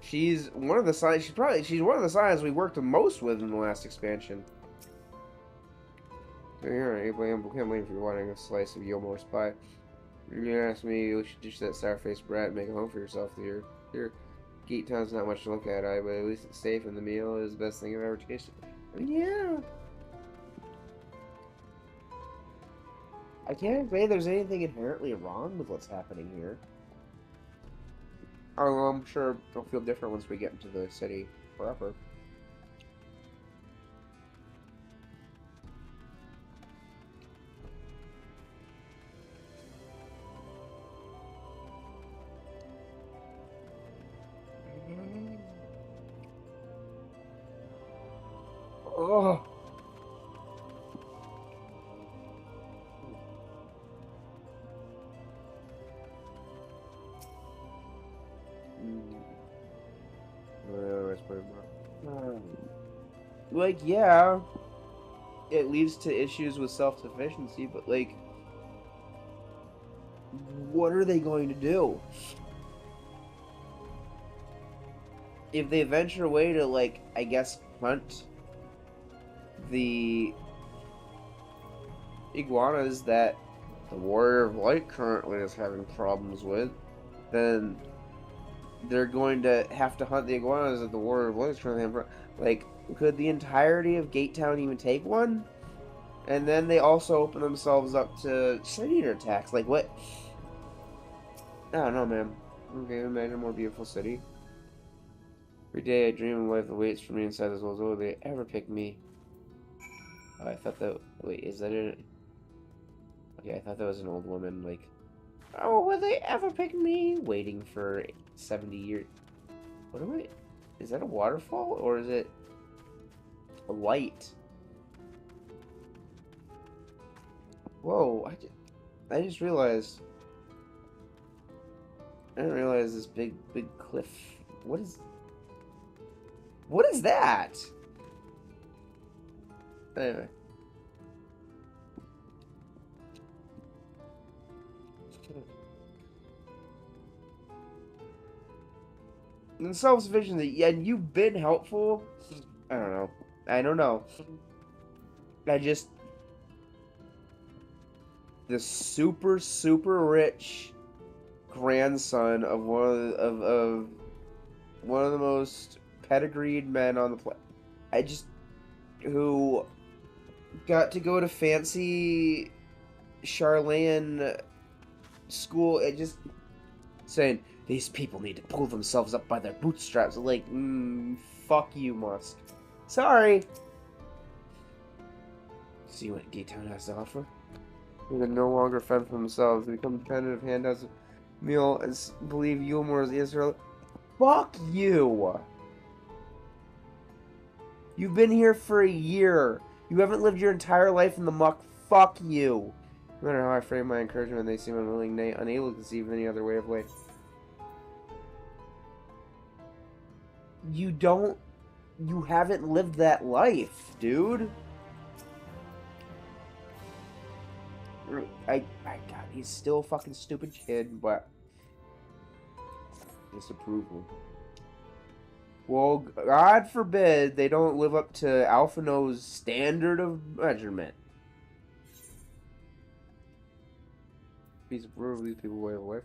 She's one of the science. She's one of the science we worked the most with in the last expansion. Here, Abraham, can't blame for wanting a slice of Yulmore's pie. You ask me, you should dish that sour-faced brat and make a home for yourself here. Gate Town's not much to look at, but at least it's safe and the meal is the best thing I've ever tasted. I mean, yeah. I can't say there's anything inherently wrong with what's happening here. Although I'm sure it'll feel different once we get into the city proper. Oh. Like, yeah, it leads to issues with self-sufficiency, but, like, what are they going to do? If they venture away to, like, I guess, hunt the iguanas that the Warrior of Light currently is having problems with, then they're going to have to hunt the iguanas that the Warrior of Light is currently having. Like, could the entirety of Gatetown even take one? And then they also open themselves up to Sin-Eater attacks. Like, what? I don't know, man. Okay, imagine a more beautiful city. Every day I dream of life that waits for me inside this world. Will they ever pick me? Oh, I thought that... Wait, is that it? Okay, I thought that was an old woman, like... Oh, will they ever pick me? Waiting for 70 years. What am I... Is that a waterfall? Or is it... a light? Whoa, I just realized... I didn't realize this big cliff... What is... What is that? Anyway. And self-sufficiency, yeah, you've been helpful. I don't know. I don't know. I just... The super rich grandson of one of the most pedigreed men on the planet. I just... Who got to go to fancy Charlene school. It just... Saying, these people need to pull themselves up by their bootstraps. Like, fuck you, Musk. Sorry. See what Gatetown has to offer? They can no longer fend for themselves. They become dependent of handouts of meal and believe Yulmore is Israel. Fuck you! You've been here for a year. You haven't lived your entire life in the muck. Fuck you. No matter how I frame my encouragement, they seem unwilling, unable to conceive any other way of life. You haven't lived that life, dude. God, he's still a fucking stupid kid, but disapproval. Well, God forbid they don't live up to Alphino's standard of measurement. Disapproval, these people way away.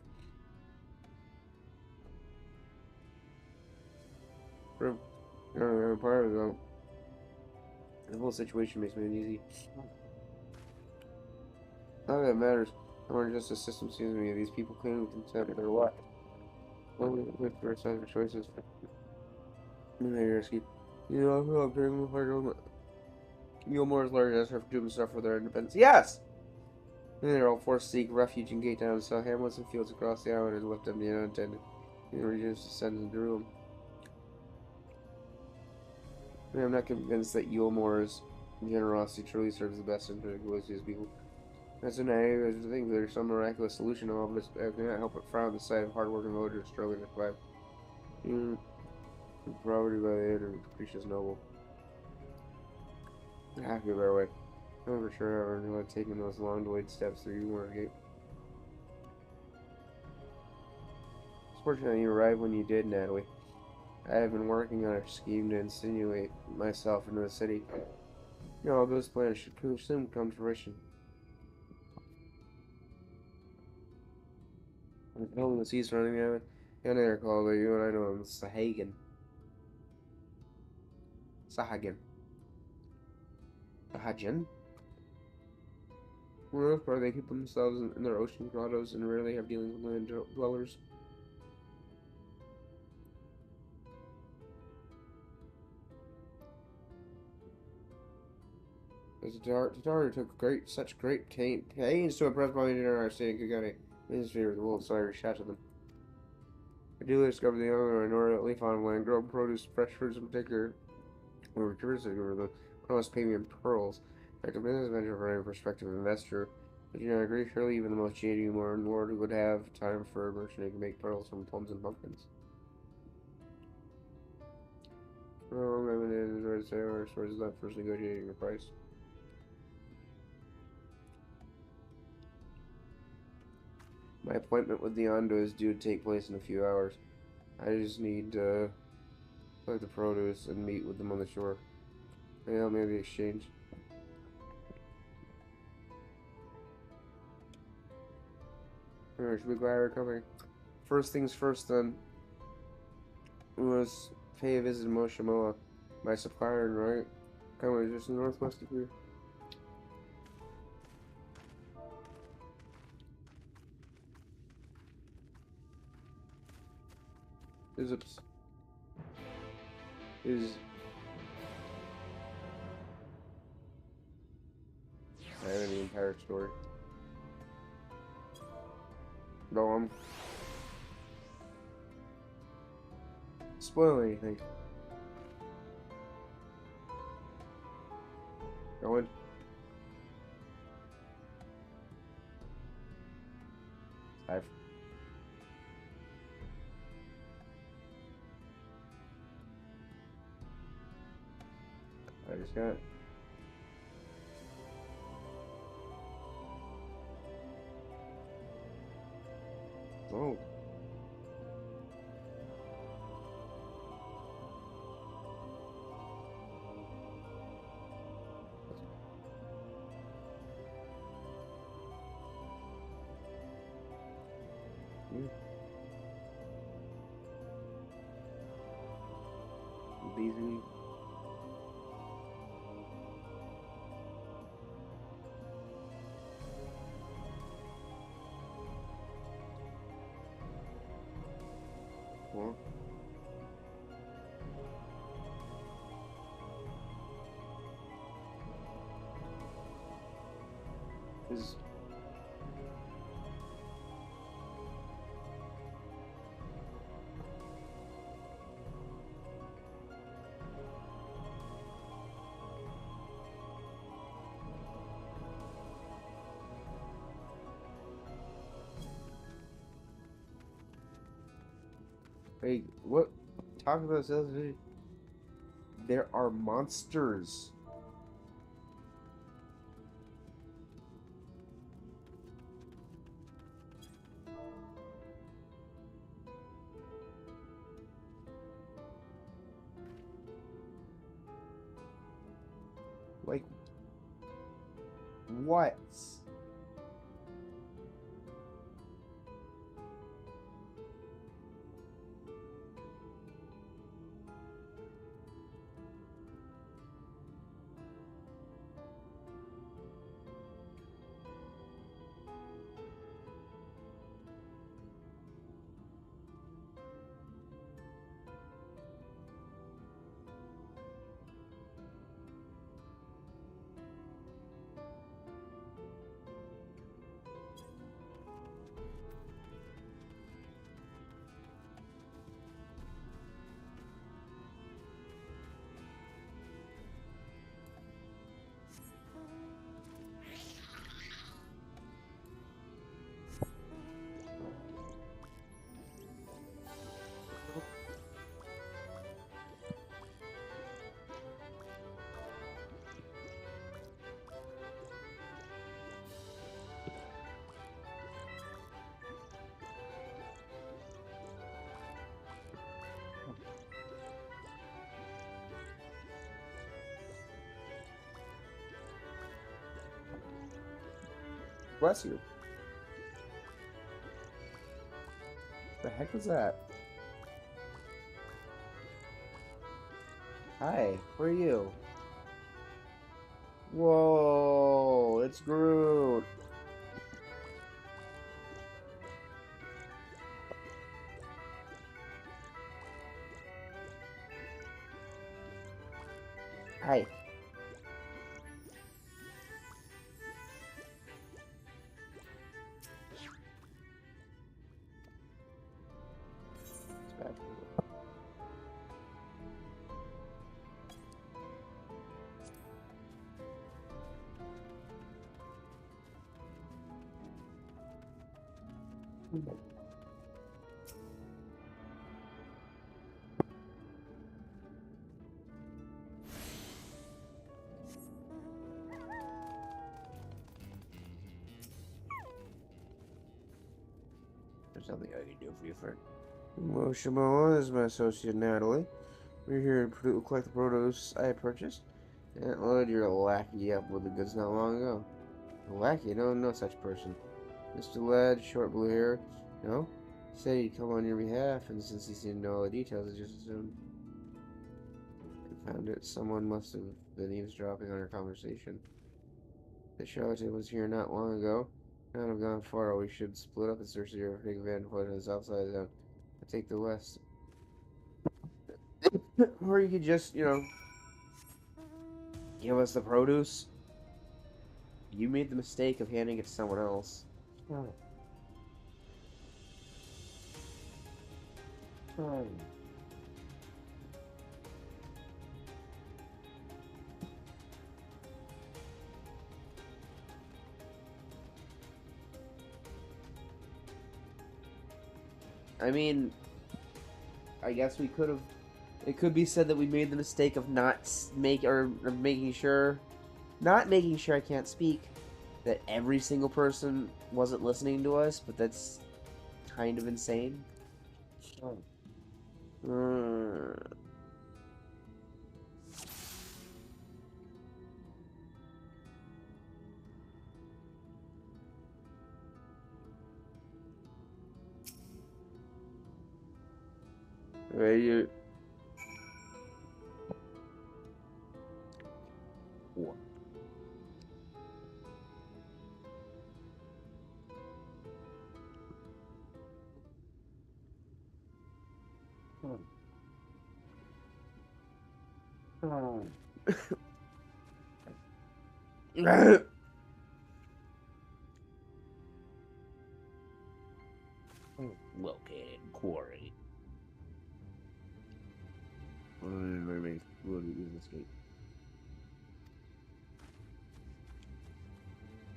Part of it, the whole situation makes me uneasy. None of that matters. Or just the system seems to me. These people claim with consent their what? With their size of choices. They're risky. You know, I'm very hard. Gilmore's large as for doing stuff for their independence. Yes! And they're all forced to seek refuge in Gatetown, so hamlets and fields across the island are left empty and unattended. The regions descend into ruin. I mean, I'm not convinced that Yulmore's generosity truly serves the best interest of Galicia's people. That's an area to think there's some miraculous solution to all this, but I cannot help but frown at the sight of hard-working villagers struggling to survive. Poverty by the aid of capricious noble. There has to be a better way. I'm never sure however who had taken those long-delayed steps through Yulmore Gate. It's fortunate you arrived when you did, Natalie. I have been working on a scheme to insinuate myself into the city. You know, all those plans should soon come to fruition. I'm telling the sea surrounding the island. And I recall that you and I know him, Sahagan. Sahagan. For the most part, they keep themselves in their ocean grottos and rarely have dealings with land dwellers. As Tataru took such great pains to impress my understanding Kagane, ministry of the world, so I reshouted them. I duly discovered the island or leaf on land, grow produce, fresh fruits in particular, were curious over the I must pay me in pearls. Like a business venture for any prospective investor. But you know, I agree, surely even the most jaded lord would have time for a merchant who can make pearls from plums and pumpkins. Oh, I'm going to enjoy the sale or stores left first negotiating the price. My appointment with the Ondo is due to take place in a few hours. I just need to collect the produce and meet with them on the shore. Yeah, maybe exchange. Alright, should be glad we're coming. First things first then. We must pay a visit to Moshimoa, my supplier, right? Come on, just northwest of here. Is I have the entire story. No, spoil anything. Going. I just got. Oh. Easily. Well. Is hey, what? Talk about this. There are monsters. Like, what? Bless you. The heck was that? Hi, who are you? Whoa, it's Groot. Hi. There's nothing I can do for you, friend. Well, Shimoa, this is my associate Natalie. We're here to collect the produce I purchased. And loaded your lackey up with the goods not long ago. A lackey? No such person. Mr. Ladd, short blue hair. No? He said he'd come on your behalf, and since he seemed to know all the details, I just assumed. I found it. Someone must have been eavesdropping on our conversation. The charlatan was here not long ago. Not have gone far. We should split up and search the area for Big Van Foot on the south side of town. I take the west. Or you could just, give us the produce. You made the mistake of handing it to someone else. I mean, I guess we could have. It could be said that we made the mistake of not making sure I can't speak, that every single person wasn't listening to us, but that's kind of insane. Right. Located quarry.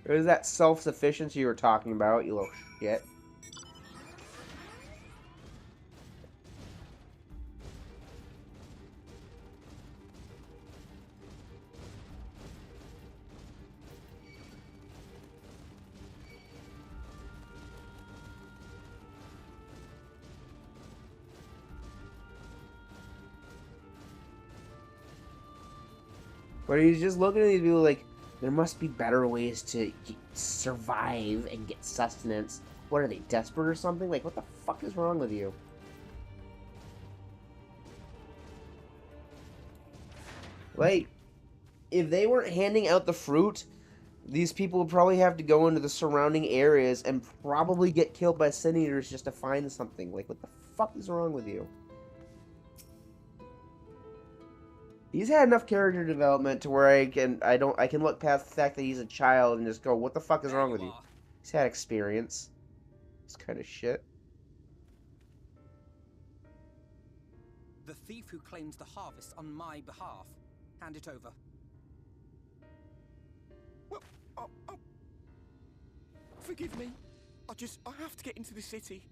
There's that self-sufficiency you were talking about, you little shit. But he's just looking at these people like, there must be better ways to survive and get sustenance. What are they, desperate or something? Like, what the fuck is wrong with you? Like, if they weren't handing out the fruit, these people would probably have to go into the surrounding areas and probably get killed by sin eaters just to find something. Like, what the fuck is wrong with you? He's had enough character development to where I can look past the fact that he's a child and just go, what the fuck is wrong with you? He's had experience. This kind of shit. The thief who claims the harvest on my behalf. Hand it over. Well, forgive me. I have to get into the city.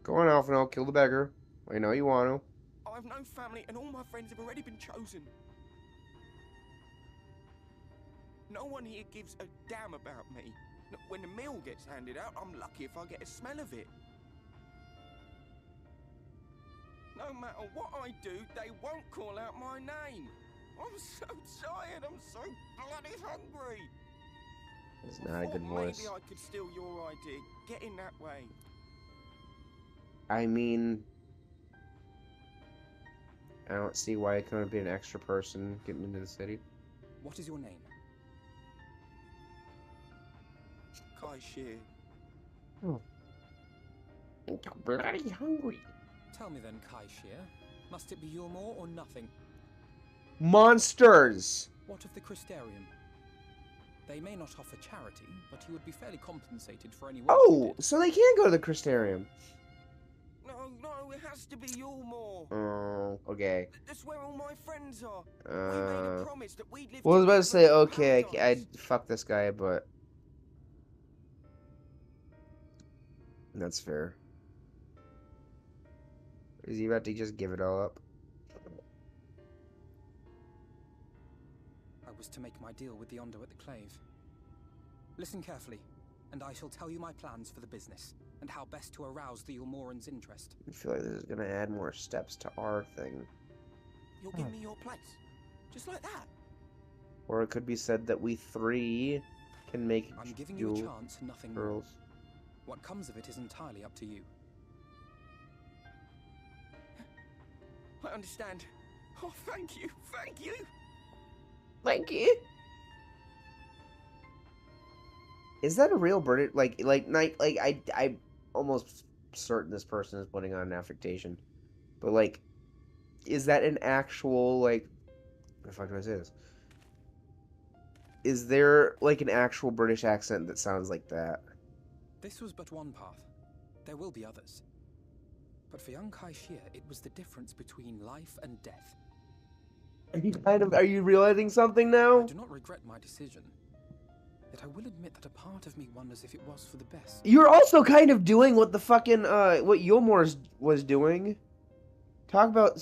Go on, Alphino, kill the beggar. I know you want to. I have no family, and all my friends have already been chosen. No one here gives a damn about me. When the meal gets handed out, I'm lucky if I get a smell of it. No matter what I do, they won't call out my name. I'm so tired, I'm so bloody hungry. It's not a good voice. Maybe I could steal your idea. Get in that way. I mean, I don't see why it couldn't be an extra person getting into the city. What is your name? Kai Shear. Oh. I'm bloody hungry. Tell me then, Kai Shear. Must it be Yulmore or nothing? Monsters! What of the Crystarium? They may not offer charity, but you would be fairly compensated for any work. Oh, so they can go to the Crystarium. No, it has to be Yulmore. Oh, okay. That's where all my friends are. We made a promise that we'd live well, I was about to say, together in okay, paradise. I'd fuck this guy, but That's fair. Is he about to just give it all up? I was to make my deal with the Ondo at the Clave. Listen carefully, and I shall tell you my plans for the business, and how best to arouse the Ulmoran's interest. I feel like this is gonna add more steps to our thing. You'll give me your place? Just like that? Or it could be said that we three can make I'm giving you a chance, nothing more. What comes of it is entirely up to you. I understand. Oh, thank you, thank you. Thank you. Is that a real British I'm almost certain this person is putting on an affectation. But like, is that an actual like what the fuck do I say this? Is there like an actual British accent that sounds like that? This was but one path. There will be others. But for young Kai Shia, it was the difference between life and death. Are you realizing something now? I do not regret my decision. Yet I will admit that a part of me wonders if it was for the best. You're also kind of doing what the fucking what Yulmor was doing. Talk about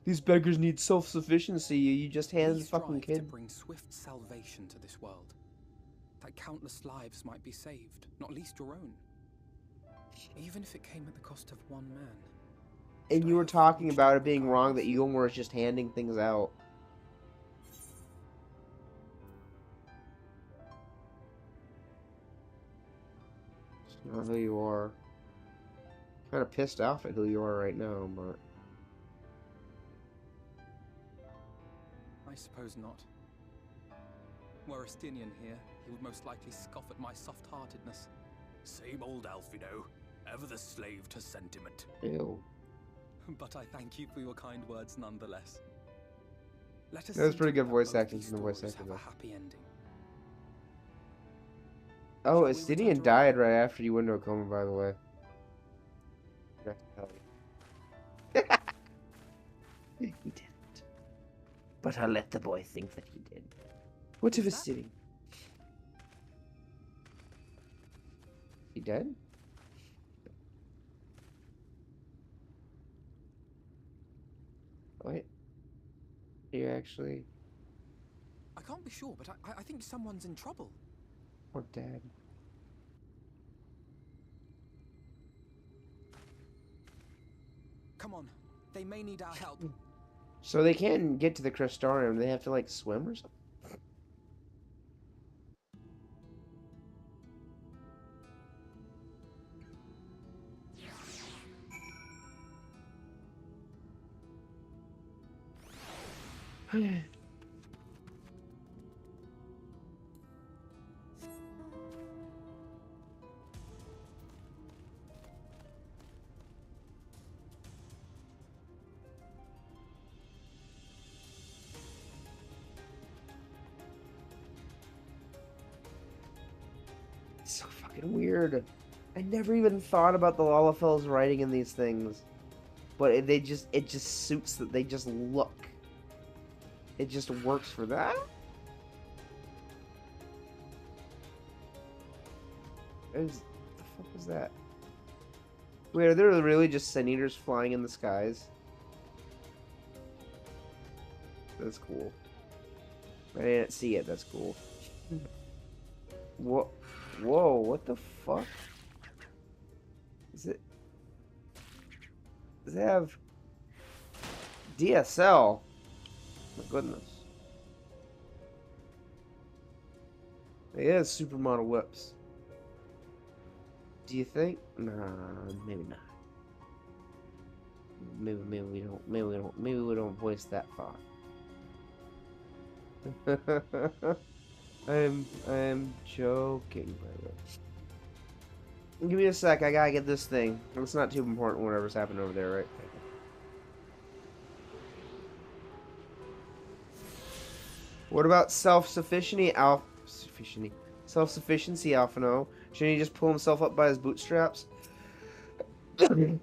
these beggars need self-sufficiency. You just hand the fucking kid. To bring swift salvation to this world. That countless lives might be saved, not least your own. Even if it came at the cost of one man. And you were talking about it being wrong that Yulmor is just handing things out. It's not who you are. Kind of pissed off at who you are right now, but I suppose not. Were Estinian here, he would most likely scoff at my soft-heartedness. Same old Alfino, ever the slave to sentiment. Ew. But I thank you for your kind words nonetheless. Let us that was pretty good voice acting from the voice actor. Have a happy ending. Oh, Estinian died right after you went into a coma, by the way. He didn't. But I'll let the boy think that he did. What if Estinian? He dead? Wait. You actually... I can't be sure, but I think someone's in trouble. Or dead. Come on. They may need our help. So they can't get to the Crystarium. They have to, like, swim or something? So fucking weird. I never even thought about the Lalafels writing in these things. But it just suits that they just look. It just works for that? The fuck was that? Wait, are there really just Sin Eaters flying in the skies? That's cool. I didn't see it, that's cool. What? Whoa, what the fuck? Is it... Does it have... DSL? My goodness. It has supermodel whips. Do you think? Nah, maybe not. Maybe we don't voice that far. I'm joking, by the way. Give me a sec, I gotta get this thing. It's not too important whatever's happened over there, right? What about self-sufficiency, Self-sufficiency, Alphino? Shouldn't he just pull himself up by his bootstraps? I'm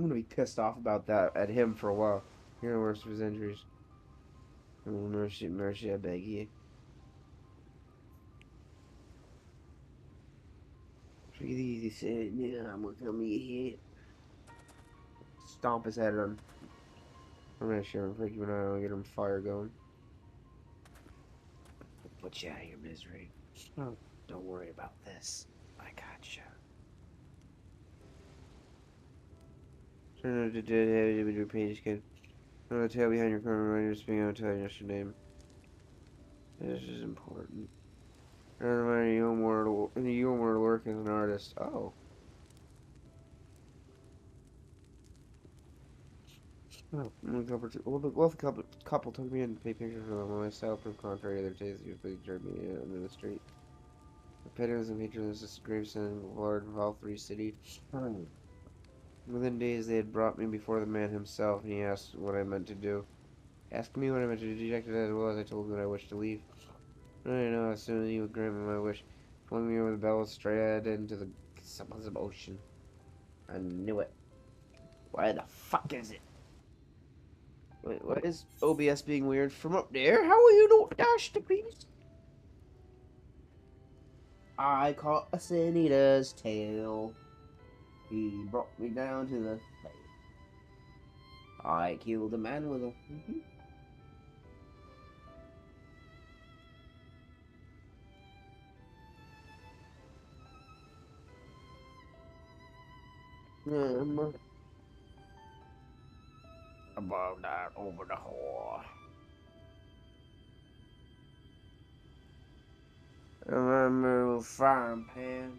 gonna be pissed off about that at him for a while. You're the worst of his injuries. Mercy, I beg you. Take it easy, Sid. Yeah, I'm gonna come eat it. Stomp his head on. I'm gonna share him for you and I'll get him fire going. Put you out of your misery. Don't worry about this. I gotcha. Turn out the dead heavy with your page again. On the tail behind your corner, reminder speaking out tell you your name. This is important. Reminder you want to work as an artist. Oh. Oh, the couple took me in to take pictures of them. My style proved contrary to their taste. Usually turned me in the street. The pettiness and patroness is gravestone, Lord of all three cities. Within days, they had brought me before the man himself, and he asked what I meant to do. Asked me what I meant to do, dejected as well as I told him that I wished to leave. I didn't know as soon as he would grant me my wish, flung me over the bellows straight into the summons of ocean. I knew it. Why the fuck is it? Wait, why is OBS being weird from up there? How will you not dash the please? I caught a Senita's tail. He brought me down to the lake. I killed a man with a... Above that, over the whore. Remember a frying pan?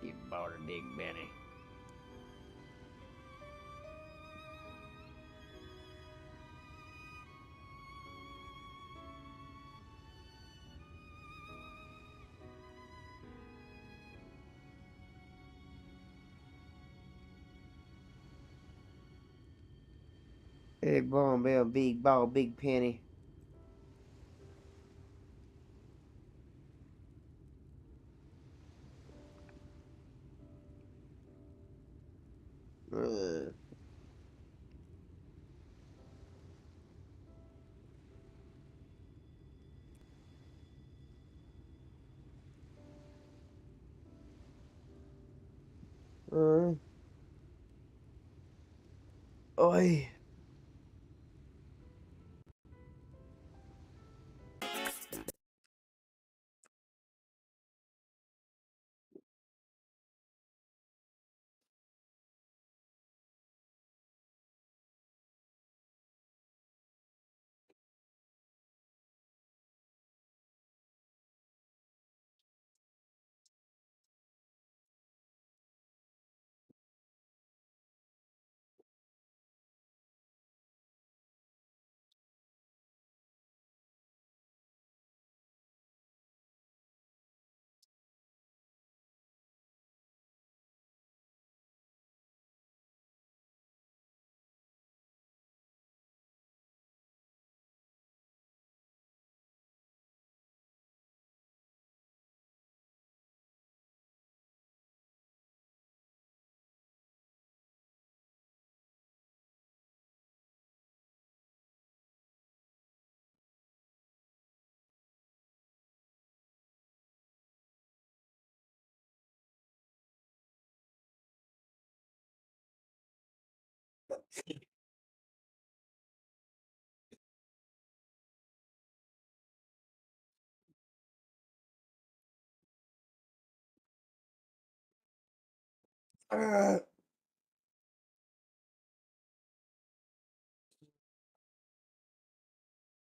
You bought a big Benny. Big ball, big ball, big penny. Ugh. Oi.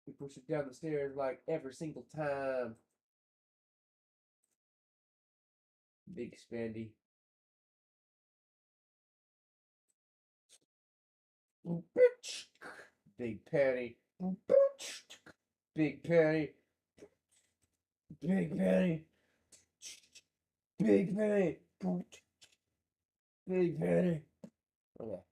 We push it down the stairs like every single time. Big spendy. Big penny. Big penny. Big penny. Big penny. Big penny. Okay.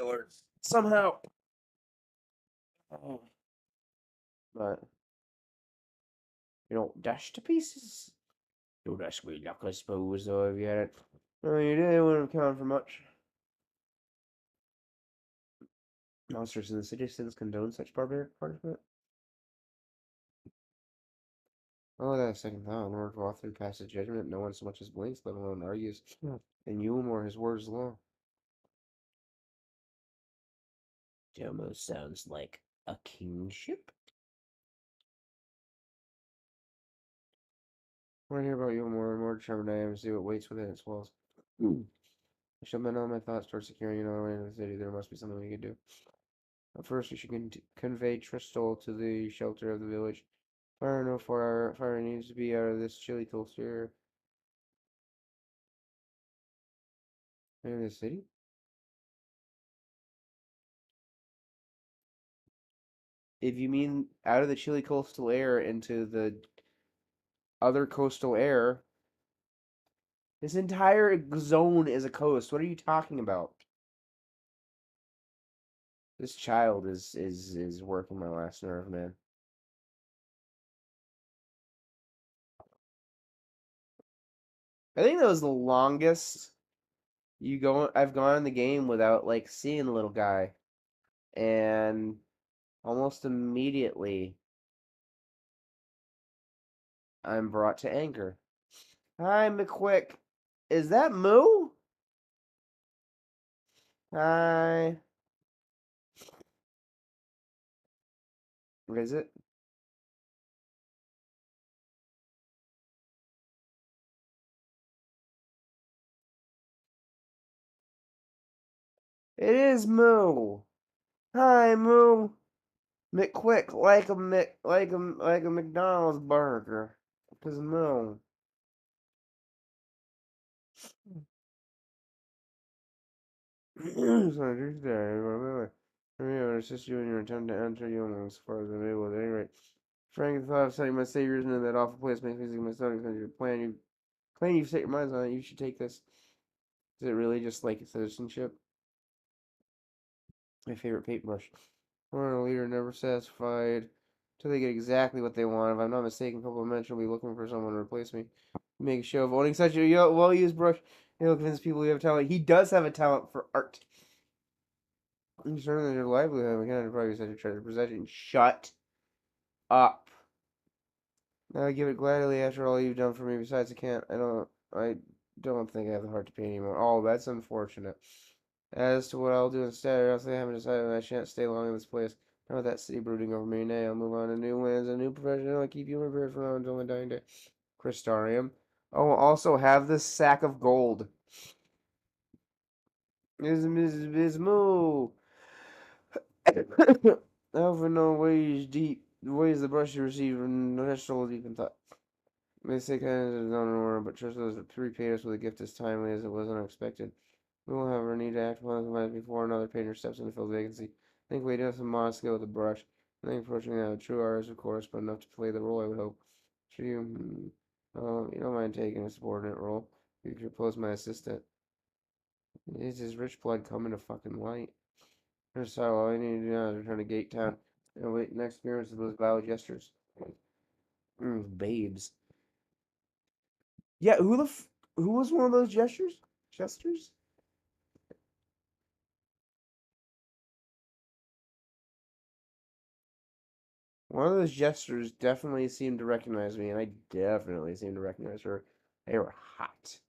Or somehow. Oh. But you know, dashed to pieces. No, that's way luck, I suppose, though, if you had it. No, you did, it wouldn't have counted for much. Monsters in the city since condone such barbaric punishment. Oh, that second thought. In order to author pass a judgment, no one so much as blinks, let alone argues. And Yulmore, his word is law. It almost sounds like a kingship. I want to hear about Yulmore, and more determined I am to see what waits within its walls. I shall bend all my thoughts towards securing another way into the city. There must be something we can do. But first, we should convey Tristol to the shelter of the village. Fire needs to be out of this chilly cold air. In the city? If you mean out of the chilly coastal air into the other coastal air, this entire zone is a coast. What are you talking about? This child is working my last nerve, man. I think that was the longest I've gone in the game without like seeing the little guy. And almost immediately I'm brought to anchor. Hi, McQuick. Is that Moo? Hi. Is it? It is Moo. Hi, Moo. McQuick, like a McDonald's burger. Cause Moo. So Tuesday, I'm here to assist you in your attempt to enter Yoma as far as I'm able. At any rate, Frank, the thought of setting my saviors into that awful place makes me sick to my stomach. Because your plan you've set your minds on it. You should take this. Is it really just like citizenship? My favorite paintbrush. One a leader never satisfied till they get exactly what they want. If I'm not mistaken, a couple of men will be looking for someone to replace me. Make a show of owning such a well-used brush. He'll convince people you have talent. He does have a talent for art. I'm certain that your livelihood we can't probably such a treasured possession. Shut up. Now I give it gladly after all you've done for me. Besides, I don't think I have the heart to pay anymore. Oh, that's unfortunate. As to what I'll do instead, or else I haven't decided I shan't stay long in this place. Not with that city brooding over me. Nay, I'll move on to new lands, a new profession, and I'll keep you prepared for now until my dying day. Crystarium. Oh, we'll also have this sack of gold. Moo. Alpha no ways deep. The ways the brush you received from no natural deep in thought. May say kind of not in order, but trust those that repaid us with a gift as timely as it was unexpected. We will however need to act upon this before another painter steps in to fill the vacancy. I think we do have some modest skill with the brush. I think approaching that true artist, of course, but enough to play the role, I would hope. Should you, you don't mind taking a subordinate role? You could propose my assistant. Is his rich blood coming to fucking light? Here's all I need to do now is return to Gate Town and wait next experience with those vile gestures. Babes. Yeah, who was one of those gestures? Gestures? One of those gestures definitely seemed to recognize me, and I definitely seemed to recognize her. They were hot.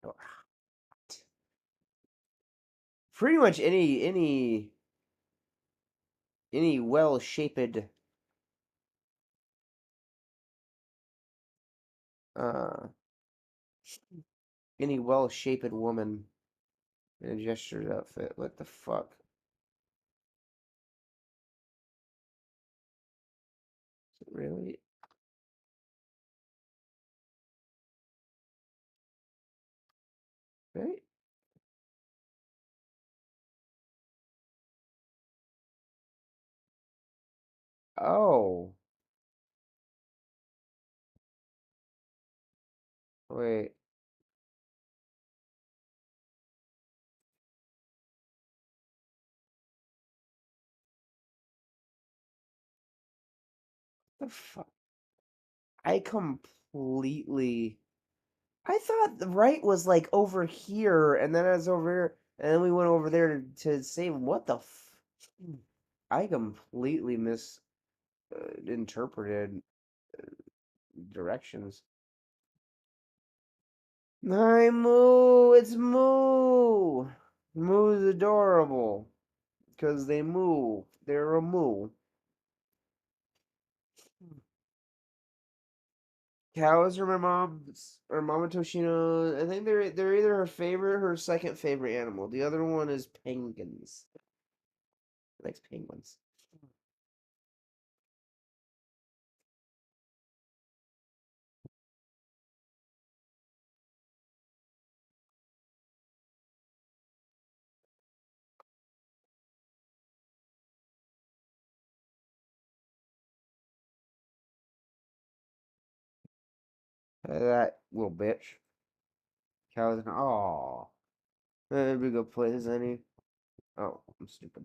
They were hot. Pretty much any well-shaped uh any well-shaped woman in a gestured outfit. What the fuck? Is it really? Right? Oh. Wait. The fuck? I completely. I thought the right was like over here, and then I was over here, and then we went over there to save him. What the I completely misinterpreted directions. Hi, Moo! It's Moo! Moo's adorable. Because they moo. They're a moo. Cows are my mom's, or Mama Toshino. I think they're either her favorite or her second favorite animal. The other one is penguins. She likes penguins. That little bitch. Cows and aw. That'd be a good place, any. Oh, I'm stupid.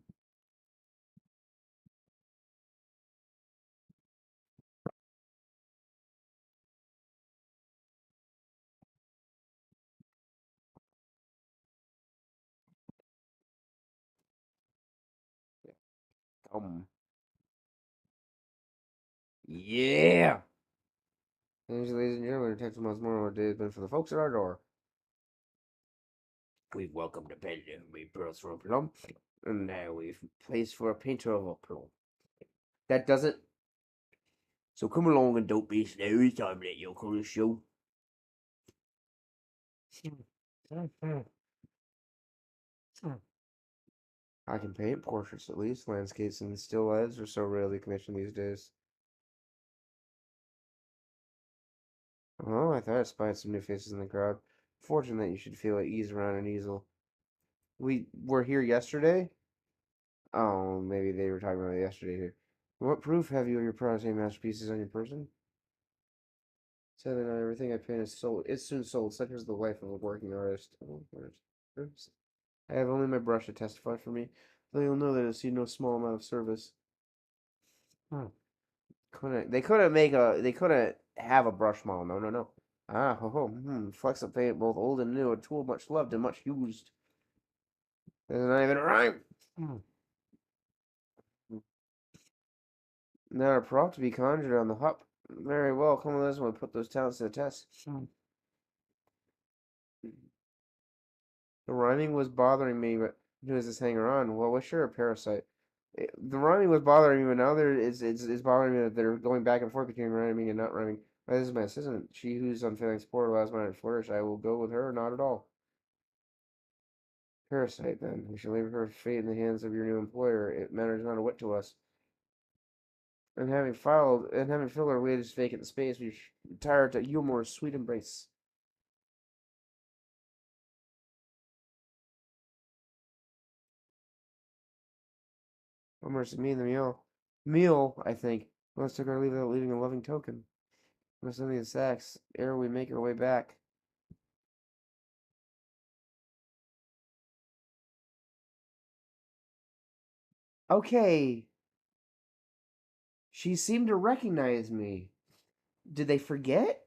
Yeah. Ladies and gentlemen, text months more what day has been for the folks at our door. We've welcomed a bender, we births from a plum, and now we've placed for a painter of a plum. That doesn't. So come along and don't be slow. It's time to let your colour show. I can paint portraits at least. Landscapes and still lives are so rarely commissioned these days. Oh, I thought I spied some new faces in the crowd. Fortunate that you should feel at ease around an easel. We were here yesterday? Oh, maybe they were talking about it yesterday here. What proof have you of your Protestant masterpieces on your person? Sadly, not everything I paint is sold. It's soon sold, such as the life of a working artist. Oh, oops. I have only my brush to testify for me, though you'll know that it'll see no small amount of service. Hmm. They couldn't have a brush model. No, no, no. Ah, ho, ho. Flex-up paint, both old and new, a tool much loved and much used. There's not even a rhyme. Not a prop to be conjured on the hop. Very well, come with us and we'll put those talents to the test. The rhyming was bothering me, but who is this hanger on? Well, what's sure a parasite? The rhyming was bothering me, but now it's bothering me that they're going back and forth between rhyming and not rhyming. This is my assistant. She whose unfailing support allows mine to flourish. I will go with her, not at all. Parasite, then. We shall leave her fate in the hands of your new employer. It matters not a whit to us. And having filled our latest vacant space, we retire to Eulmore's sweet embrace. Oh, mercy me and the meal. Meal, I think. Let's take our leave without leaving a loving token. Must send the sacks ere we make our way back. Okay. She seemed to recognize me. Did they forget?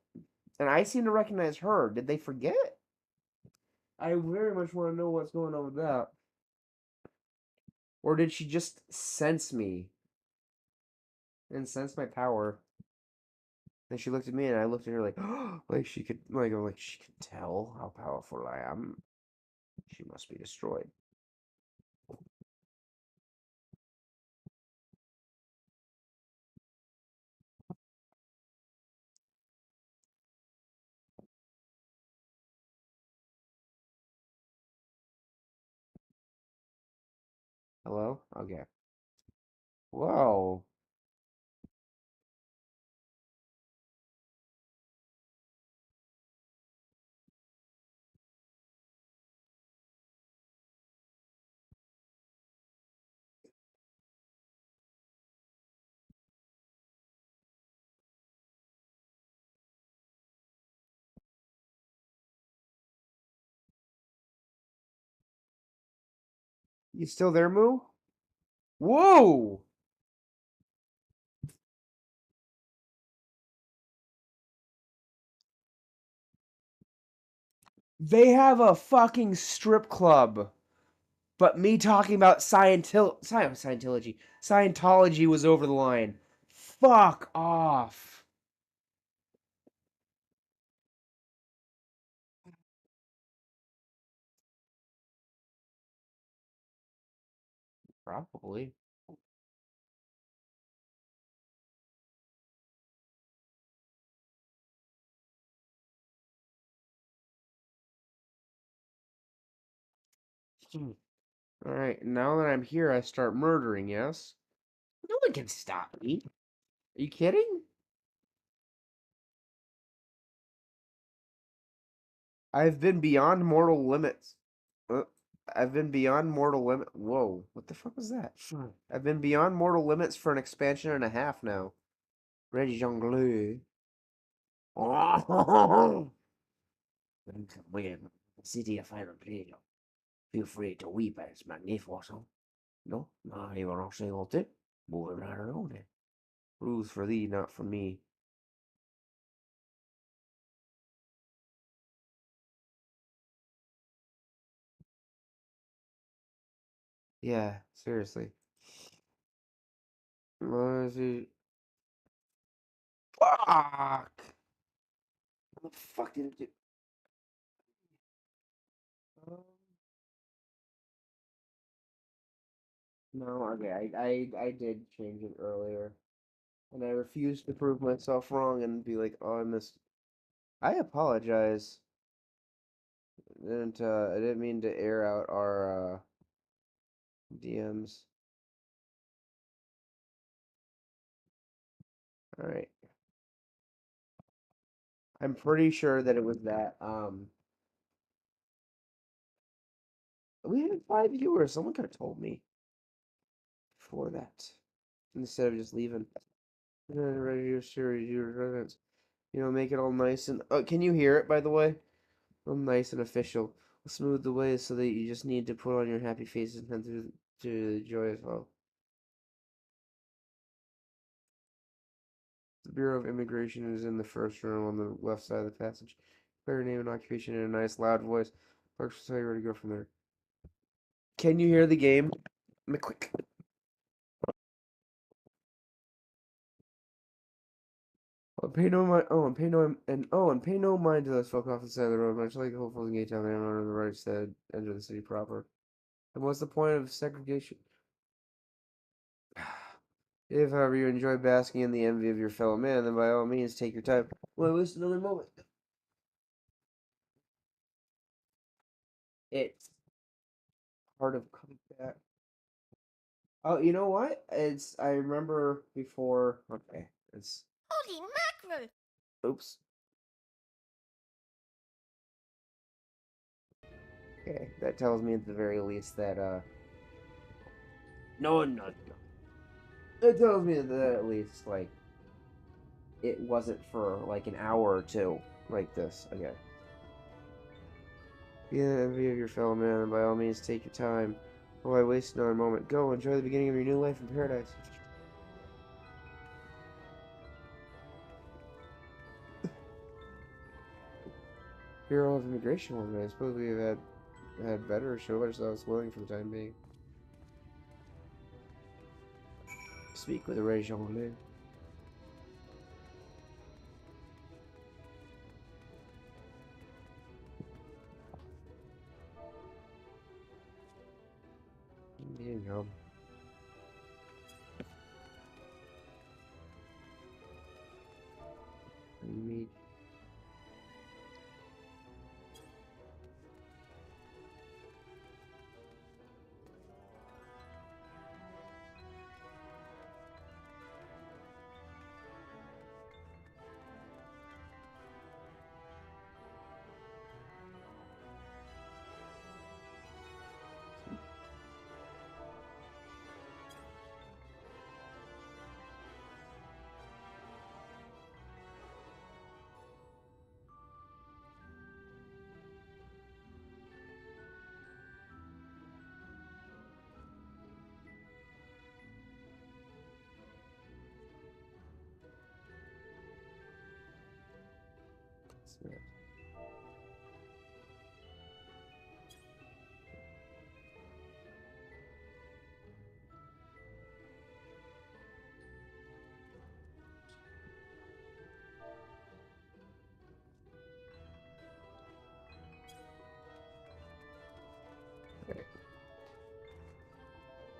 And I seem to recognize her. Did they forget? I very much want to know what's going on with that. Or did she just sense me? And sense my power? And she looked at me and I looked at her like, like she could, like she could tell how powerful I am. She must be destroyed. Hello? Okay. Whoa. You still there, Moo? Whoa! They have a fucking strip club. But me talking about Scientology was over the line. Fuck off. Probably. Alright, now that I'm here, I start murdering, yes? No one can stop me. Are you kidding? I've been beyond mortal limits. Uh, I've been beyond mortal limit. Whoa, what the fuck was that? I've been beyond mortal limits for an expansion and a half now. Reggie Jongleur. Welcome the city of Final Play. Feel free to weep as magnificent. No, not even on single tip. Moving right around it. Rules for thee, not for me. Yeah, seriously. Fuck! What the fuck did it do? No, okay, I did change it earlier. And I refused to prove myself wrong and be like, oh, I missed. I apologize. I didn't mean to air out our DMs. Alright. I'm pretty sure that it was that. We had 5 viewers. Someone could have told me before that. Instead of just leaving. Radio series, your residents. You know, make it all nice and. Can you hear it, by the way? All nice and official. We'll smooth the way so that you just need to put on your happy faces and through to the joy as well. The Bureau of Immigration is in the first room on the left side of the passage. Clear your name and occupation in a nice, loud voice. Clerks will tell you where to go from there. Can you hear the game? Quick. Pay no mind. And pay no mind to those folk off the side of the road. Much like hopeful in Gate Town, they are on the right side, enter the city proper. And what's the point of segregation? If, however, you enjoy basking in the envy of your fellow man, then by all means take your time. Well, waste another moment. It's part of coming back. Oh, you know what? I remember before. Okay, it's. Holy mackerel! Oops. Okay, that tells me at the very least that No. it tells me that at least like it wasn't for like an hour or two like this. Okay. Be in the envy of your fellow man, and by all means take your time. Why waste another moment? Go enjoy the beginning of your new life in paradise. Bureau of Immigration woman. I suppose we have had better show ourselves willing for the time being. Speak with a Regent. You know. Meet.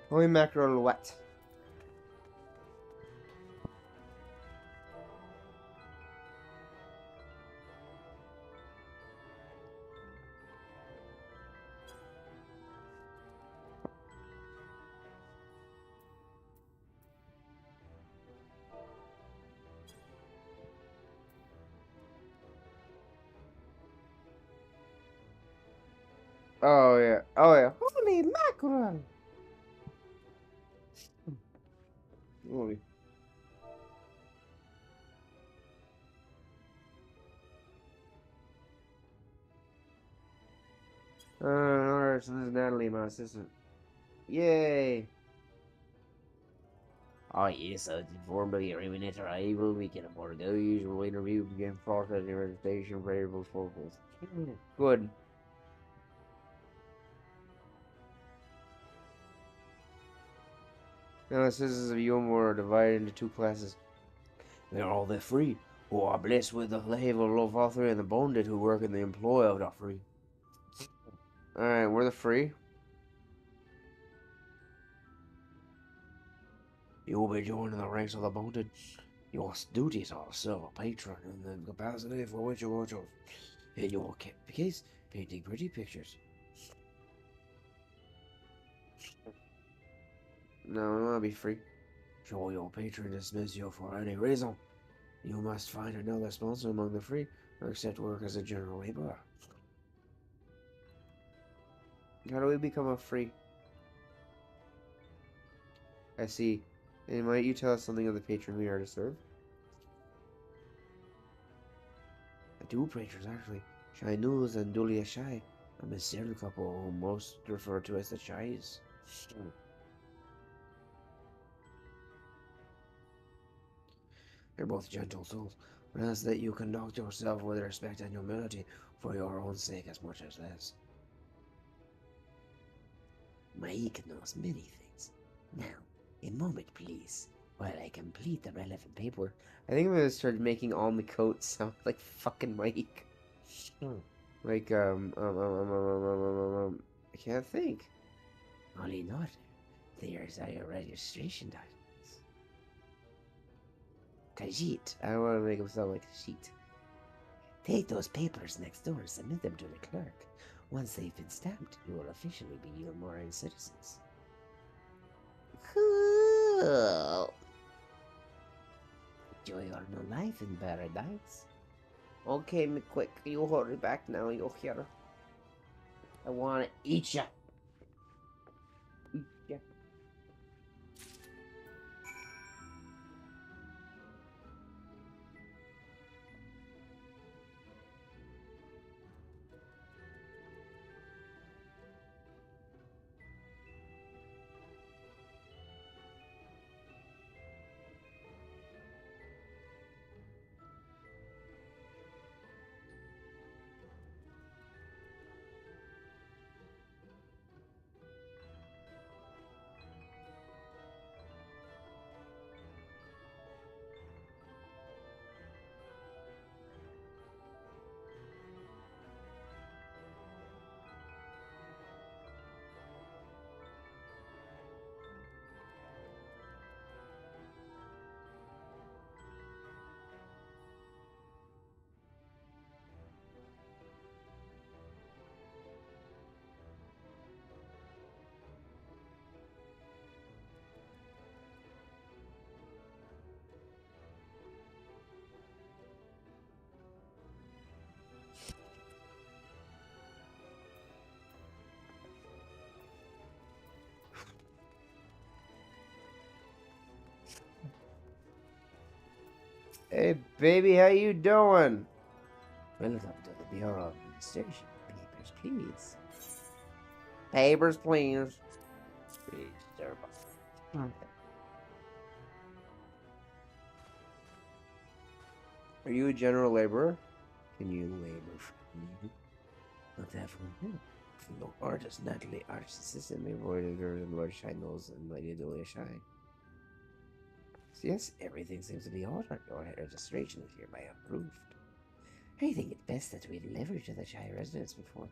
Holy mackerel, what? Oh yeah. Oh yeah. Holy mackerel. Holy. Alright, so this is Natalie, my assistant. Yay! Oh yes, I was informed by your imminent arrival. We can afford the usual interview begin processing registration variables focus. Good. Now the citizens of Yomor are divided into two classes. They are all the free, who are blessed with the flavor of author and the bonded who work in the employ of the free. Alright, we're the free. You will be joining the ranks of the bonded. Your duties are to serve a patron in the capacity for which you are chosen. In your case, painting pretty pictures. No, I want to be free. Show your patron dismiss you for any reason. You must find another sponsor among the free, or accept work as a general laborer. How do we become a free? I see. And might you tell us something of the patron we are to serve? Two patrons, actually. Shy Noodles and Dulia Shy, a mysterious couple who most refer to as the Shies. They're both gentle souls, but ask that you conduct yourself with respect and humility for your own sake as much as theirs. Maik knows many things. Now, a moment, please, while I complete the relevant paperwork. I think I'm gonna start making all my coats sound like fucking Mike. Like, I can't think. Only not. There's your registration documents. Kajit. I don't want to make them sound like a sheet. Take those papers next door and submit them to the clerk. Once they've been stamped, you will officially be Yomoran citizens. Cool. Enjoy your new life in paradise. Okay, me quick. You hurry back now, you hear? I want to eat ya. Eat ya. Hey, baby, how you doing? Welcome to the Bureau of Administration. Papers, please. Papers, please. Please, sir. Are you a general laborer? Can you labor for me? Not that one. No artist, Natalie, artist assistant, may embroider and Lord Shinos and Lady Delia Shine. Yes, everything seems to be ordered. Your registration is hereby approved. I think it best that we deliver to the Shire residence before.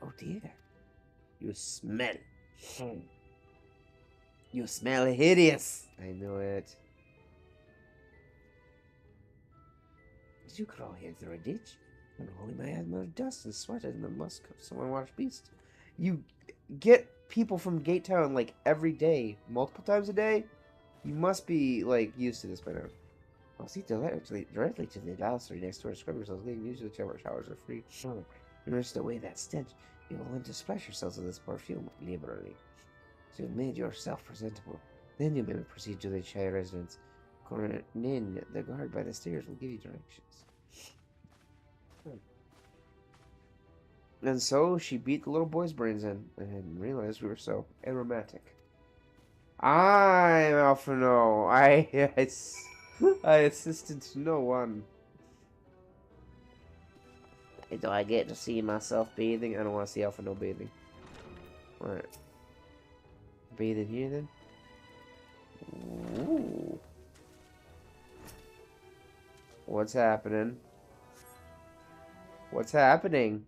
Oh dear. You smell. You smell hideous. I know it. Did you crawl here through a ditch? I'm holding my asthma of dust and sweat in the musk of someone washed beast. You get people from Gate Town like every day, multiple times a day. You must be like used to this by now. I'll see directly to the balustrade next to our scrub yourselves clean. Usually showers are free. Nurse away that stench. You'll want to splash yourselves with this perfume liberally. So you've made yourself presentable. Then you may proceed to the Shire residence. Cornin, the guard by the stairs, will give you directions. And so she beat the little boy's brains in and realized we were so aromantic. I'm Alphino. I assisted to no one. Do I get to see myself bathing? I don't want to see Alphino bathing. Alright. Bathe in here then? Ooh. What's happening? What's happening?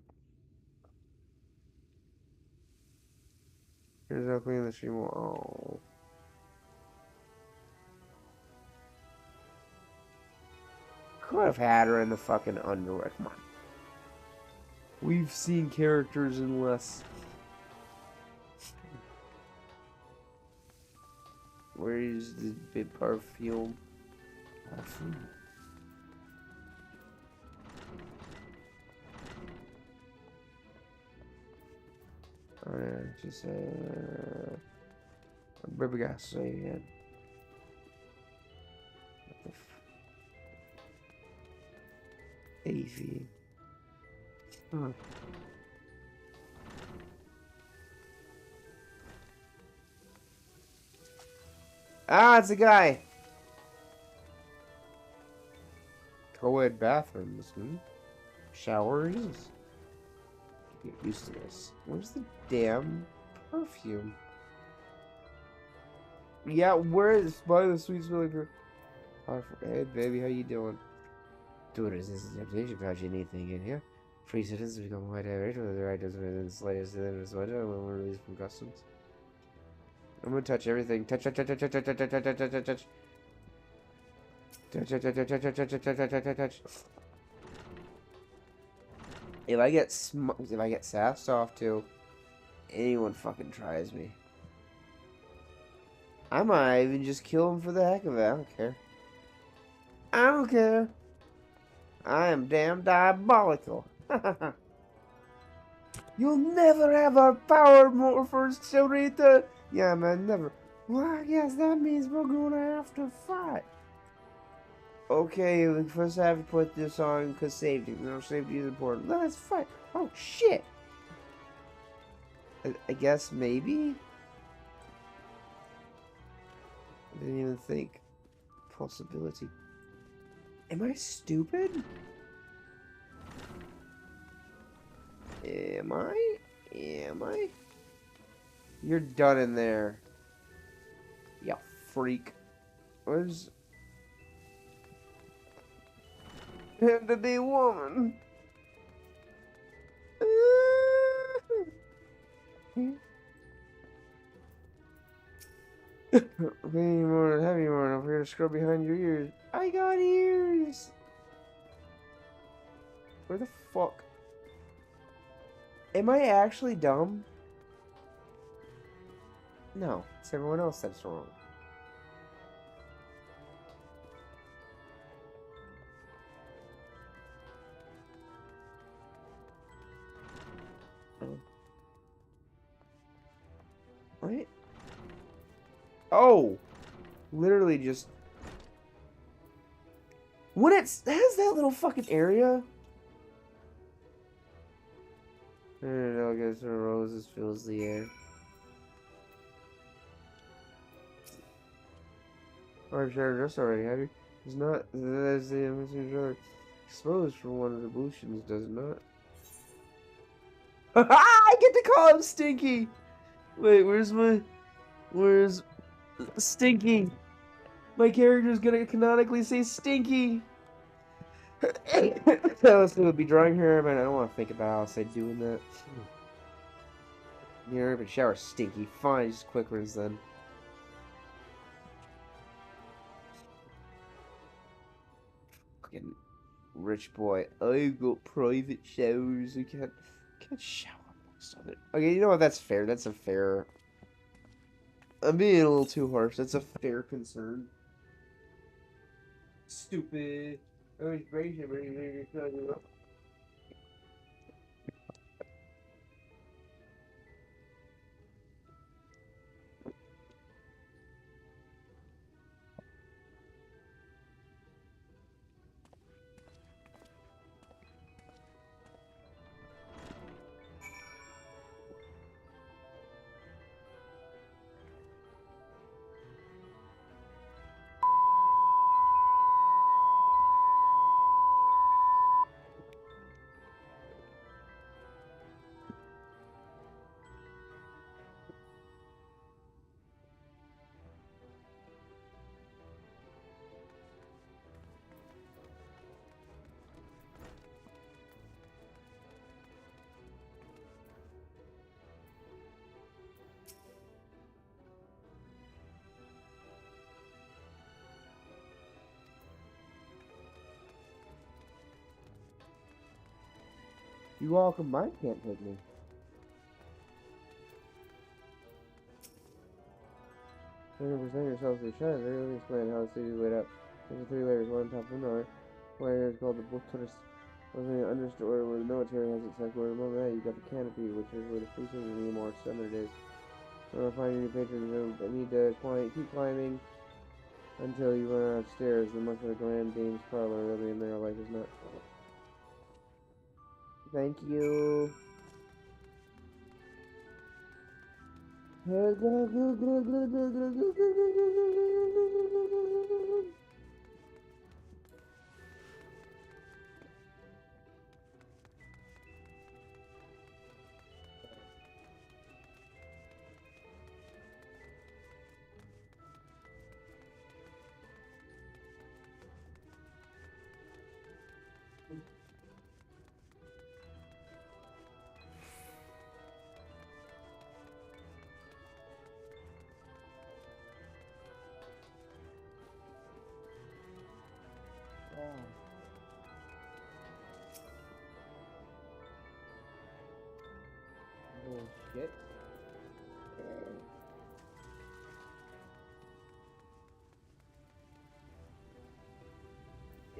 Here's how clean the stream. Oh. Could have had her in the fucking underwear. Come on. We've seen characters in less. Where is the big perfume? Perfume. Oh yeah, just baby gas say again. Easy. Huh. Ah, it's a guy. Co-ed bathrooms, showers. Get used to this. Where's the damn perfume? Yeah, where is by the sweet smelling perfume? Hey, baby, how you doing? To resist temptation, catch anything in here. Free citizens become white irate with the right within the slightest limit of when we're released from customs. I'm gonna touch everything. Touch. Touch. If I get sassed off to, anyone fucking tries me. I might even just kill him for the heck of it. I don't care. I don't care. I am damn diabolical. You'll never have our power, Morphers, Chilrita. Yeah, man, never. Well, I guess that means we're gonna have to fight. Okay, first I have to put this on because safety. Safety is important. Let's fight. Oh, shit. I guess maybe? I didn't even think. Possibility. Am I stupid? Am I? You're done in there. You freak. Where's... Entity woman. Heavy more. Over here to scrub behind your ears. I got ears. Where the fuck? Am I actually dumb? No, it's everyone else that's wrong. What? Oh! Literally just... When it has that little fucking area... Elegance of roses fills the air. I've shared this already, have you? It's not... That's the image exposed for one of the ablutions, does it not? I get to call him Stinky! Wait, where's Stinky? My character's gonna canonically say Stinky! Let's do be drawing her, but I don't want to think about how I say doing that. Your urban shower stinky. Fine, just quick rinse then. Fucking rich boy. I got private showers. I can't shower amongst other. Okay, you know what? That's fair. That's a fair. I'm being a little too harsh. That's a fair concern. Stupid. You all combined can't take me. Present yourselves to shine. Let me explain how the city is laid out. There's 3 layers, one on top of another. One layer is called the buttress. Was an understory where the military has its headquarters. Above that, you got the canopy, which is where the free citizens need more standard days. When I find your new patrons, I need to keep climbing until you run out of stairs. The monk of the Grand Dame's parlor. They'll be in there like it's not. Thank you. Bullshit.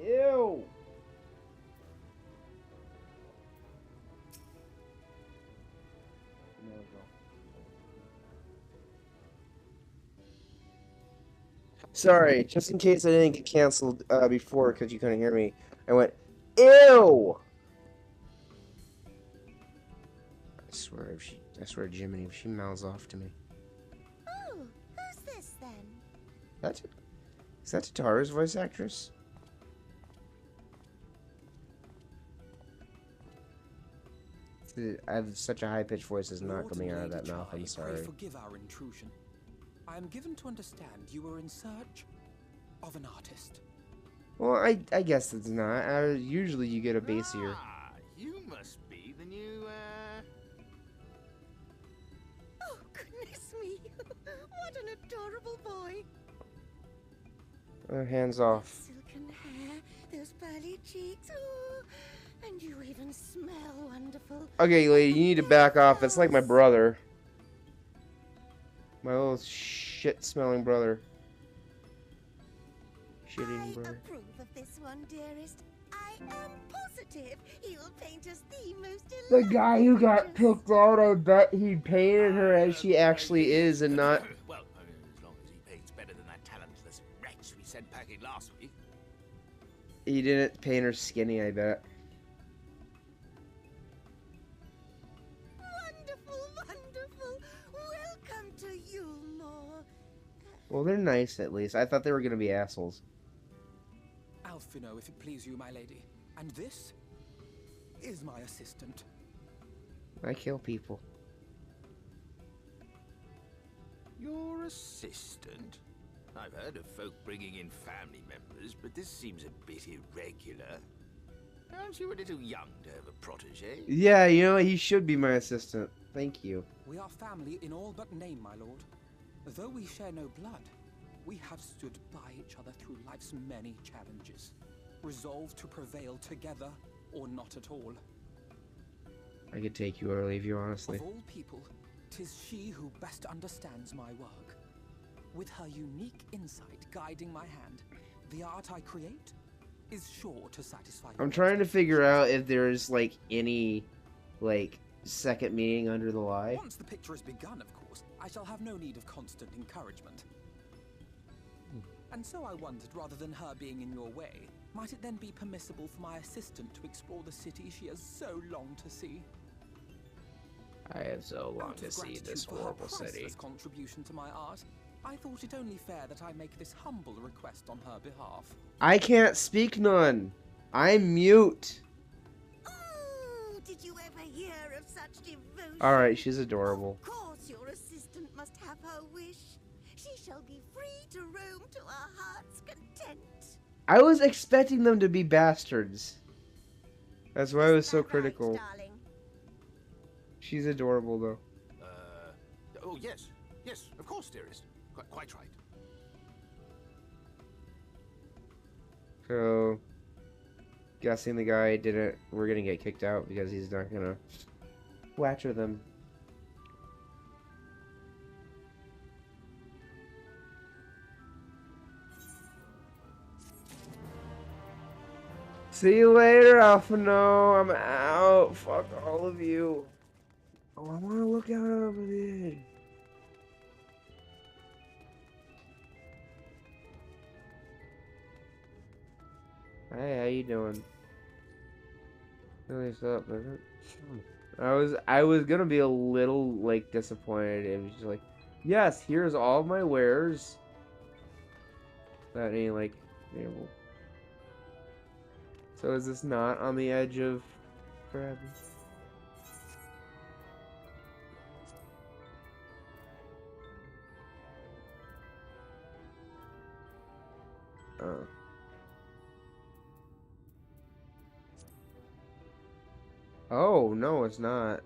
Ew! Sorry, just in case I didn't get canceled before because you couldn't hear me. I went, ew! I swear, Jiminy, if she mouths off to me. Oh, who's this then? Is that Tara's voice actress? I have such a high-pitched voice is not coming out of that mouth. I'm sorry. Forgive our intrusion. I am given to understand you were in search of an artist. Well, I guess it's not. Usually you get a bassier. Ah, you must be the new, Oh, goodness me. What an adorable boy. Hands off. Silken hair, those pearly cheeks. Oh, and you even smell wonderful. Okay, lady, you need to back off. That's like my brother. My little shit-smelling brother. Shit-eating brother. I approve of this one, dearest. I am positive he'll paint us the most The guy who got picked out, I bet he painted her as she actually is and not... Well, as long as he paints better than that talentless wretch we sent packing last week. He didn't paint her skinny, I bet. Wonderful, wonderful. Welcome to Yulmore. Well, they're nice, at least. I thought they were going to be assholes. Alfino, if it please you, my lady. And this is my assistant. I kill people. Your assistant? I've heard of folk bringing in family members, but this seems a bit irregular. Aren't you a little young to have a protege? Yeah, you know, he should be my assistant. Thank you. We are family in all but name, my lord. Though we share no blood, we have stood by each other through life's many challenges, resolved to prevail together or not at all. I could take you or leave you, honestly. Of all people, 'tis she who best understands my work. With her unique insight guiding my hand, the art I create is sure to satisfy you. I'm trying to figure out if there's, like, any, like, second meaning under the lie. Once the picture has begun, of course, I shall have no need of constant encouragement. And so I wondered, rather than her being in your way, might it then be permissible for my assistant to explore the city she has so longed to see? I have so long to see this horrible city. Contribution to my art, I thought it only fair that I make this humble request on her behalf. I can't speak none. I'm mute. Oh, did you ever hear of such devotion? Alright, she's adorable. Of course your assistant must have her wish. She shall be free to roam to her heart's content. I was expecting them to be bastards. That's why I was so critical. Darling? She's adorable, though. Oh, yes. Yes, of course, dearest. Quite right. So, guessing the guy didn't... We're gonna get kicked out because he's not gonna watcher them. See you later, Alphino. I'm out. Fuck all of you. Oh, I want to look out over there. Hey, how you doing? Really up, I was gonna be a little like disappointed. It was just like, yes, here's all my wares. That ain't like, yeah, well. So is this not on the edge of crap? Oh. Oh, no, it's not.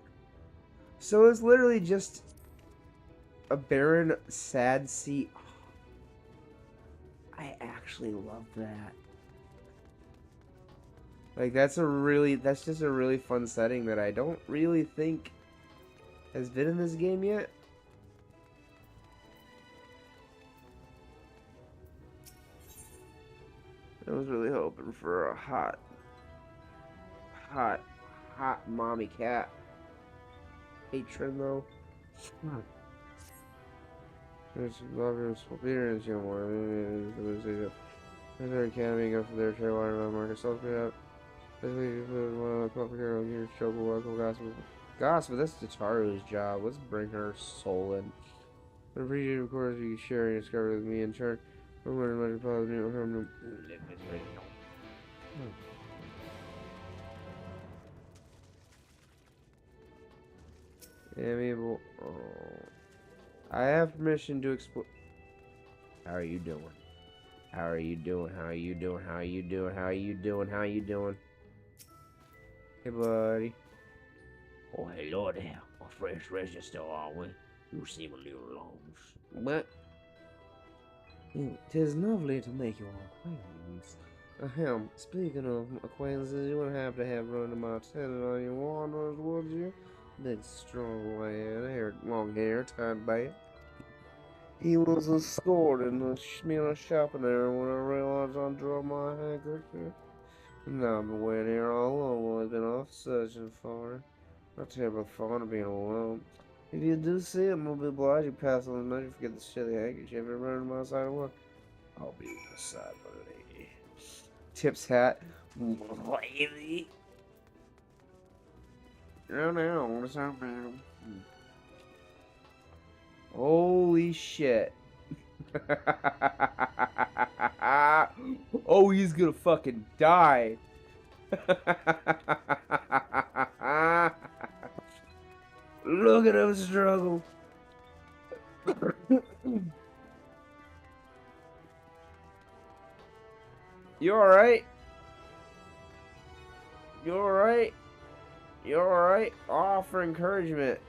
So it's literally just a barren, sad sea. Oh, I actually love that. Like, that's just a really fun setting that I don't really think has been in this game yet. I was really hoping for a hot mommy cat patron, though. There's lovers, appearance, you know, Another academy, go for their trade water, market, self up. Gossip, that's Tataru's job. Let's bring her soul in. I appreciate, of course, you share your discovery with me in turn. I'm going to let you follow me. Amiable. Oh. I have permission to explore. How are you doing? How are you doing? How are you doing? How are you doing? How are you doing? How are you doing? Hey, buddy. Oh, hello there. A fresh register, are we? You seem a little lost. But tis lovely to make your acquaintance. Ahem. Speaking of acquaintances, you wouldn't have to have run to my tenant on your wanderers, would you? Big, strong lad, long hair, tied back. He was escorting the shopping area when I realized I dropped my handkerchief. And now I've been waiting here all along while I've been off searching for her. Not terribly fond of being alone. If you do see him, I'll be obliged to pass on the money. Forget the silly handkerchief and run to my side of work. I'll be on the side of a lady. Tip's hat. Lady. No, what's happening? Holy shit. Oh, he's gonna fucking die. Look at him struggle. You alright? You alright? You alright? Offer encouragement.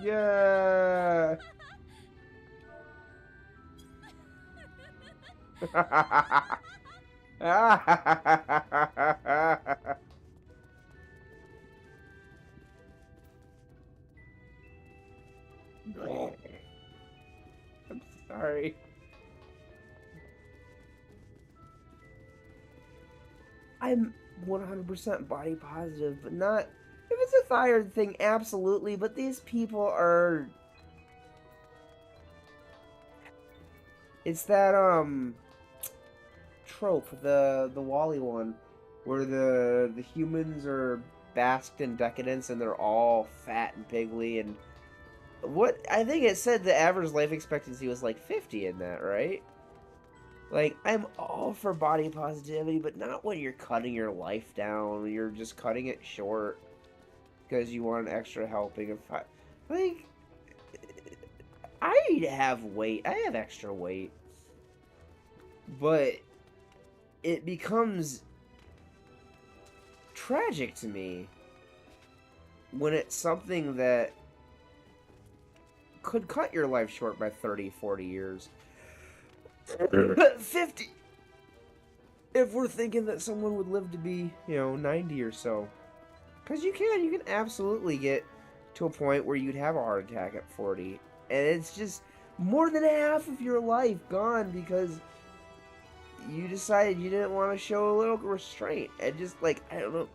Yeah. I'm sorry. I'm 100% body positive, but not... If it's a thyroid thing, absolutely, but these people are... It's that, trope, the Wally one, where the humans are basked in decadence and they're all fat and piggly, and what I think it said the average life expectancy was like 50 in that, right? Like, I'm all for body positivity, but not when you're cutting your life down. You're just cutting it short because you want an extra helping of like, I have weight. I have extra weight, but it becomes tragic to me when it's something that could cut your life short by 30, 40 years. 50! If we're thinking that someone would live to be, 90 or so. Because you can absolutely get to a point where you'd have a heart attack at 40. And it's just more than half of your life gone because you decided you didn't want to show a little restraint. And just, like, I don't know.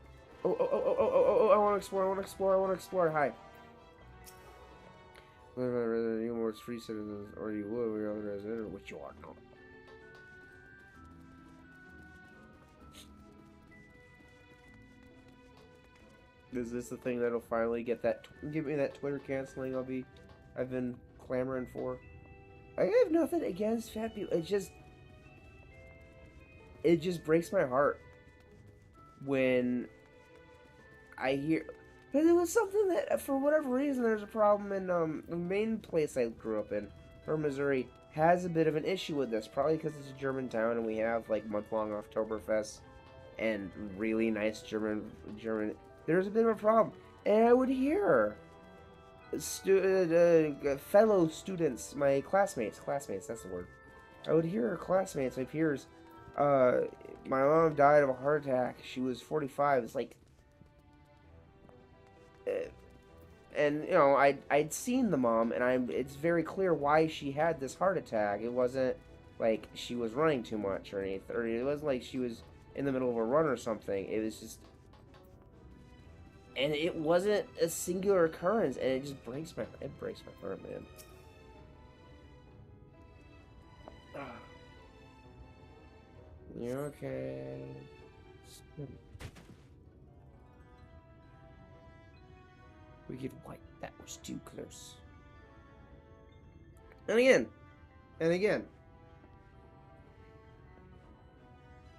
Oh, I want to explore. Hi. You more free citizens, or you would when you're other resident, which you are not. Is this the thing that'll finally give me that Twitter canceling I've been clamoring for? I have nothing against fat people. It just breaks my heart when I hear, because it was something that, for whatever reason, there's a problem in the main place I grew up in, Missouri, has a bit of an issue with this. Probably because it's a German town and we have like month-long Oktoberfest and really nice German. There's a bit of a problem, and I would hear fellow students, my classmates, that's the word. I would hear classmates, my peers. My mom died of a heart attack. She was 45. It's like. And I'd seen the mom, and it's very clear why she had this heart attack. It wasn't like she was running too much or anything, or it wasn't like she was in the middle of a run or something. It was just, and it wasn't a singular occurrence, and it just breaks my heart, man. You okay? We get white. That was too close. And again.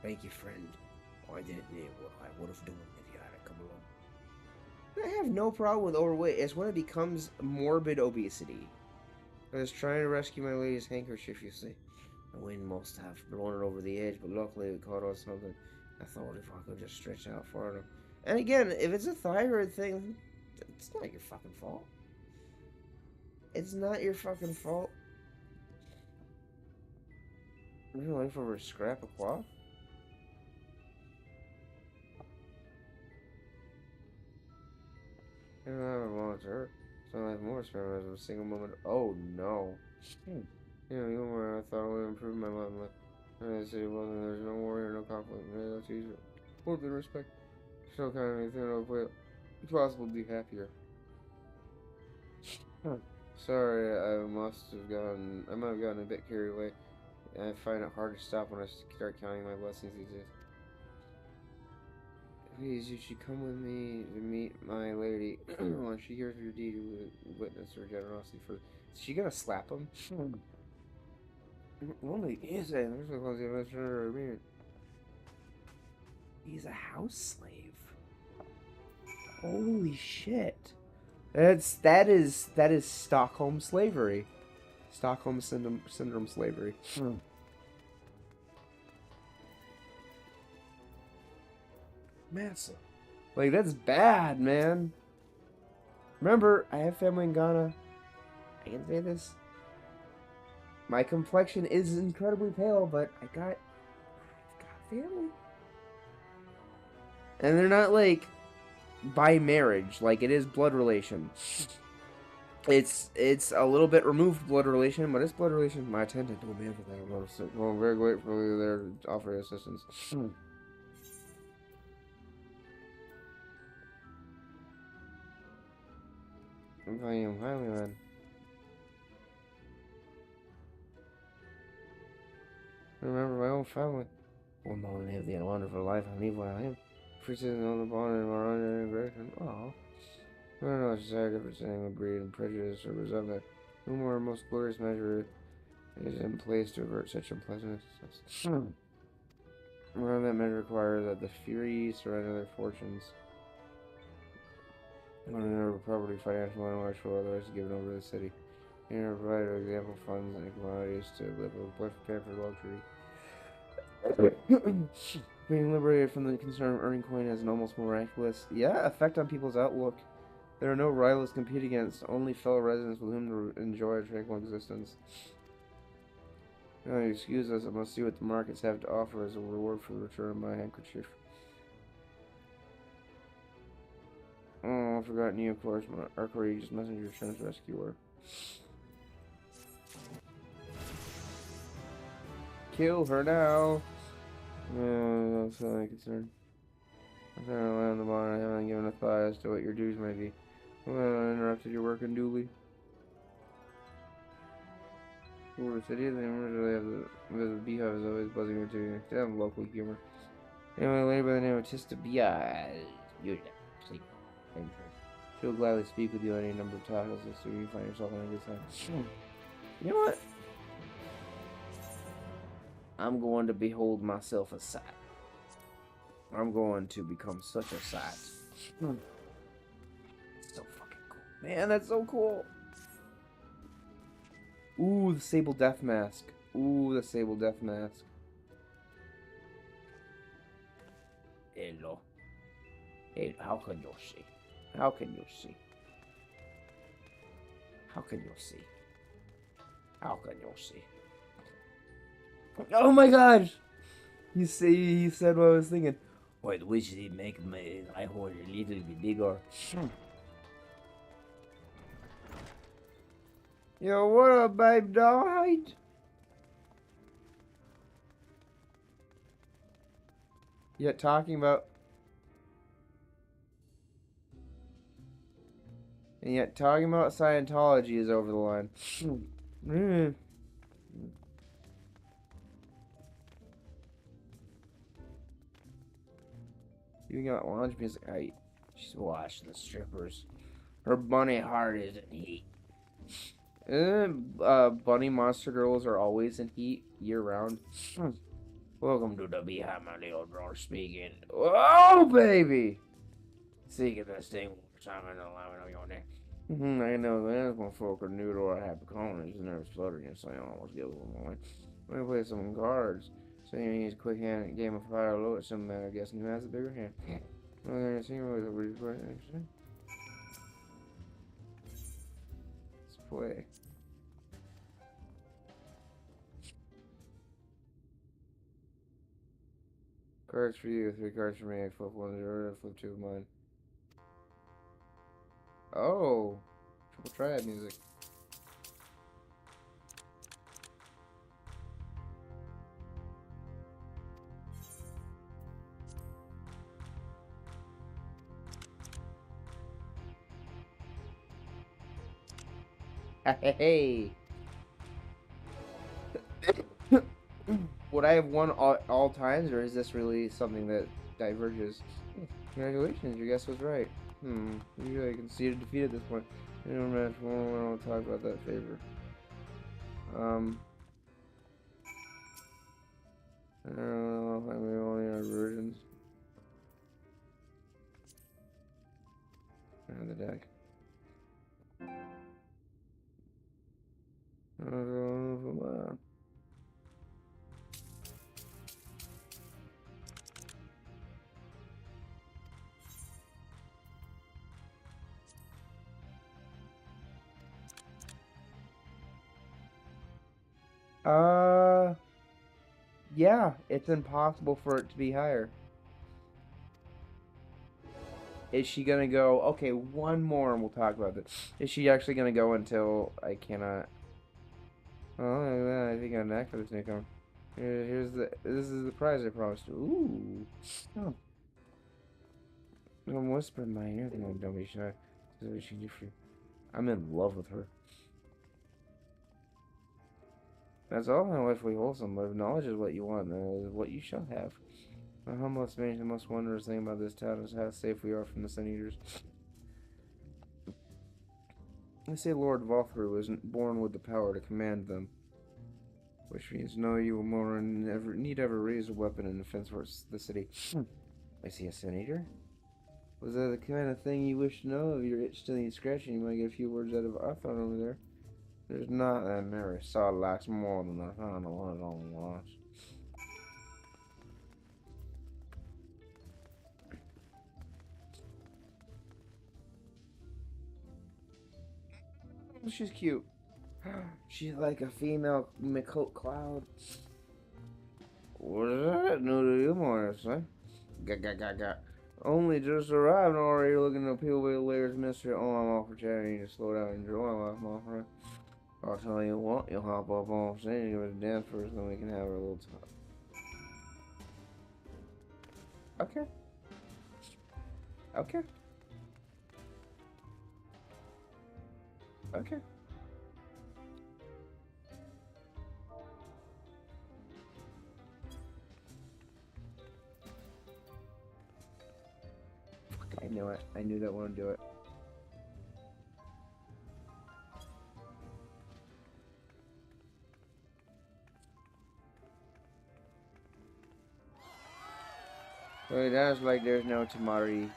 Thank you, friend. I didn't know what I would have done if you hadn't come along. I have no problem with overweight. It's when it becomes morbid obesity. I was trying to rescue my lady's handkerchief, you see. The wind must have blown it over the edge, but luckily it caught on something. I thought if I could just stretch out far enough. And again, if it's a thyroid thing, it's not your fucking fault. It's not your fucking fault. You're looking for a scrap of cloth? I don't have a volunteer, so I have more spare as a single moment. Oh no. You were I thought I would improve my life. And I said, well, then there's no worry or no conflict. Maybe that's easier. More than respect. So kind of anything it'll play. It's possible to be happier. Sorry, I might have gotten a bit carried away. I find it hard to stop when I start counting my blessings these days. Please, you should come with me to meet my lady. When she hears of your deed, you will witness her generosity for... Is she gonna slap him? Only is it? He's a house slave. Holy shit. That is Stockholm slavery. Stockholm syndrome slavery. Massive. Like, that's bad, man. Remember, I have family in Ghana. I can say this. My complexion is incredibly pale, but I've got family. And they're not like by marriage, like it is blood relation. It's a little bit removed blood relation, but it's blood relation. My attendant told me everything. Well, I'm very grateful they're offering assistance. I am highly man. Remember my own family. Well, no one have the wonderful life I leave what I am. Freezing on the bond and our integration. Oh. I don't know, it's sad difference in breed and prejudice or resentment. No more most glorious measure is in place to avert such unpleasantness. Around that measure requires that the fury surrender their fortunes. Their property, financial and intellectual, otherwise given over to the city. And provide example funds and commodities to live with pampered luxury. Being liberated from the concern of earning coin has an almost miraculous, effect on people's outlook. There are no rivals to compete against, only fellow residents with whom to enjoy a tranquil existence. Now, excuse us, I must see what the markets have to offer as a reward for the return of my handkerchief. Oh, I've forgotten you, of course, our courageous messenger returns to rescue her. Kill her now! That's not any concern. I'm trying to land the bond. I haven't given a thought as to what your dues may be. I interrupted your work unduly. Over the city, the beehive is always buzzing with you. Damn local humor. Anyway, a lady by the name of Tista Bia, you're sleep. She'll gladly speak with you on any number of topics as soon as you find yourself on a good time. You know what? I'm going to behold myself a sight. I'm going to become such a sight. So fucking cool. Man, that's so cool. Ooh, the Sable Death Mask. Ooh, the Sable Death Mask. Hello. Hey, how can you see? How can you see? How can you see? How can you see? Oh my gosh! You see, he said what I was thinking. Why wish he make my horn a little bit bigger? Yo, what up, babe doll? Yet talking about... And yet talking about Scientology is over the line. You got lounge music. She's watching the strippers. Her bunny heart is in heat. Bunny monster girls are always in heat year round. Welcome to the Beehive, my little brother speaking. Oh, baby! Seeking this thing one more time and allowing on your neck. I know that's when folk are new to our happy colonies and never fluttering, so I almost give them away. Let me play some cards. So you need a quick hand game of fire low at some man, I guess, and who has a bigger hand? Let's play. Cards for you, 3 cards for me. I flip 1 0, I flip 2 of mine. Oh, triple triad music. Hey. Would I have won all times, or is this really something that diverges? Congratulations, your guess was right. You really conceded defeat at this point. I don't want to talk about that favor. I don't know if I'm only our versions. The deck. I don't know if Yeah, it's impossible for it to be higher. Is she gonna go? Okay, one more and we'll talk about this. Is she actually gonna go until I cannot? Oh, look at that. I think I got an act for this Nikon. This is the prize I promised you. Ooh. Oh. I'm whispering in my ear. Don't be shy. This is what she did for you. I'm in love with her. That's all my life we wholesome, but if knowledge is what you want, then it is what you shall have. The humblest man, the most wondrous thing about this town is how safe we are from the Sun Eaters. I say Lord Vothru was born with the power to command them, which means no you will more need ever raise a weapon in defense for the city. I see a Sun Eater. Was that the kind of thing you wish to know? If your itch still needs scratching, you might get a few words out of Arthur over there. There's not that Mary saw lacks more than the hand of his own loss. She's cute. She's like a female Mikot Cloud. What is that? New to you, Morris, eh? Ga. Only just arrived and already looking at people with layers mystery. Oh, I'm off for chatting. You need to slow down and enjoy life, my friend. I'll tell you what, you'll hop up on stage and give it a dance first, then we can have a little talk. Okay. Okay. Okay. I knew it. I knew that wouldn't do it. So that's like there's no Tamari.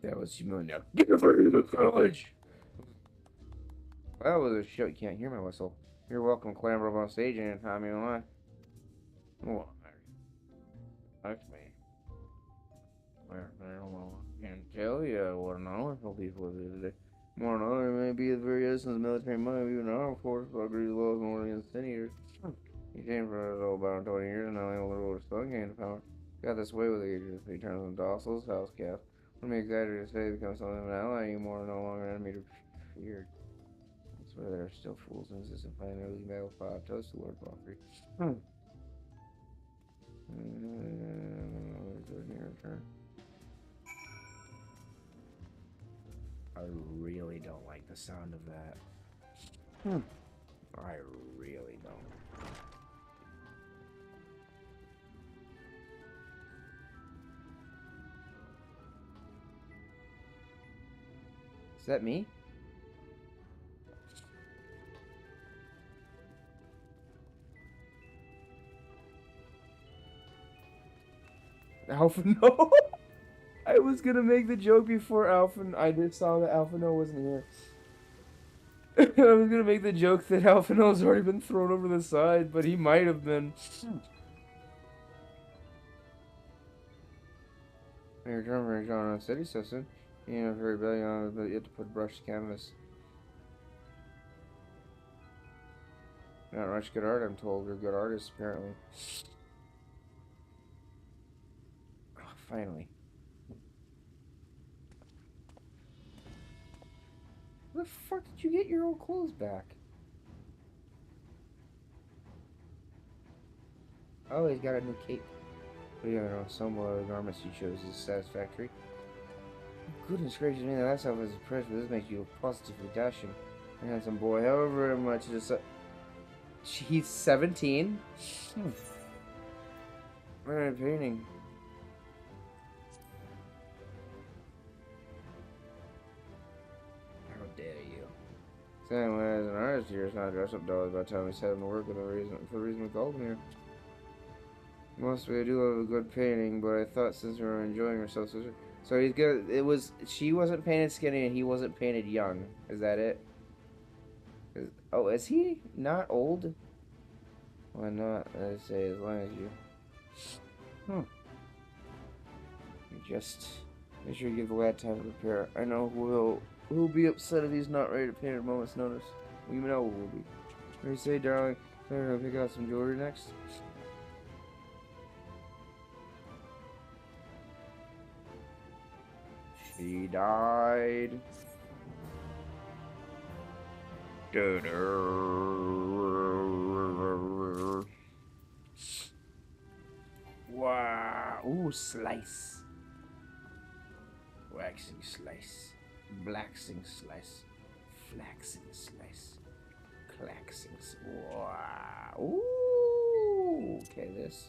That was Simone now. Get over to the college! That was a show. You can't hear my whistle. You're welcome, clamber up on stage anytime you want. Well, that's me. I can't tell you what an honorable people is today. More than honor may be the very essence of military might, even an armed force, but agrees laws more against Sin Eaters. He came for us all about 20 years, and now he only rode a stone came to power. Got this way with the ages. He turns them docile, house calf. When we exaggerate to say he becomes something of an ally anymore, no longer an enemy to be feared. I swear there are still fools in this and find early battle five toast to Lord Valkyrie. I really don't like the sound of that. I really don't. Is that me? Alpha no. I was gonna make the joke before Alpha. I just saw that Alpha no wasn't here. I was gonna make the joke that Alpha no's already been thrown over the side, but he might have been. Your drummer is on city so soon. You know, very belly on, but you have to put brushed canvas. Not much good art, I'm told. You're good artists, apparently. Oh, finally. Where the fuck did you get your old clothes back? Oh, he's got a new cape. But you know, some of the garments you chose is satisfactory. Goodness gracious me, that stuff is impressed, but this makes you positively dashing. A handsome boy, however much it is. He's 17? Very painting. How dare you? Saying when as an artist here, it's not dress up dolls by the time we set him to work with for the reason we called him here. Mostly I do love a good painting, but I thought since we were enjoying ourselves, so he's good. She wasn't painted skinny and he wasn't painted young. Is that it? Oh, is he not old? Why not? I say as long as you. You just make sure you give the lad time to prepare. I know who'll be upset if he's not ready to paint at a moment's notice. We know who will be. What do you say, darling? I'm gonna pick out some jewelry next. She died. Wow. Ooh, slice. Waxing slice. Blacksing slice. Flaxing slice. Claxing slice. Wow. Ooh. Okay, this.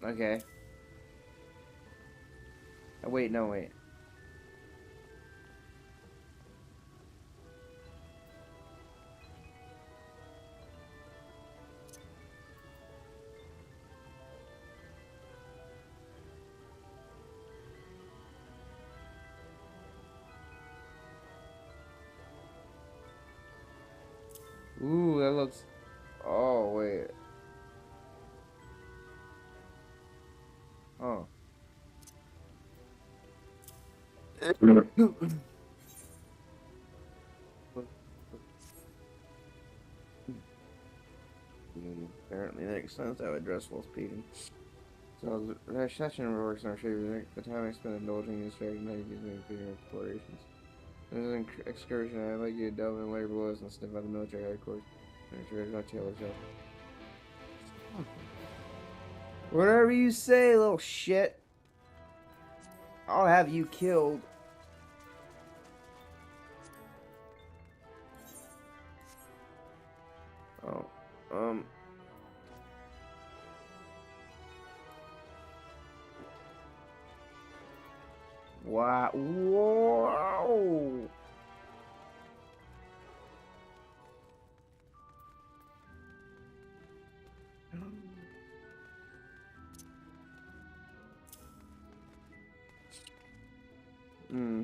Okay. Oh, wait, no, wait. Ooh, that looks... Oh, wait. Oh. Apparently makes sense I would dress while speeding. So the session works in our favor. The time I spend indulging in distracting night gives me freedom explorations. This is an excursion. I'd like you to delve in later below us and sniff out the military headquarters. And sure not tail yourself. Whatever you say, little shit. I'll have you killed. Oh, wow. Whoa. Hmm.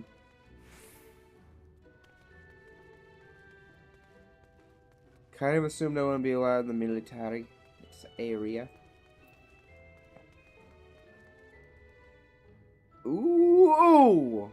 Kind of assumed I wouldn't be allowed in the military area. Ooh! Oh.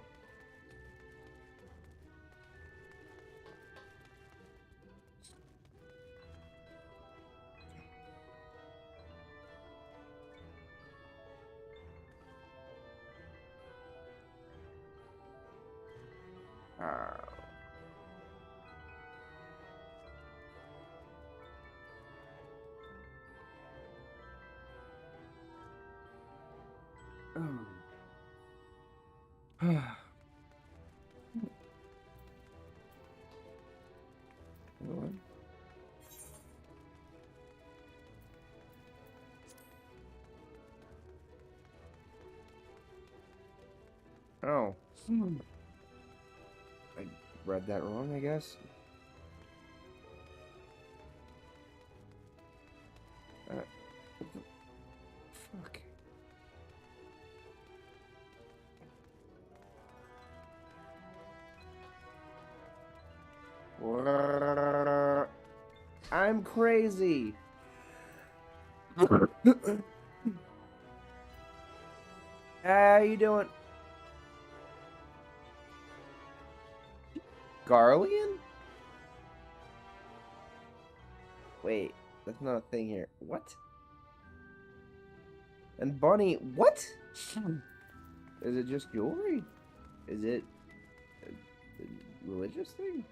I read that wrong, I guess. What the fuck? I'm crazy. How you doing? Garlean? Wait, that's not a thing here. What? And Bunny, what? Is it just jewelry? Is it a religious thing?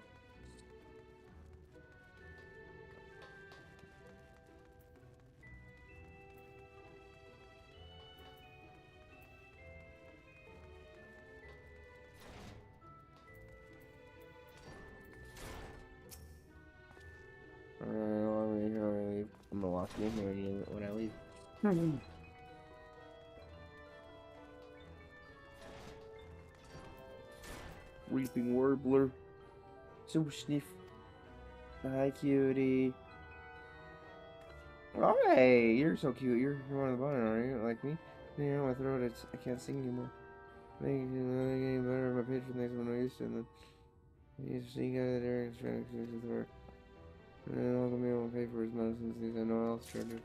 I'm gonna lock you in here when I leave. Weeping Warbler. So sniff. Hi, cutie. Oh, hey, you're so cute. You're one of the bottom, aren't you? Like me? You know, my throat, I can't sing anymore. Making it getting better. My patron thinks I'm not used to it. And then you see guy that Eric's trying to fix the work. And then Uncle Me won't pay for his medicines. Things I know else tried to.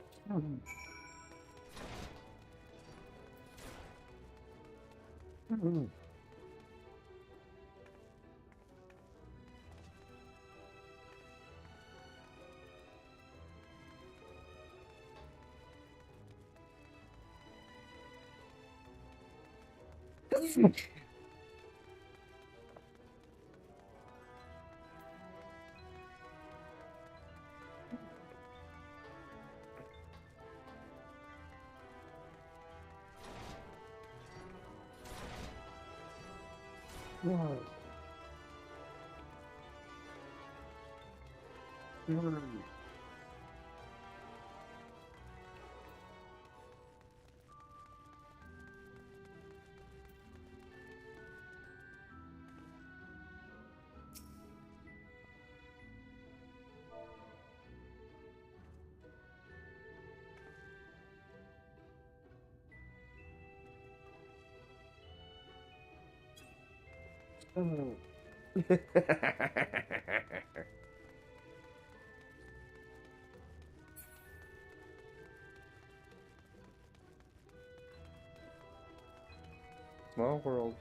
Small world.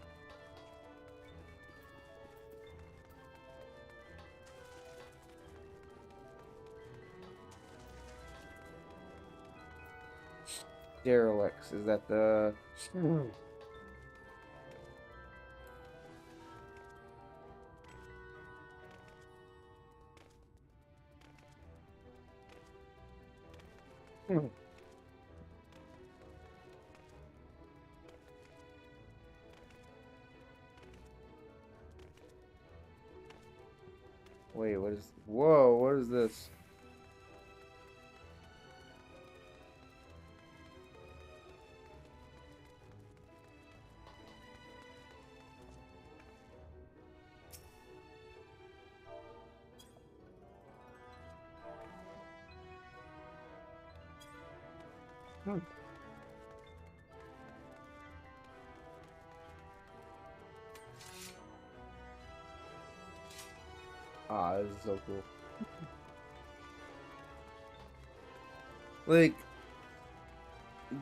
Derelicts, is that the... Wait, what is... Whoa, what is this? Ah, this is so cool. Like,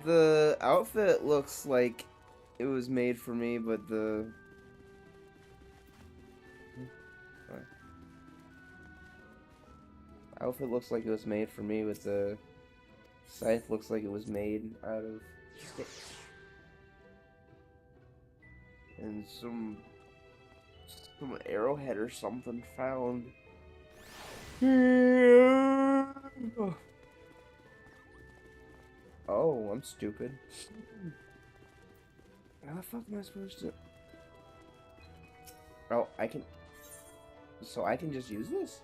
the outfit looks like it was made for me, but the... outfit looks like it was made for me, but the scythe looks like it was made out of sticks. And some arrowhead or something found. Oh, I'm stupid. How the fuck am I supposed to... Oh, I can... So I can just use this?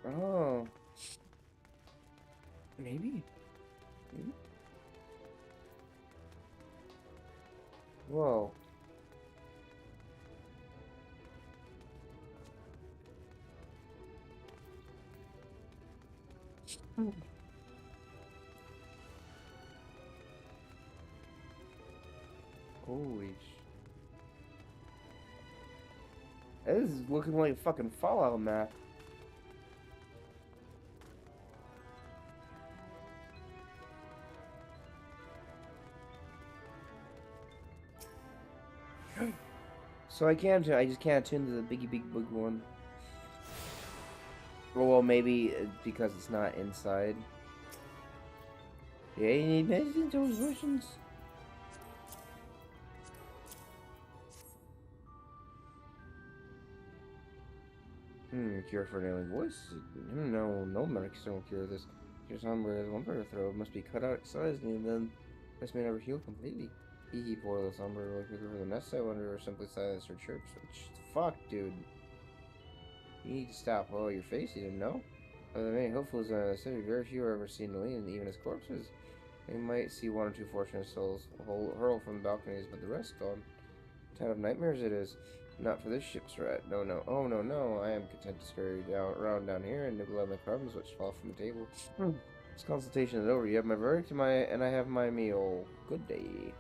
Oh. Maybe. Maybe. Whoa. Holy sh... This is looking like a fucking Fallout map. So I just can't tune to the biggie big big one. Well, maybe because it's not inside. Yeah, you need medicine to those Russians. Cure for an alien voice? No medication will cure this. Your somber has one part of the throat must be cut out, excised, and then this may never heal completely. Hee poor little somber, looking for the nest, I wonder, or simply silence her chirps. Fuck, dude. You need to stop. Oh, your face, you didn't know? Of the many hopefuls in the city, very few are ever seen to lean, even as corpses. They might see one or two fortunate souls hurl from the balconies, but the rest gone. Town of nightmares it is. Not for this ship's rat. No, no. Oh, no, no. I am content to scurry around down here and nibble at my crumbs which fall from the table. This consultation is over. You have my verdict and I have my meal. Good day.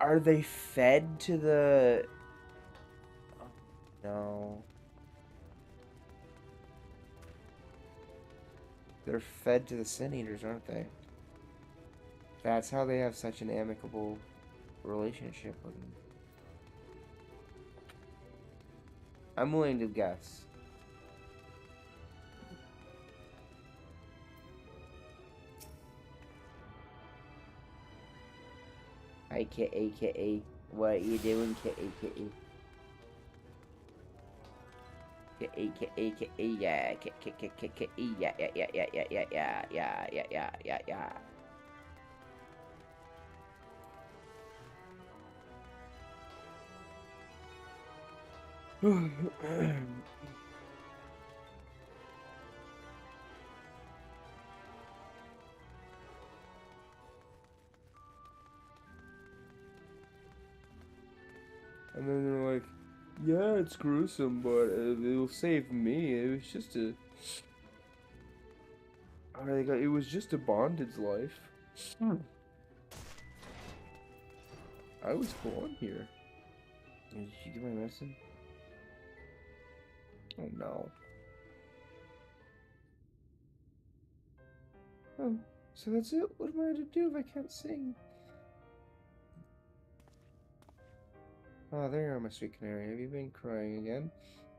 Are they fed to the... Oh, no. They're fed to the Sin Eaters, aren't they? That's how they have such an amicable relationship with them. I'm willing to guess. Hi, Kitty, Kitty. What you doing, Kitty, Kitty? Kitty, Kitty, Kitty, yeah, Kitty, Kitty, yeah, yeah, yeah, yeah, yeah, yeah, yeah, yeah, yeah, yeah, yeah, yeah. And then they're like, yeah, it's gruesome, but it'll save me. It was just a... it was just a bondage life. I was born here. Did you get my medicine? Oh no. Oh, so that's it? What am I to do if I can't sing? Oh, there you are, my sweet canary. Have you been crying again?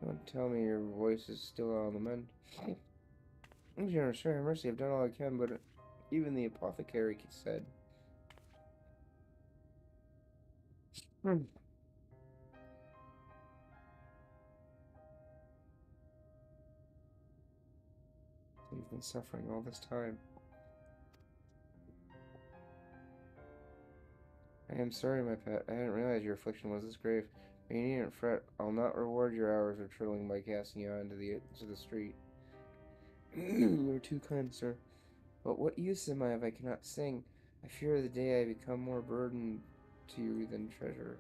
Don't tell me your voice is still on the mend. I'm generous, sure, have mercy. I've done all I can, but even the apothecary said. You've been suffering all this time. I am sorry, my pet. I hadn't realized your affliction was this grave. But you needn't fret. I'll not reward your hours of trolling by casting you out into the street. You are too kind, sir. But what use am I if I cannot sing? I fear the day I become more burden to you than treasure.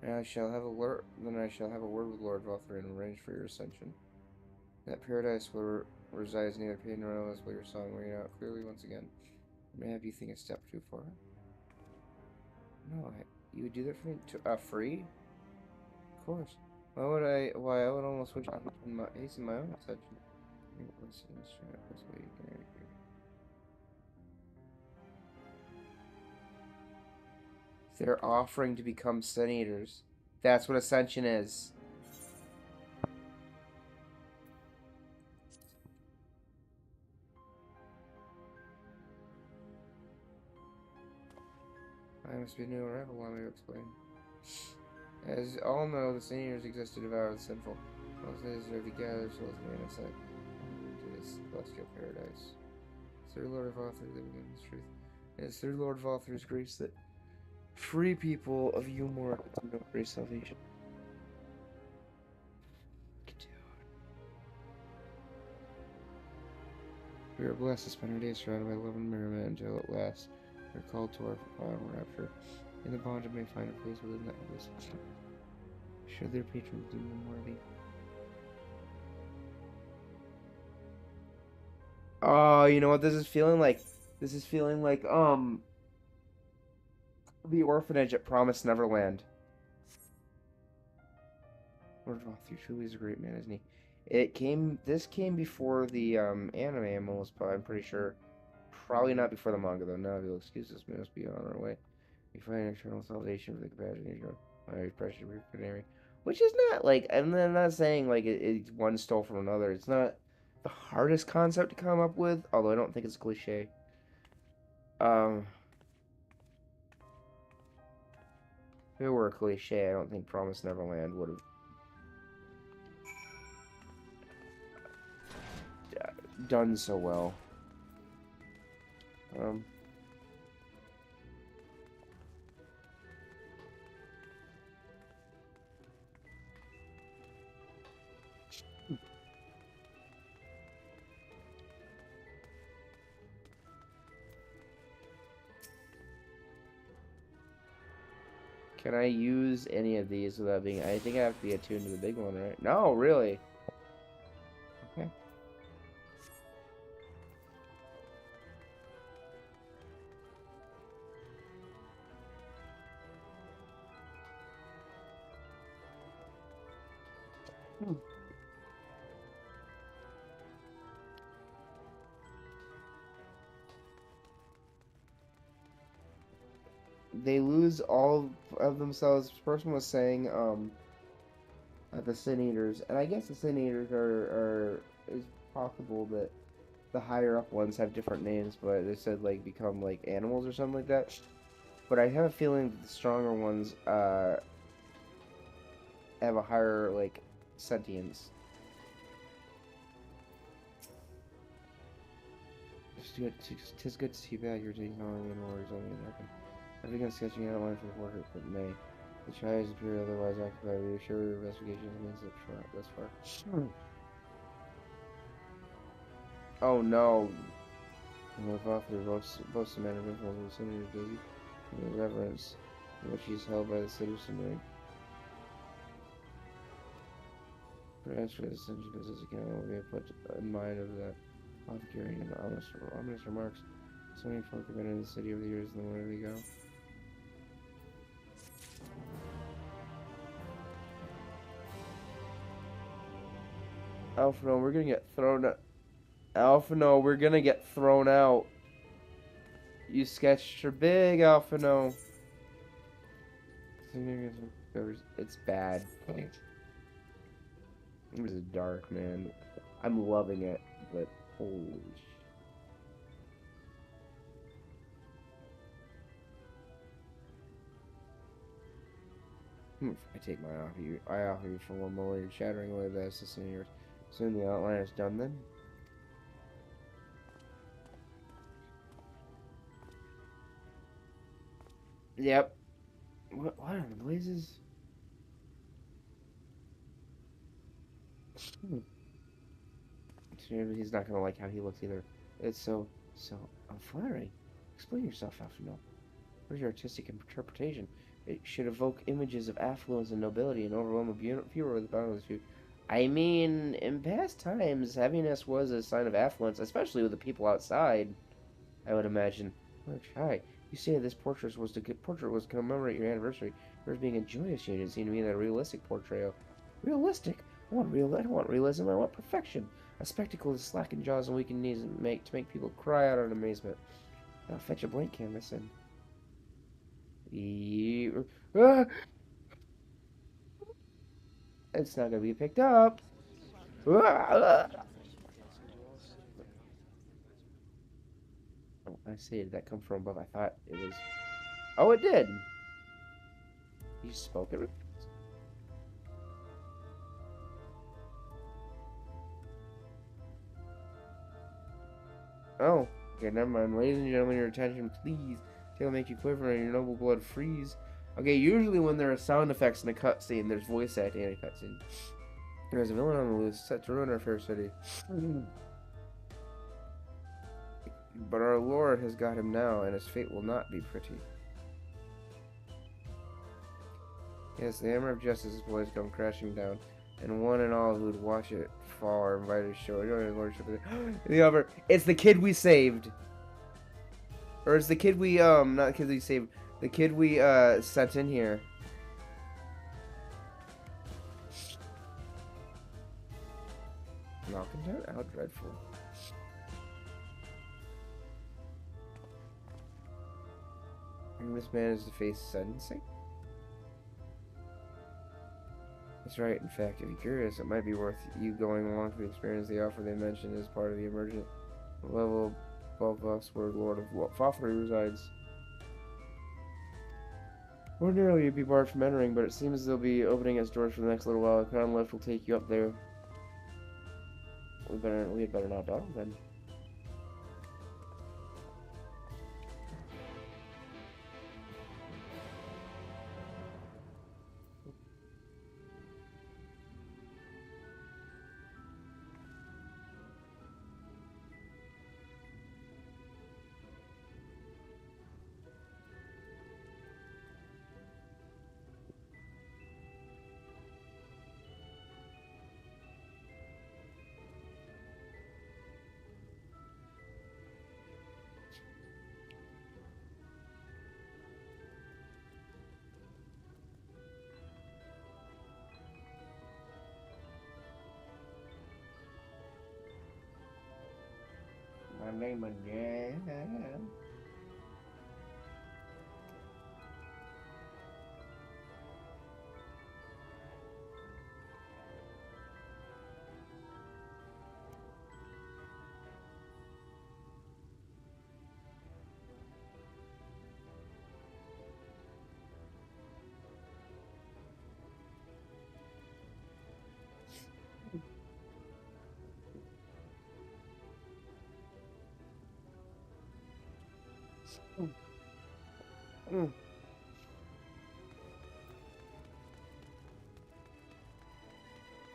And I shall have a word with Lord Valther and arrange for your ascension. That paradise where resides neither pain nor illness will your song ring out clearly once again. Maybe you think a step too far. No, you would do that for me? Free? Of course. Why I would almost switch on hasten my own ascension. They're offering to become Sun Eaters. That's what ascension is. I must be a new arrival, allow me to explain. As all know, the Sun Eaters exist to devour the sinful. Most they deserve to gather souls of the innocent into this celestial paradise. Through Lord Valther living in this truth. It is through Lord Valther's grace that free people of Umor can know free salvation. We are blessed to spend our days surrounded by love and merriment until at last we are called to our final rapture. In the bondage may find a place within that bliss. Should their patrons deem them worthy. Oh, you know what this is feeling like? This is feeling like, the orphanage at Promised Neverland. Lord Valther truly is a great man, isn't he? This came before the, anime almost, I'm pretty sure. Probably not before the manga, though. Now, if you'll excuse us, we must be on our way. We find eternal salvation for the compassion of your my precious canary. Which is not, like, I'm not saying, like, it's one stole from another. It's not the hardest concept to come up with, although I don't think it's a cliche. If it were a cliche, I don't think Promised Neverland would have done so well. Can I use any of these without being... I think I have to be attuned to the big one, right? No, really? Okay. they lose all of themselves. This person was saying, the Sin Eaters, and I guess the Sin Eaters is possible that the higher up ones have different names, but they said like become like animals or something like that. But I have a feeling that the stronger ones have a higher like sentience. Tis good to see you back. You're taking on me and worries on me. I've begun sketching out a line for the portrait, but May. The try is appear otherwise occupied. Will you share your investigation means thus far? Oh no. And with offer boasts a man of influence in the vicinity of Dizzy, and the reverence in which he is held by the citizenry. Perhaps for this attention as his account will be put in mind of that off-carrying and ominous remarks. So many folk have been in the city over the years, and where do they go? Alpha, no, we're gonna get thrown out. Alpha, no, we're gonna get thrown out. You sketched her big, Alpha, no. It's bad. This is dark, man. I'm loving it, but holy I take my offer you. I offer you for one more. You're shattering away the assassin yours. Soon the outline is done then. Yep. What are the blazes? He's not gonna like how he looks either. It's so unflattering. Explain yourself, Alphino. Where's your artistic interpretation? It should evoke images of affluence and nobility and overwhelm a viewer with boundless view. I mean, in past times, heaviness was a sign of affluence, especially with the people outside, I would imagine. Oh, try. You say this portrait was to commemorate your anniversary. Yours being a joyous union seemed to me that a realistic portrayal. Realistic? I don't want realism. I want perfection. A spectacle of slackened jaws and weakened knees to make people cry out in amazement. Now fetch a blank canvas and... It's not gonna be picked up. Oh, I see. Did that come from above? I thought it was. Oh, it did. You spoke it. Oh, okay, never mind. Ladies and gentlemen, your attention, please. It'll make you quiver and your noble blood freeze. Okay, usually when there are sound effects in a cutscene, there's voice acting in a cutscene. There's a villain on the loose, set to ruin our fair city. But our Lord has got him now, and his fate will not be pretty. Yes, the hammer of justice's blows come crashing down, and one and all who'd watch it fall are invited to show your lordship the over. It's the kid we saved. Or it's the kid we, not the kid we saved, the kid we, sent in here. Malcontent? How dreadful. And this man is to face sentencing? That's right. In fact, if you're curious, it might be worth you going along to experience the offer they mentioned as part of the emergent level above us where Lord of Fafnery resides. Ordinarily, you'd be barred from entering, but it seems they'll be opening its doors for the next little while. The crown lift will take you up there. We had better not dawdle then. My name is Jan. Mm.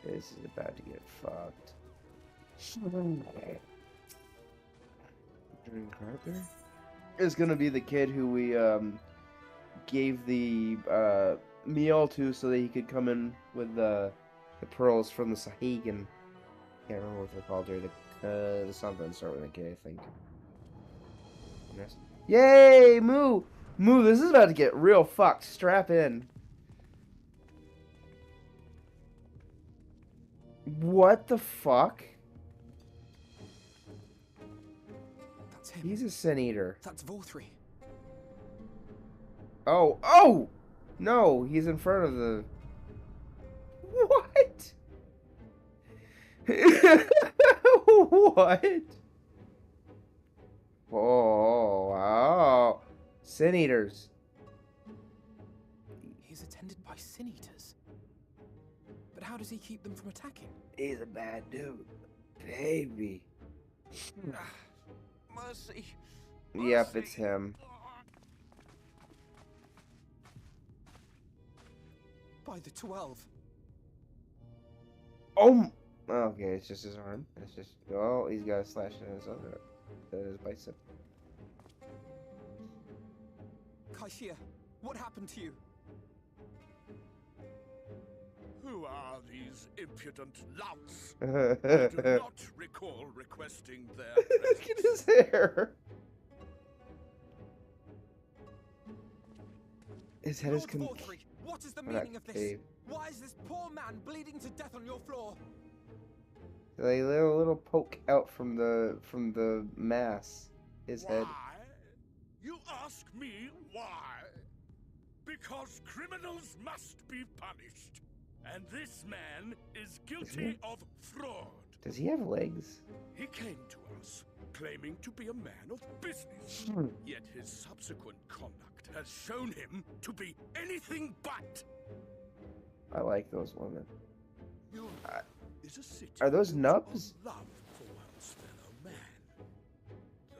This is about to get fucked. Drink Arthur? Is gonna be the kid who we gave the meal to so that he could come in with the pearls from the Sahuagin. Can't remember what they're called here. The something start with a K, I think. Yay, Moo! Moo, this is about to get real fucked. Strap in. What the fuck? That's him. He's a Sin Eater. That's Vorthri. Oh, oh! No, he's in front of the... What? What? Oh, wow. Sin Eaters. He's attended by Sin Eaters. But how does he keep them from attacking? He's a bad dude. Baby. Mercy. Yep, it's him. By the 12. Oh! Okay, it's just his arm. It's just... Oh, he's got a slash in his other... his bicep. Kaishia, what happened to you? Who are these impudent louts? I do not recall requesting their Look at his hair. His head is What is the meaning of this? Why is this poor man bleeding to death on your floor? They let a little poke out from the mass. His head. You ask me why? Because criminals must be punished. And this man is guilty of fraud. Does he have legs? He came to us claiming to be a man of business. Yet his subsequent conduct has shown him to be anything but. I like those women. Is a city Are those nubs? of love for one's fellow man.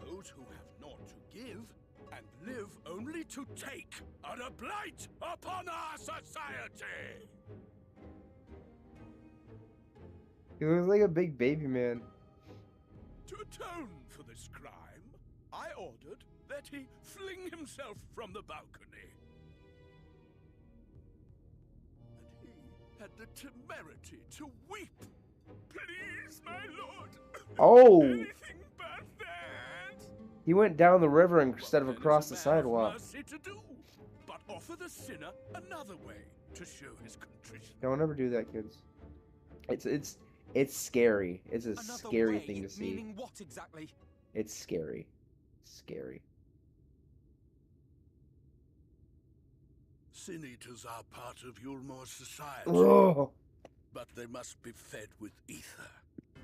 Those who have naught to give and live only to take are a blight upon our society. He looks like a big baby man. To atone for this crime, I ordered that he fling himself from the balcony. And he had the temerity to weep. Please, my lord. Oh! Anything but that. He went down the river instead of across the sidewalk. Mercy to do, but offer the sinner another way to show his contrition. Don't ever do that, kids. It's scary. It's a Another scary way, thing to see. Meaning what exactly? It's scary. Scary. Sin Eaters are part of Yulmor's society. Oh. But they must be fed with ether.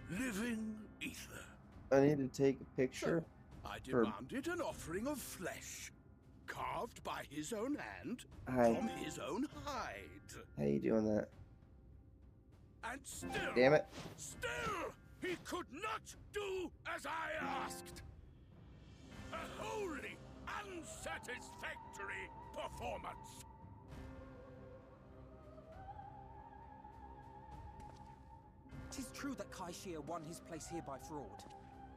Living ether. I need to take a picture. I demanded an offering of flesh, carved by his own hand, from his own hide. How you doing that? And still, Damn it. Still, he could not do as I asked. A wholly unsatisfactory performance. Tis true that Kaishia won his place here by fraud,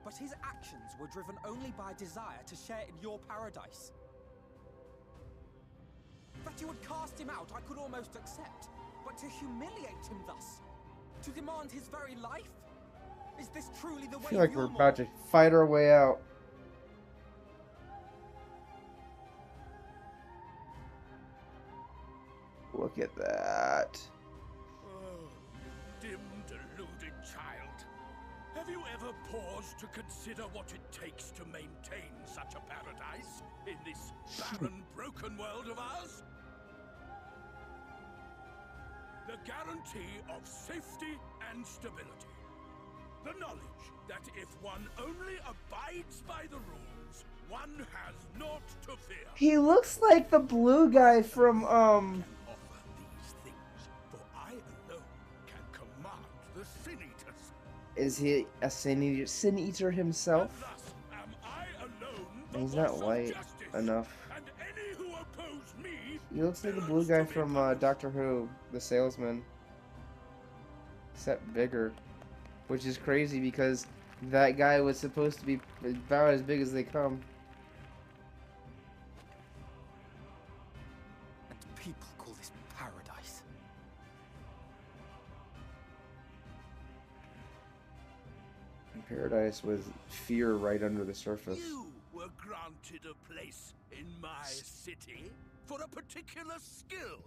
but his actions were driven only by a desire to share in your paradise. That you would cast him out, I could almost accept, but to humiliate him thus, to demand his very life? Is this truly the way I feel like of we're Yulmor? about to fight our way out. Look at that. Oh, dim, deluded child. Have you ever paused to consider what it takes to maintain such a paradise in this barren, broken world of ours? The guarantee of safety and stability. The knowledge that if one only abides by the rules, one has naught to fear. He looks like the blue guy from Offer these things, for I alone can command the Sin Eaters. Is he a Sin Eater himself? Thus am I alone He's not white enough. And any who oppose me, He looks like the blue guy from Doctor Who, the salesman. Except bigger. Which is crazy because that guy was supposed to be about as big as they come. And people call this paradise. Paradise with fear right under the surface. you were granted a place in my city for a particular skill.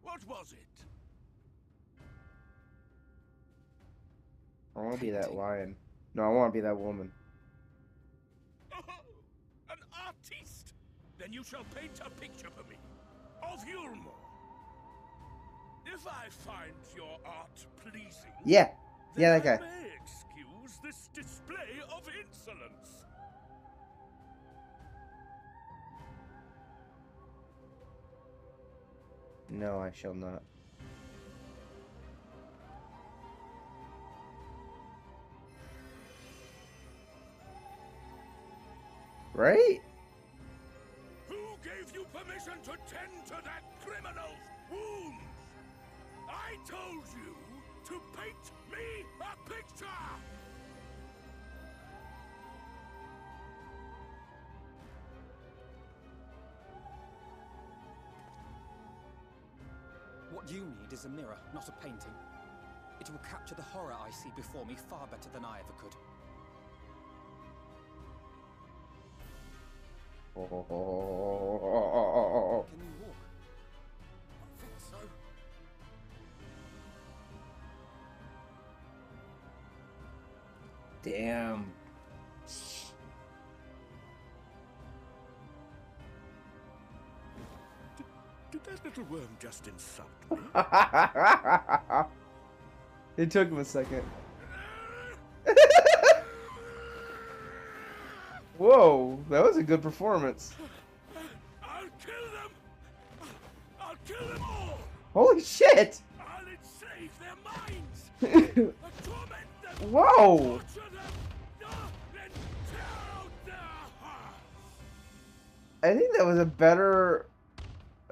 What was it? I want to be that lion. No, I want to be that woman. An artiste? Then you shall paint a picture for me of Yulmore. If I find your art pleasing, Yeah, yeah, that then guy. I may excuse this display of insolence. No, I shall not. Right? Who gave you permission to tend to that criminal's wounds? I told you to paint me a picture! What you need is a mirror, not a painting. It will capture the horror I see before me far better than I ever could. Oh. Can you walk? I think so. Damn. Did that little worm just insult me? It took him a second. Whoa, that was a good performance. I'll kill them! I'll kill them all! Holy shit! I'll enslave their minds! I'll torment them! Whoa! Torture them! Then tear out their hearts! I think that was a better...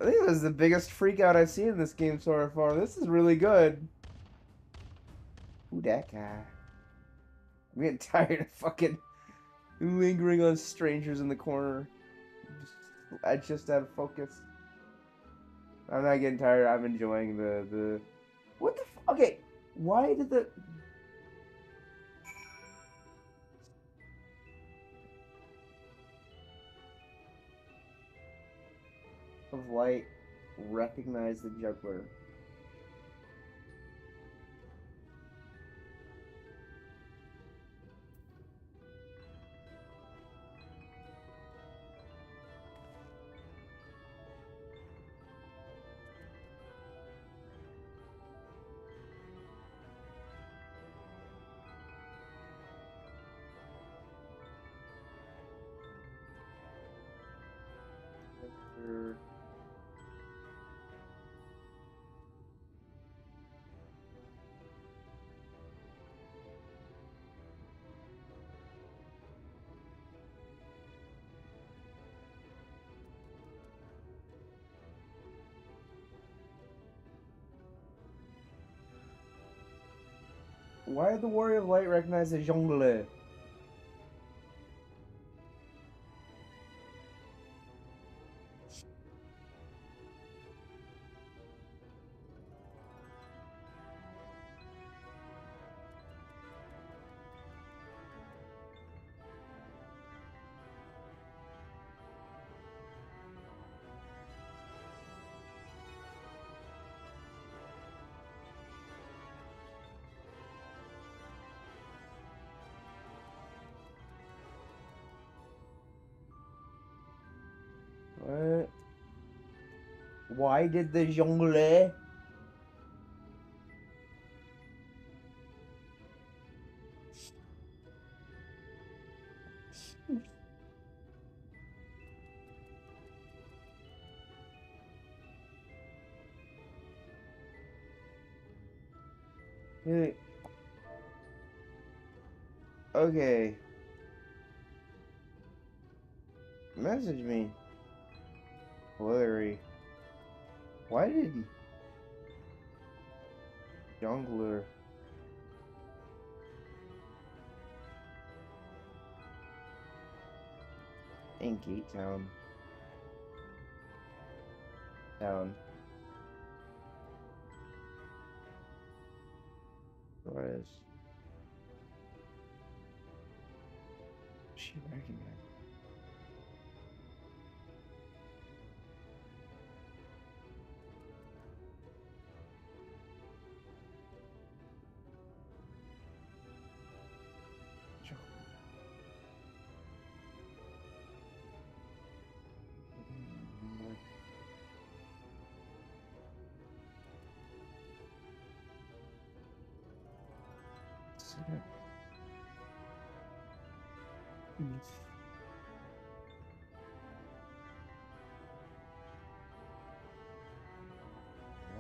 I think that was the biggest freak out I've seen in this game so far. This is really good. Who that guy? I'm getting tired of fucking lingering on strangers in the corner. I just out of focus. I'm not getting tired. I'm enjoying the... What the f... Okay, why did the... of light recognize the juggler? Why did the Warrior of Light recognize the jongleur? What? Why did the jongleur? Hey. Okay. Message me. Larry. Why did Jungler in Gate Town down? What is she recognize?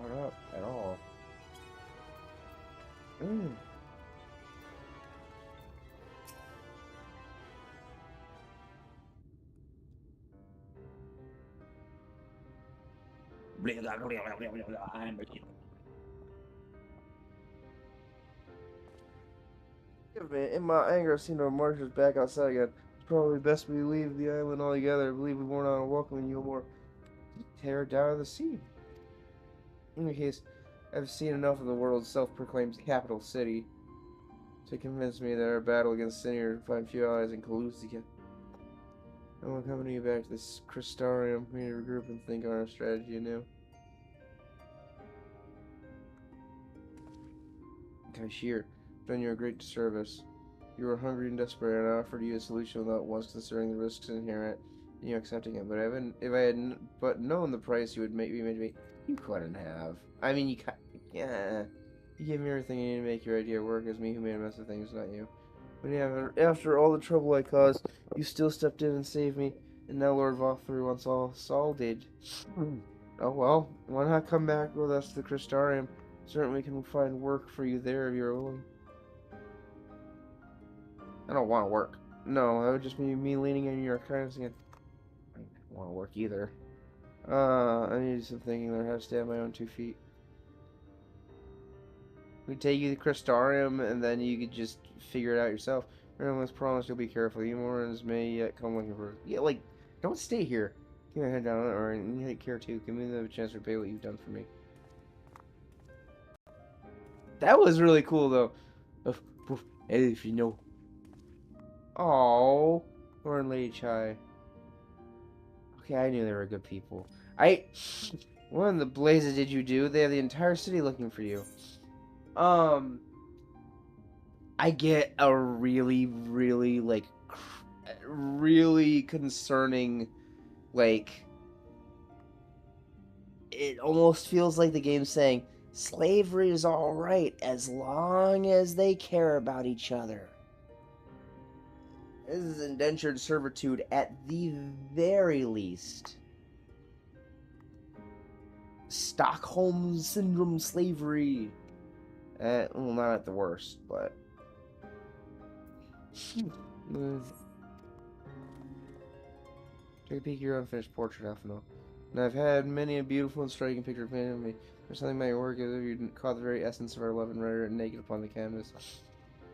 Not up at all. In my anger, I've seen our marchers back outside again. It's probably best we leave the island altogether. I believe we weren't on welcoming you more. Tear down the sea. In any case, I've seen enough of the world's self-proclaimed capital city to convince me that our battle against Sinier to find few allies in Calusia. I will accompany you back to this Crystarium. We need to regroup and think on our strategy anew. Kaishir, I've done you a great disservice. You were hungry and desperate, and I offered you a solution without once considering the risks inherent in you accepting it. But if I had but known the price you would make me, you couldn't have. I mean, yeah. You gave me everything you needed to make your idea work. It was me who made a mess of things, not you. But yeah, after all the trouble I caused, you still stepped in and saved me, and now Lord Vothru wants all Saul did. Oh well, why not come back with us to the Crystarium? Certainly we can find work for you there if you're willing. I don't want to work. No, that would just be me leaning in your kindness again. I don't want to work either. I need to do some thinking. I learn how to stand on my own 2 feet. We take you to the Crystarium, and then you could just figure it out yourself. Everyone's promised you'll be careful. You Morons may yet come looking for... Yeah, like, don't stay here. Keep my head down, or you take care too. Give me the chance to repay what you've done for me. That was really cool, though. Hey, if you know. Oh, Lauren Lady Chai. Okay, I knew they were good people. What in the blazes did you do? They have the entire city looking for you. I get a really, really, like, really concerning, like, it almost feels like the game's saying, slavery is alright as long as they care about each other. This is indentured servitude at the very least. Stockholm Syndrome slavery. Well, not at the worst, but... Take a peek at your unfinished portrait, Alphino. And I've had many a beautiful and striking picture painted of me. There's something about your work as if you caught the very essence of our love and rendered it naked upon the canvas.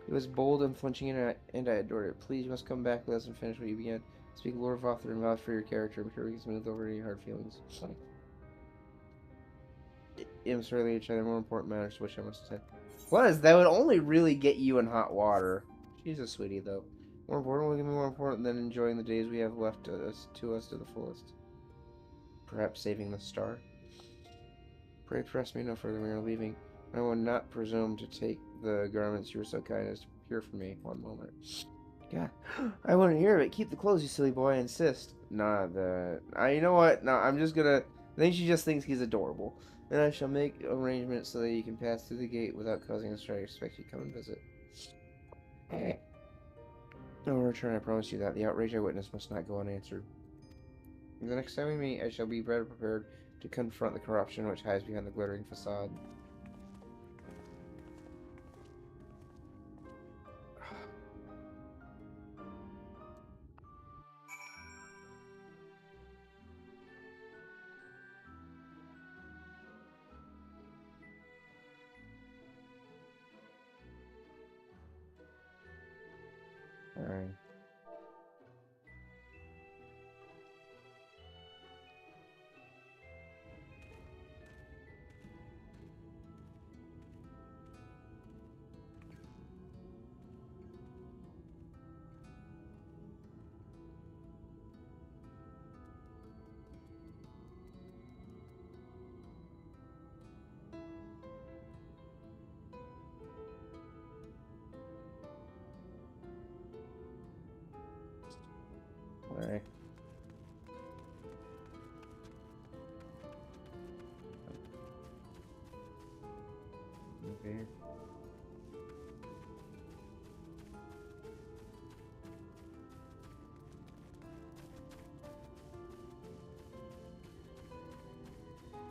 It was bold and flinching, and I adored it. Please, you must come back with us and finish what you began. Speak Lord Vothru and vouch for your character. I'm sure we can smooth over any hard feelings. I'm sorry, each other more important matters, which I must say. Plus, that would only really get you in hot water. She's a sweetie, though. More important, will be more important than enjoying the days we have left to us to the fullest. Perhaps saving the star. Pray press me no further. We are leaving. I will not presume to take the garments you were so kind as to procure for me. One moment. God, I wouldn't hear of it. Keep the clothes, you silly boy. I insist. Nah, you know what? No, I'm just gonna. I think she just thinks he's adorable. And I shall make arrangements so that you can pass through the gate without causing us to expect you to come and visit. No return, I promise you that. The outrage I witnessed must not go unanswered. The next time we meet, I shall be better prepared to confront the corruption which hides behind the glittering facade.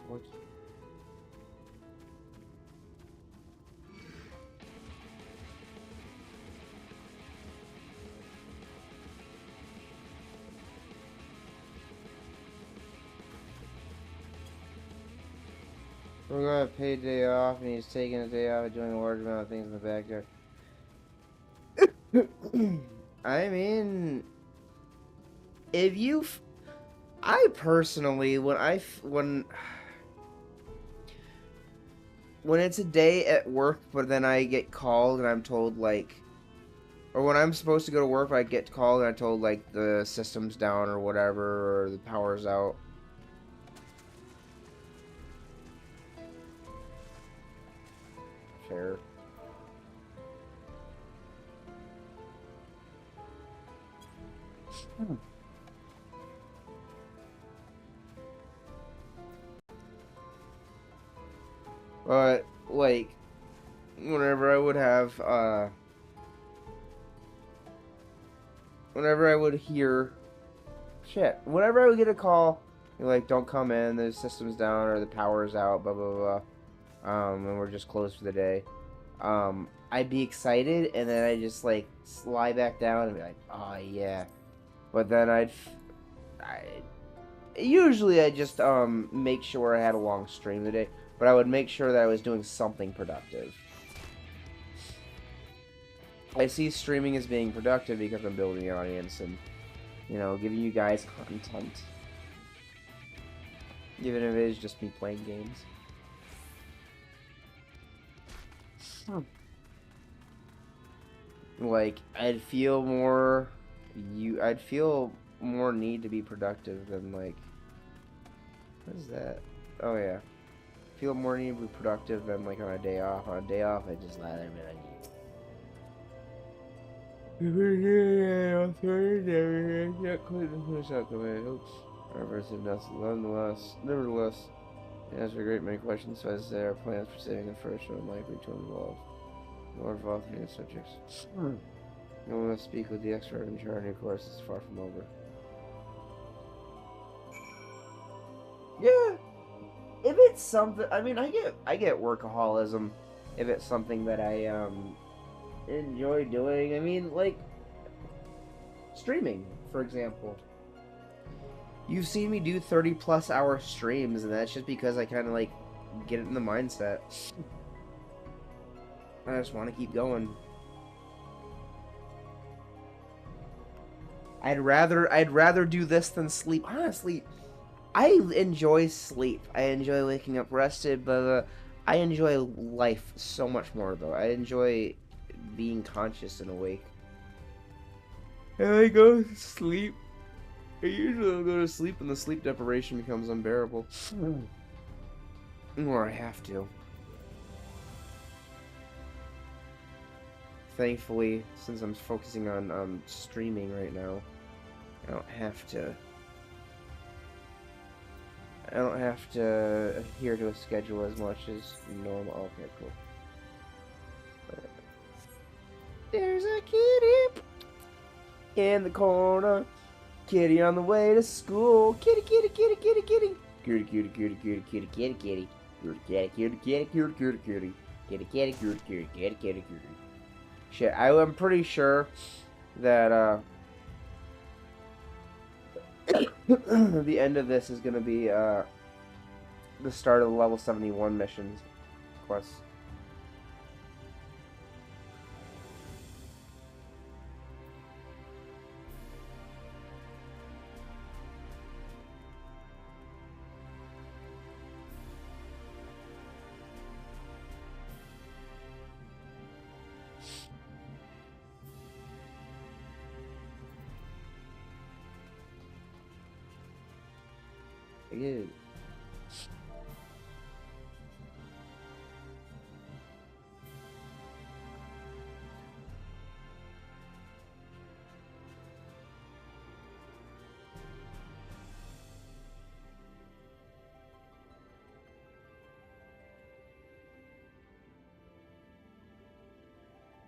What? We're gonna pay a day off, and he's taking a day off doing a large amount of things in the backyard. I mean, if you, I personally, when it's a day at work, but then I get called and I'm told like, or when I'm supposed to go to work, I get called and I'm told like the system's down or whatever, or the power's out. Fair. But like, whenever I would have, whenever I would hear, whenever I would get a call, you're like, don't come in, the system's down or the power's out, blah blah blah, and we're just closed for the day. I'd be excited, and then I just like lie back down and be like, oh yeah. But then I usually I just make sure I had a long stream today, but I would make sure that I was doing something productive. I see streaming as being productive because I'm building an audience and, you know, giving you guys content. Even if it is just me playing games. Like, I'd feel more need to be productive than like, what is that? Oh yeah. Feel more need to be productive than like on a day off. On a day off I just lie there and be like, Nevertheless, answer a great many questions, so as there are plans for saving the first one likely to involve more involved in subjects. I want to speak with the expert in charge, of course, it's far from over. Yeah, if it's something, I mean, I get workaholism if it's something that I enjoy doing. I mean, like streaming, for example. You've seen me do 30+ hour streams, and that's just because I kind of like get it in the mindset. I just want to keep going. I'd rather do this than sleep. Honestly, I enjoy sleep. I enjoy waking up rested, but I enjoy life so much more, though. I enjoy being conscious and awake. And I go to sleep. I usually go to sleep when the sleep deprivation becomes unbearable. Or I have to. Thankfully, since I'm focusing on streaming right now, I don't have to adhere to a schedule as much as normal. Okay, cool. There's a kitty in the corner. Kitty on the way to school. Kitty, kitty, kitty, kitty, kitty. Kitty, kitty, kitty, kitty, kitty, kitty, kitty. Kitty, kitty, kitty, kitty, kitty, kitty. Kitty, kitty, kitty, kitty, kitty, kitty, kitty. Shit, I'm pretty sure that the end of this is gonna be the start of the level 71 missions quests. Ew.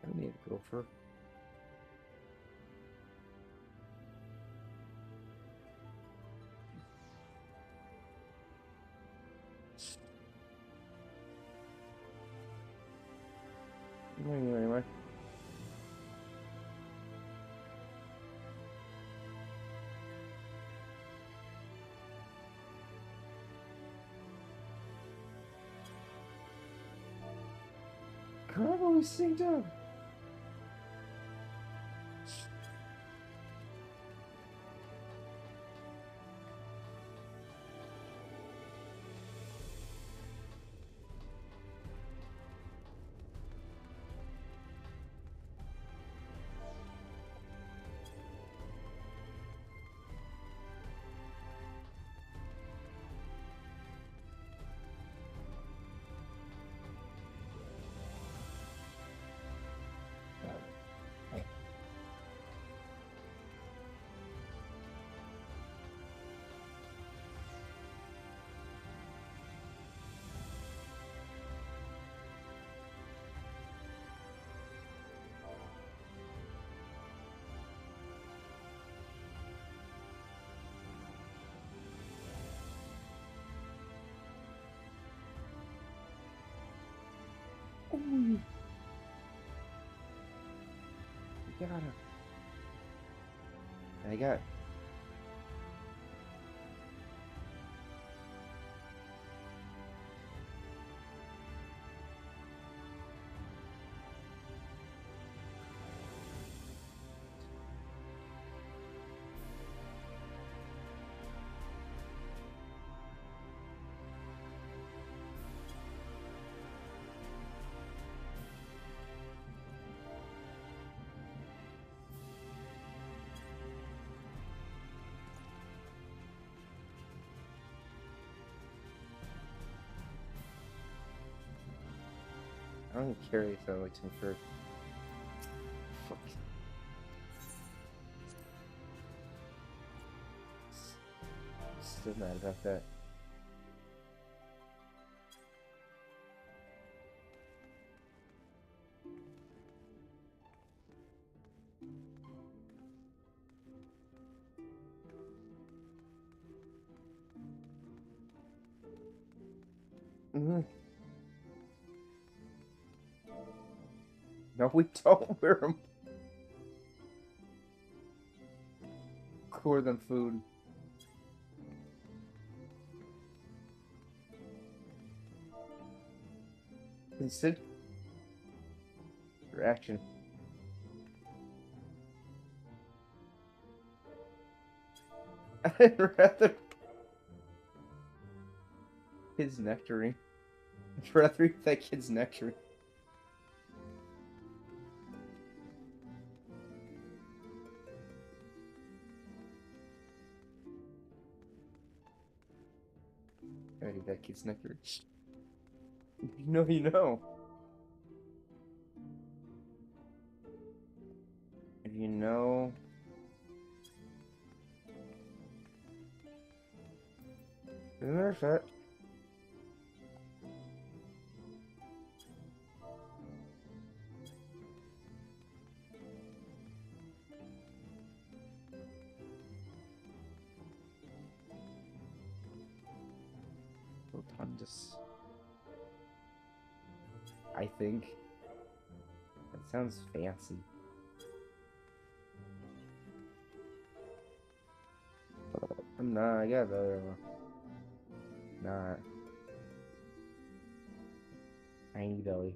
I need to go for. crap, are we synced up? Ooh. You got him. I got. I don't care if I like him for. Fuck. Still mad about that. Mm-hmm. No, we don't wear them. Cooler than food. Instant reaction. I'd rather kid's nectarine. I'd rather eat that kid's nectarine. I'd eat that kid's nectarine. You know, you know. If you know. Isn't there fat? Rotundus. I think. That sounds fancy. I'm not, I got another one. Not. Tiny belly.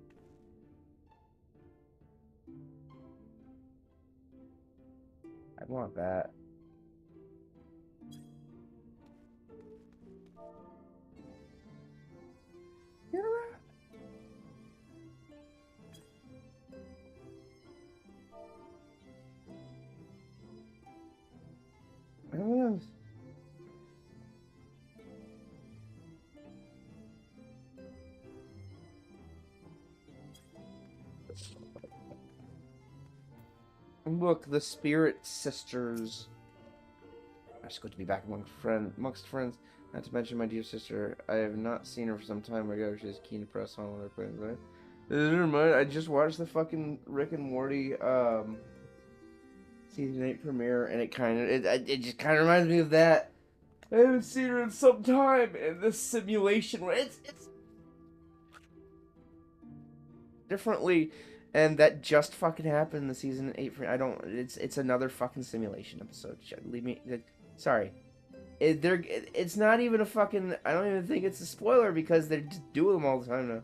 I want that. You're right. I don't know. Look, the Spirit Sisters. It's good to be back amongst friends. Not to mention my dear sister. I have not seen her for some time ago. She is keen to press on with her plans. Right? Never mind. I just watched the fucking Rick and Morty season 8 premiere, and it just kind of reminds me of that. I haven't seen her in some time, and this simulation where it's differently. And that just fucking happened in the season 8. It's another fucking simulation episode. Leave me. Sorry. It's not even a fucking. I don't even think it's a spoiler because they just do them all the time now.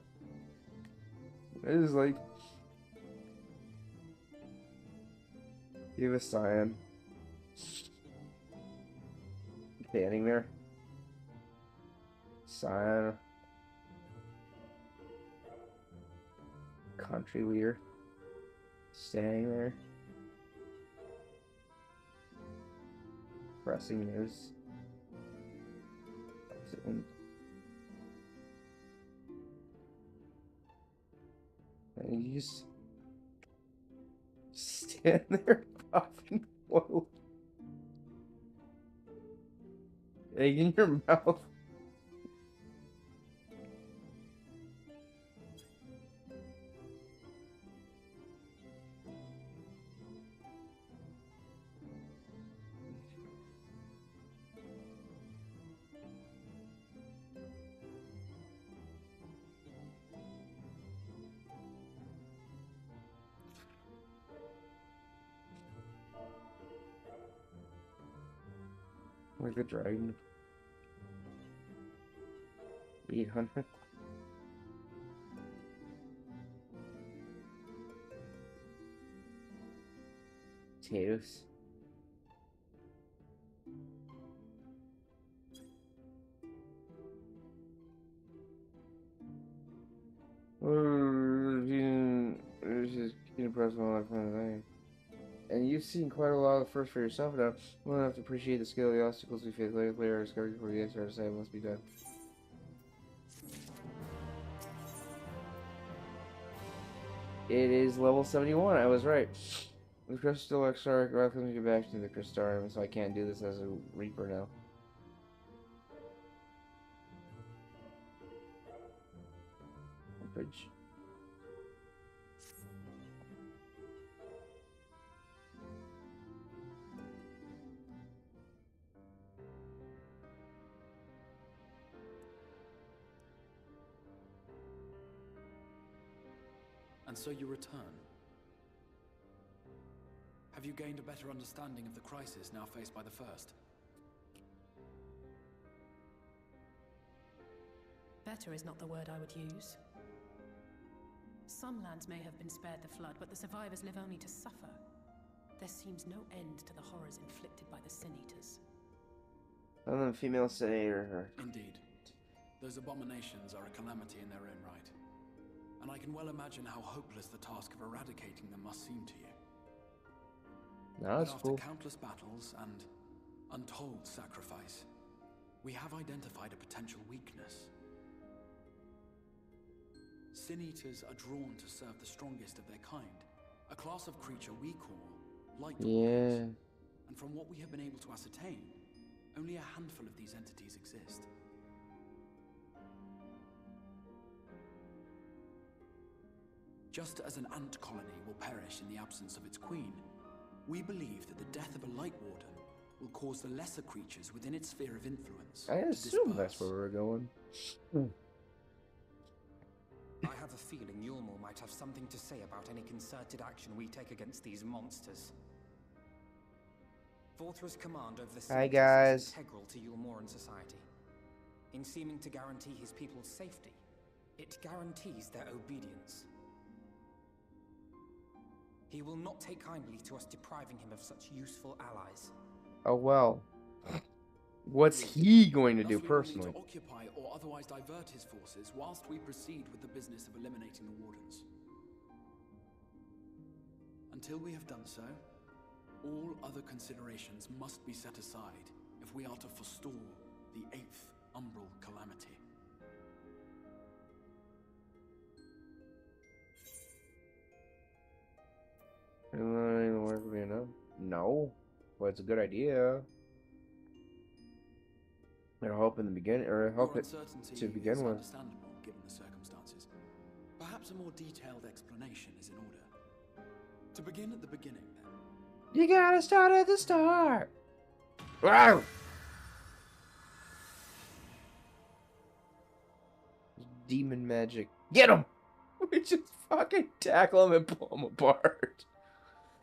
It is like You have a cyan. Standing there. Cyan. Country leader. Standing there. Pressing news. And you just stand there popping oil. Egg in your mouth. Like a dragon. 800. Potatoes. This is keen press one life kind of thing. And you've seen quite a lot of the first for yourself now. We'll have to appreciate the scale of the obstacles we face later. Player discovery before the answer to say must be done. It is level 71. I was right. The Crystal Exarch welcomes me back to the Crystarium, so I can't do this as a Reaper now. Bridge. And so you return. Have you gained a better understanding of the crisis now faced by the First? Better is not the word I would use. Some lands may have been spared the flood, but the survivors live only to suffer. There seems no end to the horrors inflicted by the Sin Eaters. And then female senator. Indeed. Those abominations are a calamity in their own right. And I can well imagine how hopeless the task of eradicating them must seem to you. No, that's cool. After countless battles and untold sacrifice, we have identified a potential weakness. Sin Eaters are drawn to serve the strongest of their kind, a class of creature we call light warriors. And from what we have been able to ascertain, only a handful of these entities exist. Just as an ant colony will perish in the absence of its queen, we believe that the death of a Light Warden will cause the lesser creatures within its sphere of influence I assume that's where we're going. I have a feeling Yulmul might have something to say about any concerted action we take against these monsters. Vorthra's command over the Hi, cities guys. is integral to Yulmoran society. In seeming to guarantee his people's safety, it guarantees their obedience. He will not take kindly to us depriving him of such useful allies. Oh well. What's he going to do personally? To occupy or otherwise divert his forces whilst we proceed with the business of eliminating the Wardens. Until we have done so, all other considerations must be set aside if we are to forestall the 8th Umbral Calamity. It won't even work for me enough. No, but it's a good idea. It'll help in the beginning, or help it to begin with. Understandable given the circumstances. Perhaps a more detailed explanation is in order. To begin at the beginning, then. You gotta start at the start. Wow. Demon magic. Get him! We just fucking tackle him and pull him apart.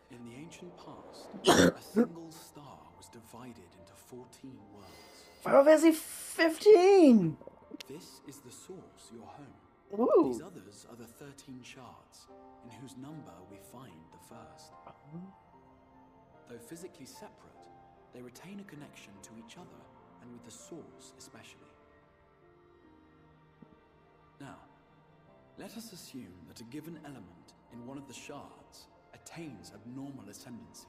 In the ancient past, a single star was divided into 14 worlds. Final Fantasy 15! This is the source, your home. Ooh. These others are the 13 shards, in whose number we find the first. Though physically separate, they retain a connection to each other and with the source especially. Now, let us assume that a given element in one of the shards attains abnormal ascendancy.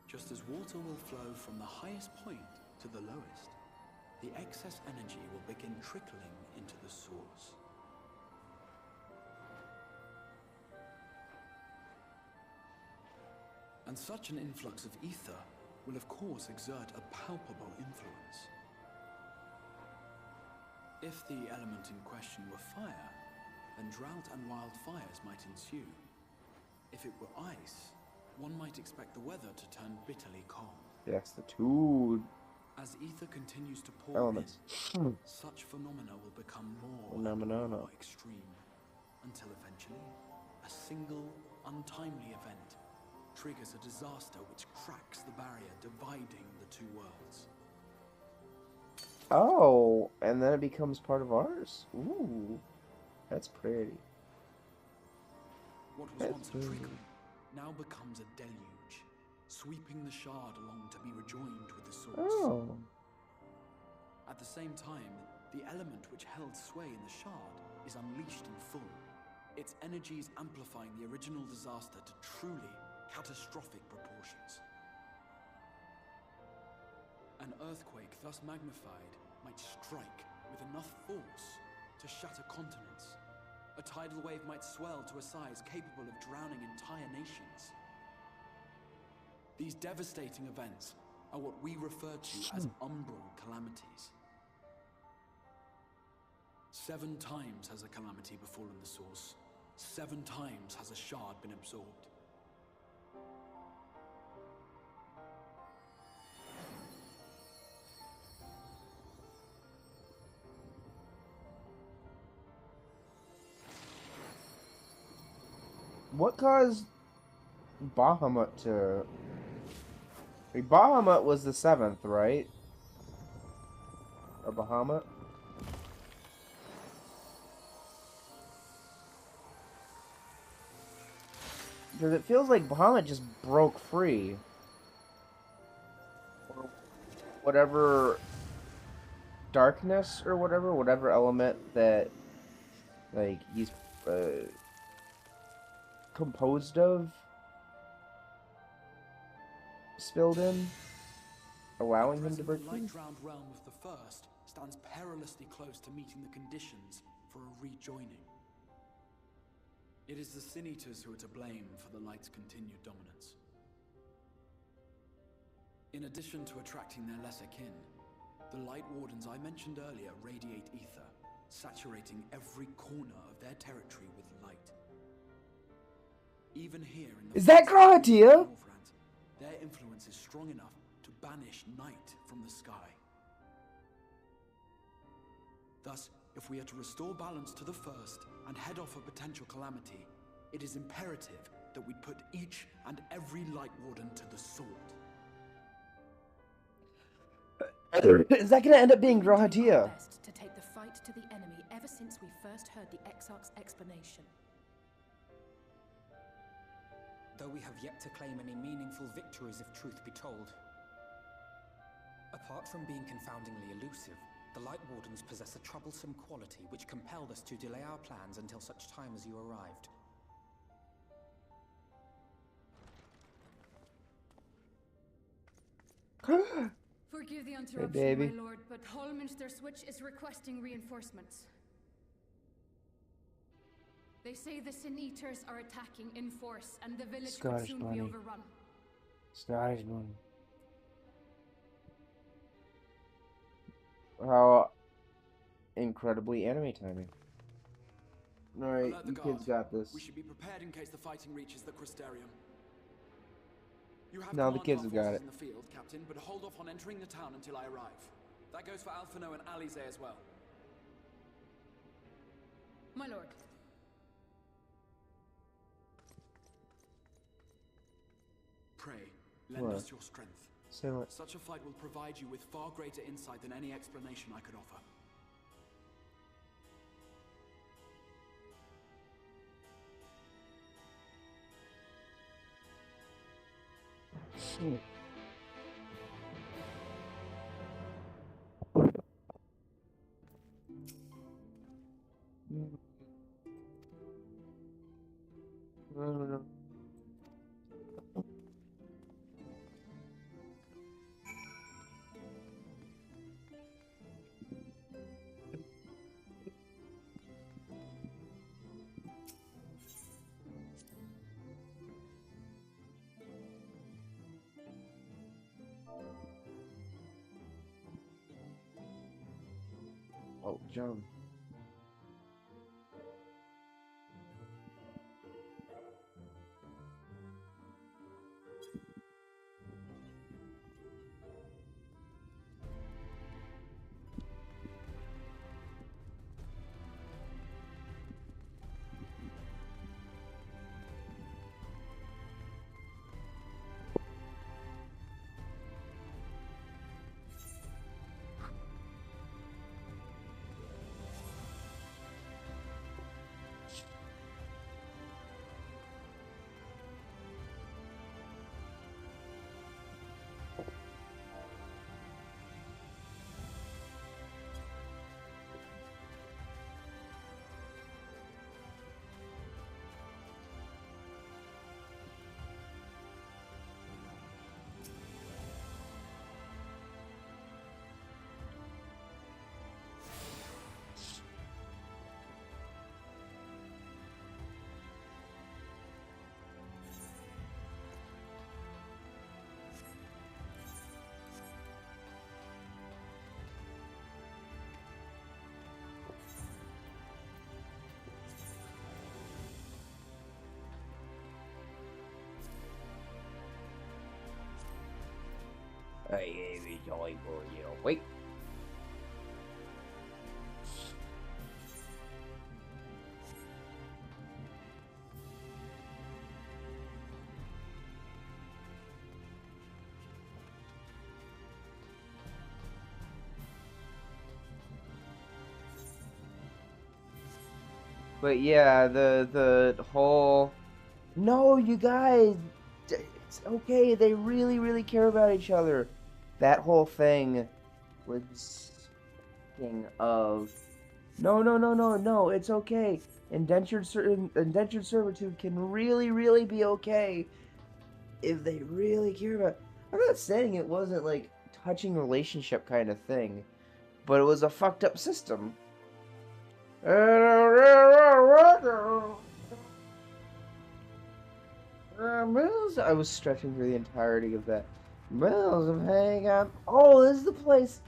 Just as water will flow from the highest point to the lowest, the excess energy will begin trickling into the source. And such an influx of ether will of course exert a palpable influence. If the element in question were fire, then drought and wildfires might ensue. If it were ice, one might expect the weather to turn bitterly cold. Yes, the two As ether continues to pour elements. in, such phenomena will become more and more extreme, until eventually, a single, untimely event triggers a disaster which cracks the barrier dividing the two worlds. Oh, and then it becomes part of ours? Ooh, that's pretty. What was once a trickle now becomes a deluge, sweeping the shard along to be rejoined with the source. Oh. At the same time, the element which held sway in the shard is unleashed in full, its energies amplifying the original disaster to truly catastrophic proportions. An earthquake thus magnified might strike with enough force to shatter continents. A tidal wave might swell to a size capable of drowning entire nations. These devastating events are what we refer to as umbral calamities. 7 times has a calamity befallen the source. 7 times has a shard been absorbed. What caused Bahamut to... Bahamut was the 7th, right? Or Bahamut? Because it feels like Bahamut just broke free. Or whatever darkness or whatever element that, like, he's composed of spilled in, allowing him to break The free. light-drowned realm of the First stands perilously close to meeting the conditions for a rejoining. It is the Sin Eaters who are to blame for the light's continued dominance. In addition to attracting their lesser kin, the Light Wardens I mentioned earlier radiate ether, saturating every corner of their territory with light. Even here in the Is that Grahatia? their influence is strong enough to banish night from the sky. Thus, if we are to restore balance to the First and head off a potential calamity, it is imperative that we put each and every Light Warden to the sword. Is that going to end up being Grahatia? To take the fight to the enemy ever since we first heard the Exarch's explanation. Though we have yet to claim any meaningful victories if truth be told. Apart from being confoundingly elusive, the Light Wardens possess a troublesome quality which compelled us to delay our plans until such time as you arrived. Forgive the interruption, baby. my lord, but Hallminster Switch is requesting reinforcements. They say the Sin Eaters are attacking in force, and the village could Scottish soon be bunny. overrun. Scottish bunny. How incredibly anime timing. Alright, Alert the you guard. kids got this. We should be prepared in case the fighting reaches the Crystarium. You have No, the command kids of our have got forces it. in the field, Captain, but hold off on entering the town until I arrive. That goes for Alphino and Alize as well. My lord. Pray, lend What? us your strength. Say what? Such a fight will provide you with far greater insight than any explanation I could offer. I don't know. Oh, jump. Hey, every time for you. Wait. But yeah, the whole no, you guys, it's okay. They really care about each other. That whole thing was king of no. It's okay. Indentured servitude can really be okay if they really care about. I'm not saying it wasn't like touching relationship kind of thing, but it was a fucked up system. I was stretching through the entirety of that. Bells of hang on. Oh, this is the place.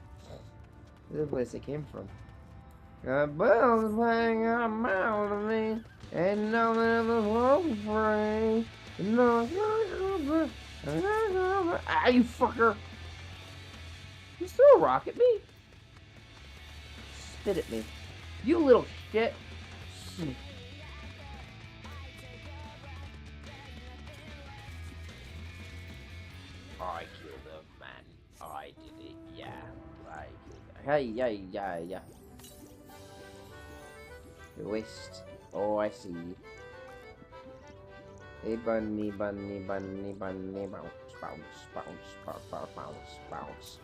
This is the place I came from. Bells of hang on mound of me, and now there's a long frame. Ah, you fucker! You throw a rock at me? Spit at me. You little shit. I killed him, man. I did it. Yeah, I killed him. Yeah. Waste. Oh, I see. Hey, bunny, bounce, bounce.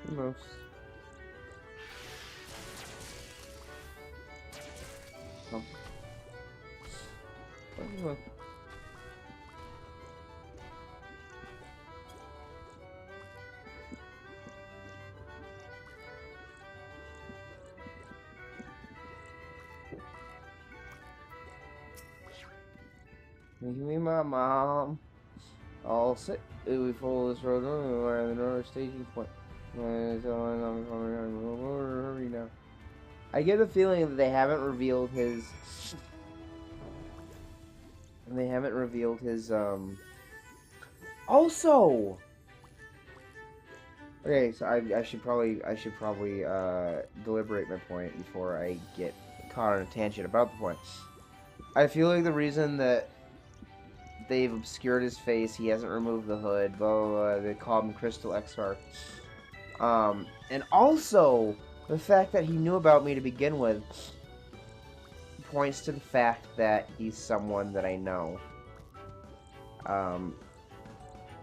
Almost. Oh. Oh. Give me my mom. All set. We follow this road. We're at the northern staging point. Hurry now. I get the feeling that they haven't revealed his. They haven't revealed his. Also. Okay, so I should probably deliberate my point before I get caught on a tangent about the point. I feel like the reason that they've obscured his face, he hasn't removed the hood, blah, blah, blah. They call him Crystal Exarch. And also, the fact that he knew about me to begin with points to the fact that he's someone that I know.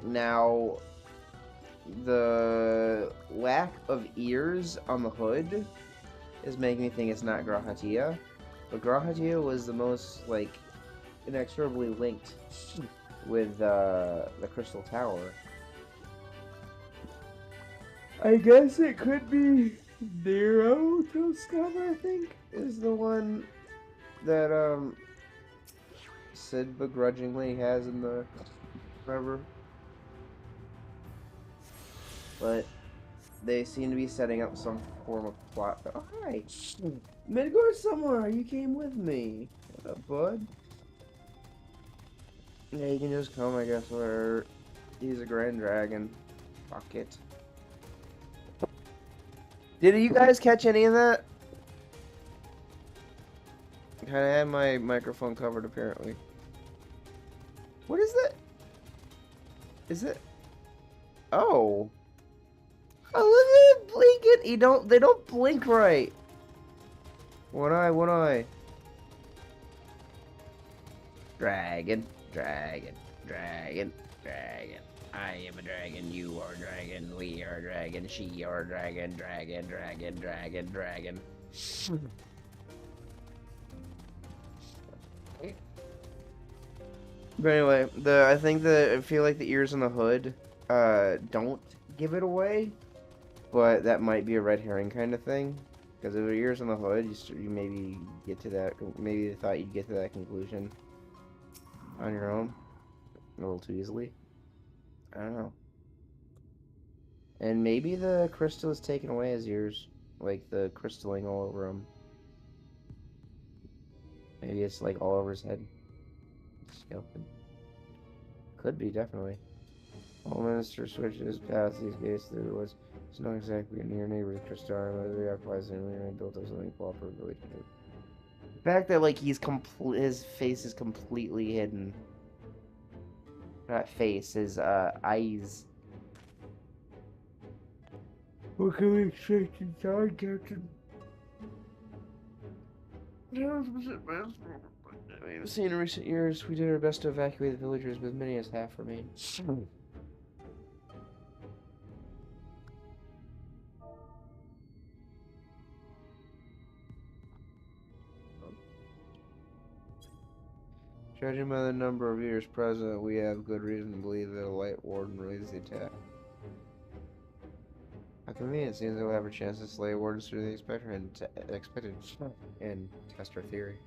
Now, the lack of ears on the hood is making me think it's not Grahatia. But Grahatia was the most, like, inexorably linked with the Crystal Tower. I guess it could be Nero Toscana, I think, is the one that Sid begrudgingly has in the river. But they seem to be setting up some form of plot. Oh, hi! Midgard somewhere! You came with me! What up, bud? Yeah, you can just come, I guess, where he's a grand dragon. Fuck it. Did you guys catch any of that? I had my microphone covered, apparently. What is that? Is it? Oh. Oh, look at it blinking! They don't blink right. One eye, one eye. Dragon, dragon, dragon, dragon. I am a dragon, you are a dragon, we are a dragon, she are a dragon, dragon, dragon, dragon, dragon. But anyway, I feel like the ears on the hood don't give it away, but that might be a red herring kind of thing. Because if the ears on the hood, you maybe get to that. Maybe they thought you'd get to that conclusion on your own a little too easily. I don't know. And maybe the crystal is taken away his ears, like the crystalling all over him. Maybe it's like all over his head. Skeleton. Could be, definitely. All minister switches past these gates through the woods. It's not exactly near neighbors Crystal, but they occupies and I built up something cooperative relationship. The fact that like his face is completely hidden. Not face, his eyes. What can we expect inside, Captain? We've seen in recent years, we did our best to evacuate the villagers, but many as half remain. Judging by the number of years present, we have good reason to believe that a light warden raised the attack. How convenient. It seems that we'll have a chance to slay wardens through the expected and test our theory.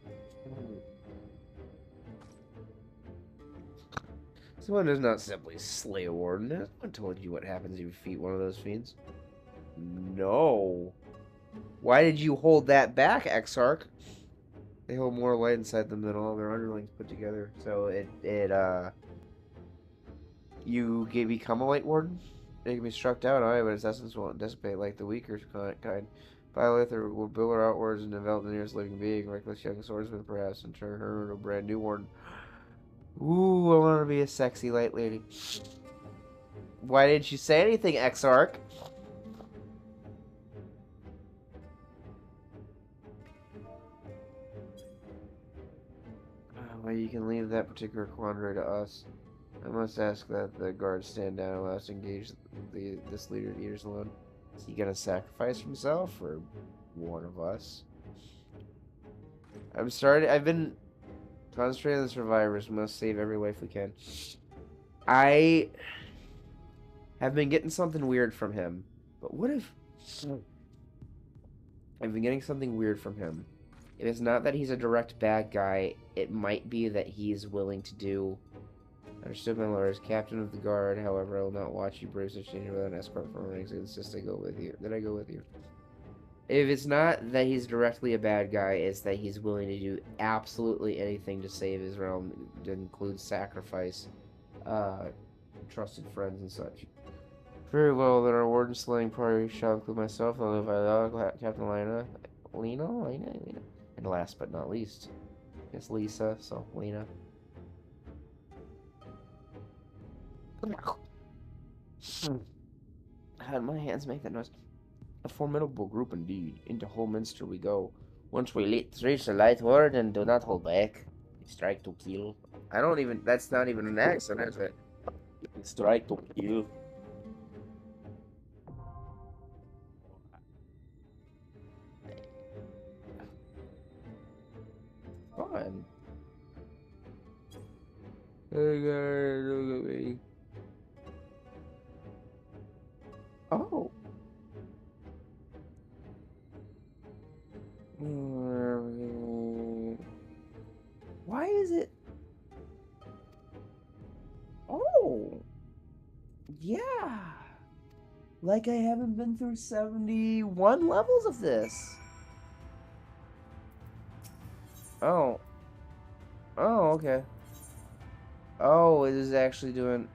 Someone does not simply slay a warden. No one told you what happens if you defeat one of those fiends. No. Why did you hold that back, Exarch? They hold more light inside them than all their underlings put together. So you become a light warden? It can be struck down, alright, but its essence won't dissipate like the weaker kind. Violator will build her outwards and develop the nearest living being, reckless young swordsman perhaps, and turn her into a brand new warden. Ooh, I want to be a sexy light lady. Why didn't you say anything, Exarch? Well, you can leave that particular quandary to us. I must ask that the guards stand down and allow us to engage this leader of eaters alone. Is he gonna sacrifice himself or one of us? I've been concentrating on the survivors. We must save every life we can. I have been getting something weird from him. But what if... I've been getting something weird from him. If it's not that he's a direct bad guy, it might be that he's willing to do... Understood, my lord. As captain of the guard, however, I will not watch you brave such danger without an escort from ranks. I insist I go with you. That I go with you. If it's not that he's directly a bad guy, it's that he's willing to do absolutely anything to save his realm, to include sacrifice, trusted friends and such. Very well, then our warden slaying party shall include myself, Levi, Captain Lena, and last but not least, It's Lisa, so Lena. How did my hands make that noise? A formidable group indeed. Into Holminster we go. Once we reach the light word and do not hold back. Strike to kill. I don't even. That's not even an accent, is it? Strike to kill. Fun. Okay, look at me. Oh. Why is it? Oh. Yeah. Like I haven't been through 71 levels of this. Oh. Oh, okay. Oh, it is actually doing...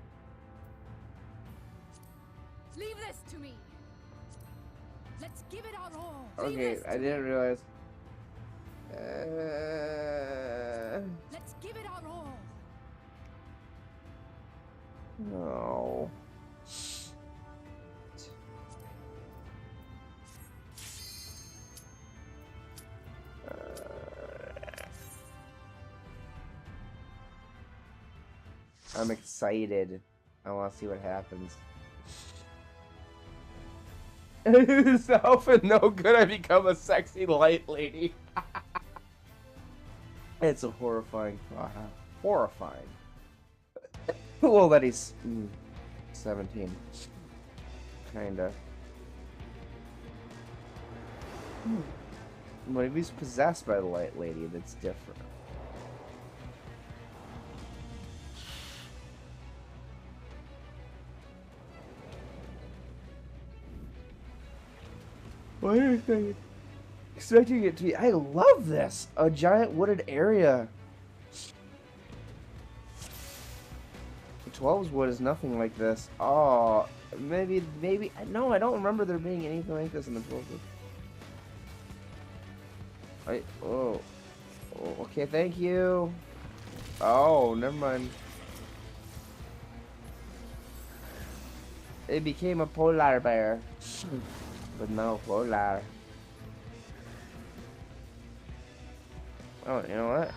Leave this to me. Let's give it our all. Okay, I didn't realize. Let's give it our all. No. I'm excited. I want to see what happens. It's often no good. I become a sexy light lady. It's a horrifying thought. Horrifying. Well, that he's 17. Kinda. But if he's possessed by the light lady, that's different. Why are you expecting it to be? I love this! A giant wooded area. 12's wood is nothing like this. Oh, maybe. No, I don't remember there being anything like this in the 12's wood. Oh, okay, thank you. Oh, never mind. It became a polar bear. But no polar. Oh, you know what?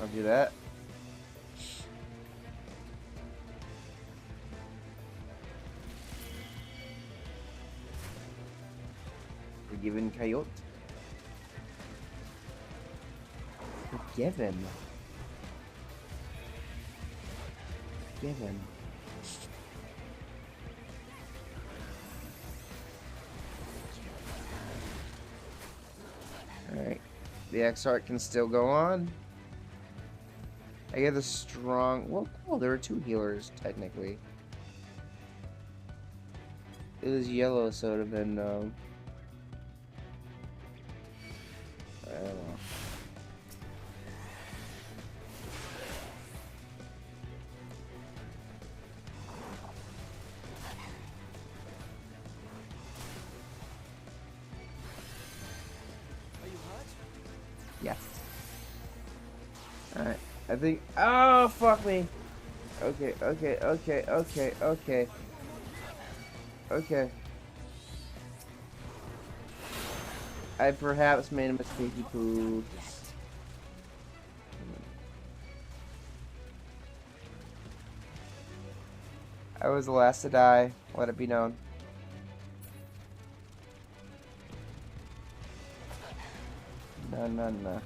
I'll do that. Forgiven coyote. Forgiven. Forgiven. Alright. The X-Art can still go on. I get the strong... Well, cool. There were 2 healers, technically. It was yellow, so it would have been... I don't know. Yes. Alright. I think... Oh, fuck me! Okay. I perhaps made a mistake, poo. I was the last to die. Let it be known. No. No.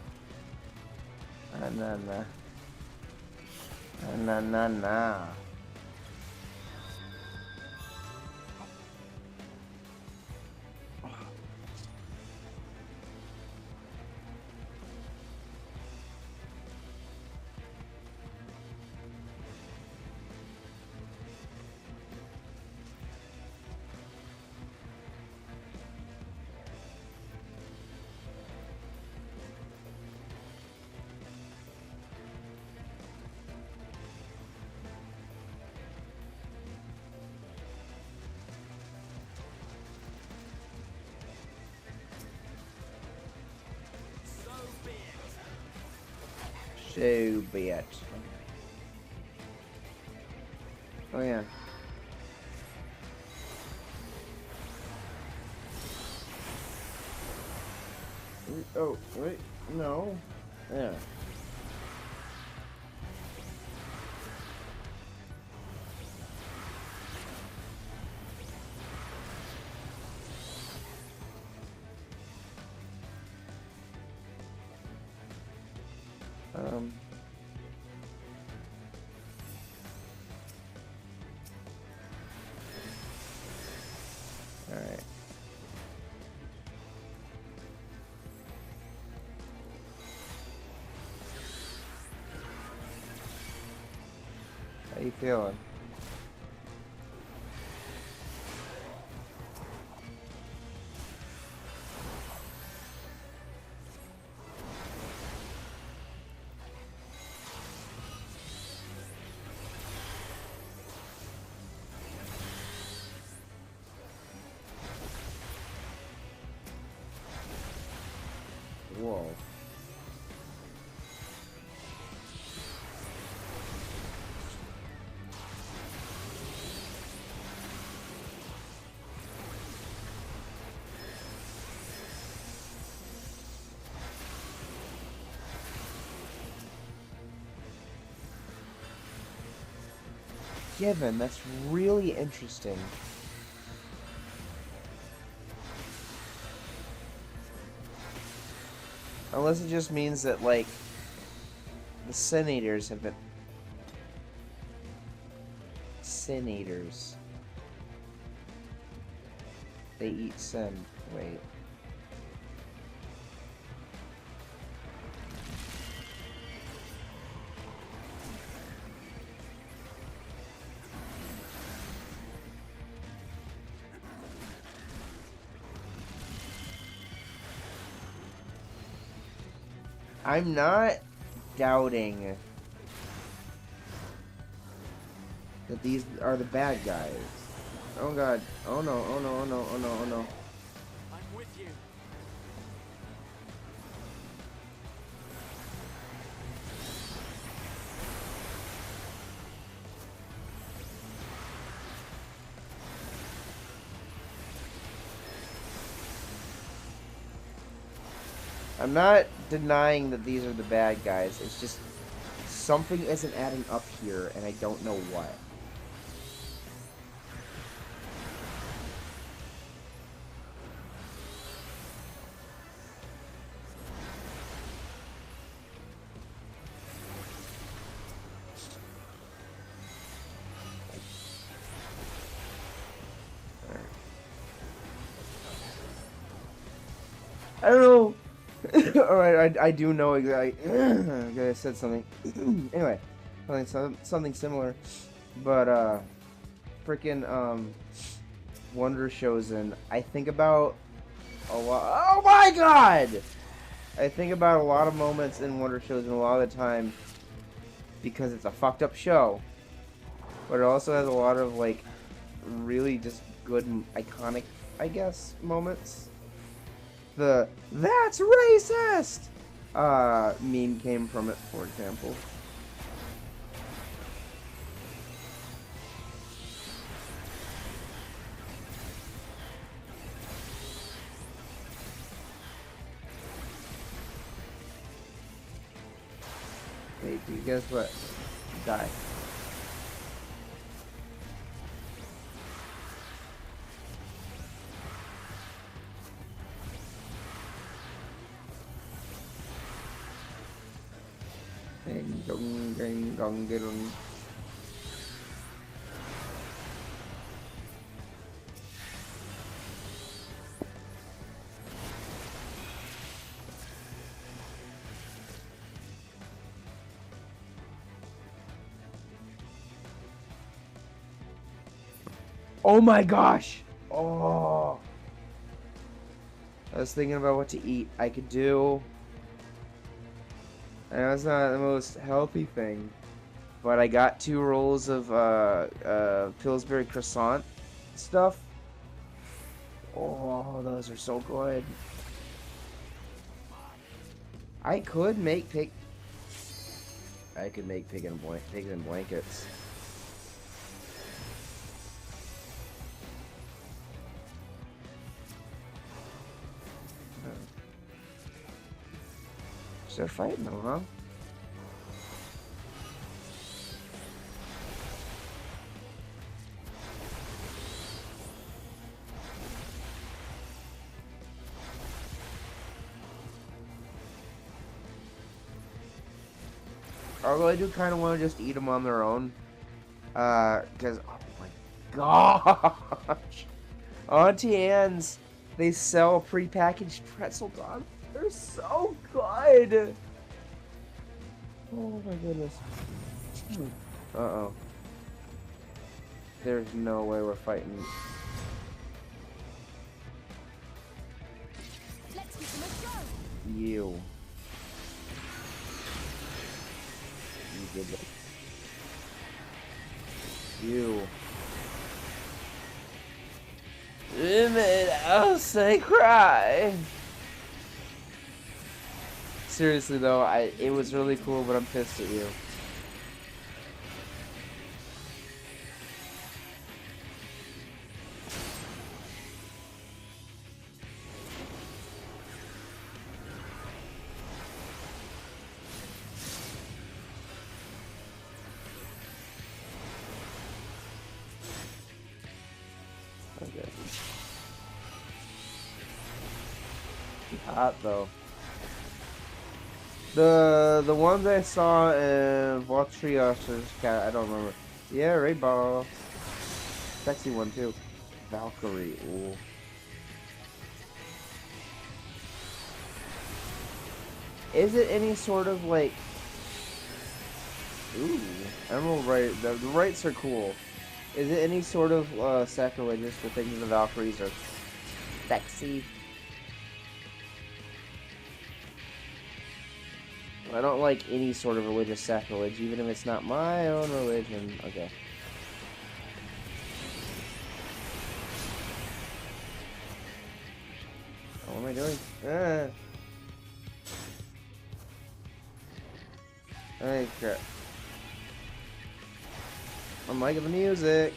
So be it. Oh yeah. Oh, wait. No. Yeah. Alright. How you feeling? Whoa. Given, that's really interesting. Unless it just means that, like, the Senators have been... Senators. They eat sen. Wait. I'm not doubting that these are the bad guys. Oh god. Oh no, oh no, oh no, oh no, oh no. I'm with you. I'm not denying that these are the bad guys. It's just something isn't adding up here, and I don't know what. I don't know. Alright, I do know exactly. I said something. Anyway, something similar. But, freaking, Wonder Chosen, I think about a lot. Oh my god! I think about a lot of moments in Wonder Chosen a lot of the time because it's a fucked up show. But it also has a lot of, like, really just good, iconic, I guess, moments. The "that's racist" meme came from it, for example. Hey, dude, guess what? Die. Ding dong ding dong ding. Oh my gosh! Oh! I was thinking about what to eat. I could do... I know it's not the most healthy thing, but I got 2 rolls of Pillsbury croissant stuff. Oh, those are so good. I could make I could make pigs in blankets. So they're fighting them, huh? Although I do kind of want to just eat them on their own. Because, oh my gosh. Auntie Anne's, they sell prepackaged pretzel dogs. They're so good. Oh my goodness. Uh-oh. There's no way we're fighting. Let's give them a go. You. You did that. You. In the house I cry. Seriously though, it was really cool, but I'm pissed at you. Okay. Hot though. The ones I saw in Valtrios, I don't remember. Yeah, Ray Ball. Sexy one too. Valkyrie. Ooh. Is it any sort of like? Ooh, Emerald Right. The rights are cool. Is it any sort of sacrilegious to think the Valkyries are sexy? I don't like any sort of religious sacrilege, even if it's not my own religion. Okay. What am I doing? Ah. Hey, crap. I'm liking the music.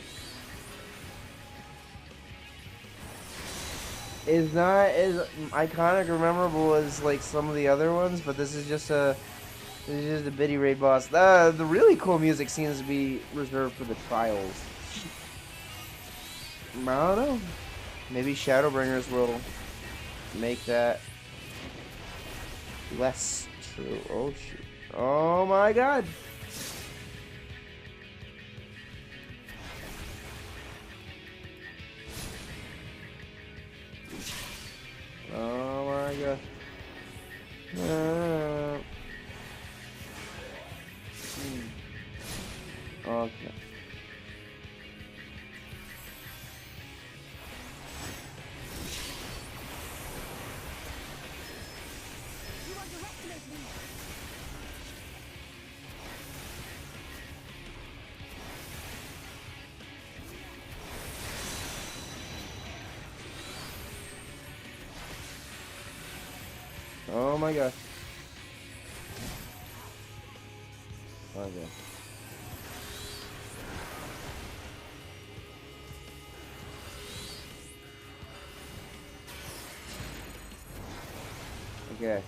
It's not as iconic or memorable as like some of the other ones, but this is just a bitty raid boss. The really cool music seems to be reserved for the trials. I don't know. Maybe Shadowbringers will make that less true. Oh shoot. Oh my god. Oh my god. Okay. Oh my gosh. Okay. Okay.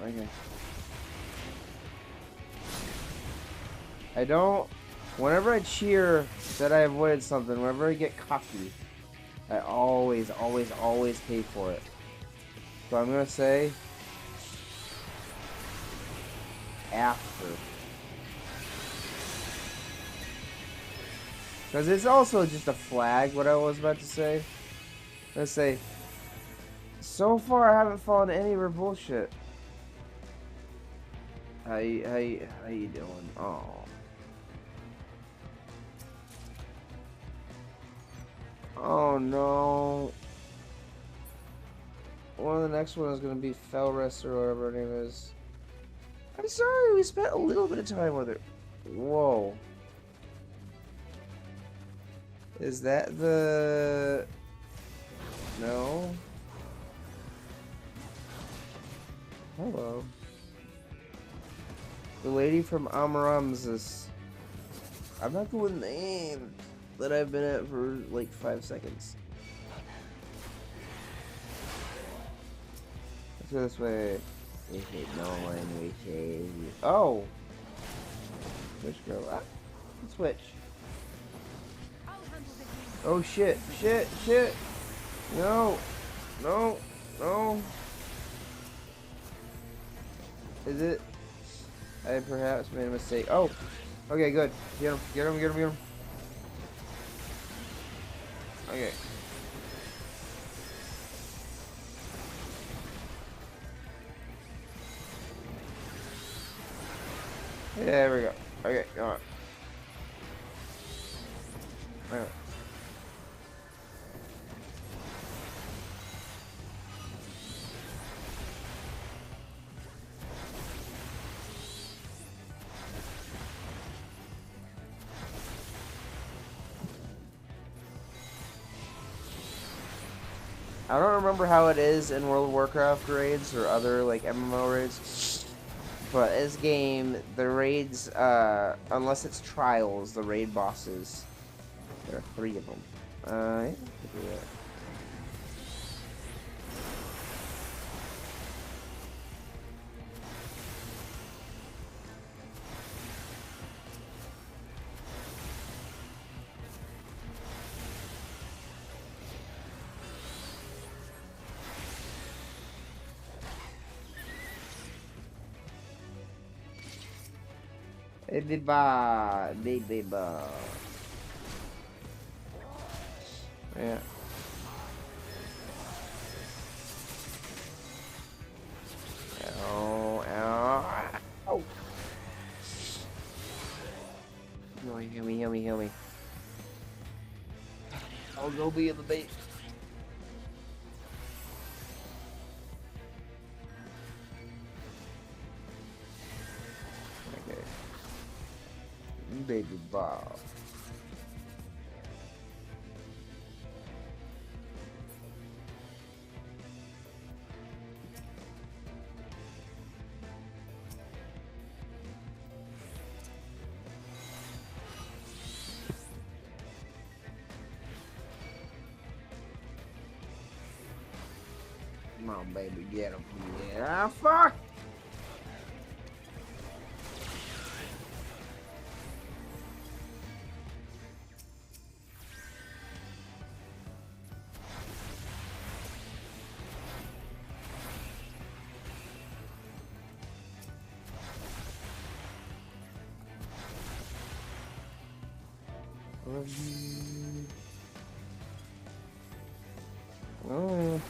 Okay. I don't... Whenever I cheer that I avoided something, whenever I get cocky, I always pay for it. So I'm gonna say... after. Because it's also just a flag, what I was about to say. Let's say... So far, I haven't fallen into any of her bullshit. How you doing? Oh. Oh no. One of the next one is gonna be Felrest or whatever her name is. I'm sorry, we spent a little bit of time with her. Whoa. Is that the... No. Hello. The lady from Amaram's. I'm not going to name that I've been at for like 5 seconds. Let's go this way. Is it no one wishes? Oh! Switch girl. Ah, switch. Oh shit, shit, shit! No! No! No! Is it? I perhaps made a mistake. Oh! Okay, good. Get him, get him, get him, get him. Okay. There we go. Okay, come on. Alright. I don't remember how it is in World of Warcraft raids or other like MMO raids, but this game, the raids, unless it's trials, the raid bosses, there are 3 of them. Yeah, we can do that. Baby ba, baby ba. Yeah. Ow, ow, ow. No, heal me, heal me, heal me. I'll go be in the bait. Okay. Baby Bob. Come on, baby, get him. Yeah, fuck! Oh.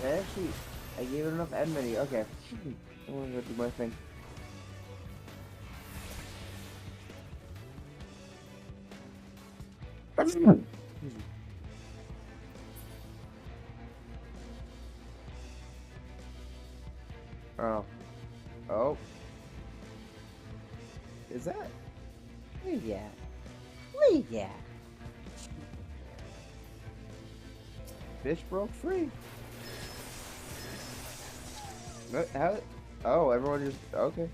Actually, I gave it enough enmity. Okay. I want to go do my thing. Oh. Oh. Is that? Yeah. Yeah. Fish broke free. How? Oh, everyone just okay.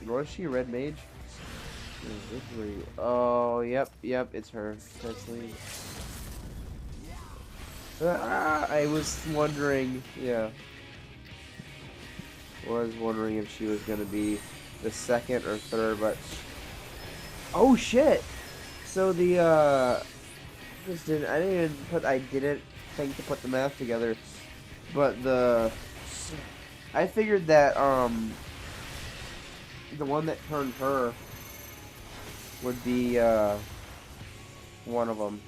Was she red mage? Oh, yep, it's her. Let's leave. I was wondering, yeah. Was wondering if she was gonna be the second or third, but oh shit! So the I didn't think to put the math together, but I figured that the one that turned her would be one of them.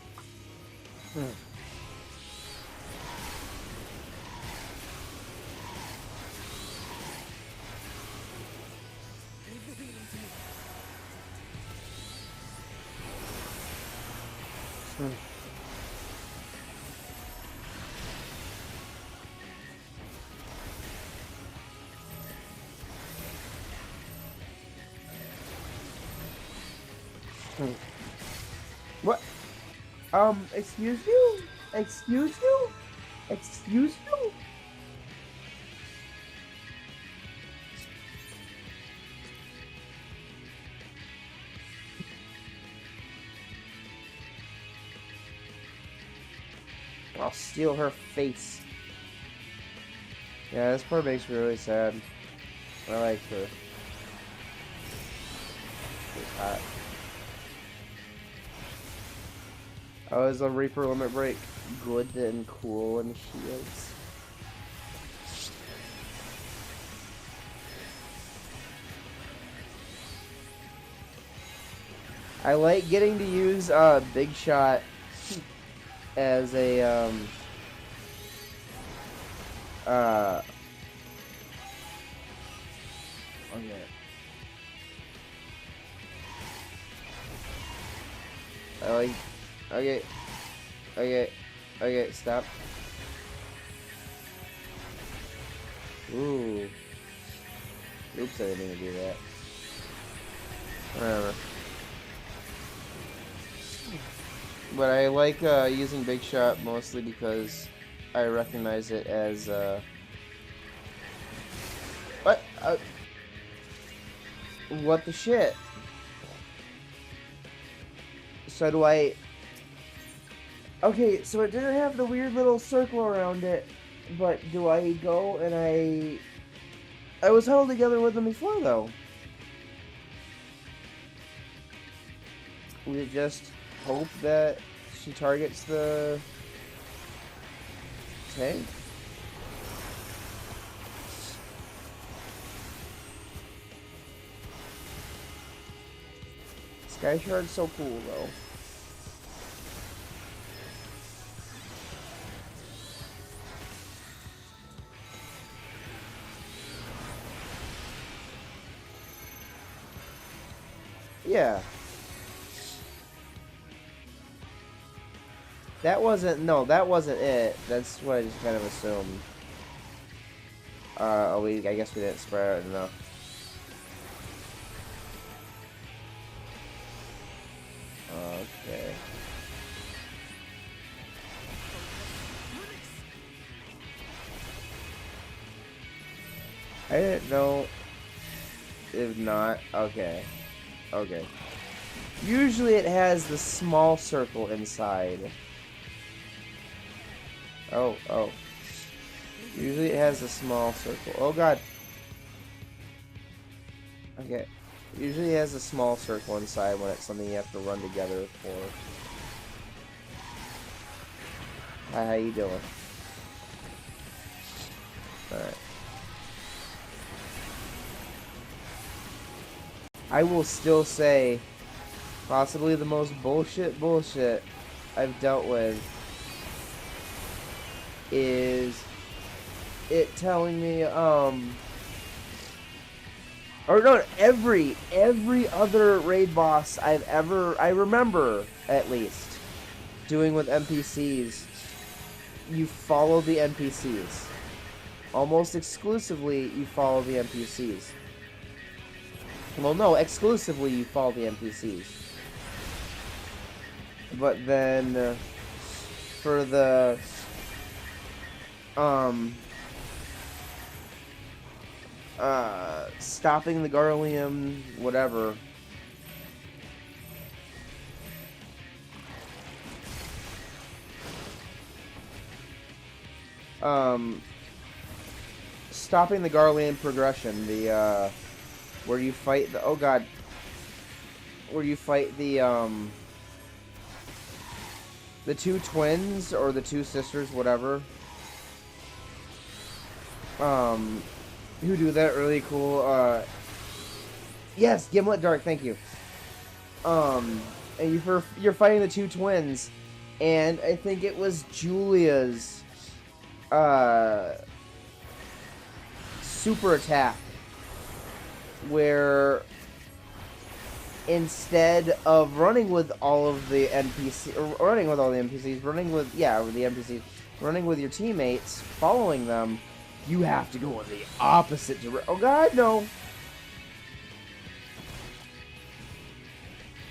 What? Excuse you? Excuse you? Excuse you? I'll steal her face. Yeah, this part makes me really sad. I like her. She's hot. Oh, is a Reaper limit break good and cool and shields? I like getting to use Big Shot as a okay, stop. Ooh. Oops, I didn't mean to do that. Whatever. But I like using Big Shot mostly because I recognize it as what? What the shit? So do I... Okay, so it didn't have the weird little circle around it, but do I go and I was held together with them before, though. We just hope that she targets the tank. Sky Shard's so cool, though. Yeah. That wasn't it. That's what I just kind of assumed. I guess we didn't spread out enough. Okay. I didn't know. If not, okay. Okay. Usually it has the small circle inside. Oh. Usually it has a small circle. Oh god. Okay. Usually it has a small circle inside when it's something you have to run together for. Hi, how you doing? Alright. I will still say, possibly the most bullshit I've dealt with is it telling me, or no, every other raid boss I remember, at least, doing with NPCs, you follow the NPCs. Almost exclusively, you follow the NPCs. Well, no, exclusively you follow the NPCs. But then, for the, stopping the Garleum, whatever. stopping the Garland progression, the where you fight the where you fight the two twins or the two sisters, whatever. Who do that really cool yes, Gimlet Dark, thank you. And you're fighting the two twins, and I think it was Julia's super attack, where instead of running with all of the NPCs, running with your teammates, following them, you have to go in the opposite direction. Oh god, no!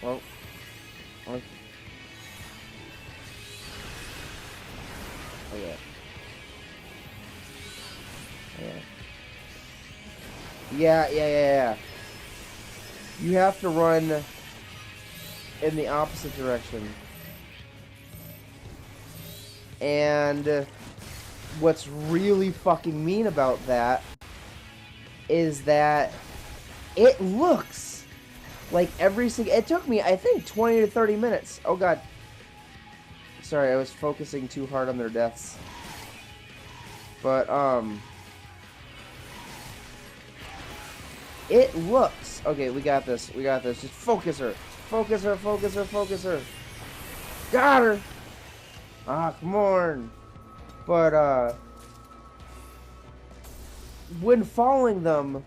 Well, oh yeah. Yeah. You have to run in the opposite direction. And what's really fucking mean about that is that it looks like every single... It took me, I think, 20 to 30 minutes. Oh god. Sorry, I was focusing too hard on their deaths. But, it looks... Okay, we got this. Just focus her. Focus her. Got her! Ah, come on. But, when following them...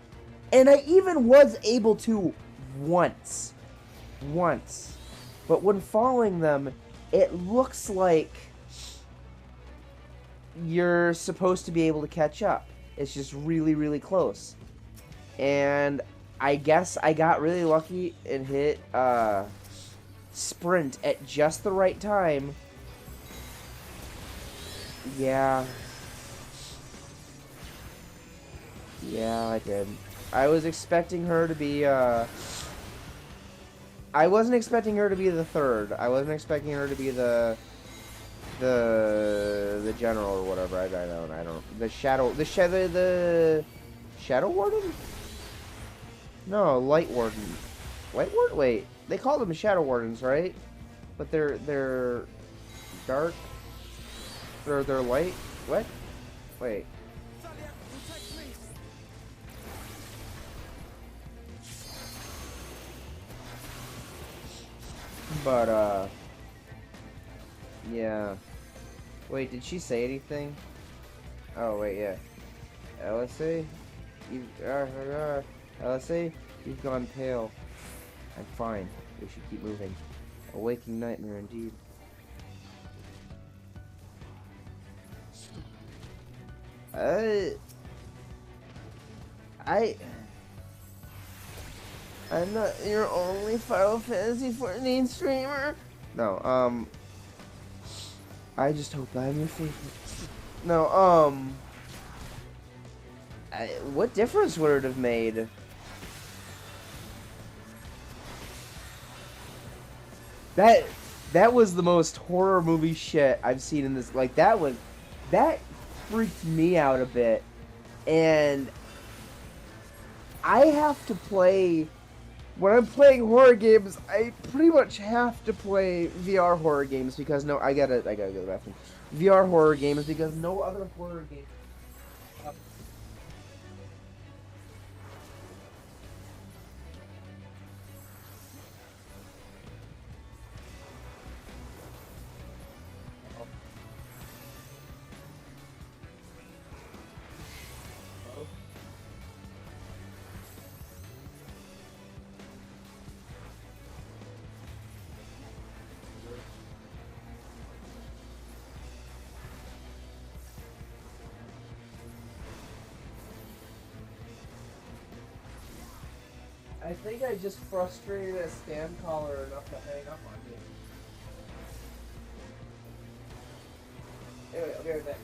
And I even was able to once. But when following them, it looks like you're supposed to be able to catch up. It's just really, really close. And I guess I got really lucky and hit sprint at just the right time. Yeah, I did. I was expecting her to be, I wasn't expecting her to be the third. I wasn't expecting her to be the general or whatever. I don't. The Shadow Warden? No, Light Warden. Light Warden? Wait, they call them Shadow Wardens, right? But they're dark. They're light. What? Wait. But yeah. Wait, did she say anything? Oh wait, yeah. LSA, LSA, you've gone pale. I'm fine. We should keep moving. A waking nightmare indeed. I'm not your only Final Fantasy 14 streamer. No, I just hope I'm your favorite. No, what difference would it have made? That was the most horror movie shit I've seen in this. Like, that freaked me out a bit. And I have to play... When I'm playing horror games, I pretty much have to play VR horror games because I gotta go to the bathroom. VR horror games because no other horror game. I think I just frustrated a spam caller enough to hang up on me. Anyway, I'll be right back.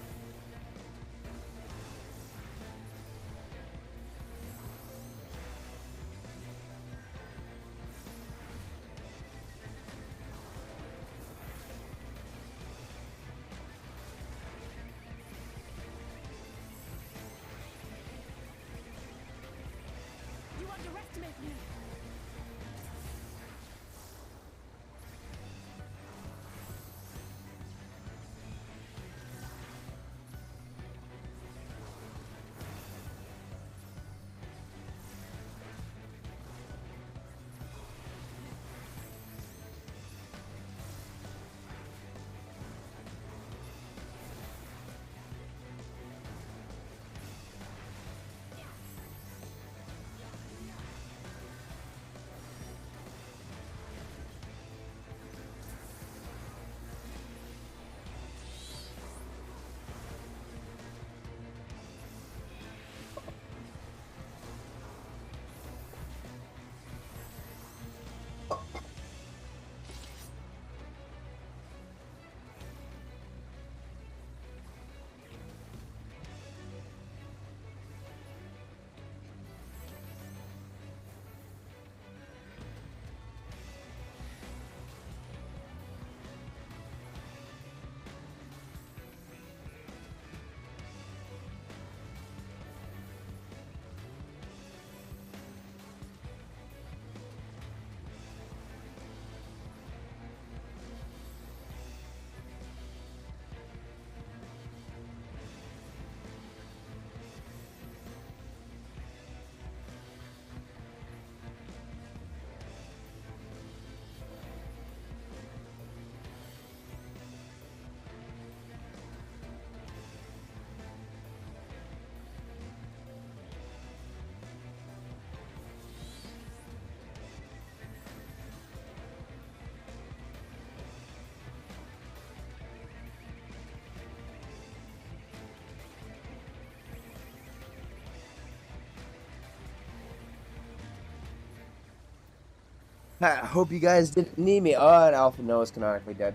I hope you guys didn't need me. Oh, and Alpha Noah's canonically dead.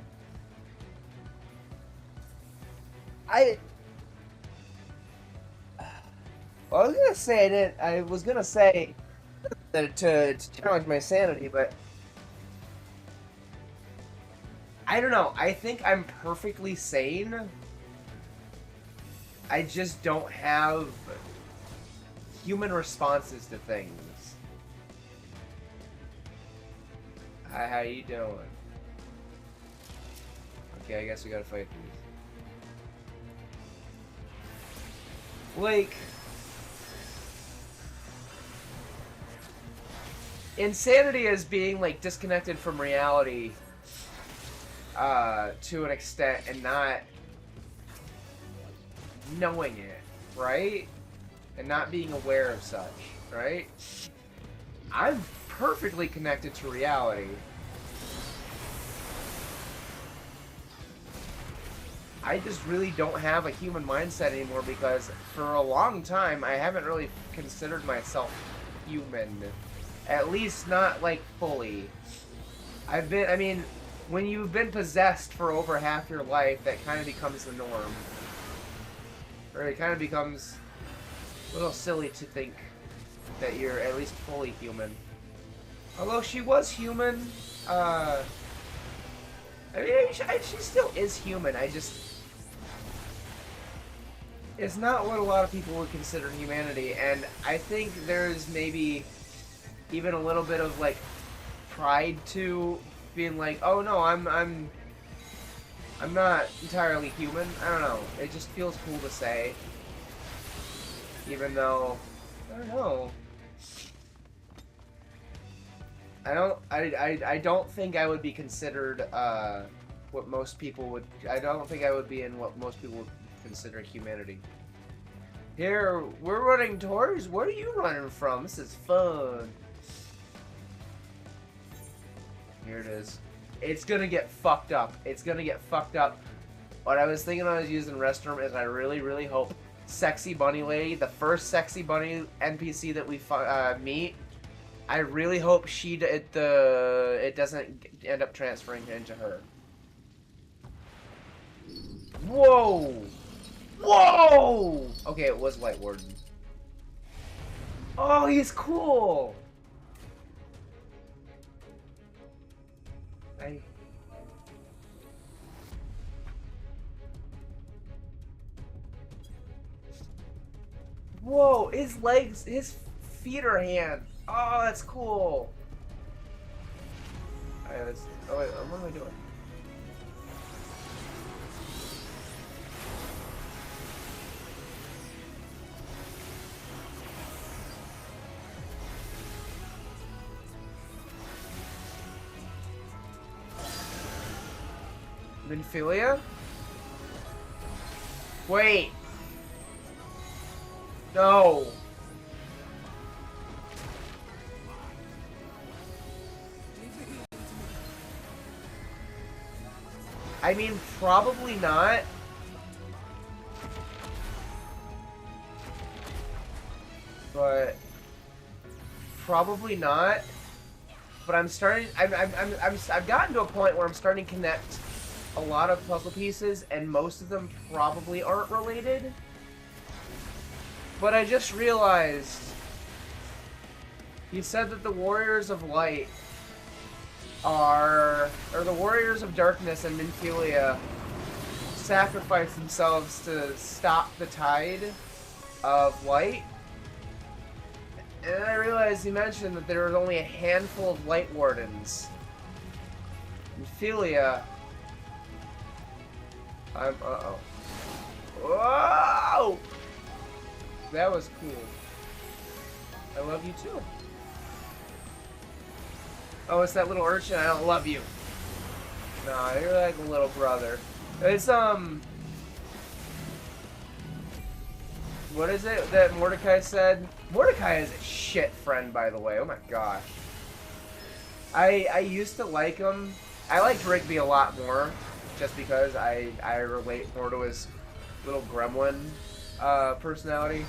Well, I was gonna say that I was gonna say that to challenge my sanity, but I don't know. I think I'm perfectly sane. I just don't have human responses to things. Hi, how you doing? Okay, I guess we gotta fight these. Like, insanity is being like disconnected from reality to an extent and not knowing it, right? And not being aware of such, right? I'm perfectly connected to reality. I just really don't have a human mindset anymore because for a long time I haven't really considered myself human. At least not like fully. I mean, when you've been possessed for over half your life, that kind of becomes the norm. Or it kind of becomes a little silly to think that you're at least fully human. Although she was human, I mean, she still is human. It's not what a lot of people would consider humanity, and I think there's maybe even a little bit of like pride to being like, oh no, I'm not entirely human. I don't know. It just feels cool to say, even though I don't know. I don't think I would be considered what most people would. I don't think I would be in what most people would consider humanity. Here, we're running towards. Where are you running from? This is fun. Here it is. It's gonna get fucked up. It's gonna get fucked up. What I was thinking when I was using the restroom is I really, really hope Sexy Bunny Lady, the first Sexy Bunny NPC that we meet, I really hope it doesn't end up transferring into her. Whoa! Whoa! Okay, it was White Warden. Oh, he's cool! Whoa, his legs, his feet are hands. Oh, that's cool. Alright, let's... Oh, wait, what am I doing? Minfilia? Wait. No. I mean, probably not. But probably not. But I'm starting. I've gotten to a point where I'm starting to connect a lot of puzzle pieces, and most of them probably aren't related. But I just realized you said that the Warriors of Light or the Warriors of Darkness and Minfilia sacrifice themselves to stop the tide of light. And I realized you mentioned that there was only a handful of Light Wardens. Minfilia. Uh-oh. Whoa! That was cool. I love you too. Oh, it's that little urchin. I don't love you. Nah, you're like a little brother. It's, what is it that Mordecai said? Mordecai is a shit friend, by the way. Oh my gosh. I used to like him. I liked Rigby a lot more, just because I relate more to his little gremlin personality.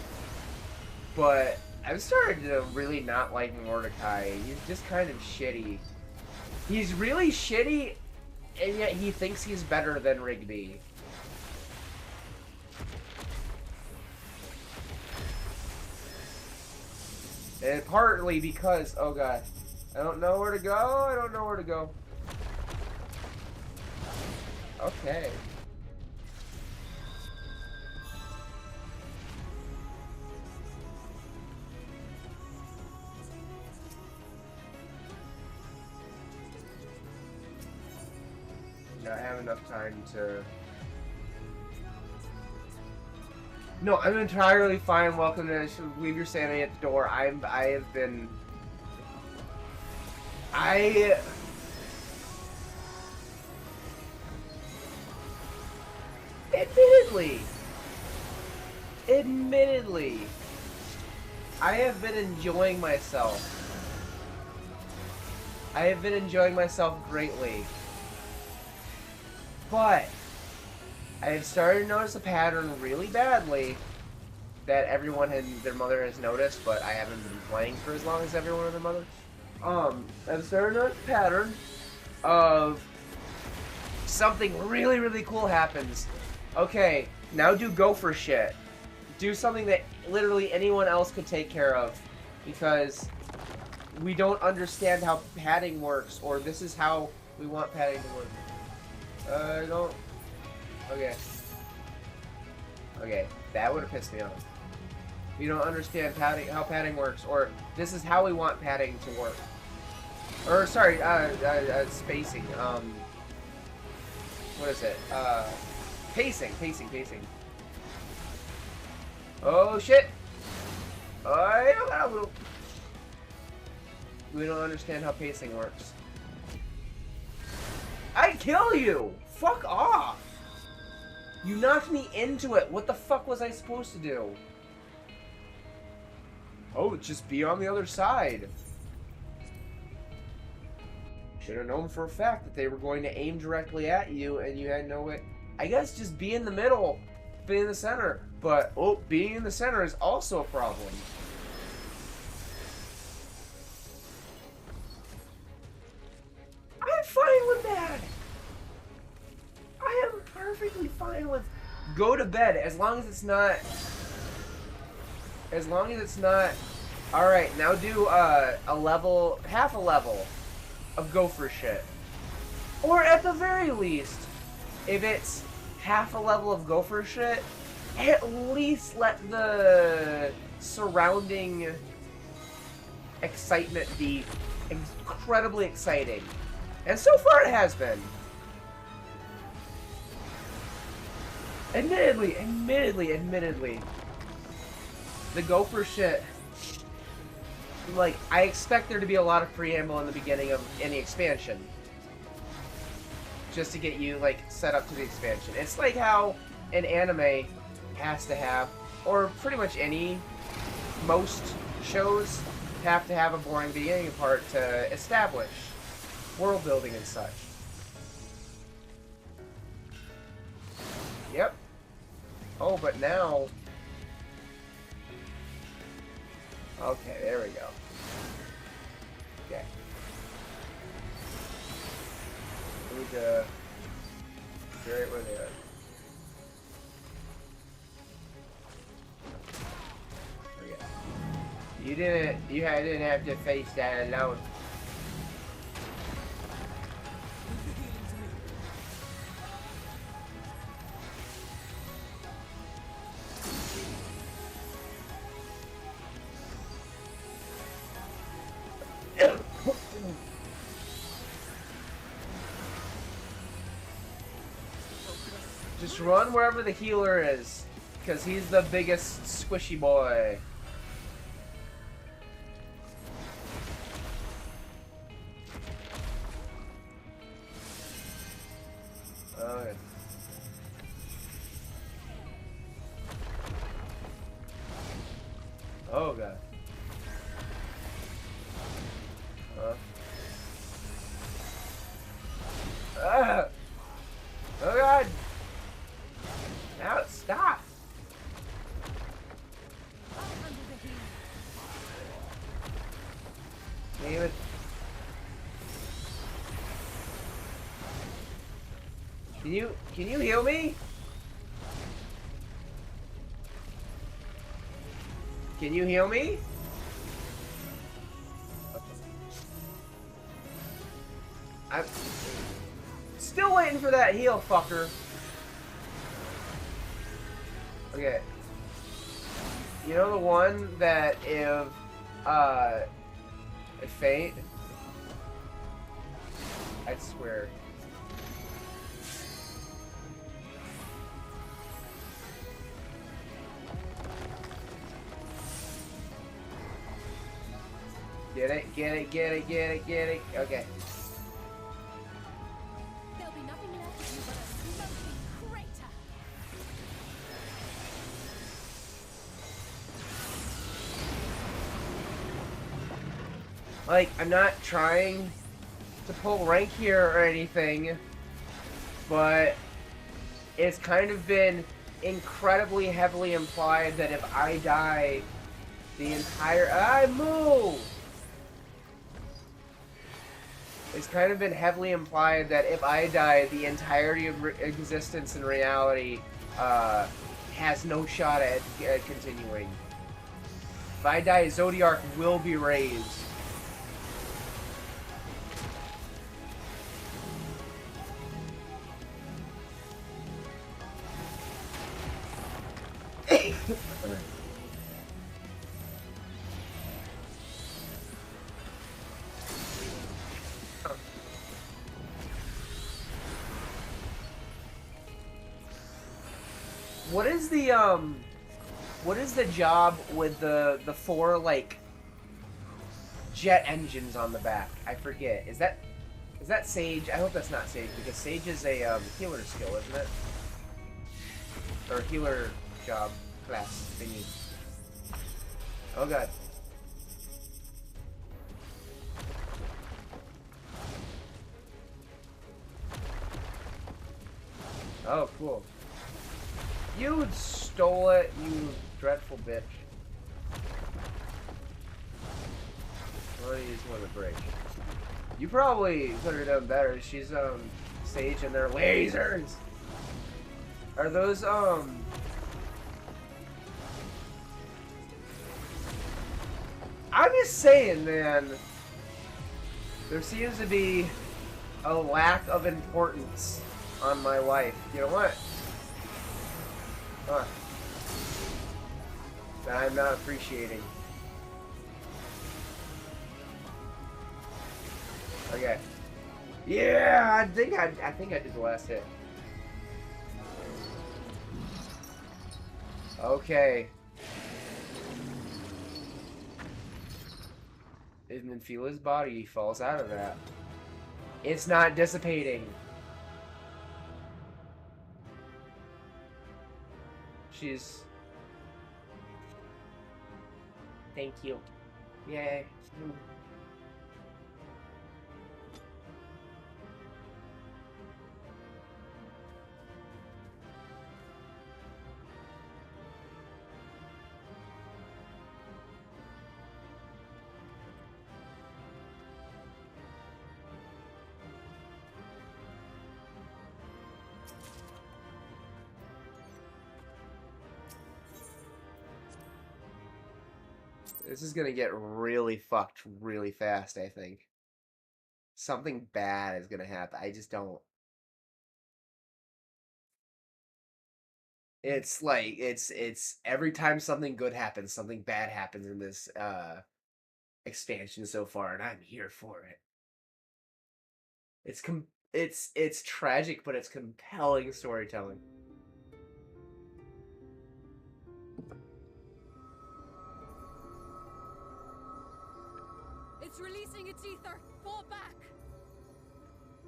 But I've started to really not like Mordecai. He's just kind of shitty. He's really shitty, and yet he thinks he's better than Rigby. And partly because, oh god, I don't know where to go, I don't know where to go. Okay. I have enough time to... No, I'm entirely fine. Welcome to leave your sanity at the door. I have been... Admittedly, I have been enjoying myself. I have been enjoying myself greatly. But I have started to notice a pattern really badly that everyone and their mother has noticed, but I haven't been playing for as long as everyone and their mother. I've started to notice a pattern of something really, really cool happens. Okay, now do gopher shit. Do something that literally anyone else could take care of, because we don't understand how padding works, or this is how we want padding to work. I don't... Okay. Okay, that would have pissed me off. You don't understand padding, how padding works, or this is how we want padding to work. Or, sorry, spacing, what is it? Pacing. Oh, shit! I don't got a little... We don't understand how pacing works. I'd kill you! Fuck off! You knocked me into it. What the fuck was I supposed to do? Oh, just be on the other side. Should have known for a fact that they were going to aim directly at you and you had no way. I guess just be in the middle. Be in the center. But, oh, being in the center is also a problem. I'm fine with that. I am perfectly fine with go to bed as long as it's not. As long as it's not. All right, now do a level, half a level of gopher shit, or at the very least, if it's half a level of gopher shit, at least let the surrounding excitement be incredibly exciting. And so far it has been. Admittedly, the Gopher shit, like, I expect there to be a lot of preamble in the beginning of any expansion. Just to get you, like, set up to the expansion. It's like how an anime has to have, or pretty much most shows have to have a boring beginning part to establish world building and such. Yep. Oh, but now... Okay, there we go. Okay. Need to... right where they are. Okay. You didn't have to face that alone. Just run wherever the healer is, because he's the biggest squishy boy. Okay. Oh god. Ah! Oh god! Now stop! Damn it. Can you heal me? Can you heal me? Okay. I'm still waiting for that heal, fucker. Okay. You know the one that if faint? I swear. Get it, get it, get it, get it, get it. Okay. There'll be nothing left of you but a smoking crater. Like, I'm not trying to pull rank here or anything, but it's kind of been incredibly heavily implied that if I die, the entire... I move! It's kind of been heavily implied that if I die, the entirety of existence in reality has no shot at continuing. If I die, Zodiark will be raised. What is the job with the four, like, jet engines on the back? I forget. Is that Sage? I hope that's not Sage, because Sage is a healer skill, isn't it? Or healer job class thingy. Oh god. Oh, cool. You stole it, you dreadful bitch. I'll use one to break. You probably could have done better. She's Sage and they're lasers. Are those I'm just saying, man. There seems to be a lack of importance on my life. You know what? Huh. That I'm not appreciating. Okay. Yeah, I think I did the last hit. Okay. And then feel his body falls out of that. It's not dissipating. She's... Thank you. Yay. This is gonna get really fucked really fast, I think. Something bad is gonna happen. I just don't... It's like, it's every time something good happens, something bad happens in this, expansion so far, and I'm here for it. It's tragic, but it's compelling storytelling. It's releasing its ether. Fall back.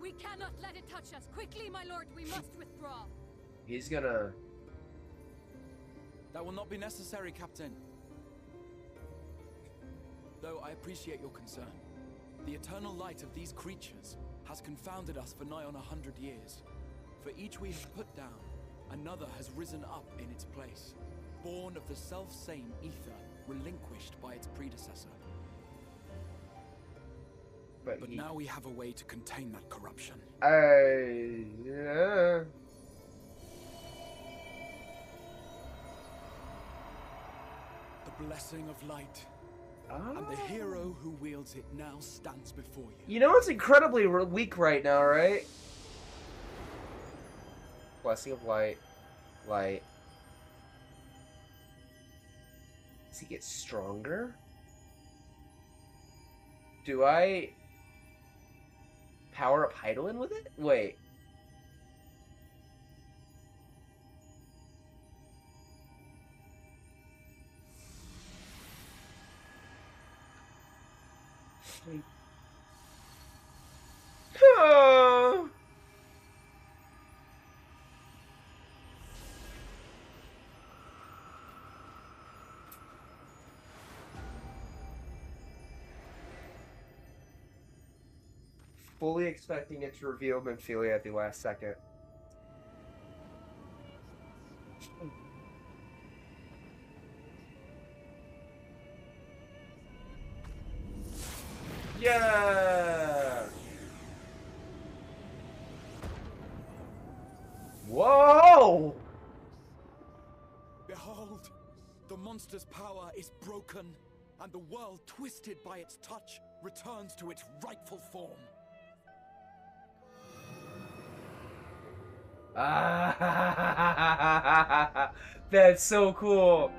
We cannot let it touch us. Quickly, my lord, we must withdraw. He's gonna... That will not be necessary, Captain. Though I appreciate your concern. The eternal light of these creatures has confounded us for nigh on 100 years. For each we have put down, another has risen up in its place, born of the self-same ether relinquished by its predecessor. But now we have a way to contain that corruption. Yeah. The blessing of light. And the hero who wields it now stands before you. You know it's incredibly weak right now, right? Blessing of light. Light. Does he get stronger? Do I power up Heidelin with it? Wait. Oh. Fully expecting it to reveal Minfilia at the last second. Yeah! Whoa! Behold, the monster's power is broken, and the world, twisted by its touch, returns to its rightful form. Ah, that's so cool.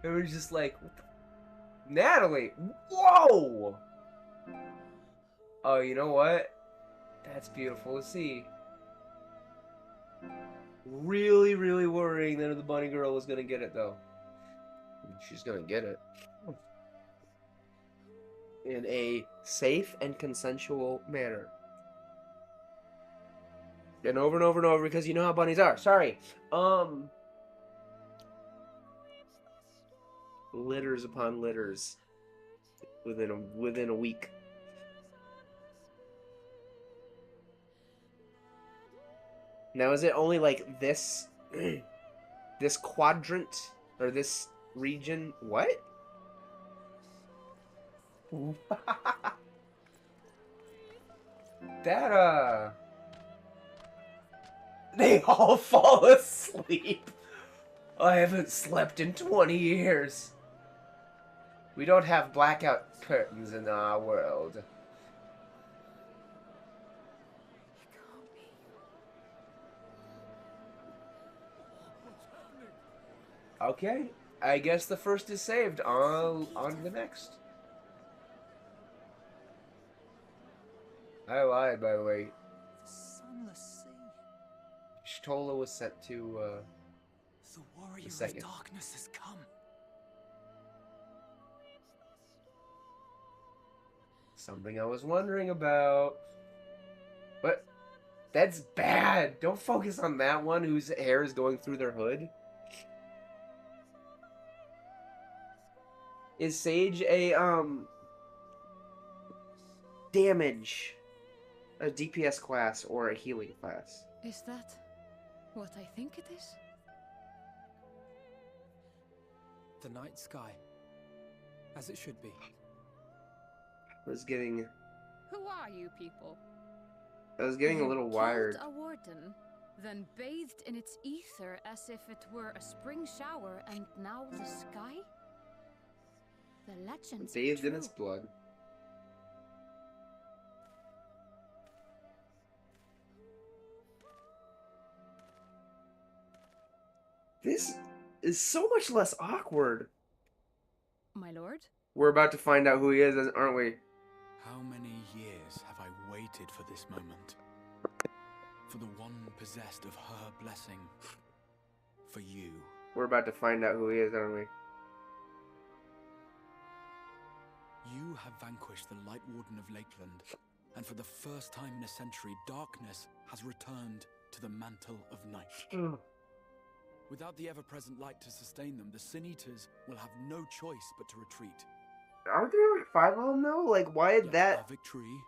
It was just like, Natalie, whoa! Oh, you know what? That's beautiful to see. Really, really worrying that the bunny girl was gonna get it, though. She's gonna get it. In a safe and consensual manner. And over and over and over, because you know how bunnies are. Sorry. Litters upon litters. Within a week. Now, is it only like this, this quadrant, or this region? What? That, they all fall asleep. I haven't slept in 20 years. We don't have blackout curtains in our world. Okay, I guess the first is saved. On to the next. I lied, by the way. The sunless sea. Shtola was set to, The warrior the of darkness has come. Something I was wondering about. But that's bad. Don't focus on that one whose hair is going through their hood. Is Sage a, damage, a DPS class, or a healing class? Is that what I think it is? The night sky. As it should be. I was getting Who are you people? a little wired. Killed a warden, then bathed in its ether as if it were a spring shower, and now the sky? The legends Bathed are in its true. blood. This is so much less awkward. My lord? We're about to find out who he is, aren't we? How many years have I waited for this moment? For the one possessed of her blessing. For you. We're about to find out who he is, aren't we? You have vanquished the Light Warden of Lakeland, and for the first time in a century, darkness has returned to the mantle of night. Without the ever-present light to sustain them, the Sin Eaters will have no choice but to retreat. Aren't there like 5 of them though? Like, why did that? Our victory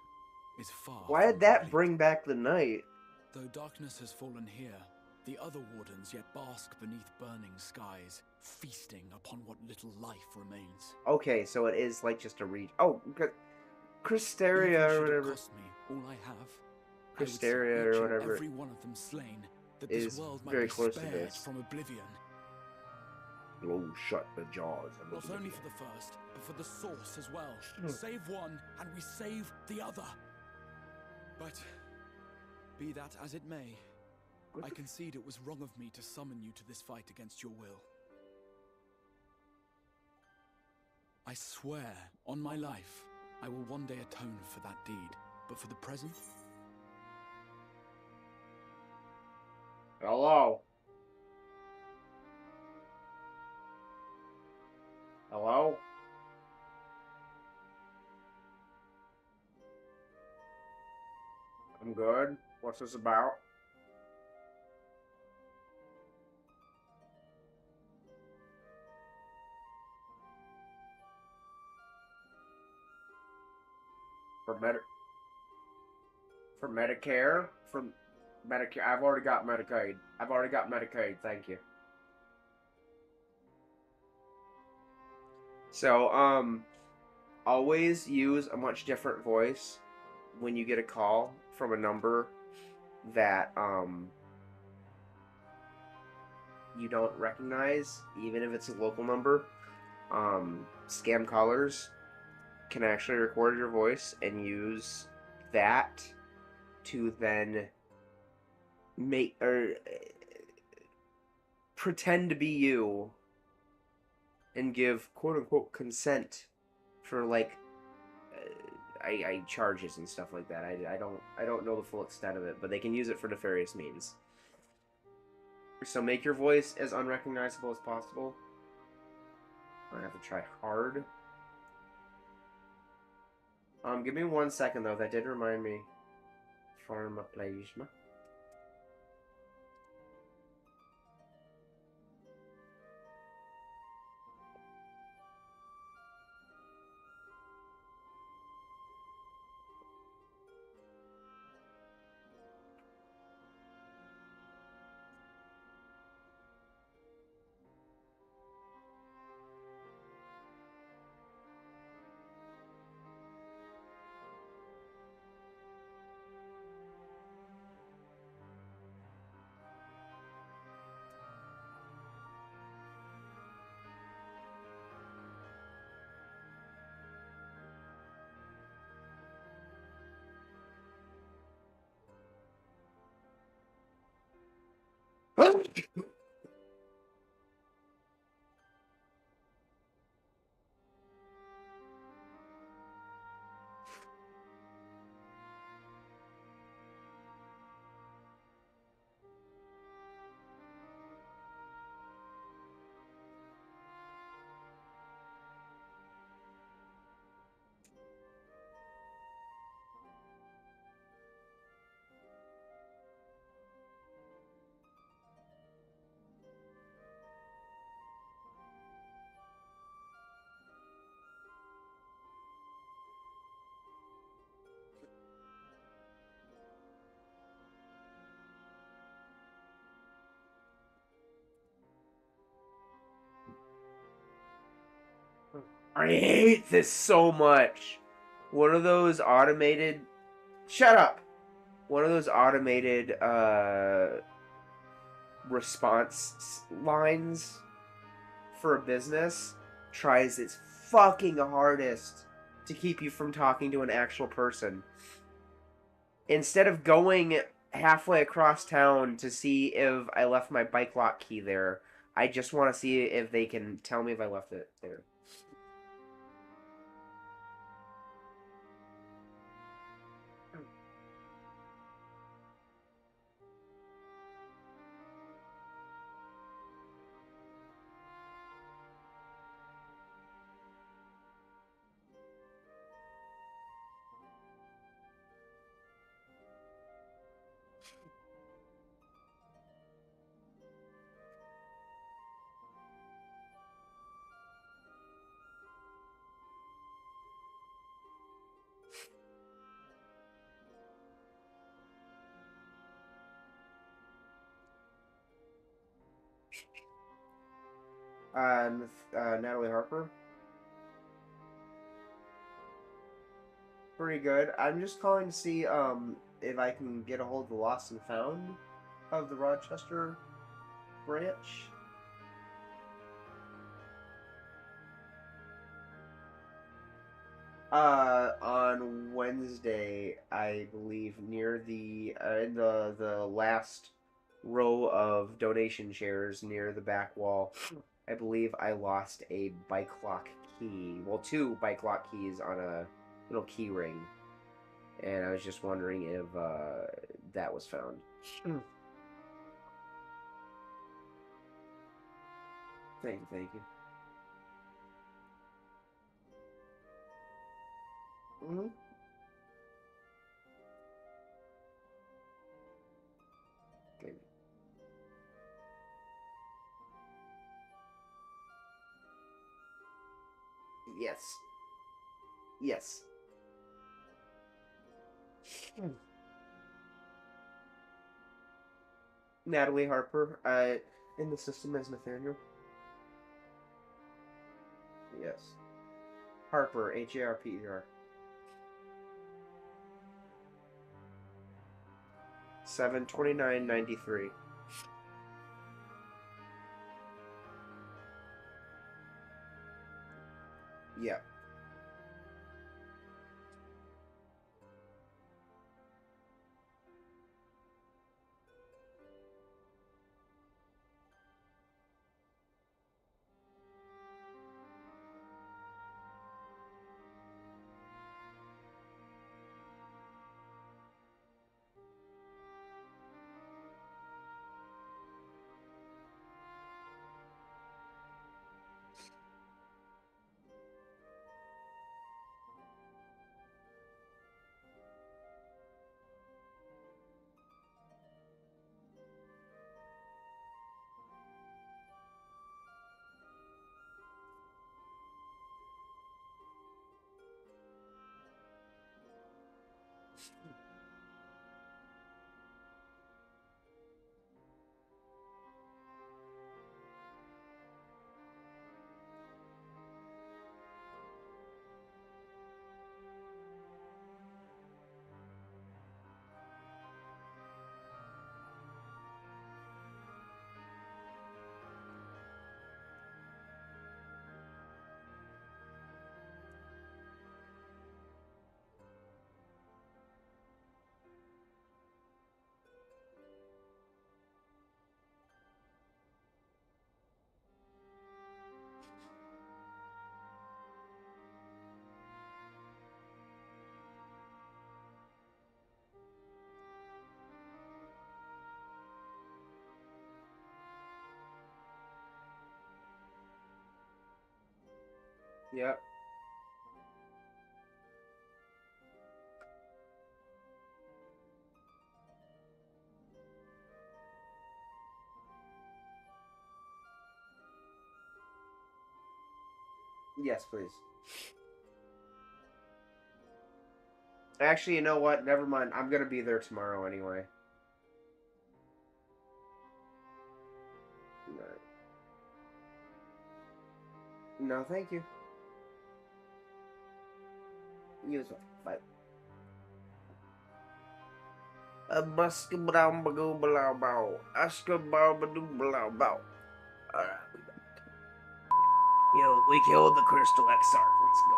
is far. Why did that bring back the night? Though darkness has fallen here, the other wardens yet bask beneath burning skies, feasting upon what little life remains. Okay, so it is like just a reach. Oh, Cristeria or whatever. Cost me all I have. Cristeria or whatever. Every one of them slain, that is this world might very be close to spared this. from oblivion. Blow shut the jaws of Not oblivion. only for the first, but for the source as well. Save one, and we save the other. But be that as it may, I concede it was wrong of me to summon you to this fight against your will. I swear, on my life, I will one day atone for that deed. But for the present... Hello? Hello? I'm good. What's this about? For Medicare? For Medicare? I've already got Medicaid. I've already got Medicaid, thank you. So, always use a much different voice when you get a call from a number that, you don't recognize, even if it's a local number. Scam callers can actually record your voice and use that to then make, or pretend to be you and give quote-unquote consent for, like, I charges and stuff like that. I don't know the full extent of it, but they can use it for nefarious means. So make your voice as unrecognizable as possible. I have to try hard. Give me 1 second though. That did remind me. Pharmaplasma. I hate this so much. One of those automated... Shut up! One of those automated, response lines for a business tries its fucking hardest to keep you from talking to an actual person. Instead of going halfway across town to see if I left my bike lock key there, I just want to see if they can tell me if I left it there. Natalie Harper. Pretty good. I'm just calling to see if I can get a hold of the lost and found of the Rochester branch. On Wednesday, I believe, near the in the last row of donation chairs near the back wall, I believe I lost a bike lock key. Well, two bike lock keys on a little key ring, and I was just wondering if that was found. Thank you, thank you. Mm-hmm. Okay. Yes. Yes. Natalie Harper, in the system as Nathaniel. Yes. Harper, Harper. 7/29/93. Yeah. Yep. Yes, please. Actually, you know what? Never mind. I'm gonna be there tomorrow anyway. No, thank you. Use a fight. A busk brown bagoo blah bow. Ask a bow badoo blah bow. Alright, we back. Yo, we killed the Crystal XR. Let's go.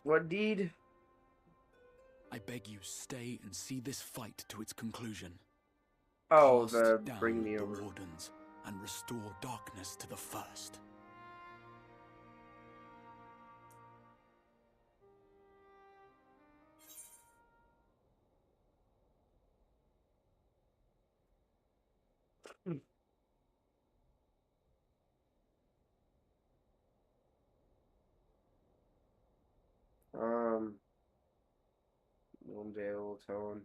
What deed? I beg you, stay and see this fight to its conclusion. Oh, Cast the down bring me the over. wardens and restore darkness to the first. Dale tone.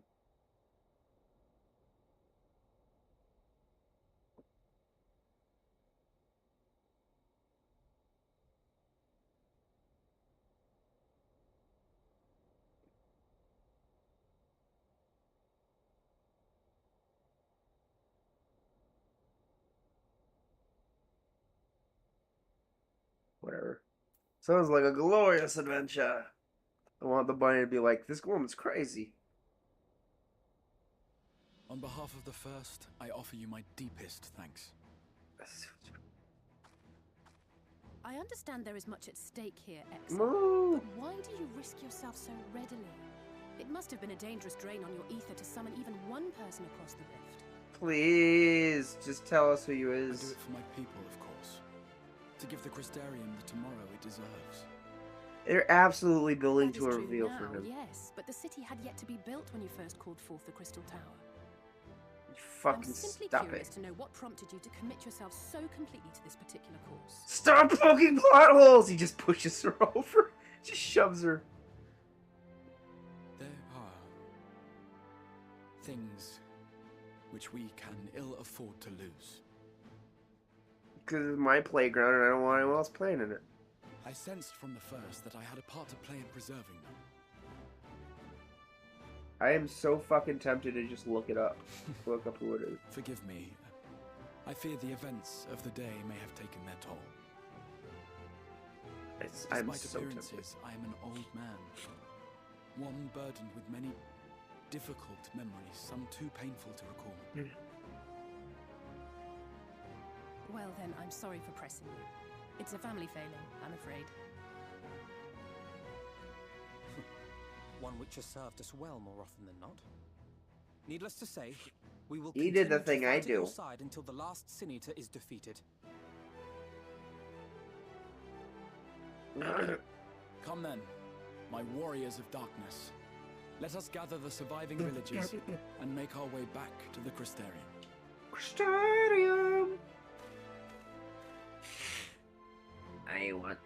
Whatever. Sounds like a glorious adventure. I want the bunny to be like, this woman's crazy. On behalf of the first, I offer you my deepest thanks. I understand there is much at stake here, Exile. Moo. But why do you risk yourself so readily? It must have been a dangerous drain on your ether to summon even one person across the rift. Please, just tell us who you I do is. it for my people, of course. To give the Crystarium the tomorrow it deserves. They're absolutely building That is to a true reveal now, for him. yes, but the city had yet to be built when you first called forth the Crystal Tower. Fucking I'm simply stop curious it. to know what prompted you to commit yourself so completely to this particular course. Stop poking plot holes! He just pushes her over. Just shoves her. There are things which we can ill afford to lose. Because it's my playground and I don't want anyone else playing in it. I sensed from the first that I had a part to play in preserving them. I am so fucking tempted to just look it up. Look up who it is. Forgive me. I fear the events of the day may have taken their toll. I'm Despite so tempted. appearances, I am an old man. One burdened with many difficult memories, some too painful to recall. Well then, I'm sorry for pressing you. It's a family failing, I'm afraid. One which has served us well more often than not. Needless to say, we will He did the continue to thing I fight at your do. side until the last Sin-Eater is defeated. Come then, my warriors of darkness. Let us gather the surviving villages and make our way back to the Crystarium. Crystarium! I want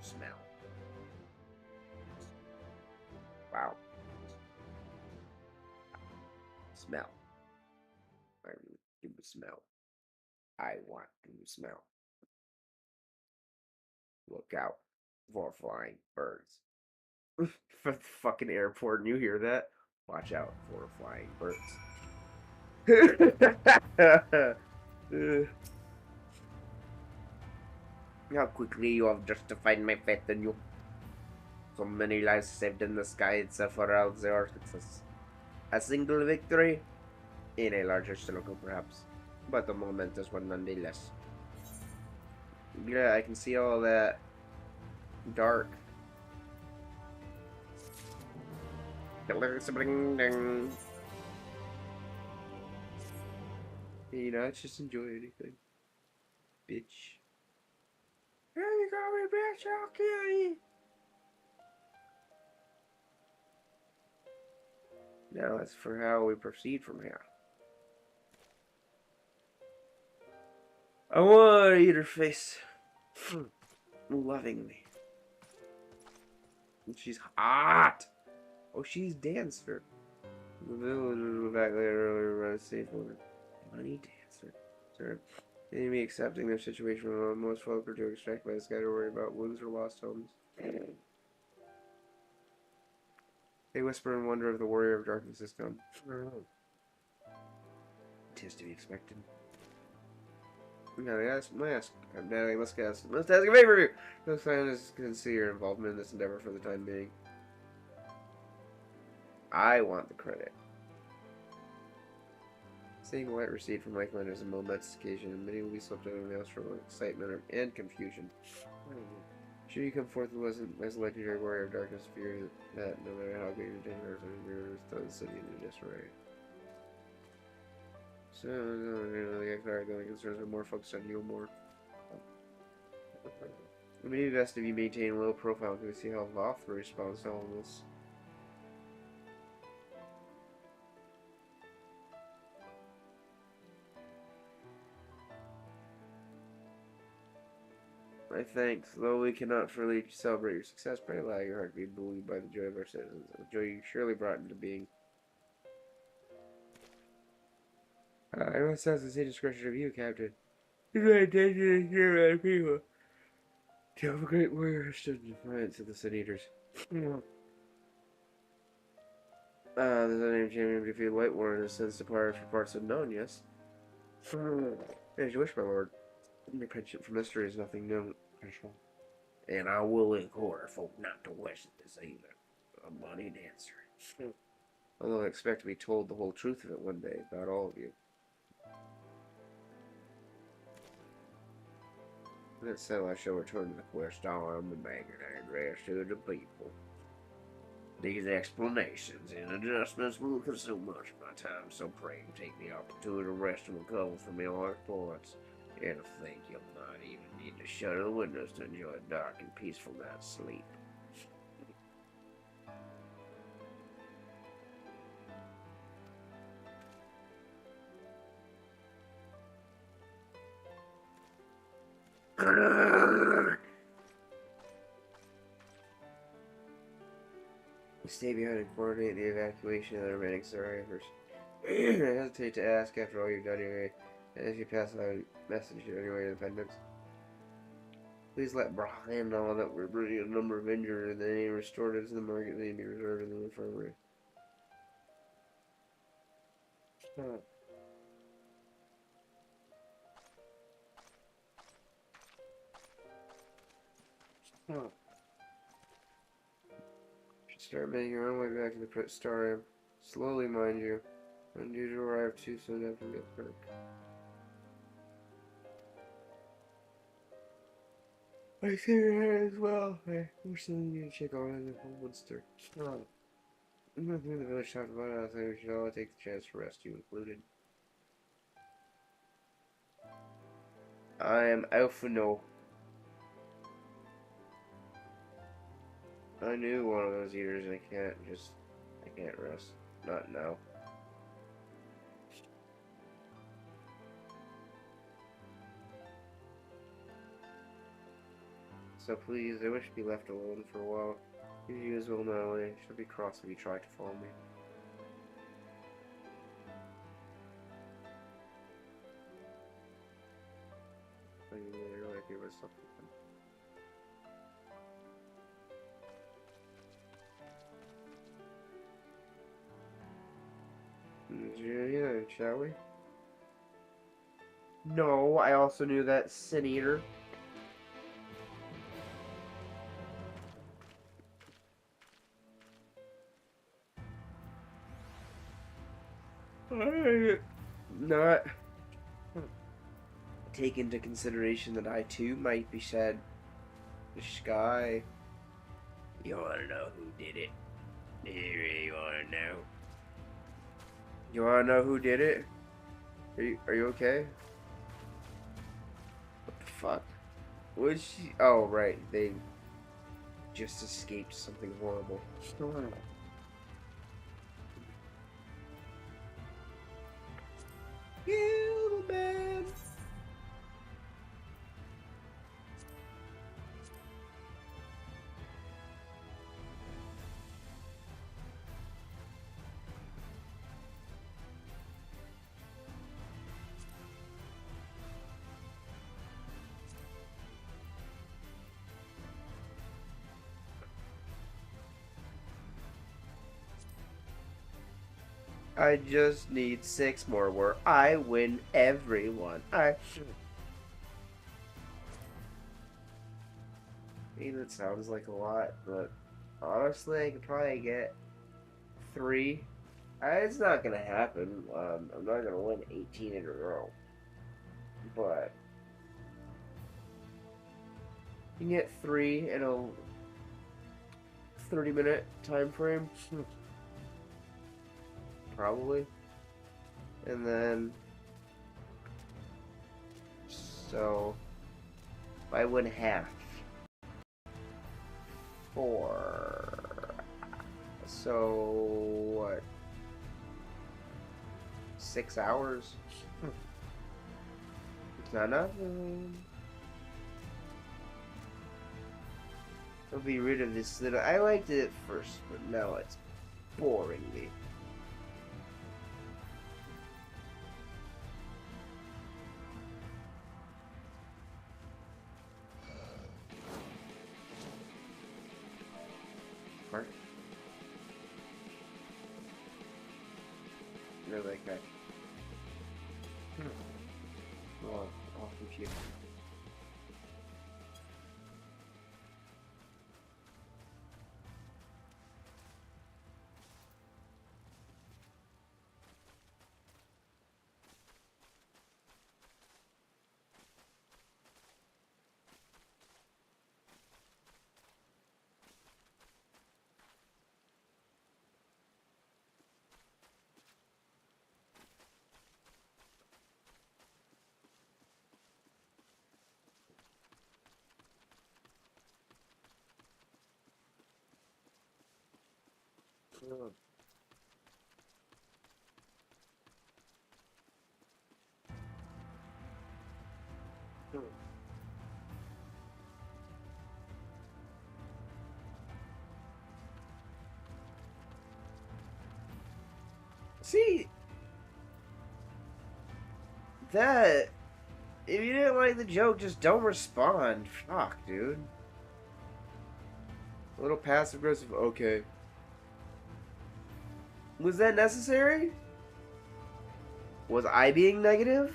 smell. Wow. Smell. I really do smell. I want to smell. Look out for flying birds. For the fucking airport, and you hear that? Watch out for flying birds. How quickly you have justified my faith in you. So many lives saved in the sky itself around their success. A single victory in a larger circle, perhaps, but a momentous one nonetheless. Yeah, I can see all that dark. You know, it's just enjoy anything. Bitch. Hey, you got me, bitch, I'll kill you. Now as for how we proceed from here. I want to eat her face. Lovingly. And she's hot. Oh, she's dancer. The village was back there earlier about a safe woman. Money dancer. Sir. Enemy accepting their situation from most folk are too extracted by this guy to worry about wounds or lost homes. They whisper and wonder if the warrior of darkness has come. Tis to be expected. Natalie must ask a favor of you. No sign is consider your involvement in this endeavor for the time being. I want the credit. Seeing a light recede from Michael is a momentous occasion, and many will be swept over the from excitement and confusion. Should you come forth as a legendary warrior of darkness, fear that no matter how great your danger is, throw the city into disarray. So, the only concerns are more focused on you more. It may be best if you maintain a low profile until we see how Voth responds to all of this. My thanks. Though we cannot fully celebrate your success, pray allow your heart to be buoyed by the joy of our citizens, the joy you surely brought into being. I must ask the same discretion of you, Captain. It's my intention to hear my people. To have a great warrior stood in defiance of the Sin Eaters. There's a name champion defeated White Warren has since departed for parts unknown, yes? As you wish, my lord. Your penchant for mystery is nothing new. And I will encourage folk not to question this either. A moneyed answer. Although I expect to be told the whole truth of it one day, about all of you. That said, I shall return to the quest armed and begging and address to the people. These explanations and adjustments will consume much of my time, so pray take the opportunity to rest and recover from your thoughts. And I think you'll not even need to shutter the windows to enjoy a dark and peaceful night's sleep. Stay behind and coordinate the evacuation of the remaining survivors. I hesitate to ask after all you've done here, as you pass out a message to your independence. Please let Brian know that we're bringing a number of injured and any restored to the market may be reserved in the infirmary. Should start making your own way back to the Prit Starium. Slowly, mind you. Unusual arrive too soon after the perk. I see your hair as well. We're sending you to check on the whole Woodster. I'm not through the village talked about it. I think we should all take the chance to rest, you included. I am Alphino. I knew one of those eaters and I can't rest. Not now. So please, I wish to be left alone for a while. You as well know I shall be cross if you try to follow me. I mean, you're like it was something. Yeah, shall we? No, I also knew that Sin Eater. Not take into consideration that I too might be shed the sky. You wanna know who did it? You really wanna know? You wanna know who did it? Are you okay? What the fuck? Was she? Oh right, they just escaped something horrible. Kill the man. I just need 6 more where I win everyone. mean, it sounds like a lot, but honestly, I could probably get 3. It's not gonna happen. I'm not gonna win 18 in a row, but you can get 3 in a 30-minute time frame, probably, and then so if I win half. 4. So what? 6 hours? It's not nothing. I'll be rid of this little. I liked it at first, but now it's boring me. Mark? No, that guy. Well, off computer. See, that, if you didn't like the joke, just don't respond. Fuck, dude. A little passive aggressive, okay. Was that necessary? Was I being negative?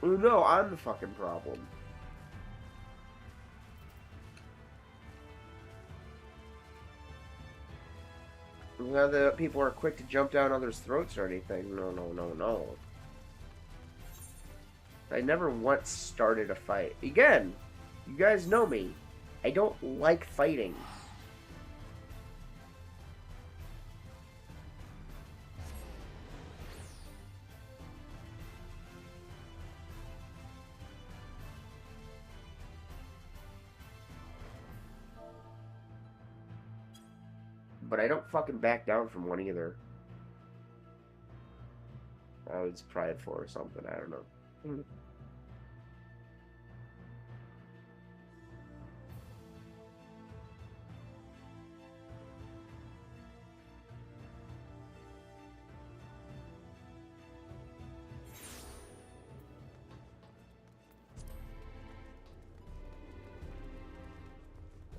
Oh no, I'm the fucking problem. Not that people are quick to jump down others' throats or anything. No, no, no, no. I never once started a fight. Again, you guys know me. I don't like fighting. But I don't fucking back down from one either. I was prideful or something, I don't know.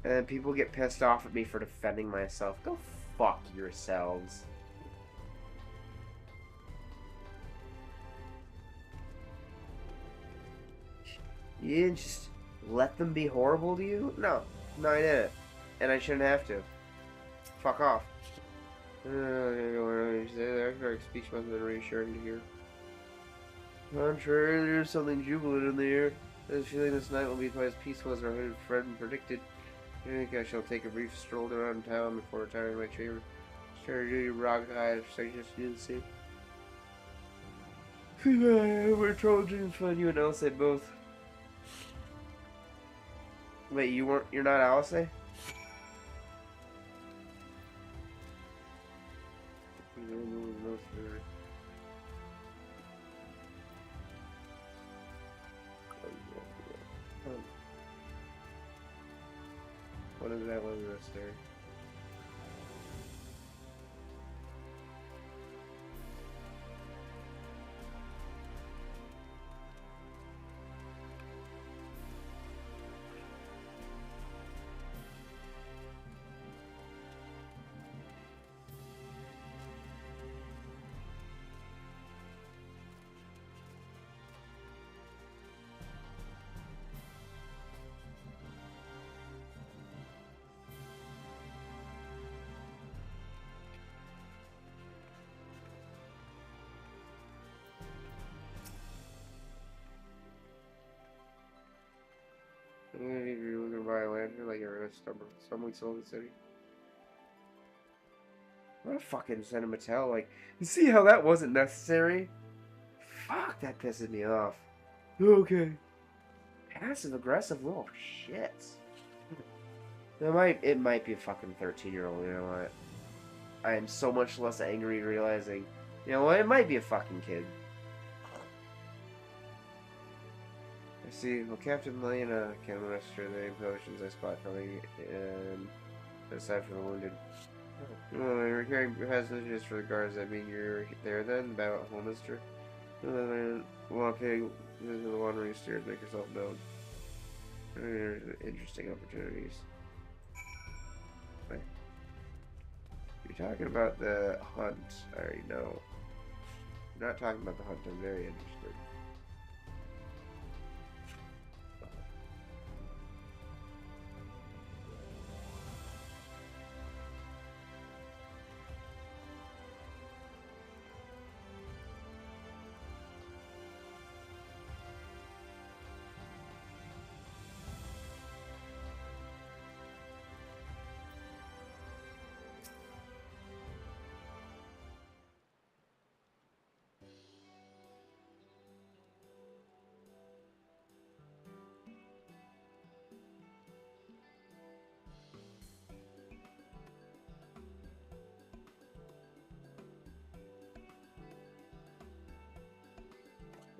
And people get pissed off at me for defending myself. Go fuck yourselves. You didn't just let them be horrible to you? No. No, I didn't. And I shouldn't have to. Fuck off. The speech must have been reassuring to hear. Contrary, there's something jubilant in the air. There's a feeling this night will be quite as peaceful as our hooded friend predicted. I think I shall take a brief stroll around town before retiring to my chamber. Stare at duty, rock high, suggest you do the same. We're Trojans, fun. You and Alice both. Wait, you're not Alice? What is that one there? some weeks old in the city. What a fucking sentimental, like, you see how that wasn't necessary? Fuck, that pisses me off. Okay. Passive aggressive little shit. It might be a fucking 13-year-old, you know what? I am so much less angry realizing, you know what, it might be a fucking kid. I see, well, Captain Lena can administer the potions I spot coming in, aside from the wounded. Well, you're carrying passages for the guards, that mean you're there then, about Holminster? Well, okay, this is the wandering steers, make yourself known. Interesting opportunities. Right. You're talking about the hunt, I already know. You're not talking about the hunt, I'm very interested.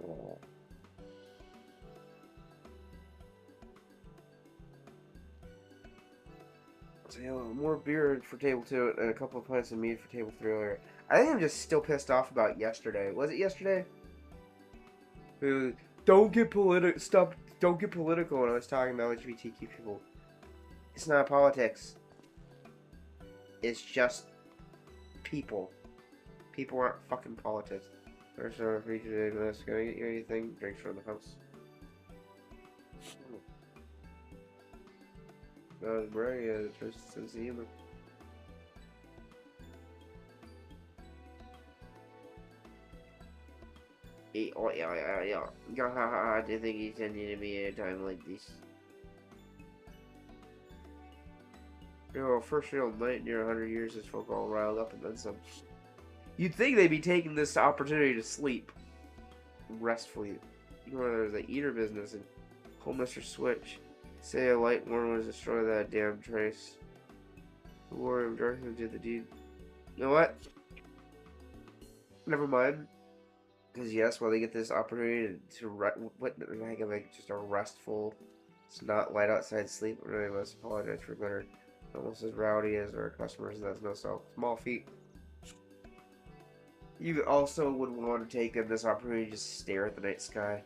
Oh. So, yeah, more beer for table 2 and a couple of pints of meat for table 3 earlier. I think I'm just still pissed off about yesterday. Was it yesterday? Don't get political. Don't get political when I was talking about LGBTQ people. It's not politics. It's just people. People aren't fucking politics. First order for each day, let's go get you anything. Drinks from the house. No, it's very just sense of humor. Oh, yeah. I do think he's sending to me at a time like this. Yo, first real night near 100 years, this folk all riled up and then some. You'd think they'd be taking this opportunity to sleep restfully. You know, there's the eater business and Home Mr. Switch. Say a light worm was destroy that damn trace. The warrior of darkness did the deed. You know what? Never mind. Because yes, while they get this opportunity to what the heck of like just a restful, it's not light outside sleep. I really must apologize for glitter. Almost as rowdy as our customers. That's no small feat. You also would want to take this opportunity to just stare at the night sky.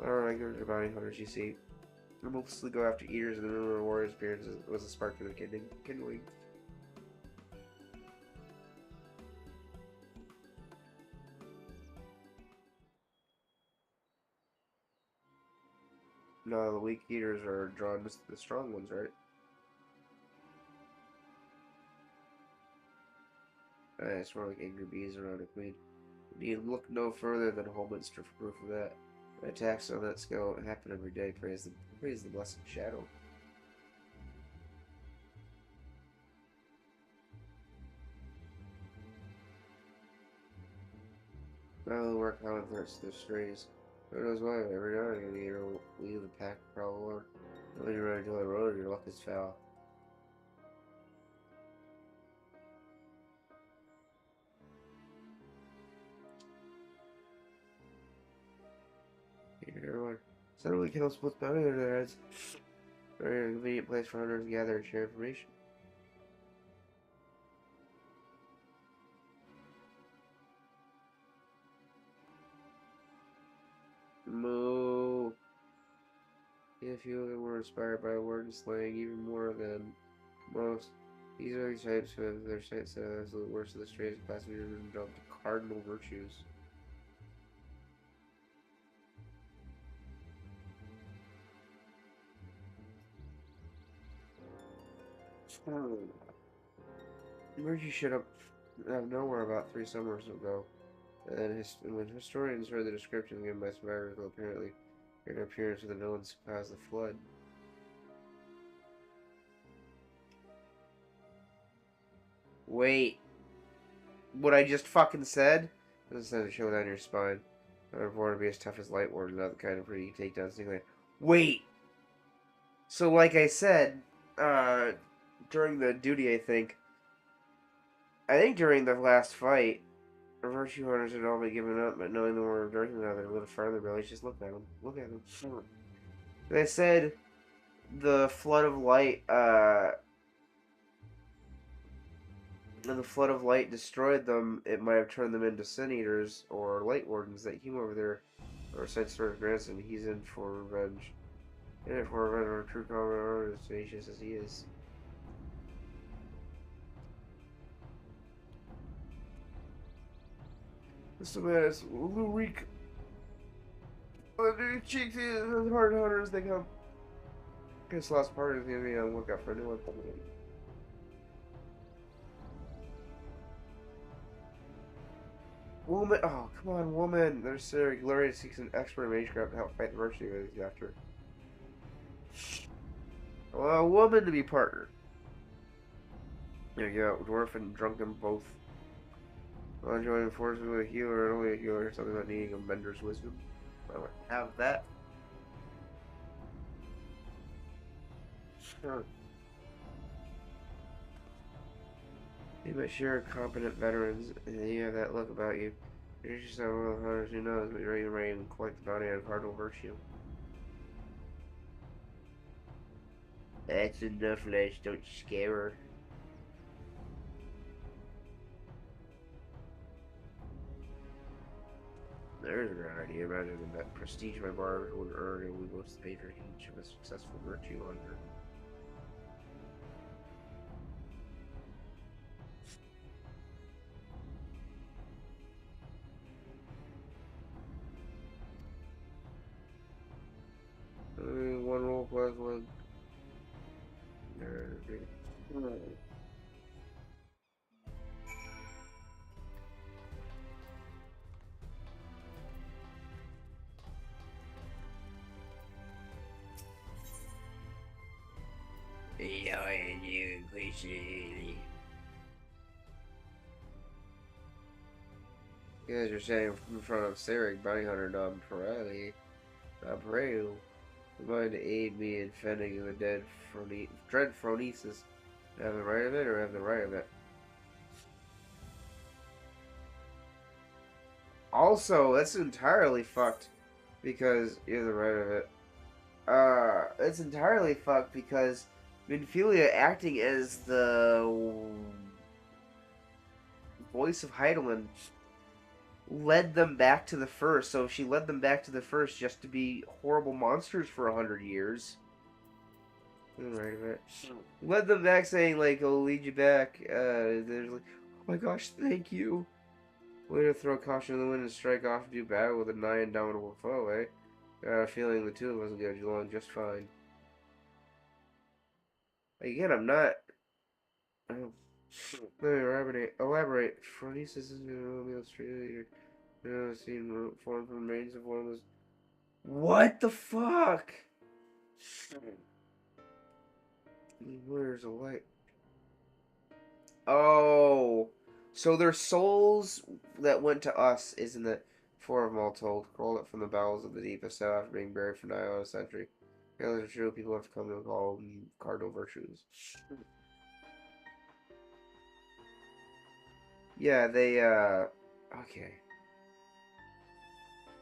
I don't like the bounty hunters you see. They mostly go after eaters, and the rumor of warriors' appearance was a spark for the kindling. No, the weak eaters are drawn to the strong ones, right? It's more like angry bees around a queen. You need look no further than Holminster for proof of that. Attacks on that scale happen every day. Praise the blessed shadow. Not only work common threats to their strays. Who knows why? Every now and again, you either leave the pack or prowl alone. And when you run into the road, your luck is foul. Everyone. Suddenly kills split bounty under their heads. Very convenient place for hunters to gather and share information. Moo. If you were inspired by word and slang even more than most, these are the types who have their sights set as the worst of the strays classified and dubbed cardinal virtues. Murky showed up out of nowhere about 3 summers ago, and when historians heard the description given by survivors, well, apparently an appearance of the villains who caused the flood. Wait. What I just fucking said? Doesn't send a chill down your spine. I'm born to be as tough as light ward, not the kind of pretty you take down singly. Wait! So like I said, during the duty, I think during the last fight, the virtue hunters had all been given up, but knowing the war of darkness now, they're a little farther, but let's just look at them. Look at them. They said the flood of light, when the flood of light destroyed them, it might have turned them into sin eaters or light wardens. That human over there, or sent sort of grandson, he's in for revenge. In it for revenge, or a true comrade, as tenacious as he is. Mr. Man, it's a little weak. Under cheeks, the hard hunters, they come. Guess last part of the enemy on lookout for a new one coming in. Woman, oh come on, woman. There's Sarah. Gloria seeks an expert magecraft to help fight the mercy with after. Well, a woman to be partner. There you go, dwarf and drunken both. Well, joining forces with a healer, and only a healer, something about needing a mentor's wisdom. I would have that. Sure. You but sure competent veterans, and you have that look about you. You're just one of the hunters who knows, but you're ready to collect the bounty on cardinal virtue. That's enough, lads. Don't scare her. There's a great idea. Imagine that prestige my barbers would earn and we both pay for each of a successful virtue hunter. One roll plus one. You guys are standing in front of Sarek, bounty hunter Dom Pirelli. Abreu, remind to aid me in fending the dread phronesis. Have the right of it or have the right of it? Also, that's entirely fucked because you have the right of it. It's entirely fucked because Minfilia acting as the voice of Heidelin led them back to the first. So if she led them back to the first just to be horrible monsters for 100 years. Right of it. Led them back saying like, "I'll lead you back." There's like, "Oh my gosh, thank you." Way to throw caution in the wind and strike off and do battle with a nigh indomitable foe, eh? Got a feeling the two of us will get along just fine. Again, I'm not. Oh. Let me elaborate. Phronesis is going to be Australia. I've seen formed from remains of one of those. What the fuck? Where's a light? Oh, so their souls that went to us is in the form of Maltold, crawled up from the bowels of the deepest cell after being buried for nigh on a century. Those are true. People have come to call them cardinal virtues. Yeah, they, okay.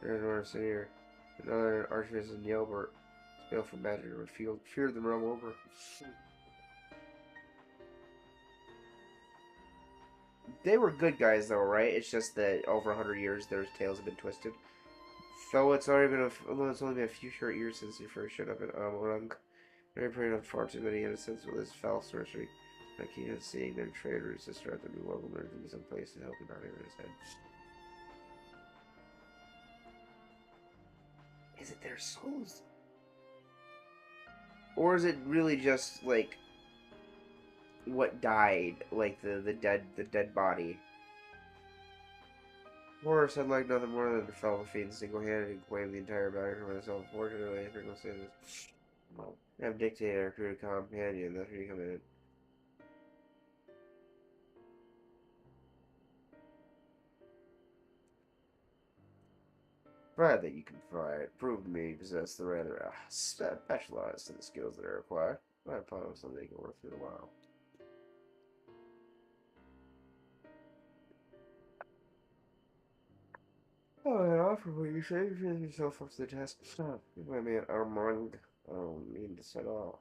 There's another here. Another Archbishop in Yelbert. Spell for magic would fear the realm over. They were good guys, though, right? It's just that over 100 years, their tails have been twisted. Though it's already been although it's only been a few short years since he first showed up in Amorang. Very praying on far too many innocents with his foul sorcery. I keep seeing their traitor and sister at the new level learning some place to help him out in his head. Is it their souls? Or is it really just like what died, like the dead body? Horus had like nothing more than to fell defeat single-handed and claim the entire battle for myself. Fortunately, I think I'll say this. Well, I'm dictator, crew companion, that's where you come in. Glad that you can prove to me you possess the rather specialized in the skills that are required. I promise I'll make it worth your while. Oh, and offer what you say, you feel yourself up to the task. My man Armand, I don't mean to set off.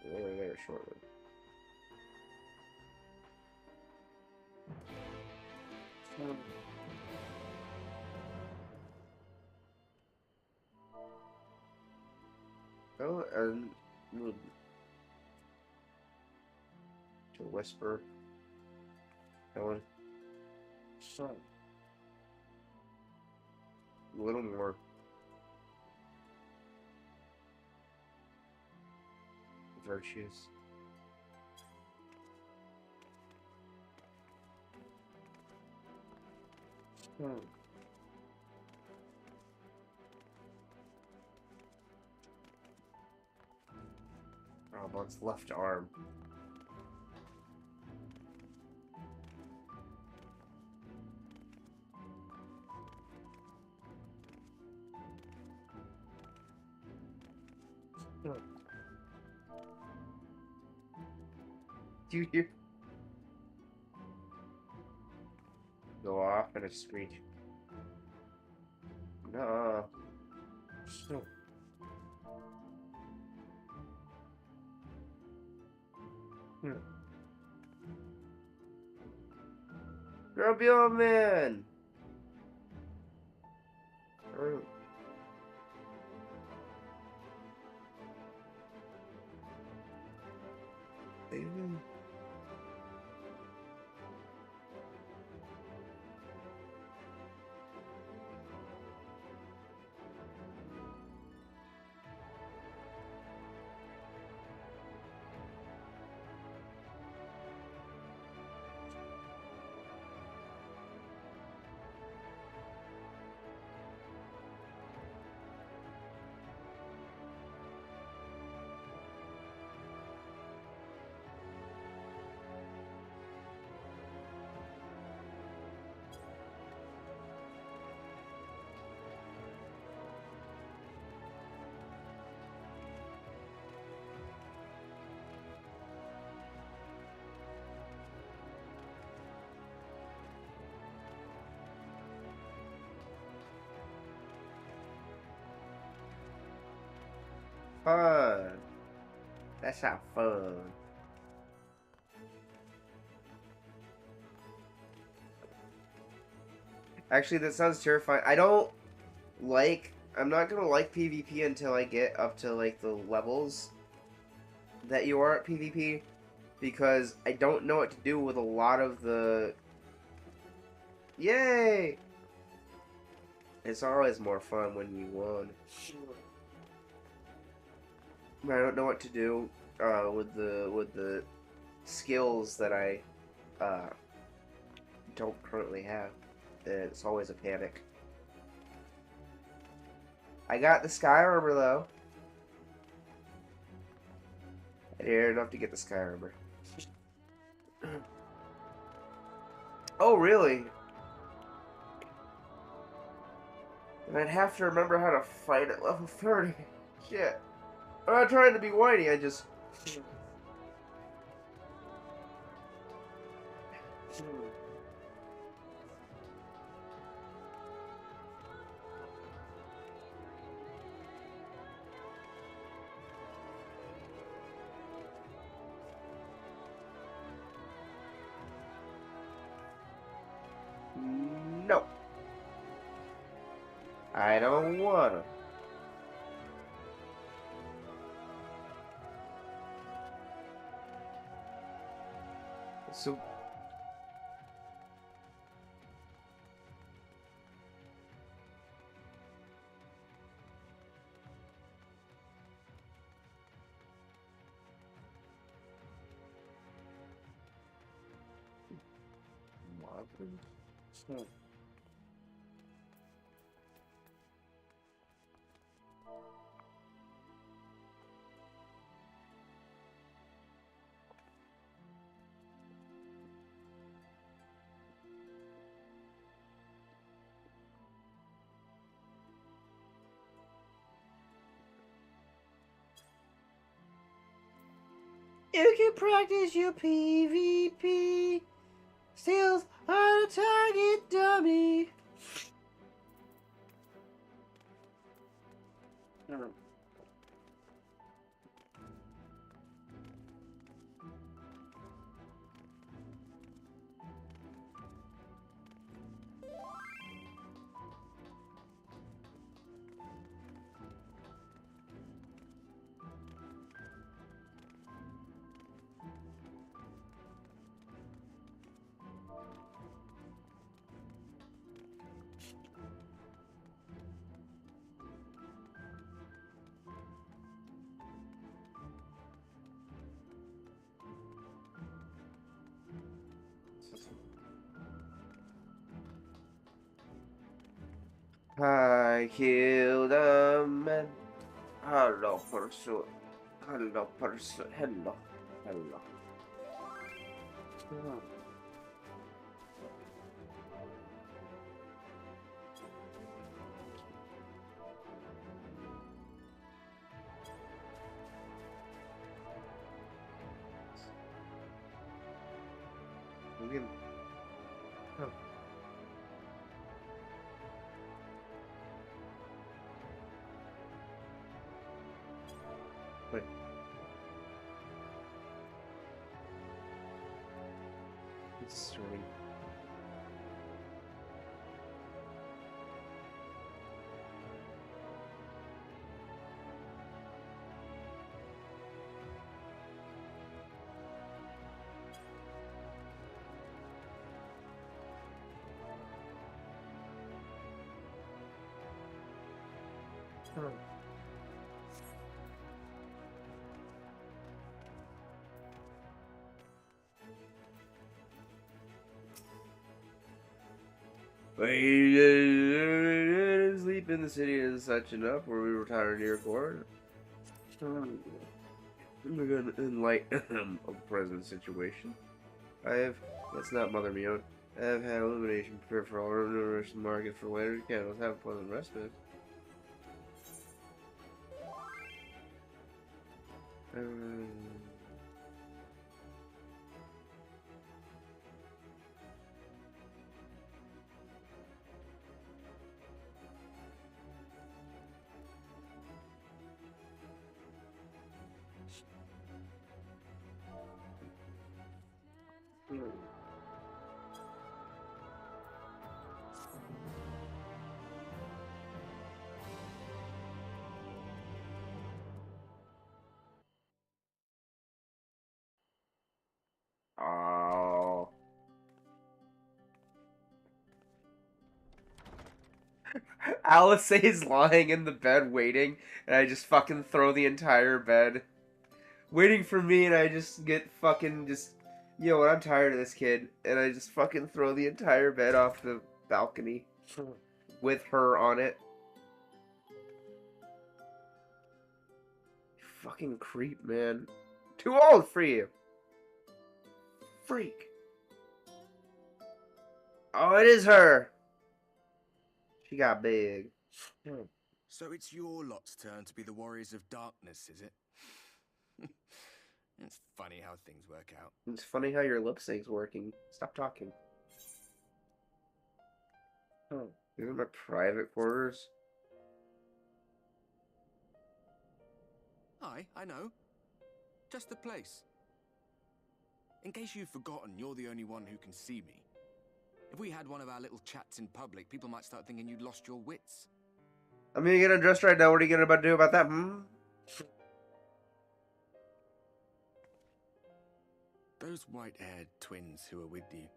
We're there shortly. Oh, and to whisper, Helen. Son. A little more. Virtues. Armand's left arm. Do you hear? Go off in a screech. No. Grab your man. Amen. Fun. That's not fun. Actually, that sounds terrifying. I'm not gonna like PvP until I get up to, like, the levels that you are at PvP, because I don't know what to do with a lot of the... Yay! It's always more fun when you won. I don't know what to do with the skills that I don't currently have. It's always a panic. I got the Sky Armor though. I did enough to get the Sky Armor. Oh really? And I'd have to remember how to fight at level 30. Shit. I'm not trying to be whiny, I just... No. I don't wanna. So... You can practice your PvP. Steals on a target dummy. I killed a man. Hello, person. Hello, person. Hello. Hello. Look at him. Oh. Wait. It's sorry. Oh. Sleep in the city is such enough where we retire near court. We're gonna enlighten a present situation. Let's not mother me out. I have had illumination prepared for all numerous market for later candles. Have a pleasant respite. Oh. Alice is lying in the bed waiting, and I just fucking throw the entire bed. Waiting for me, and I just get fucking just... You know what, I'm tired of this kid. And I just fucking throw the entire bed off the balcony. With her on it. You fucking creep, man. Too old for you. Freak. Oh, it is her. She got big. So it's your lot's turn to be the warriors of darkness, is it? It's funny how things work out. It's funny how your lip sync's working. Stop talking. Oh, these are my private quarters. Aye, I know. Just the place. In case you've forgotten, you're the only one who can see me. If we had one of our little chats in public, people might start thinking you'd lost your wits. I'm gonna get undressed right now. What are you gonna do about that, hmm? Those white-haired twins who are with you.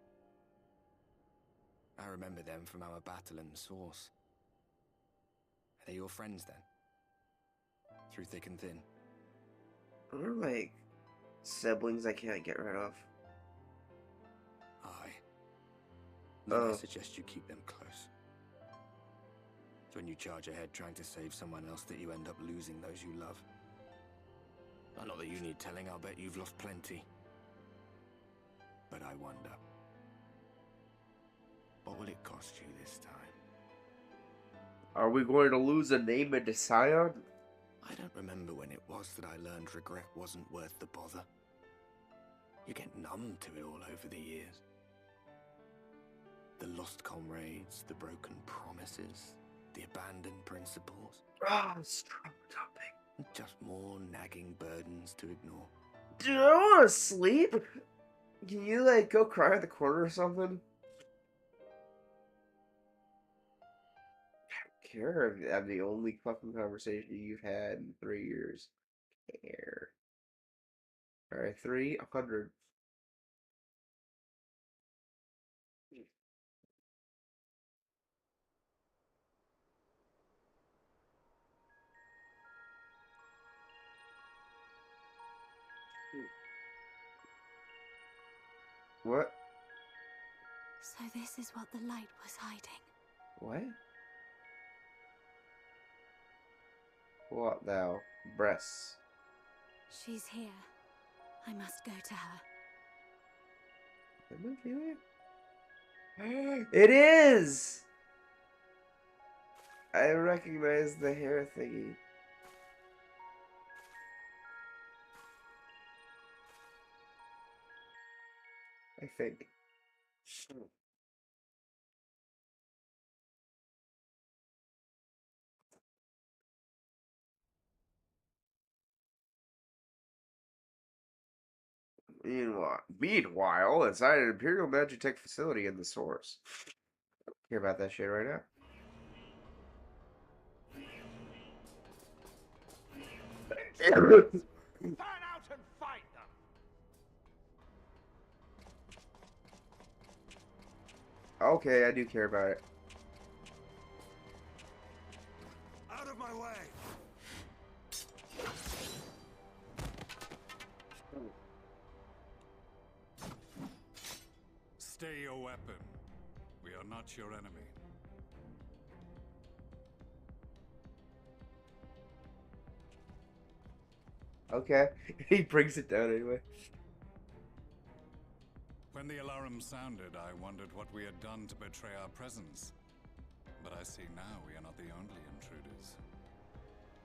I remember them from our battle in the Source. Are they your friends, then? Through thick and thin? They're like siblings I can't get rid of. Aye. Then I suggest you keep them close. It's when you charge ahead trying to save someone else that you end up losing those you love. Not that you need telling, I'll bet you've lost plenty. But I wonder, what will it cost you this time? Are we going to lose a name and a scion? I don't remember when it was that I learned regret wasn't worth the bother. You get numb to it all over the years. The lost comrades, the broken promises, the abandoned principles. Ah, strong topic. Just more nagging burdens to ignore. Dude, I want to sleep. Can you, like, go cry at the corner or something? I don't care if I'm the only fucking conversation you've had in 3 years. Care. Alright, 300. What? So this is what the light was hiding. What? What thou? Breasts. She's here. I must go to her. Am I feeling it? It is! I recognize the hair thingy. I think. Meanwhile, inside an Imperial Magitech facility in the source. I don't care about that shit right now. Turn out and fight them! Okay, I do care about it. Out of my way! Stay your weapon. We are not your enemy. Okay. He brings it down anyway. When the alarm sounded, I wondered what we had done to betray our presence. But I see now we are not the only intruders.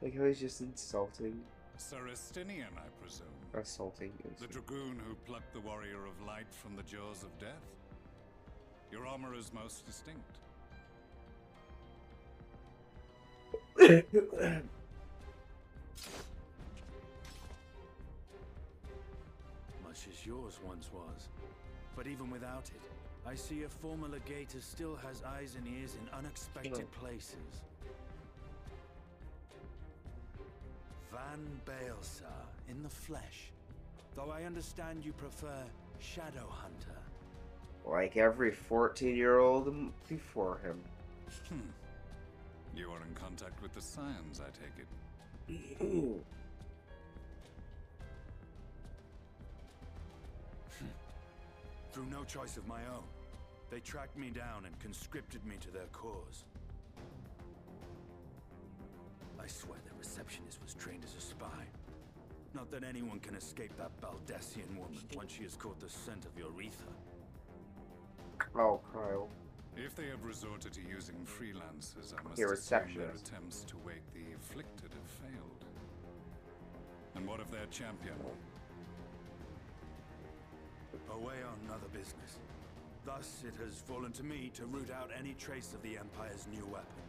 Like how he's just insulting. Saristinian, I presume. Assaulting. The dragoon who plucked the warrior of light from the jaws of death. Your armor is most distinct. Much as yours once was. But even without it, I see a former legator still has eyes and ears in unexpected places. Van Baelsar in the flesh. Though I understand you prefer Shadowhunter. Like every 14-year-old before him. You are in contact with the Scions, I take it. Through no choice of my own, they tracked me down and conscripted me to their cause. I swear their receptionist was trained as a spy. Not that anyone can escape that Baldessian woman once she has caught the scent of your ether. Oh, Kyle. If they have resorted to using freelancers, I must Your assume their receptionist. attempts to wake the afflicted have failed. And what of their champion? Away on other business. Thus, it has fallen to me to root out any trace of the Empire's new weapon.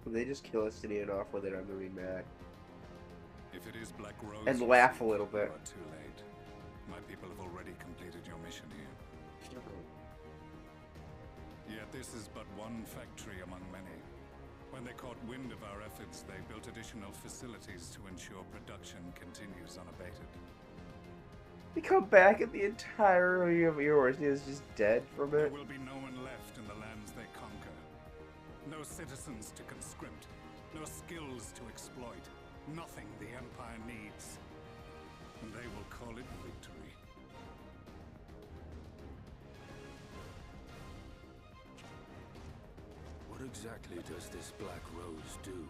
Will they just kill Estinian off with it? I'm gonna be mad. If it is Black Rose, And laugh a little you bit. are too late. My people have already completed your mission here. Yet this is but one factory among many. When they caught wind of our efforts, they built additional facilities to ensure production continues unabated. We come back and the entirety of Eornia is just dead from There it. will be no one left in the lands they conquer. No citizens to conscript. No skills to exploit. Nothing the Empire needs. And they will call it victory. What exactly does this Black Rose do?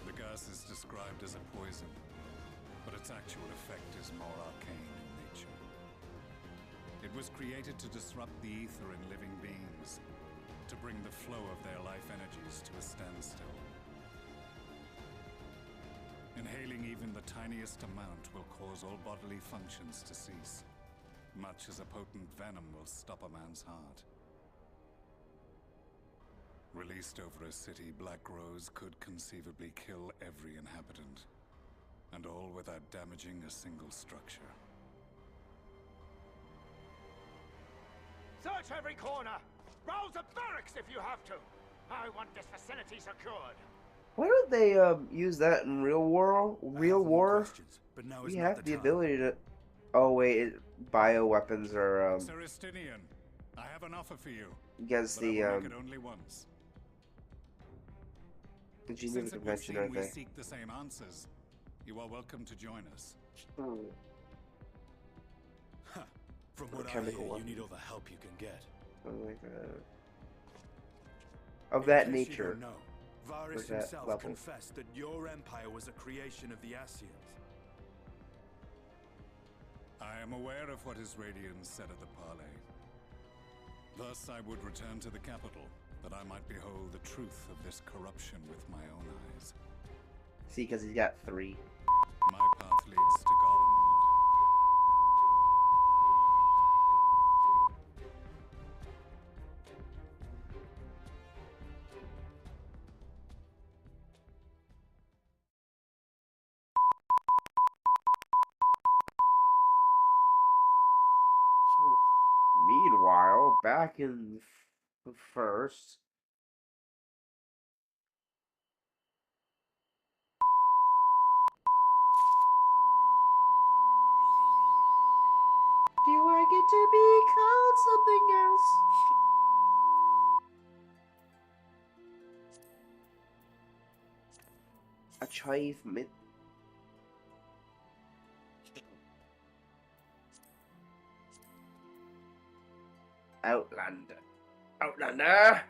The gas is described as a poison, but its actual effect is more arcane in nature. It was created to disrupt the ether in living beings, to bring the flow of their life energies to a standstill. Inhaling even the tiniest amount will cause all bodily functions to cease, much as a potent venom will stop a man's heart. Released over a city, Black Rose could conceivably kill every inhabitant, and all without damaging a single structure. Search every corner! Rouse the barracks if you have to! I want this vicinity secured! Why don't they use that in Real War? Real War? But now We is not have the the time. ability to... Oh wait, bioweapons are Seristinian, I have an offer for you. against but the I will make it only once. the Geneva Since it would Convention, seem aren't we they? seek the same answers, you are welcome to join us. From Or what I chemical hear, you weapons. need all the help you can get. Something like that. Of In that case nature. You don't know, Or Varys that himself level. confessed that your empire was a creation of the Ascians. I am aware of what his Radiance said at the parley. Thus I would return to the capital, that I might behold the truth of this corruption with my own eyes. See, because he's got 3. My path leads to Garlemald. Meanwhile, back in the first. Do I get to be called something else? Achievement. Outlander. Outlander!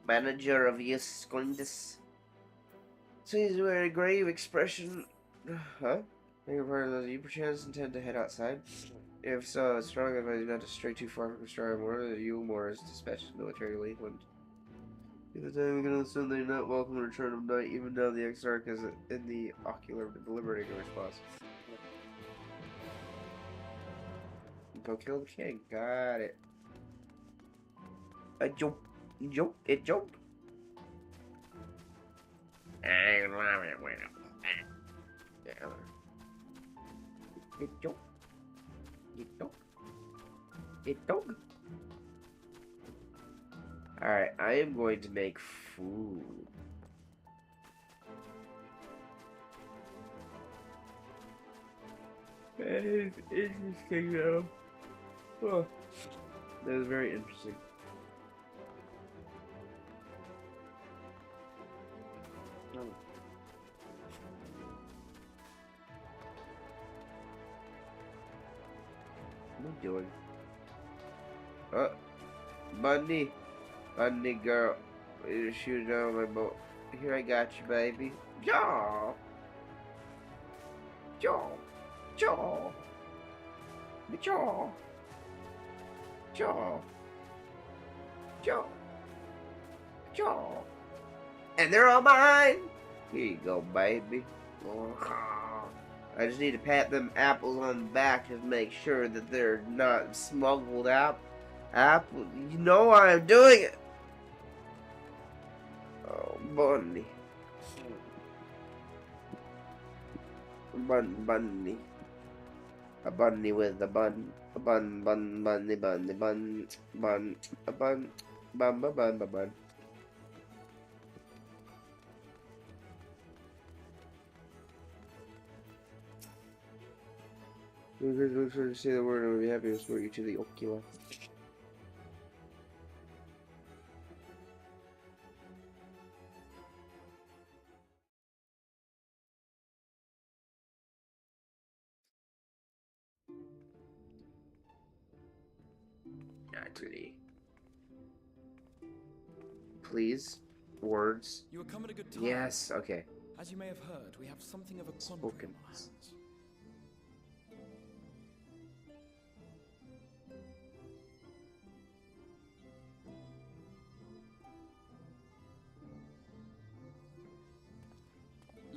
Manager of Yskindis. Sees with a grave expression. Huh? Your partner, do you perchance intend to head outside? If so, it's strong advise you not to stray too far from Strymore. The Yulmore is dispatched to military Leland. At the time, we can assume they not welcome the return of night, even now the Exarch is in the ocular deliberating a response. Go kill the king. Got it. A jump. Jump. It jumped. It jump. It jump. It jump. Alright, I am going to make food. That is interesting though. Oh, that is very interesting. Oh. What am I doing? Bunny. Bunny girl. You're shooting down my boat. Here, I got you, baby. Jaw. Jaw. Jaw. Jaw. Jaw. Jaw. Jaw. And they're all mine. Here you go, baby. I just need to pat them apples on the back to make sure that they're not smuggled out. Apple, you know I'm doing it. Oh, bunny. Bunny. A bunny with a bun. A bun, bunny, a bun, a bun, bun. Make sure to say the word and we'll be happy to escort you to the Ocula. Actually. Please. Words. You are come at a good time. Yes, okay. As you may have heard, we have something of a quandary on our hands.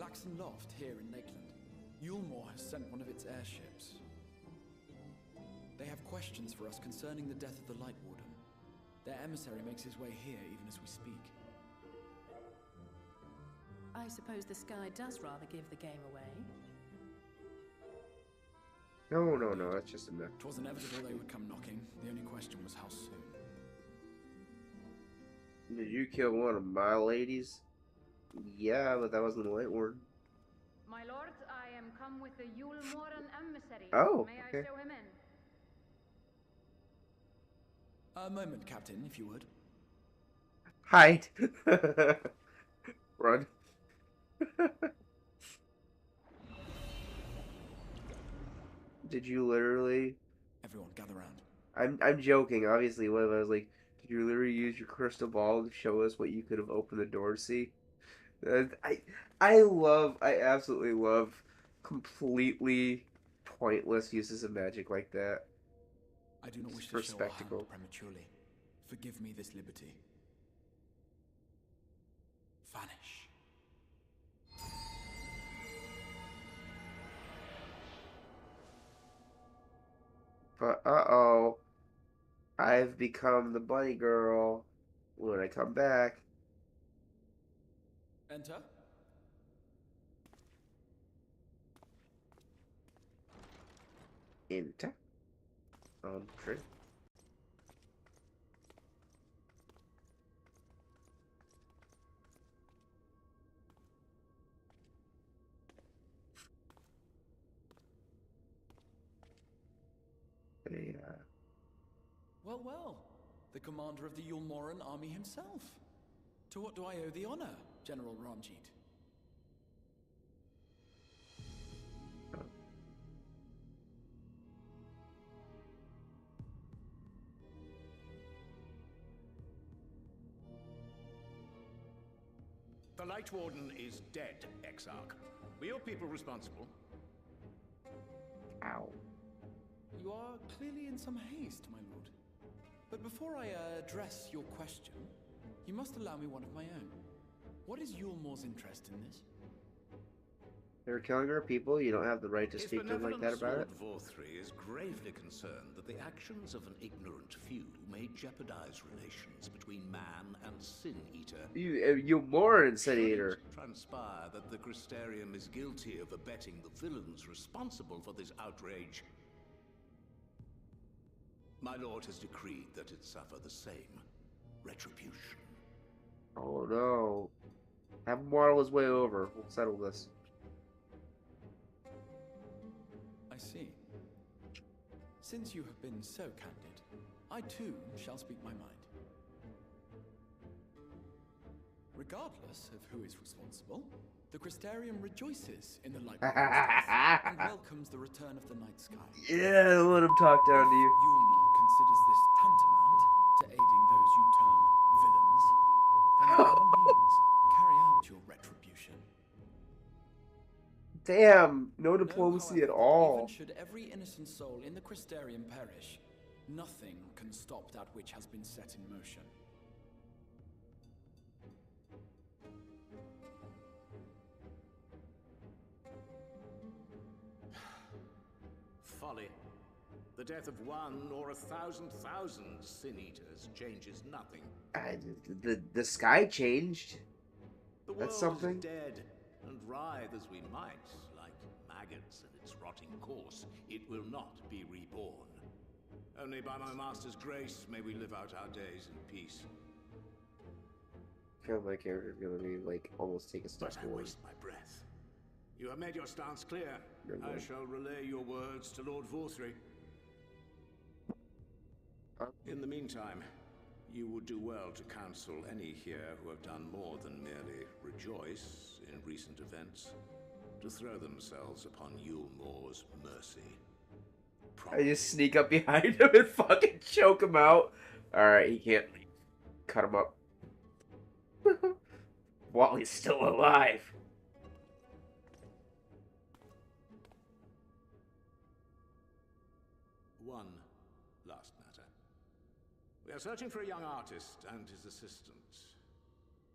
Laxon Loft here in Lakeland. Yulmore has sent one of its airships. They have questions for us concerning the death of the Light Warden. Their emissary makes his way here even as we speak. I suppose the sky does rather give the game away. No, that's just a myth. It was inevitable they would come knocking. The only question was how soon. Did you kill one of my ladies? Yeah, but that wasn't the Light Warden. My lord, I am come with the Yulmoran emissary. Oh, May okay. I show him in? A moment, Captain, if you would. Hide. Run. Did you literally? Everyone, gather round. I'm joking. Obviously, what if I was like, did you literally use your crystal ball to show us what you could have opened the door to see? I absolutely love completely pointless uses of magic like that. I do not wish for to show spectacle. our hand prematurely. Forgive me this liberty. Vanish. But uh-oh, I've become the bunny girl. When I come back, Enter. enter. True. Well, well. The commander of the Yulmoran army himself. To what do I owe the honor, General Ranjit? The Light Warden is dead, Exarch. Were your people responsible? Ow. You are clearly in some haste, my lord. But before I address your question, you must allow me one of my own. What is Yulmore's interest in this? They're killing our people. You don't have the right to speak to them like that about it. Lord Vorthri is gravely concerned that the actions of an ignorant few may jeopardize relations between man and Sin Eater. You more Sin Eater. Should it transpire that the Crystarium is guilty of abetting the villains responsible for this outrage, my lord has decreed that it suffer the same retribution. Oh no. Have him waddle his way over. We'll settle this. I see. Since you have been so candid, I too shall speak my mind. Regardless of who is responsible, the Crystarium rejoices in the light and welcomes the return of the night sky. Yeah, let him talk down to you. Yulmore considers this tantamount to aiding those you term villains, then by all means, carry out your retribution. Damn, no diplomacy at all. Even should every innocent soul in the Crystarium perish, nothing can stop that which has been set in motion. Folly. The death of one or 1,000,000 Sin Eaters changes nothing. The sky changed. The That's world something. is dead, and writhe as we might, like maggots in its rotting corse, it will not be reborn. Only by my master's grace may we live out our days in peace. I feel my character's gonna be like almost take a step But I forward. waste my breath. You have made your stance clear. Good I lord. shall relay your words to Lord Vorthri. In the meantime, you would do well to counsel any here who have done more than merely rejoice in recent events, to throw themselves upon Yulmore's mercy. I just sneak up behind him and fucking choke him out. Alright, he can't cut him up. While he's still alive. One last matter. We are searching for a young artist and his assistant.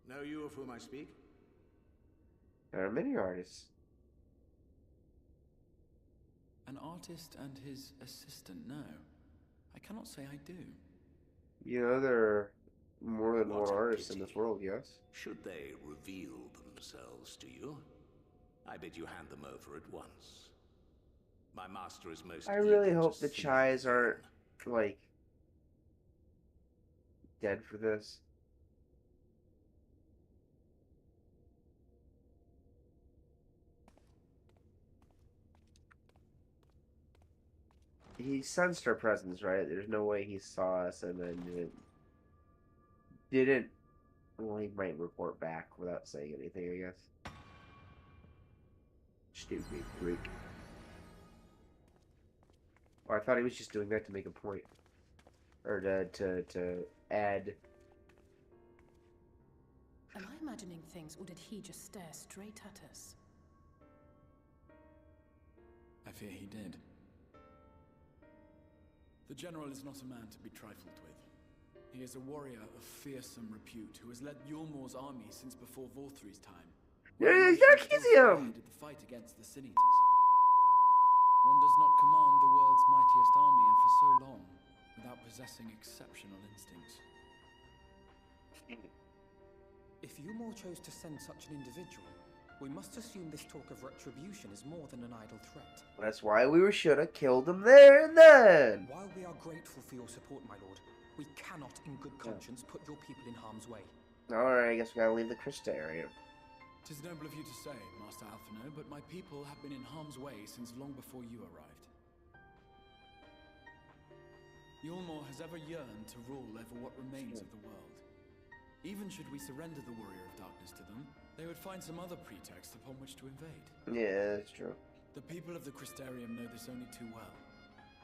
Know you of whom I speak? There are many artists. An artist and his assistant, no. I cannot say I do. You know, there are more than What one a artist in pity. this world, yes? Should they reveal themselves to you, I bid you hand them over at once. My master is most I really eager hope to the see Chais you aren't, like, dead for this. He sensed our presence, right? There's no way he saw us and then didn't. Well, he might report back without saying anything, I guess. Stupid freak. Oh, I thought he was just doing that to make a point. Or to add. Am I imagining things, or did he just stare straight at us? I fear he did. The general is not a man to be trifled with. He is a warrior of fearsome repute who has led Yulmor's army since before Vorthri's time. There's Archesium! The fight against the Sin Eaters. One does not command the world's mightiest army, and for so long, without possessing exceptional instincts. If Yulmor chose to send such an individual, we must assume this talk of retribution is more than an idle threat. That's why we should have killed him there and then! While we are grateful for your support, my lord, we cannot in good conscience put your people in harm's way. Alright, I guess we gotta leave the Krista area. 'Tis noble of you to say, Master Alphino, but my people have been in harm's way since long before you arrived. Yulmor has ever yearned to rule over what remains of the world. Even should we surrender the Warrior of Darkness to them, they would find some other pretext upon which to invade. Yeah, that's true. The people of the Crystarium know this only too well,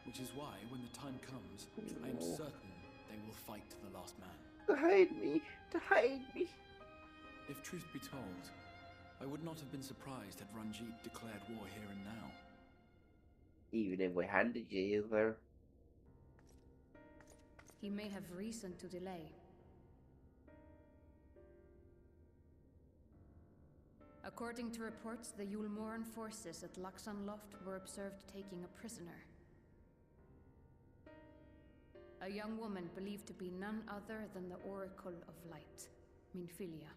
which is why, when the time comes, I am certain they will fight to the last man. To hide me! To hide me! If truth be told, I would not have been surprised had Ranjit declared war here and now. Even if we handed you there. He may have reason to delay. According to reports, the Yulmoran forces at Laxan Loft were observed taking a prisoner. A young woman believed to be none other than the Oracle of Light, Minfilia.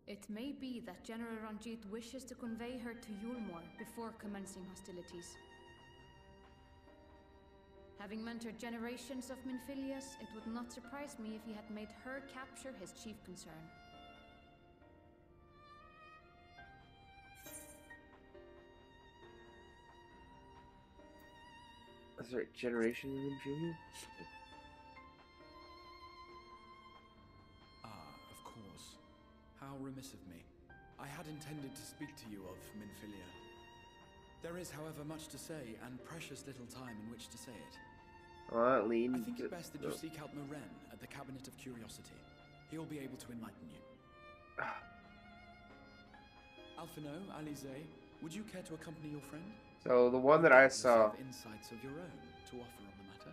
It may be that General Ranjit wishes to convey her to Yulmor before commencing hostilities. Having mentored generations of Minfilias, it would not surprise me if he had made her capture his chief concern. Is there a generation of Minfilia? Of course. How remiss of me. I had intended to speak to you of Minfilia. There is, however, much to say, and precious little time in which to say it. I think it best that you seek out Moren at the Cabinet of Curiosity. He'll be able to enlighten you. Alphino, Alize, would you care to accompany your friend? So the one that I saw, Insights of your own to offer on the matter.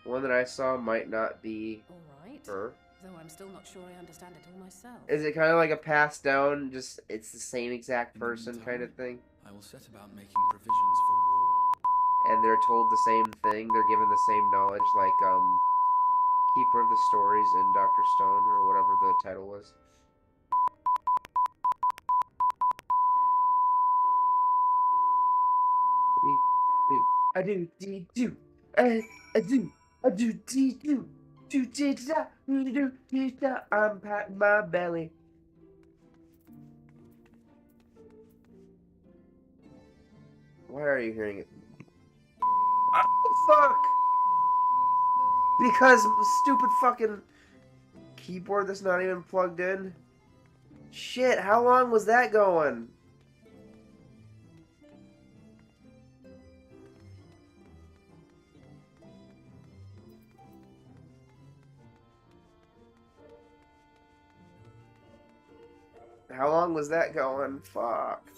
the one that I saw might not be Alright. her. Though I'm still not sure I understand it all myself. Is it kind of like a pass down, just it's the same exact person kind of thing? I will set about making provisions for war. And they're told the same thing, they're given the same knowledge, like, Keeper of the Stories in Dr. Stone, or whatever the title was. I do, I'm patting my belly. Why are you hearing it? Fuck! Because stupid fucking keyboard that's not even plugged in. Shit, how long was that going? How long was that going? Fuck.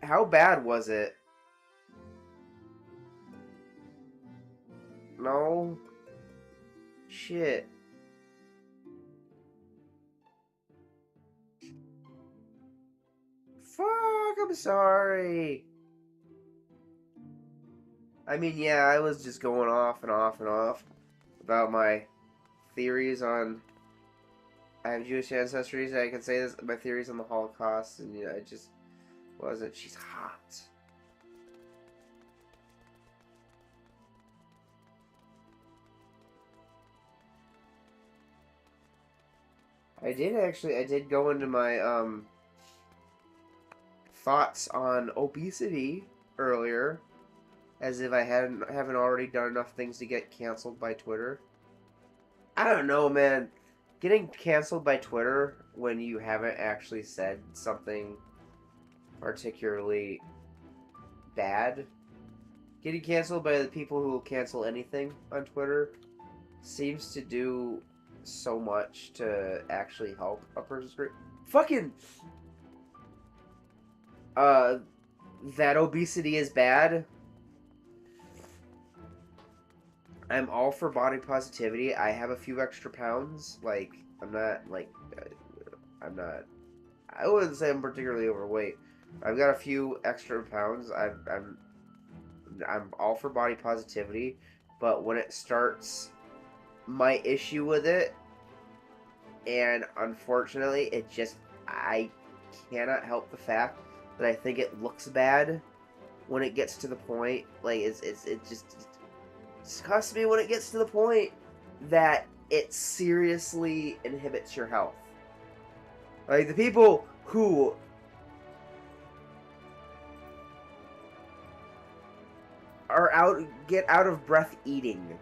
How bad was it? No. Shit. Fuck, I'm sorry. I mean, yeah, I was just going off and off and off about my theories on... I have Jewish ancestries, I can say this, my theories on the Holocaust, and I just wasn't. She's hot. I did go into my, thoughts on obesity earlier, as if I haven't already done enough things to get canceled by Twitter. I don't know, man. Getting canceled by Twitter when you haven't actually said something particularly bad. Getting canceled by the people who will cancel anything on Twitter seems to do so much to actually help a person's career. Fucking that obesity is bad. I'm all for body positivity. I have a few extra pounds. Like, I'm not, I wouldn't say I'm particularly overweight. I've got a few extra pounds. I'm all for body positivity, but when it starts, my issue with it, and unfortunately, I cannot help the fact that I think it looks bad when it gets to the point, like, it just disgusts me when it gets to the point that it seriously inhibits your health. Like, the people who get out of breath eating.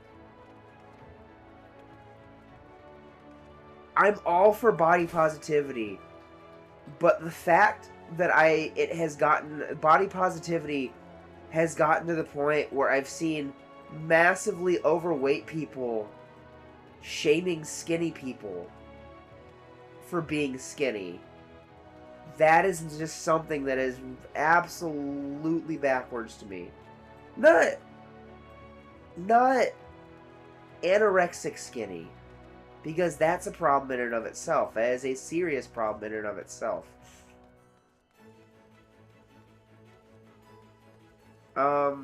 I'm all for body positivity, but the fact that body positivity has gotten to the point where I've seen massively overweight people shaming skinny people for being skinny. That is just something that is absolutely backwards to me. Not anorexic skinny, because that's a problem in and of itself. That is a serious problem in and of itself. I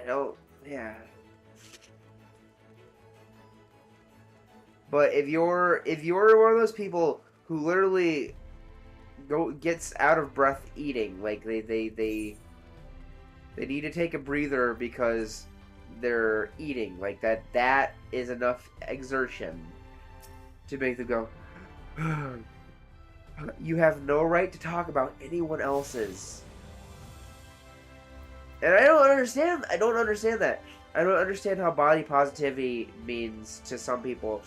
don't, yeah. But if you're one of those people who literally gets out of breath eating, like they need to take a breather because they're eating, like that is enough exertion to make them go. You have no right to talk about anyone else's. And I don't understand that. I don't understand how body positivity means to some people.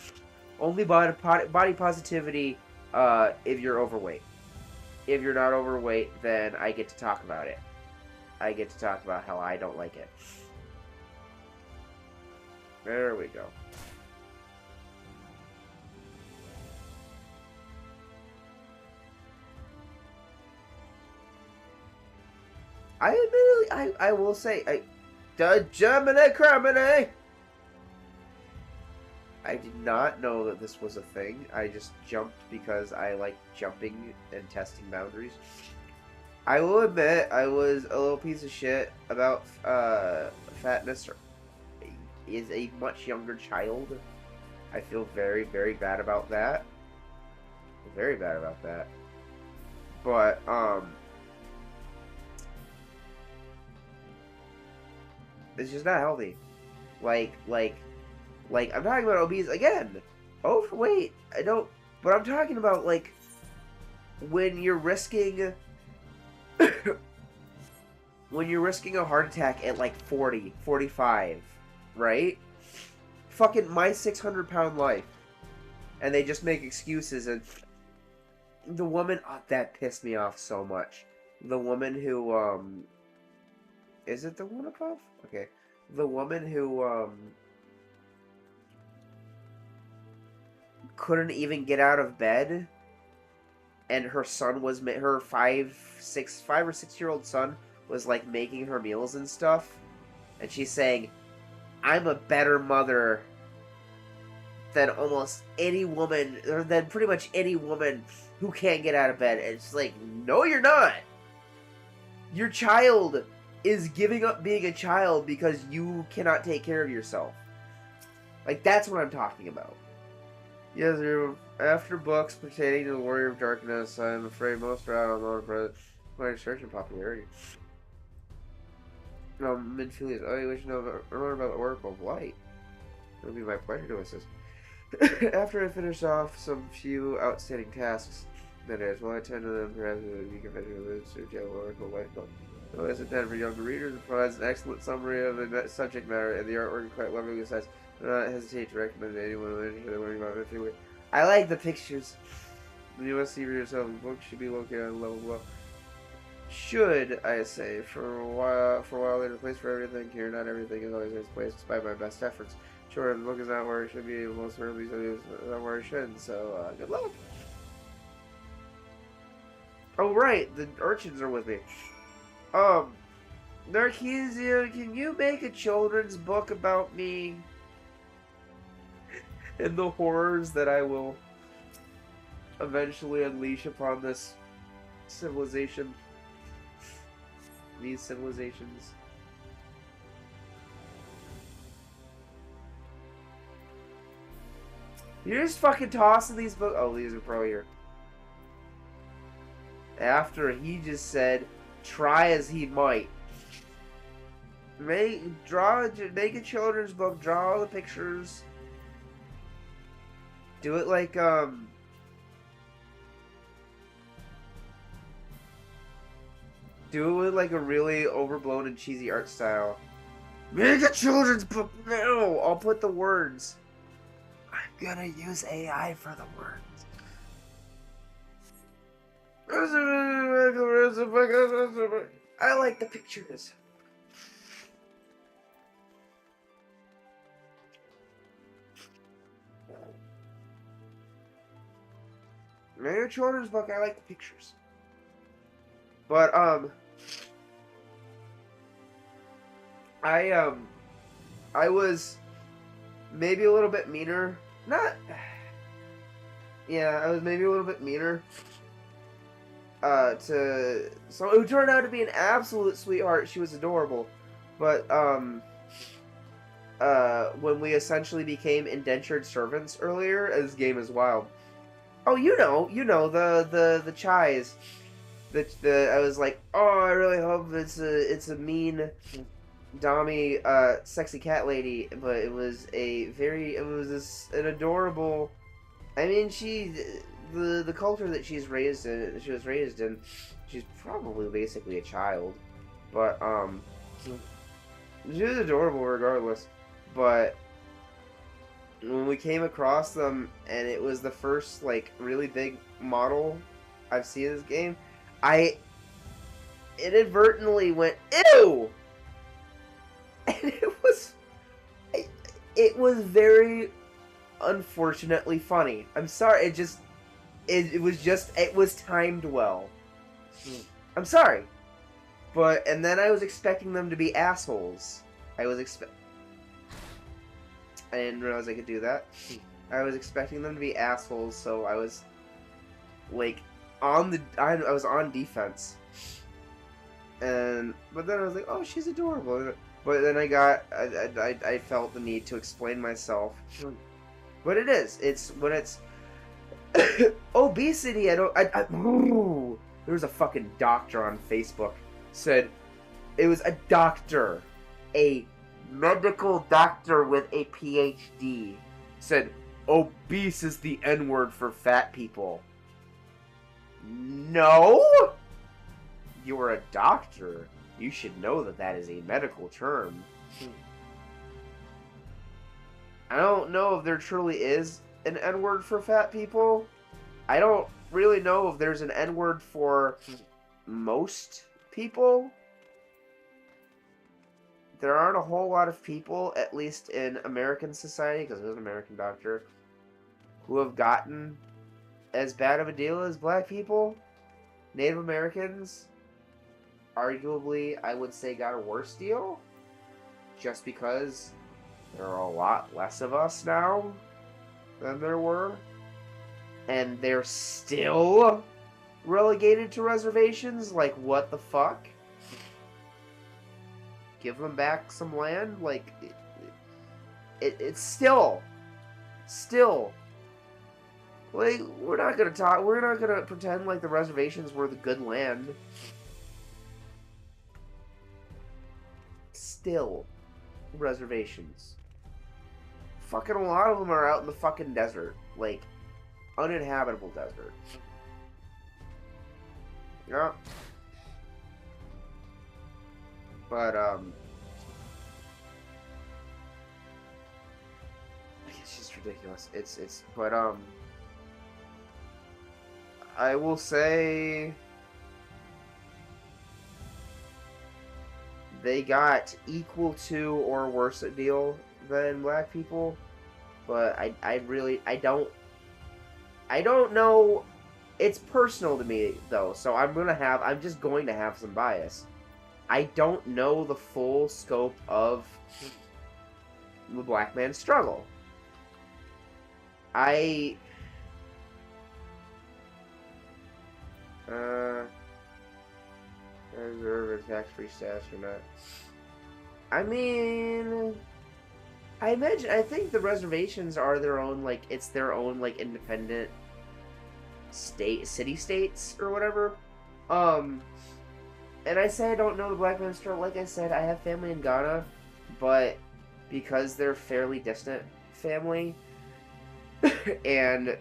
Only body positivity if you're overweight. If you're not overweight, then I get to talk about it. I get to talk about how I don't like it. There we go. I will say, Gemini Criminy! I did not know that this was a thing. I just jumped because I like jumping and testing boundaries. I will admit, I was a little piece of shit about fatness is a much younger child. I feel very, very bad about that. Very bad about that. But, it's just not healthy. Like, I'm talking about obese again. Overweight, but I'm talking about, like, when you're risking when you're risking a heart attack at, like, 40, 45, right? Fucking my 600-pound life. And they just make excuses, and the woman, that pissed me off so much. The woman who, is it the one above? Okay. The woman who, couldn't even get out of bed, and her son was, her 5 or 6 year old son was, like, making her meals and stuff, And she's saying, I'm a better mother than almost any woman, or than pretty much any woman who can't get out of bed. And it's like, no, you're not. Your child is giving up being a child because you cannot take care of yourself. Like, that's what I'm talking about. Yes, after books pertaining to the Warrior of Darkness, I'm afraid most are out on loan for my search and popularity. Midfielders, oh, you wish to know learn about the Oracle of Light. It would be my pleasure to assist. After I finish off some few outstanding tasks, that is, while I attend to them, perhaps you can venture to search out Oracle of Light. No, it's intended for younger readers. It provides an excellent summary of the subject matter, and the artwork is quite lovely. Besides, do not hesitate to recommend it to anyone who is interested in learning about it. I like the pictures. You must see for yourself. The book should be located on level below. Should I say, for a while there's a place for everything here. Not everything is always in its place, despite my best efforts. Sure, the book is not where it should be. Most certainly, it's not where it should. So, good luck. Oh right, the urchins are with me. Narcissia, can you make a children's book about me and the horrors that I will eventually unleash upon this civilization? These civilizations. You're just fucking tossing these books. Oh, these are probably here. After he just said, try as he might. Make a children's book, draw all the pictures. Do it like, do it with like a really overblown and cheesy art style. Make a children's book now! I'll put the words. I'm gonna use AI for the words. I like the pictures. Make a children's book, I like the pictures. But, I was maybe a little bit meaner. Yeah, I was maybe a little bit meaner. To someone who turned out to be an absolute sweetheart. She was adorable. But, when we essentially became indentured servants earlier, this game is wild. Oh, you know, the chais. I was like, oh, I really hope it's a mean, dommy, sexy cat lady, but it was an adorable. I mean, the culture that she was raised in, she's probably basically a child, but she was adorable regardless. But when we came across them, and it was the first like really big model I've seen in this game, I inadvertently went, ew! And it was very unfortunately funny. I'm sorry, it was timed well. I'm sorry. And then I was expecting them to be assholes. I didn't realize I could do that. I was expecting them to be assholes, so I was like I was on defense. But then I was like, oh, she's adorable. But then I felt the need to explain myself. But it's when it's obesity. Ooh, there was a fucking doctor on Facebook said it was a doctor, a medical doctor with a PhD said obese is the N-word for fat people. No, you're a doctor. You should know that is a medical term. I don't know if there truly is an N-word for fat people. I don't really know if there's an N-word for most people. There aren't a whole lot of people, at least in American society, because there's an American doctor, who have gotten as bad of a deal as black people. Native Americans, arguably, I would say, got a worse deal. just because there are a lot less of us now than there were, and they're still relegated to reservations. Like, what the fuck? Give them back some land? Like, it's still, like, we're not gonna pretend like the reservations were the good land. Still, reservations. Fucking a lot of them are out in the fucking desert. Like, uninhabitable desert. Yeah. But, it's just ridiculous. But, I will say they got equal to or worse a deal than black people, but I don't know. It's personal to me though, so I'm just going to have some bias. I don't know the full scope of the black man's struggle. Reserve a tax-free status or not? I mean, I think the reservations are their own, like, it's their own, like, independent city-states or whatever. And I say I don't know the black man's struggle. Like I said, I have family in Ghana, but because they're fairly distant family, and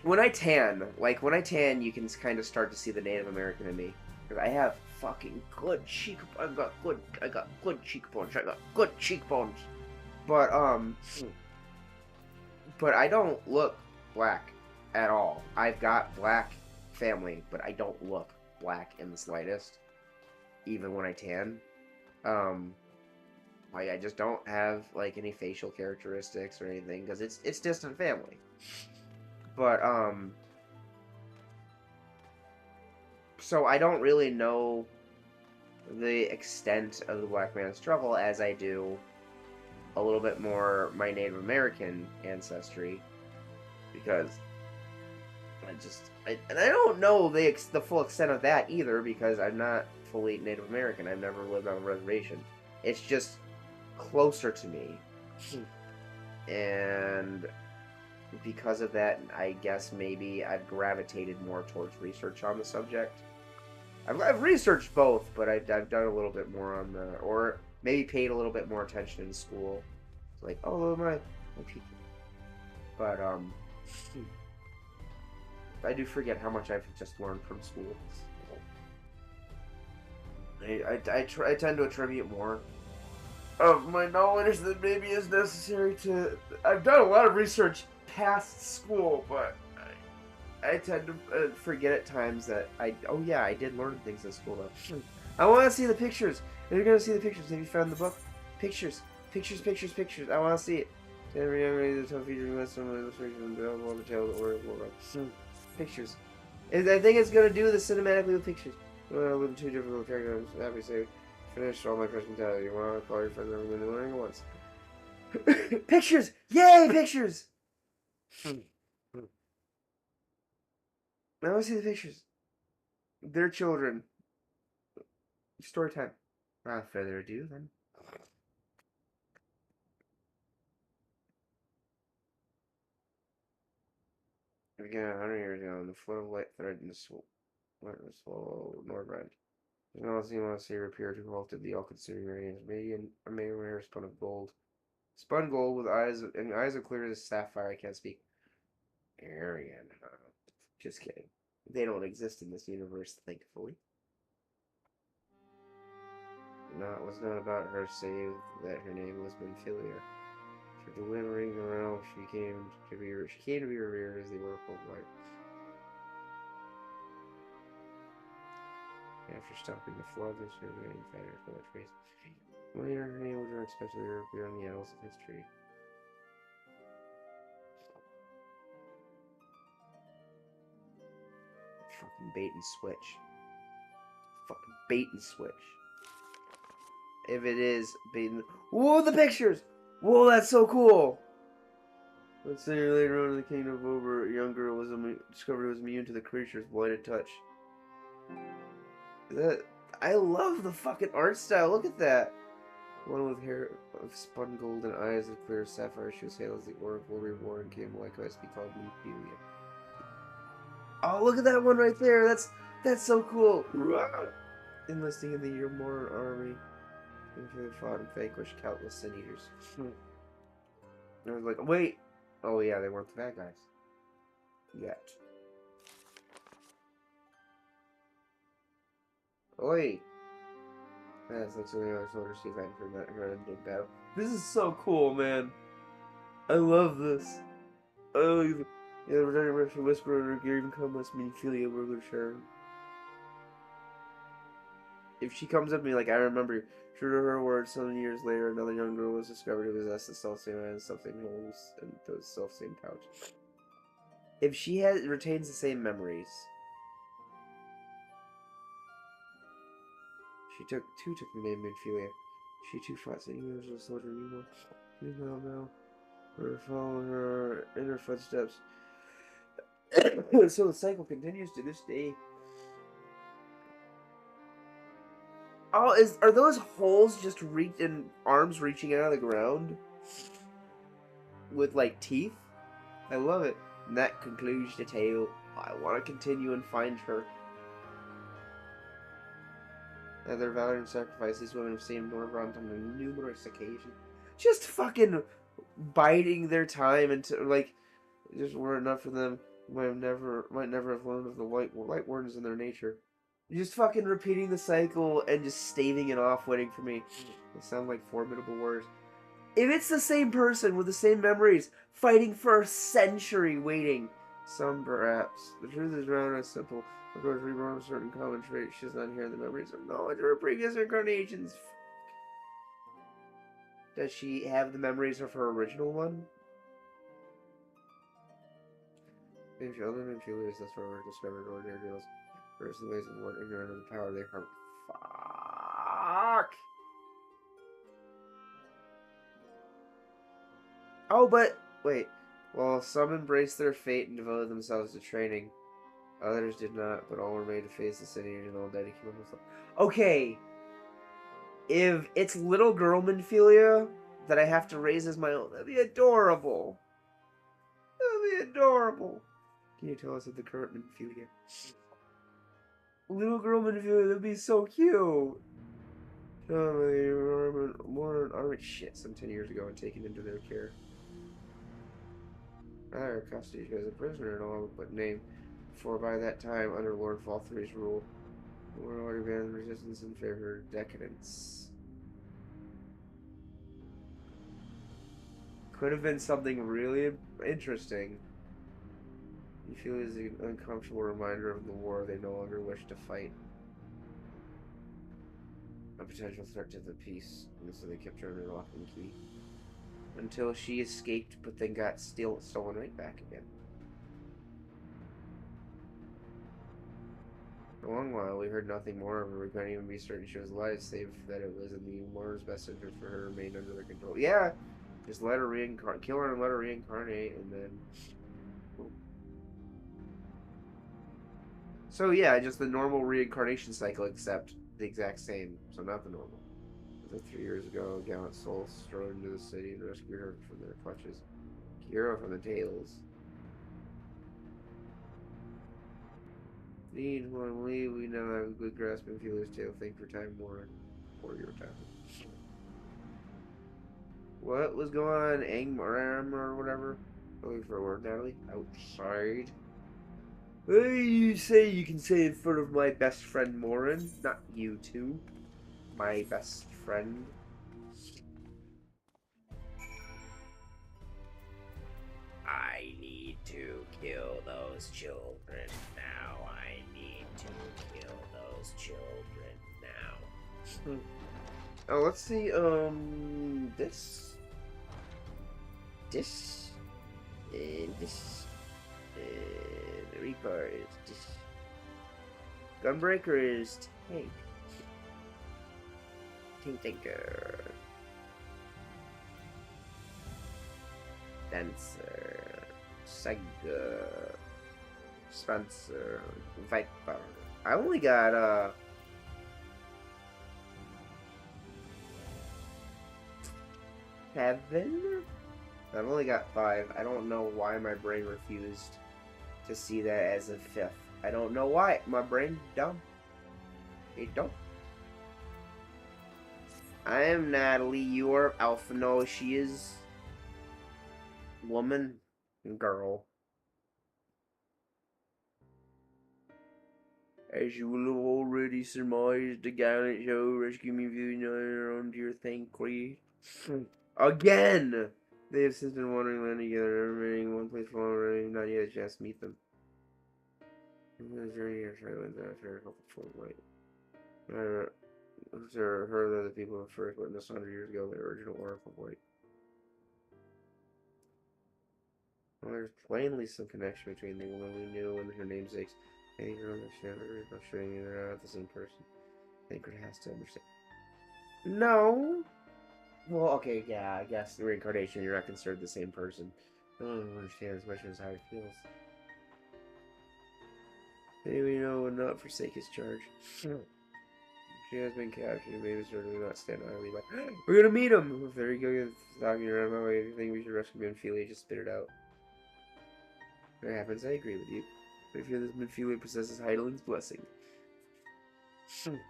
when I tan, you can kind of start to see the Native American in me. Because I have fucking good cheekbones. I got good cheekbones. But I don't look black at all. I've got black family, but I don't look black in the slightest, even when I tan. Like, I just don't have, like, any facial characteristics or anything, because it's distant family. But, so I don't really know the extent of the black man's struggle as I do a little bit more my Native American ancestry, because I don't know the full extent of that either, because I'm not fully Native American. I've never lived on a reservation. It's just closer to me. And because of that, I guess maybe I've gravitated more towards research on the subject. I've researched both, but I've done a little bit more on the, or maybe paid a little bit more attention in school. It's like, oh, my people. But, I do forget how much I've just learned from school. I tend to attribute more of my knowledge than maybe is necessary to... I've done a lot of research past school, but I tend to forget at times that oh yeah, I did learn things in school though. I want to see the pictures. If you're going to see the pictures, have you found the book? Pictures. I want to see it. Pictures. I think it's going to do the cinematically with pictures. With two different characters. Happy to say, finished all my personality. You want to call your friends every minute learning once. Pictures! Yay, pictures! I want to see the pictures. Their children. Story time. Without further ado, then. Again, 100 years ago, in the flood of light thread in the slow Norbrand. There's no you want to see repair who halted the all-consuming radiance. A maiden rare spun of gold. Spun gold with eyes of clear as sapphire. I can't speak. Arian. Just kidding. They don't exist in this universe, thankfully. No, it was not about her, save that her name was Benfilia. For delivering the realm, she came to be revered as the Oracle of Light. After stopping the flood, this remaining fighter for that trace. Later, her name would unexpectedly appear on the annals of history. Fucking bait and switch. If it is being... Whoa, the pictures! Whoa, that's so cool! Let's say later on in the Kingdom of Over, a young girl was discovered was immune to the creature's blighted touch. I love the fucking art style. Look at that. One with hair of spun gold and eyes of clear sapphire. She was hailed as the Oracle Reborn and came likewise to be called Ophelia. Oh, look at that one right there. That's so cool. Enlisting in the Yermoran army. Ophelia fought and vanquished countless sin eaters. I was like, wait. Oh yeah, they weren't the bad guys. Yet. Oi! That's something I was ordered to see if I can prevent her in big battle. This is so cool, man. I love this. Oh, yeah, the returning Russian whisperer, even come must mean Ophelia will return. If she comes up to me like I remember, true to her words, some years later, another young girl was discovered who possessed the self-same eye and self-same holes and those self-same pouch. If she retains the same memories, she took the name Ophelia. She too fought St. Eunice as a soldier anymore. She now we're following her in her footsteps. So the cycle continues to this day. Oh, are those holes just arms reaching out of the ground? With like teeth? I love it. And that concludes the tale. I want to continue and find her. And their valor and sacrifice, these women have seen Norbrant on numerous occasions. Just fucking biding their time until, like, just were enough for them. Might never have learned of the light wardens in their nature. Just fucking repeating the cycle and just staving it off, waiting for me. They sound like formidable words. If it's the same person with the same memories, fighting for a century, waiting, some perhaps. The truth is round and simple. Of course, reborn with certain common traits. She does not hear the memories of knowledge of her previous incarnations. Does she have the memories of her original one? In children and Julius, that's where we're discovered ordinary girls. First, the ways of more ignorant of the power they harm. Fuck! Oh, but wait. While some embraced their fate and devoted themselves to training, others did not, but all were made to face the city and all dedicated themselves. Okay! If it's little girl Minfilia that I have to raise as my own, that'd be adorable. That'd be adorable. Can you tell us of the current Minfilia? Little girl Minfilia, that'd be so cute. More army shit some 10 years ago and taken into their care. Our custody as a prisoner in all but name, for by that time, under Lord Falthry's rule, the world already banned resistance in favor of decadence. Could have been something really interesting. You feel it is an uncomfortable reminder of the war they no longer wish to fight. A potential threat to the peace, and so they kept her under lock and key. Until she escaped, but then got stolen right back again. For a long while, we heard nothing more of her. We couldn't even be certain she was alive, save that it was in the Moor's best interest for her to remain under their control. Yeah! Just let her kill her and let her reincarnate, and then... So yeah, just the normal reincarnation cycle, except the exact same. So not the normal. Like 3 years ago, a gallant soul strode into the city and rescued her from their clutches. Hero from the tails. Indeed, when we leave, we now have a good grasp of Opelia's tale. Think for time more for your time. What was going on? Angmaram or whatever? Looking for a word, Natalie? Outside. Hey, you say you can say in front of my best friend Morin, not you two. My best friend. I need to kill those children now. I need to kill those children now. Oh, let's see, this, and this, and Reaper is this. Gunbreaker is tank. Tinker. Dancer. Sega. Spencer. Viper. I only got, 7? I've only got 5. I don't know why my brain refused to see that as a 5th. I don't know why. My brain's dumb. It don't. I am Natalie. You are Alpha. No, she is woman and girl. As you will have already surmised, the gallant show rescue me on your thankfully. Again! They have since been wandering land together, remaining one place for already, not yet a chance to meet them. The journey of silence after a couple full light. Heard that the people of first witnessed 100 years ago, the original Oracle White. Well, there's plainly some connection between the woman we knew and her namesakes. I think you're understanding frustrating they're not the same person. I think it has to understand. No! Well, okay, yeah, I guess the reincarnation, you're not considered the same person. I don't understand as much as how it feels. Maybe we know will not forsake his charge. She has been captured, maybe certainly not stand idly by. We're gonna meet him! There you go, talking around my way. I think we should rescue Minfilia, just spit it out. If it happens, I agree with you. But I feel this Minfilia possesses Heideling's blessing.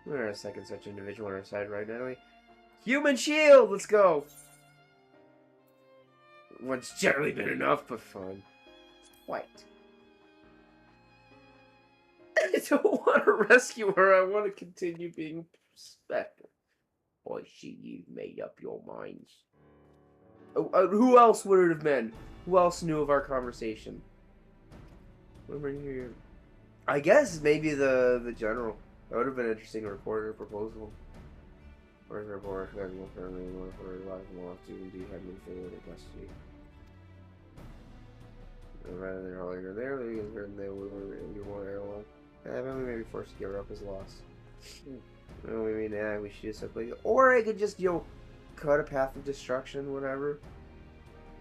We're a second such individual on our side, right, Natalie? Human shield! Let's go! What's generally been enough, but fun. White. I don't want to rescue her. I want to continue being respectful. I see you've made up your minds. Who else would it have been? Who else knew of our conversation? I guess maybe the general. That would have been an interesting reporter proposal. Or the report has more firmly more for life more to indeed have been filled in custody. Rather than earlier there, they would be more airline. I've only maybe forced to give her up as lost. Well, maybe nah, we should do something. Or I could just, cut a path of destruction, whatever.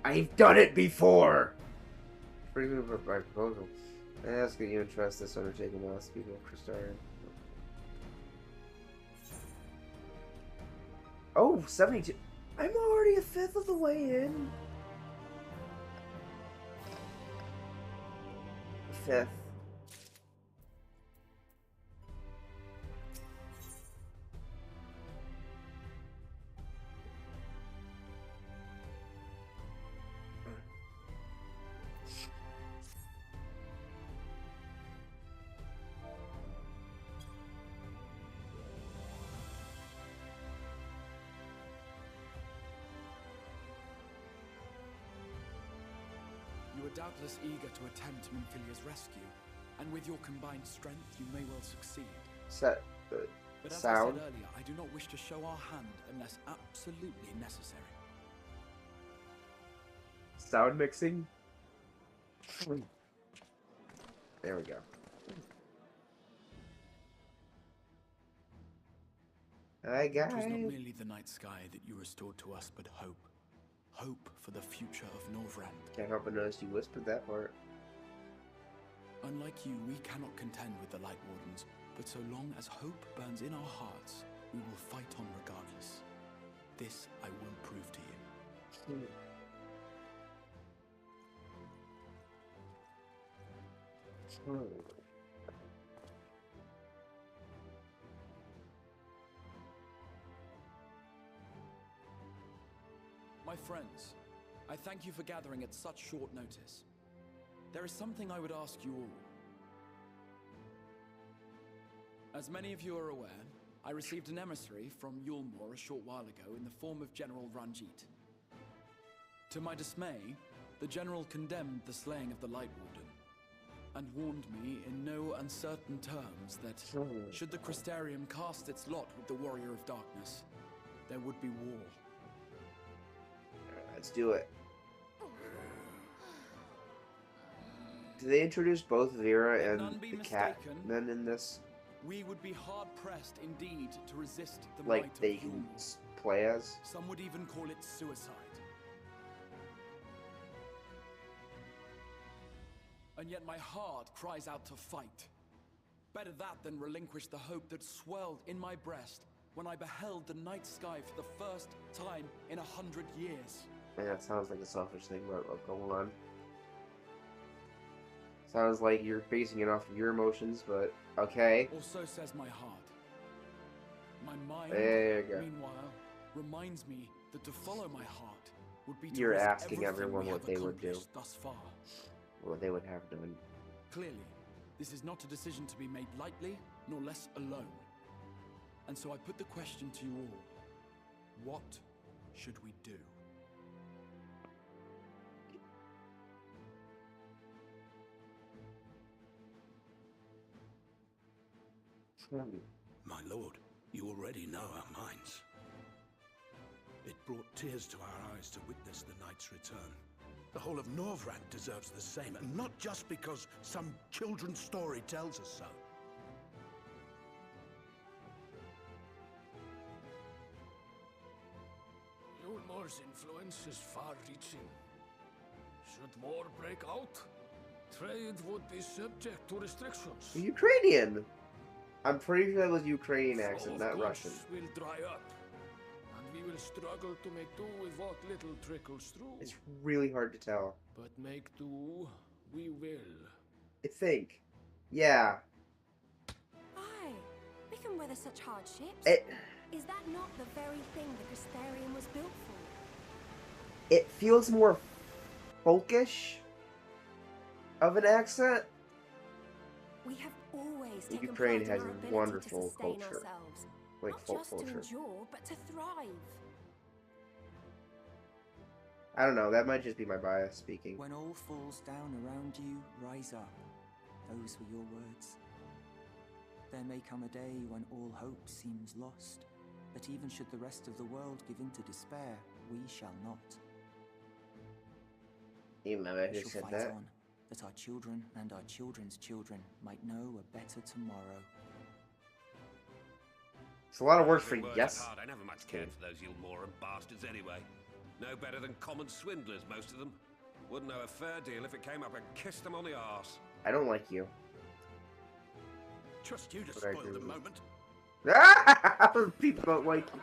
I've done it before! Pretty good for my proposal. I ask that you entrust this undertaking to us, people of Crystarian. Oh, 72. I'm already a 5th of the way in. 5th. You are doubtless eager to attempt Minfilia's rescue, and with your combined strength, you may well succeed. But as I said earlier, I do not wish to show our hand unless absolutely necessary. Sound mixing. There we go. Hi, guys. It was not merely the night sky that you restored to us, but hope. Hope for the future of Norvrand. Can't help but notice you whispered that part. Unlike you, we cannot contend with the Light Wardens, but so long as hope burns in our hearts, we will fight on regardless. This I will prove to you. My friends, I thank you for gathering at such short notice. There is something I would ask you all. As many of you are aware, I received an emissary from Yulmore a short while ago in the form of General Ranjit. To my dismay, the General condemned the slaying of the Light Warden, and warned me in no uncertain terms that, should the Crystarium cast its lot with the Warrior of Darkness, there would be war. Let's do it. Do they introduce both Vera and the cat men in this? We would be hard-pressed indeed to resist the Like, might they of can Yulmor. play as? Some would even call it suicide. And yet my heart cries out to fight. Better that than relinquish the hope that swelled in my breast when I beheld the night sky for the first time in 100 years. Man, that sounds like a selfish thing, but go on. Sounds like you're basing it off of your emotions, but okay. Or so says my heart. My mind, there you go. meanwhile, reminds me that to follow my heart would be to You're risk asking everything everyone we what have they would do. accomplished thus far. What they would have done. Clearly, this is not a decision to be made lightly, nor less alone. And so I put the question to you all. What should we do? My lord, you already know our minds. It brought tears to our eyes to witness the knight's return. The whole of Norvrad deserves the same, and not just because some children's story tells us so. Yulmor's influence is far-reaching. Should war break out, trade would be subject to restrictions. Ukrainian! I'm pretty sure that was Ukrainian accent, Flow of not goods Russian. will dry up, and we will struggle to make do with what little trickles through. It's really hard to tell. But make do, we will. I think. Yeah. Aye, we can weather such hardships. Is that not the very thing the Castarian was built for? It feels more folkish of an accent. We have always taken Ukraine pride in has our a ability wonderful to sustain culture. ourselves. Like Not folk just culture. to endure, but to thrive. I don't know, that might just be my bias speaking. When all falls down around you, rise up. Those were your words. There may come a day when all hope seems lost, but even should the rest of the world give in to despair, we shall not. You remember We who shall said fight that? on, that our children and our children's children might know a better tomorrow. It's a lot of work for Words yes. apart, I never much cared for those Yulmor bastards anyway. No better than common swindlers, most of them. Wouldn't know a fair deal if it came up and kissed them on the arse. I don't like you. Trust you to But I spoil agree the with you. moment. People don't like you.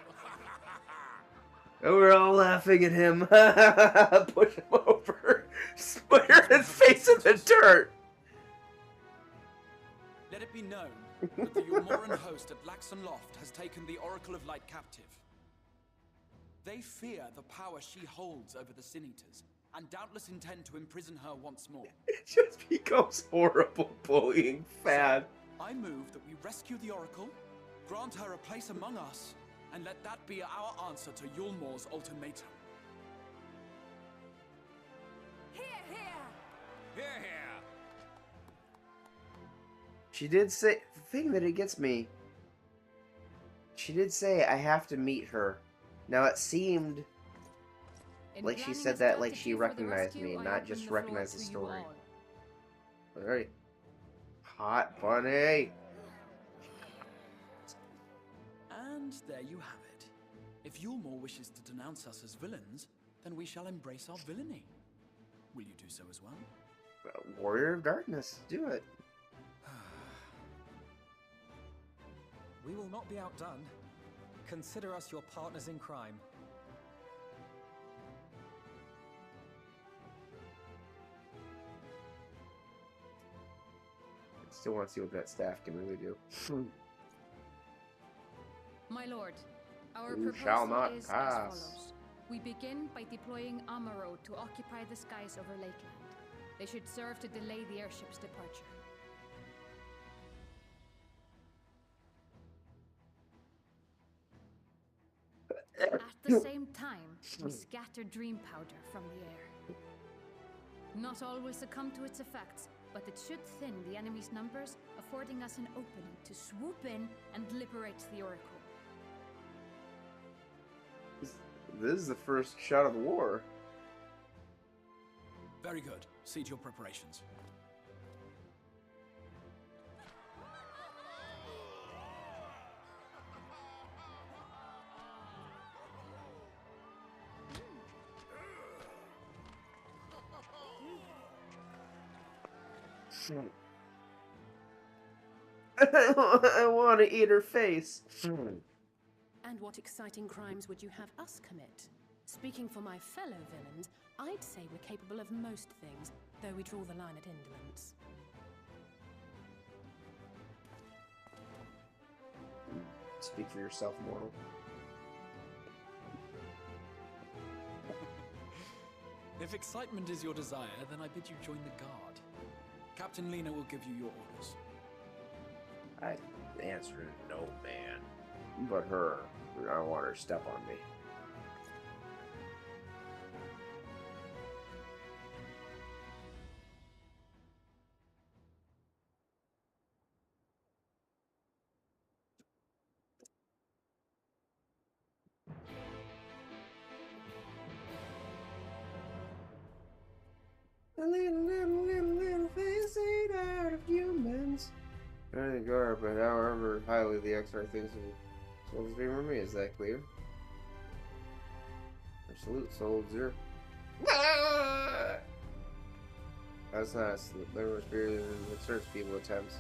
And we're all laughing at him. Push him over. Smear his face in the dirt. Let it be known that the Yulmoran host at Laxon Loft has taken the Oracle of Light captive. They fear the power she holds over the Sin Eaters, and doubtless intend to imprison her once more. It just becomes horrible bullying fad. I move that we rescue the Oracle, grant her a place among us, and let that be our answer to Yulmor's ultimatum. Here, here! Here, here! She did say, the thing that it gets me, she did say I have to meet her. Now it seemed like she said that like she recognized me, not just recognized the story. Alright. Hot bunny! And there you have it. If Yulmor wishes to denounce us as villains, then we shall embrace our villainy. Will you do so as well? Warrior of Darkness, do it. We will not be outdone. Consider us your partners in crime. I still want to see what that staff can really do. My lord, our You proposal shall not is as pass. follows. We begin by deploying Amaro to occupy the skies over Lakeland. They should serve to delay the airship's departure. At the same time, we scatter dream powder from the air. Not all will succumb to its effects, but it should thin the enemy's numbers, affording us an opening to swoop in and liberate the Oracle. This is the first shot of the war. Very good. See to your preparations. I want to eat her face. And what exciting crimes would you have us commit? Speaking for my fellow villains, I'd say we're capable of most things, though we draw the line at indolence. Speak for yourself, mortal. If excitement is your desire, then I bid you join the guard. Captain Lena will give you your orders. I answered no, man. But her, I want her to step on me. A little face ain't out of humans. I think are, but however highly the X-Ray thinks of Soul's dream me, is that clear? Salute, soldier. That's not a salute. There was spirit that search people attempts.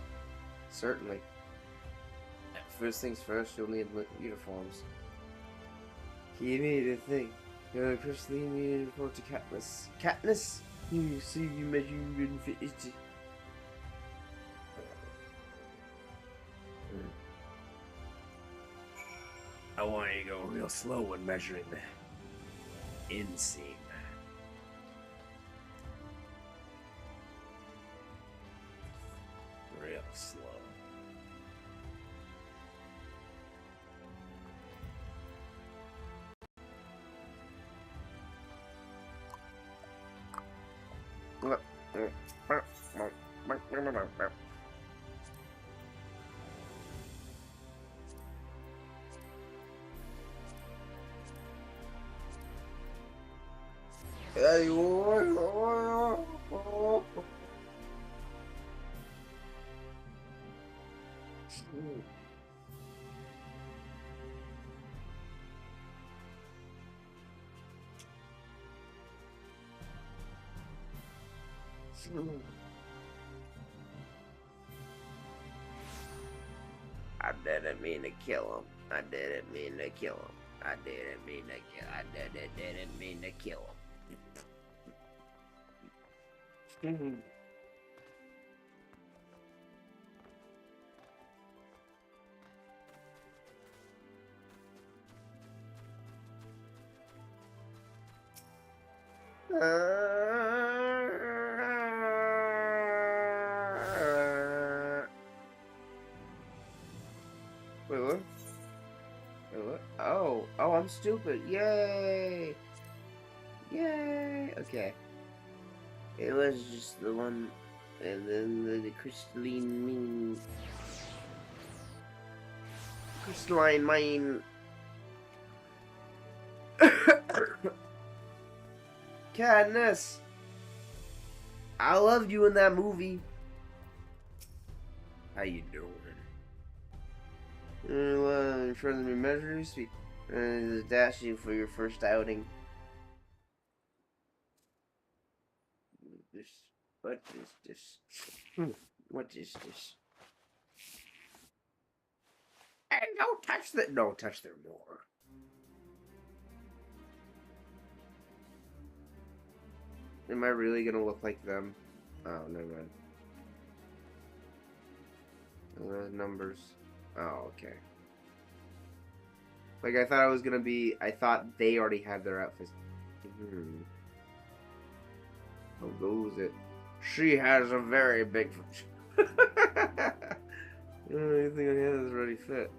Certainly. First things first, you'll need uniforms. He made a thing. You're Chris Lee made a report to Katniss. Katniss? You see, you measure you didn't fit it. I want you to go real slow when measuring the inseam. Real slow. I didn't mean to kill him. I didn't mean to kill him. I didn't mean to kill. I didn't mean to kill him. Wait, what? Wait, what? Oh, I'm stupid. Yay! Yay! Okay. It was just the one, and then the crystalline mine. Katniss! I loved you in that movie. How you doing? In front of me measures, dash you for your first outing. What is this? What is this? Hey, don't touch that! Don't touch their more. Am I really gonna look like them? Oh, never mind. Numbers. Oh, okay. Like, I thought I was gonna be... I thought they already had their outfits. How goes it? She has a very big... Anything I have is already fit.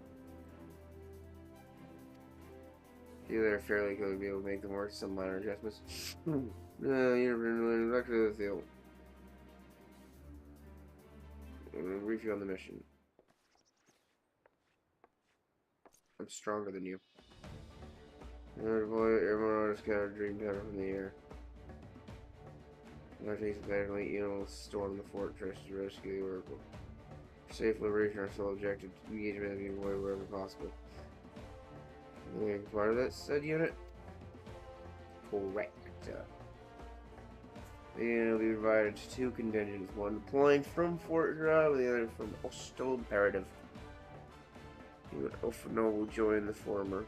They're fairly good to be able to make them work. Some minor adjustments. You're back to the field. Brief you on the mission. I'm stronger than you. Everyone noticed kind of dream powder from the air. That takes it back and let you know storm the fortress to rescue the Oracle. For safe liberation, our sole objective engagement of the avoid wherever possible. Part of that said unit? Correct. The unit will be divided into 2 contingents, one deploying from Fort Dra, the other from Ostal Imperative. You and Ofano will join the former.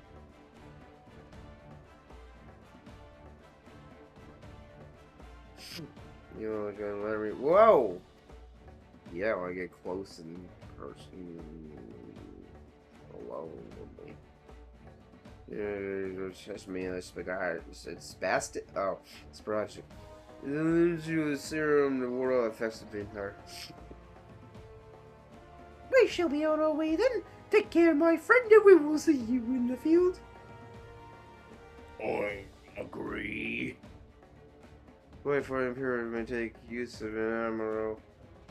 You know, gonna let me. Whoa! Yeah, when I get close in person. Alone with me. Yeah, it's just me. It's like it's spastic. Oh, it's project. The serum, the WORL affects the vampire. We shall be on our way then. Take care, my friend, and we will see you in the field. I agree. Wait for the Imperial may take use of an admiral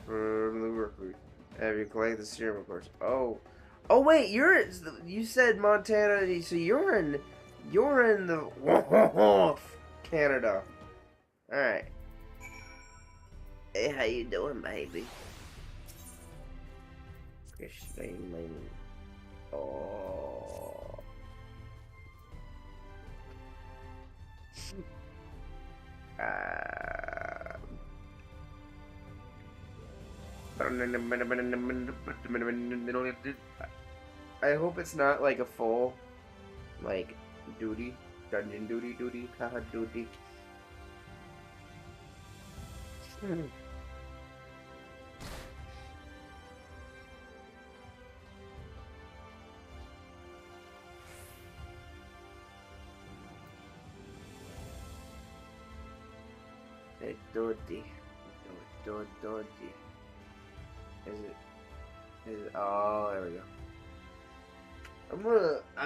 from the workers. Have you collect the serum, of course. Oh, wait, you said Montana, so you're in the Canada. All right. Hey, how you doing, baby? Oh. I hope it's not like a full, like, dungeon duty, haha, duty. Duty. Is it? Oh, there we go. I'm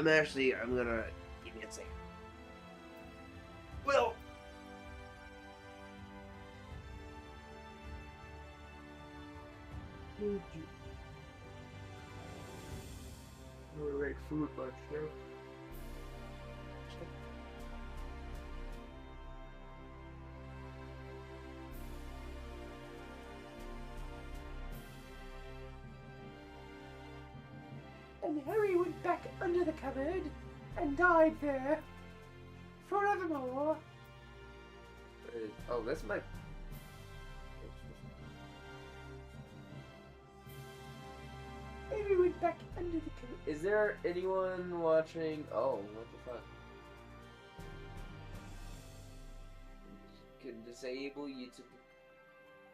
gonna, give me a second. Well. I'm gonna make food much now. And Harry went back under the cupboard and died there forevermore. Oh, that's my. Harry went back under the cupboard. Is there anyone watching? Oh, what the fuck? Can disable YouTube.